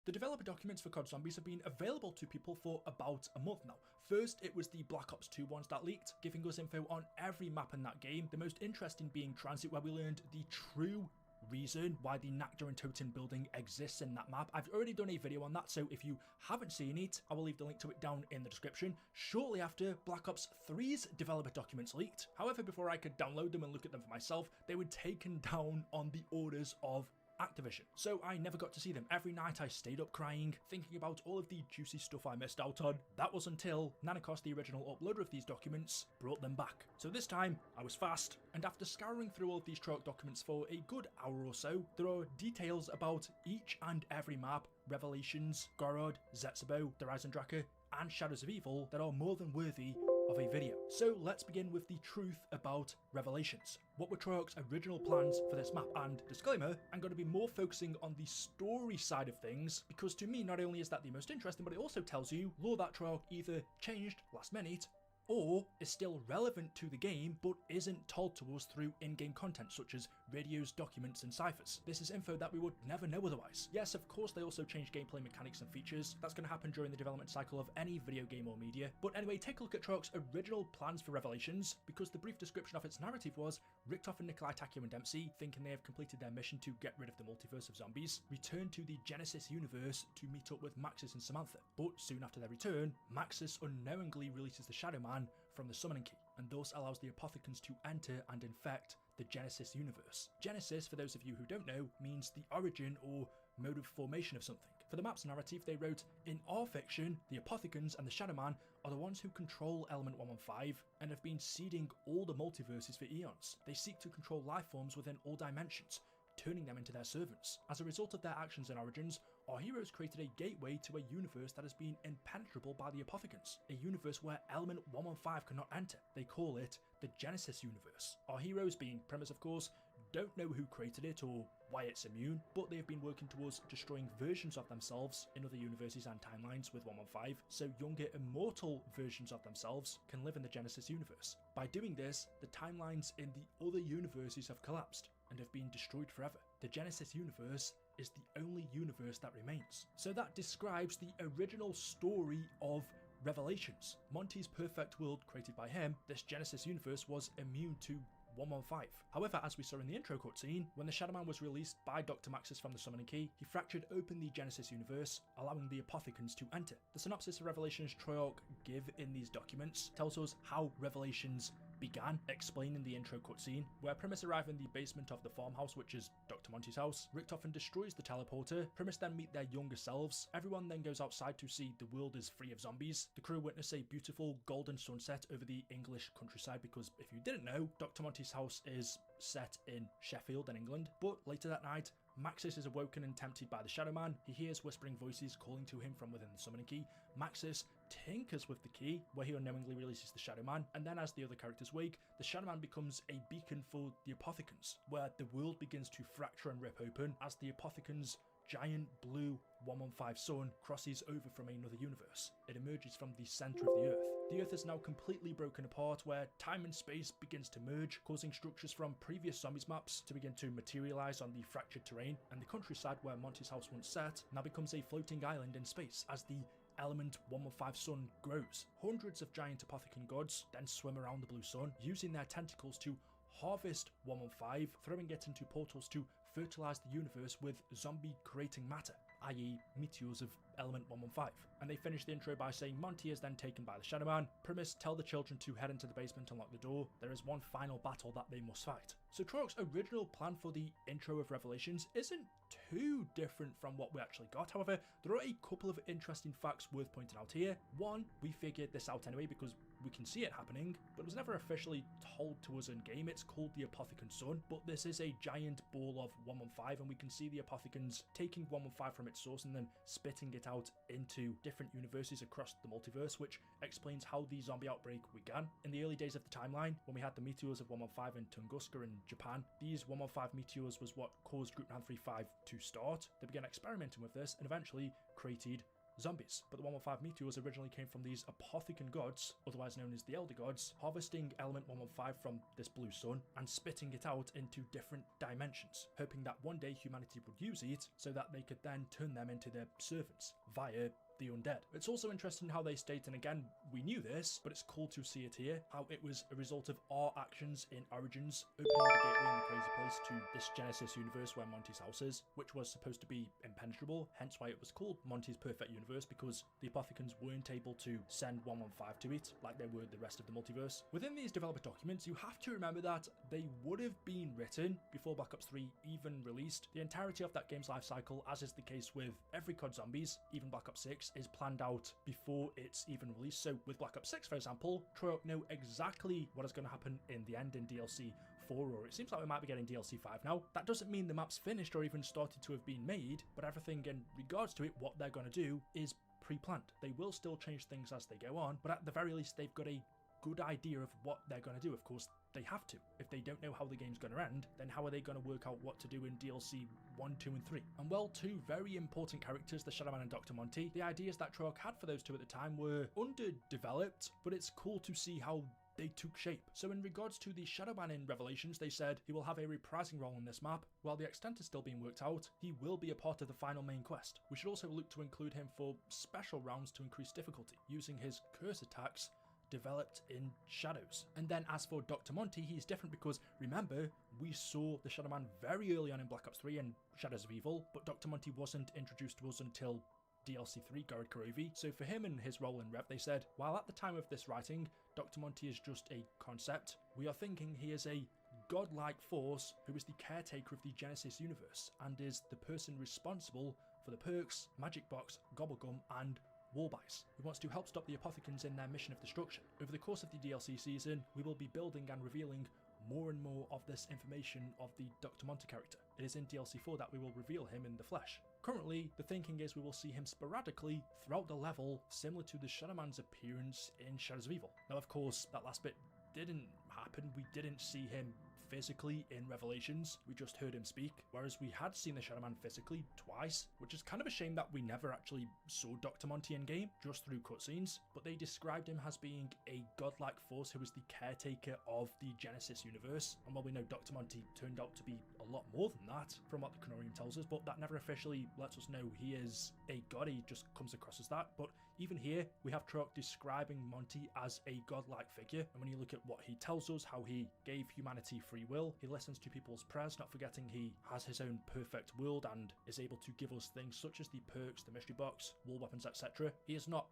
The developer documents for COD Zombies have been available to people for about a month now. First, it was the Black Ops 2 ones that leaked, giving us info on every map in that game, the most interesting being Transit, where we learned the true reason why the Nakdarin Totem building exists in that map. I've already done a video on that, so if you haven't seen it, I will leave the link to it down in the description. Shortly after Black Ops 3's developer documents leaked. However, before I could download them and look at them for myself, they were taken down on the orders of Activision. So I never got to see them. Every night I stayed up crying, thinking about all of the juicy stuff I missed out on. That was until Nanakos, the original uploader of these documents, brought them back. So this time, I was fast, and after scouring through all of these Treyarch documents for a good hour or so, there are details about each and every map, Revelations, Gorod, Zetsebo, the Reisendrache, and Shadows of Evil that are more than worthy of a video. So let's begin with the truth about Revelations. What were Treyarch's original plans for this map? And disclaimer, I'm going to be more focusing on the story side of things, because to me not only is that the most interesting, but it also tells you lore that Treyarch either changed last minute or is still relevant to the game but isn't told to us through in-game content such as radios, documents and ciphers. This is info that we would never know otherwise. Yes, of course they also changed gameplay mechanics and features. That's going to happen during the development cycle of any video game or media. But anyway, take a look at Treyarch's original plans for Revelations, because the brief description of its narrative was Richtof and Nikolai, Takeo and Dempsey, thinking they have completed their mission to get rid of the multiverse of zombies, return to the Genesis universe to meet up with Maxis and Samantha. But soon after their return, Maxis unknowingly releases the Shadow Man from the summoning key, and thus allows the Apothicons to enter and infect the Genesis universe. Genesis, for those of you who don't know, means the origin or mode of formation of something. For the map's narrative, they wrote, in our fiction, the Apothicons and the Shadow Man are the ones who control Element 115 and have been seeding all the multiverses for eons. They seek to control life forms within all dimensions, turning them into their servants. As a result of their actions and origins, our heroes created a gateway to a universe that has been impenetrable by the Apothicons, a universe where Element 115 cannot enter. They call it the Genesis universe. Our heroes, being Primus of course, don't know who created it or why it's immune, but they have been working towards destroying versions of themselves in other universes and timelines with 115, so younger immortal versions of themselves can live in the Genesis universe. By doing this, the timelines in the other universes have collapsed and have been destroyed forever. The Genesis universe is the only universe that remains. So that describes the original story of Revelations. Monty's perfect world created by him, this Genesis universe was immune to 115. However, as we saw in the intro cutscene, when the Shadow Man was released by Dr. Maxis from the Summoning Key, he fractured open the Genesis universe, allowing the Apothicons to enter. The synopsis of Revelations Treyarch give in these documents tells us how Revelations began, explaining the intro cutscene, where Primus arrive in the basement of the farmhouse, which is Dr. Monty's house. Richtofen destroys the teleporter. Primus then meet their younger selves. Everyone then goes outside to see the world is free of zombies. The crew witness a beautiful golden sunset over the English countryside, because if you didn't know, Dr. Monty's house is set in Sheffield in England. But later that night, Maxis is awoken and tempted by the Shadow Man. He hears whispering voices calling to him from within the Summoning Key. Maxis tinkers with the key, where he unknowingly releases the Shadow Man, and then as the other characters wake, the Shadow Man becomes a beacon for the Apothicons, where the world begins to fracture and rip open as the Apothicons' giant blue 115 sun crosses over from another universe. It emerges from the center of the Earth. The Earth is now completely broken apart, where time and space begins to merge, causing structures from previous zombies maps to begin to materialize on the fractured terrain, and the countryside where Monty's house once sat now becomes a floating island in space as the Element 115 sun grows. Hundreds of giant Apothicon gods then swim around the blue sun, using their tentacles to harvest 115, throwing it into portals to fertilize the universe with zombie-creating matter, i.e. meteors of Element 115. And they finish the intro by saying Monty is then taken by the Shadow Man. Primus tell the children to head into the basement and lock the door. There is one final battle that they must fight. So Treyarch's original plan for the intro of Revelations isn't too different from what we actually got. However, there are a couple of interesting facts worth pointing out here. One, we figured this out anyway because we can see it happening, but it was never officially told to us in game. It's called the Apothicon Sun, but this is a giant ball of 115, and we can see the Apothicons taking 115 from its source and then spitting it out into different universes across the multiverse, which explains how the zombie outbreak began. In the early days of the timeline, when we had the meteors of 115 in Tunguska in Japan, these 115 meteors was what caused Group 935 to start. They began experimenting with this and eventually created zombies. But the 115 meteors originally came from these Apothicon gods, otherwise known as the Elder Gods, harvesting Element 115 from this blue sun and spitting it out into different dimensions, hoping that one day humanity would use it so that they could then turn them into their servants via the undead. It's also interesting how they state, and again, we knew this, but it's cool to see it here, how it was a result of our actions in Origins, opening the gateway in the Crazy Place to this Genesis universe where Monty's house is, which was supposed to be impenetrable, hence why it was called Monty's Perfect Universe, because the Apothicans weren't able to send 115 to it like they were the rest of the multiverse. Within these developer documents, you have to remember that they would have been written before Black Ops 3 even released. The entirety of that game's life cycle, as is the case with every COD Zombies, even Black Ops 6, is planned out before it's even released. So with Black Ops 6, for example, Treyarch know exactly what is going to happen in the end in DLC 4, or it seems like we might be getting DLC 5 now. That doesn't mean the map's finished or even started to have been made, but everything in regards to it, what they're going to do, is pre-planned. They will still change things as they go on, but at the very least they've got a good idea of what they're going to do. Of course, they have to. If they don't know how the game's going to end, then how are they going to work out what to do in DLC 1, 2, and 3? And well, two very important characters, the Shadowman and Dr. Monty, the ideas that Treyarch had for those two at the time were underdeveloped, but it's cool to see how they took shape. So in regards to the Shadowman in Revelations, they said he will have a reprising role in this map. While the extent is still being worked out, he will be a part of the final main quest. We should also look to include him for special rounds to increase difficulty, using his curse attacks developed in Shadows. And then as for Dr. Monty, he's different because, remember, we saw the Shadowman very early on in Black Ops 3 and Shadows of Evil, but Dr. Monty wasn't introduced to us until DLC 3, Garrett Karovi. So for him and his role in Rev, they said, while at the time of this writing, Dr. Monty is just a concept, we are thinking he is a godlike force who is the caretaker of the Genesis universe and is the person responsible for the perks, magic box, gobblegum, and Warbice, who wants to help stop the Apothicans in their mission of destruction. Over the course of the DLC season, we will be building and revealing more and more of this information of the Dr. Monty character. It is in DLC 4 that we will reveal him in the flesh. Currently, the thinking is we will see him sporadically throughout the level, similar to the Shadowman's appearance in Shadows of Evil. Now, of course, that last bit didn't happen. We didn't see him physically in Revelations, we just heard him speak, whereas we had seen the Shadowman physically twice, which is kind of a shame that we never actually saw Dr. Monty in game, just through cutscenes, but they described him as being a godlike force who was the caretaker of the Genesis universe, and while we know Dr. Monty turned out to be a lot more than that, from what the Canorium tells us, but that never officially lets us know he is a god, he just comes across as that. But even here, we have Treyarch describing Monty as a godlike figure, and when you look at what he tells us, how he gave humanity free will, he listens to people's prayers, not forgetting he has his own perfect world and is able to give us things such as the perks, the mystery box, wall weapons, etc. He is not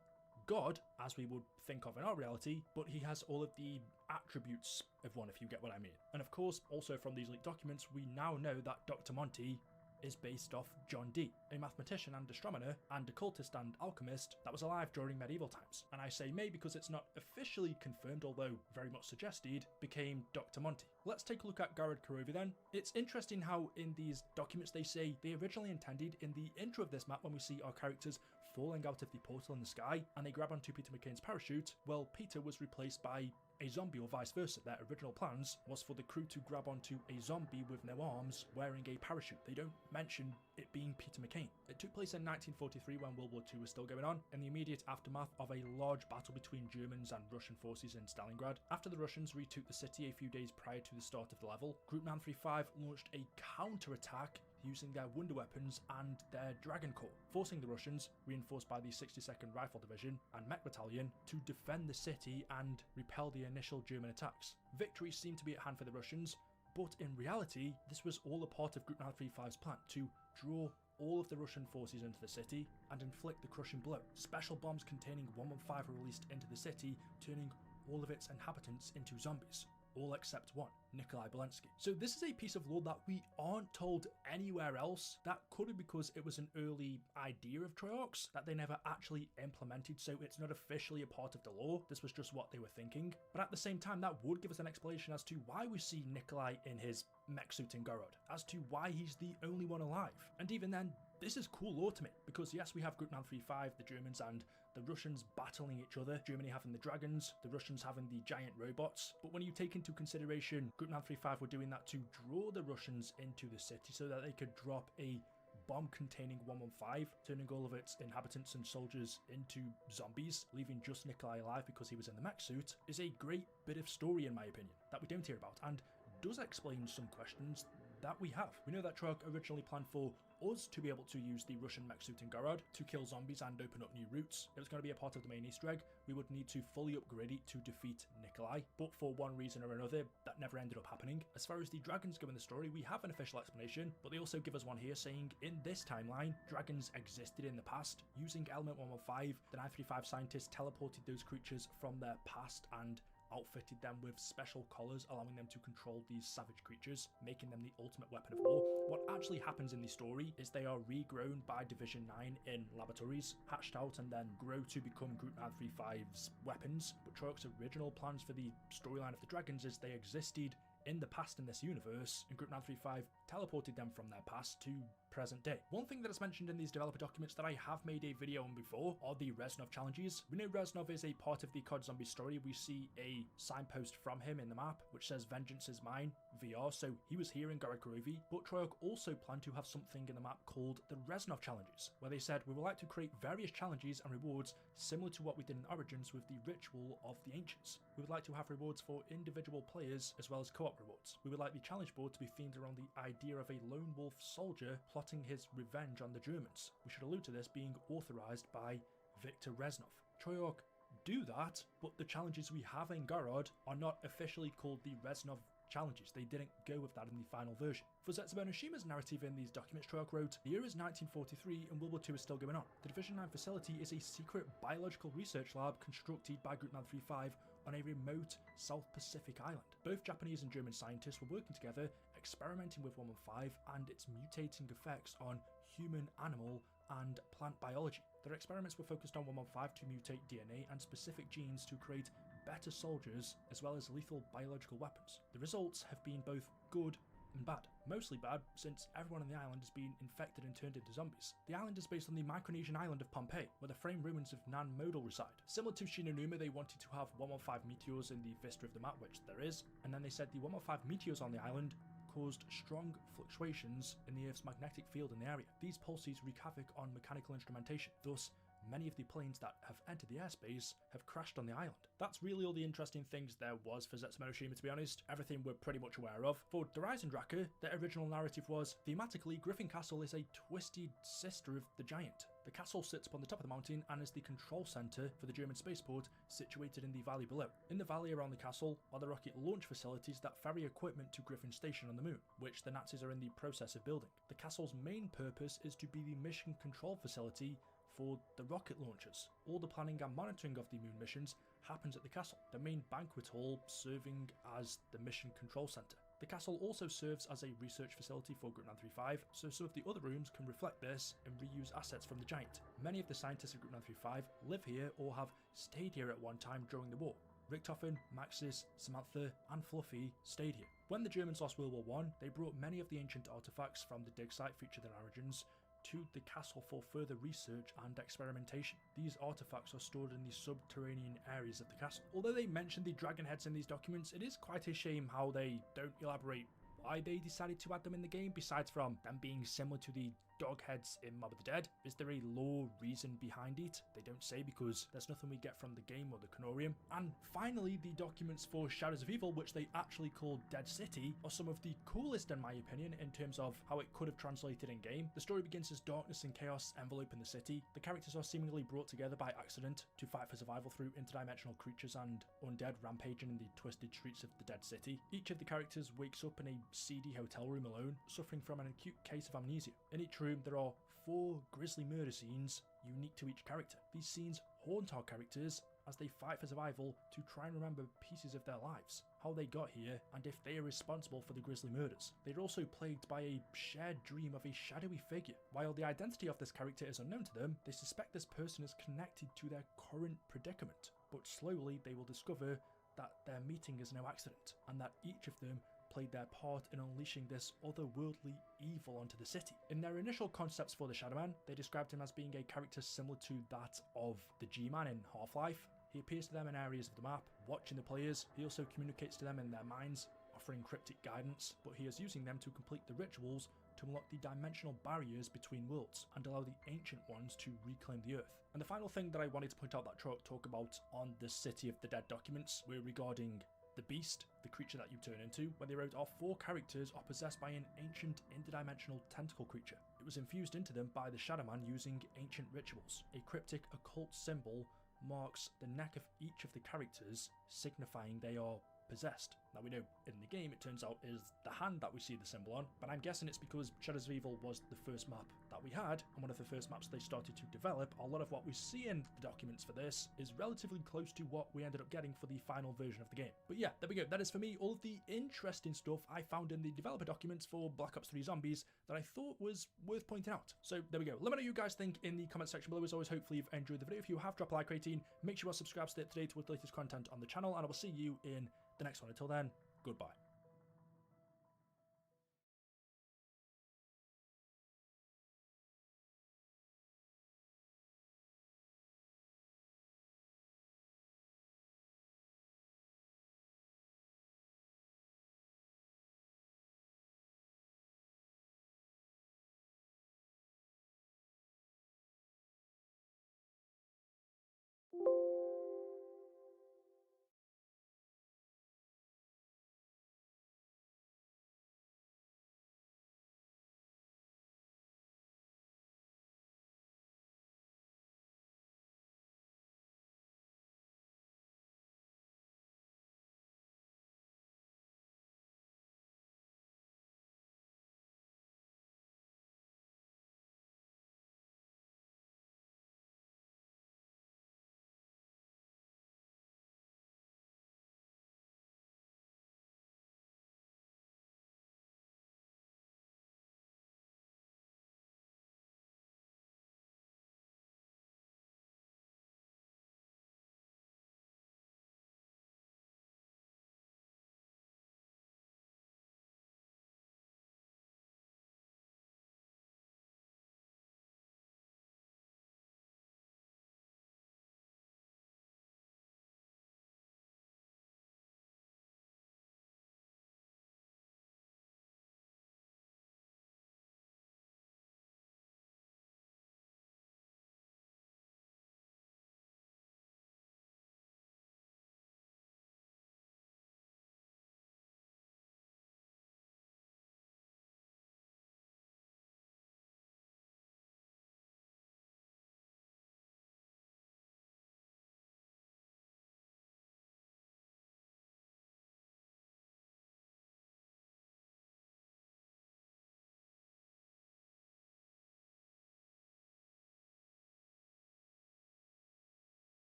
God, as we would think of in our reality, but he has all of the attributes of one, if you get what I mean. And of course, also from these leaked documents, we now know that Dr. Monty is based off John Dee, a mathematician and astronomer and occultist and alchemist that was alive during medieval times. And I say may because it's not officially confirmed, although very much suggested, became Dr. Monty. Let's take a look at Garrett Karovi then. It's interesting how in these documents they say they originally intended in the intro of this map, when we see our characters falling out of the portal in the sky and they grab onto Peter McCain's parachute, well, Peter was replaced by a zombie or vice versa. Their original plans was for the crew to grab onto a zombie with no arms wearing a parachute. They don't mention it being Peter McCain. It took place in 1943 when World War II was still going on, in the immediate aftermath of a large battle between Germans and Russian forces in Stalingrad. After the Russians retook the city a few days prior to the start of the level, Group 935 launched a counter-attack using their wonder weapons and their Dragon Corps, forcing the Russians, reinforced by the 62nd Rifle Division and Mech Battalion, to defend the city and repel the initial German attacks. Victory seemed to be at hand for the Russians, but in reality, this was all a part of Group 935's plan to draw all of the Russian forces into the city and inflict the crushing blow. Special bombs containing 115 were released into the city, turning all of its inhabitants into zombies. All except one, Nikolai Belensky. So this is a piece of lore that we aren't told anywhere else. That could be because it was an early idea of Treyarch's that they never actually implemented, so it's not officially a part of the lore. This was just what they were thinking. But at the same time, that would give us an explanation as to why we see Nikolai in his mech suit in Gorod, as to why he's the only one alive. And even then, this is cool lore to me, because yes, we have Group 935, the Germans and the Russians battling each other, Germany having the dragons, the Russians having the giant robots, but when you take into consideration Group 935 were doing that to draw the Russians into the city so that they could drop a bomb containing 115, turning all of its inhabitants and soldiers into zombies, leaving just Nikolai alive because he was in the mech suit, is a great bit of story in my opinion, that we don't hear about, and does explain some questions that we have. We know that Trog originally planned for us to be able to use the Russian mech suit in Gorod to kill zombies and open up new routes. It was going to be a part of the main Easter egg. We would need to fully upgrade it to defeat Nikolai, but for one reason or another, that never ended up happening. As far as the dragons go in the story, we have an official explanation, but they also give us one here saying, in this timeline, dragons existed in the past. Using Element 115, the 935 scientists teleported those creatures from their past and outfitted them with special collars, allowing them to control these savage creatures, making them the ultimate weapon of war. What actually happens in the story is they are regrown by Division 9 in laboratories, hatched out and then grow to become Group 935's weapons. But Troyok's original plans for the storyline of the dragons is they existed in the past in this universe, and Group 935 teleported them from their past to present day. One thing that is mentioned in these developer documents that I have made a video on before are the Reznov challenges. We know Reznov is a part of the COD Zombie story. We see a signpost from him in the map which says "Vengeance is mine" VR, so he was here in Gorod Karovi, but Troyok also planned to have something in the map called the Reznov challenges, where they said we would like to create various challenges and rewards similar to what we did in Origins with the Ritual of the Ancients. We would like to have rewards for individual players as well as co-op rewards. We would like the challenge board to be themed around the idea of a lone wolf soldier plotting his revenge on the Germans. We should allude to this being authorized by Viktor Reznov. Troyok do that, but the challenges we have in Gorod are not officially called the Reznov challenges. They didn't go with that in the final version. For Zetsubo Noshima's narrative in these documents, Troyok wrote, "The year is 1943 and World War II is still going on. The Division 9 facility is a secret biological research lab constructed by Group 935 on a remote South Pacific island. Both Japanese and German scientists were working together, experimenting with 115 and its mutating effects on human, animal, and plant biology. Their experiments were focused on 115 to mutate DNA and specific genes to create better soldiers as well as lethal biological weapons. The results have been both good and bad. Mostly bad, since everyone on the island has been infected and turned into zombies. The island is based on the Micronesian island of Pompeii, where the framed ruins of Nan Modal reside. Similar to Shinonuma, they wanted to have 115 meteors in the vista of the map, which there is, and then they said the 115 meteors on the island caused strong fluctuations in the Earth's magnetic field in the area. These pulses wreak havoc on mechanical instrumentation, thus many of the planes that have entered the airspace have crashed on the island. That's really all the interesting things there was for Zetsubo Noshima, to be honest. Everything we're pretty much aware of. For Der Eisendrache, their original narrative was, thematically, Griffin Castle is a twisted sister of the Giant. The castle sits upon the top of the mountain and is the control centre for the German spaceport situated in the valley below. In the valley around the castle are the rocket launch facilities that ferry equipment to Griffin Station on the moon, which the Nazis are in the process of building. The castle's main purpose is to be the mission control facility for the rocket launchers. All the planning and monitoring of the moon missions happens at the castle, the main banquet hall serving as the mission control centre. The castle also serves as a research facility for Group 935, so some of the other rooms can reflect this and reuse assets from the Giant. Many of the scientists of Group 935 live here or have stayed here at one time during the war. Richtofen, Maxis, Samantha, and Fluffy stayed here. When the Germans lost World War I, they brought many of the ancient artifacts from the dig site featured in Origins to the castle for further research and experimentation. These artifacts are stored in the subterranean areas of the castle. Although they mention the dragon heads in these documents, it is quite a shame how they don't elaborate why they decided to add them in the game, besides from them being similar to the dog heads in Mob of the Dead. Is there a lore reason behind it? They don't say, because there's nothing we get from the game or the Canorium. And finally, the documents for Shadows of Evil, which they actually call Dead City, are some of the coolest in my opinion in terms of how it could have translated in game. The story begins as darkness and chaos envelop in the city. The characters are seemingly brought together by accident to fight for survival through interdimensional creatures and undead rampaging in the twisted streets of the Dead City. Each of the characters wakes up in a seedy hotel room alone, suffering from an acute case of amnesia. In each room there are 4 grisly murder scenes unique to each character. These scenes haunt our characters as they fight for survival to try and remember pieces of their lives, how they got here, and if they are responsible for the grisly murders. They're also plagued by a shared dream of a shadowy figure. While the identity of this character is unknown to them, they suspect this person is connected to their current predicament, but slowly they will discover that their meeting is no accident, and that each of them played their part in unleashing this otherworldly evil onto the city. In their initial concepts for the Shadow Man, they described him as being a character similar to that of the G-Man in Half-Life. He appears to them in areas of the map, watching the players. He also communicates to them in their minds, offering cryptic guidance, but he is using them to complete the rituals to unlock the dimensional barriers between worlds and allow the Ancient Ones to reclaim the Earth. And the final thing that I wanted to point out that talk about on the City of the Dead documents were regarding The beast, the creature that you turn into, when they wrote all 4 characters are possessed by an ancient interdimensional tentacle creature. It was infused into them by the Shadow Man using ancient rituals. A cryptic occult symbol marks the neck of each of the characters, signifying they are possessed. Now we know in the game it turns out is the hand that we see the symbol on, but I'm guessing it's because Shadows of Evil was the first map that we had, and one of the first maps they started to develop. A lot of what we see in the documents for this is relatively close to what we ended up getting for the final version of the game. But yeah, there we go. That is for me all of the interesting stuff I found in the developer documents for Black Ops 3 Zombies that I thought was worth pointing out. So there we go. Let me know what you guys think in the comment section below. As always, hopefully you've enjoyed the video. If you have, drop a like rating. Make sure you are subscribed to stay up to date with the latest content on the channel, and I will see you in the next one. Until then, goodbye.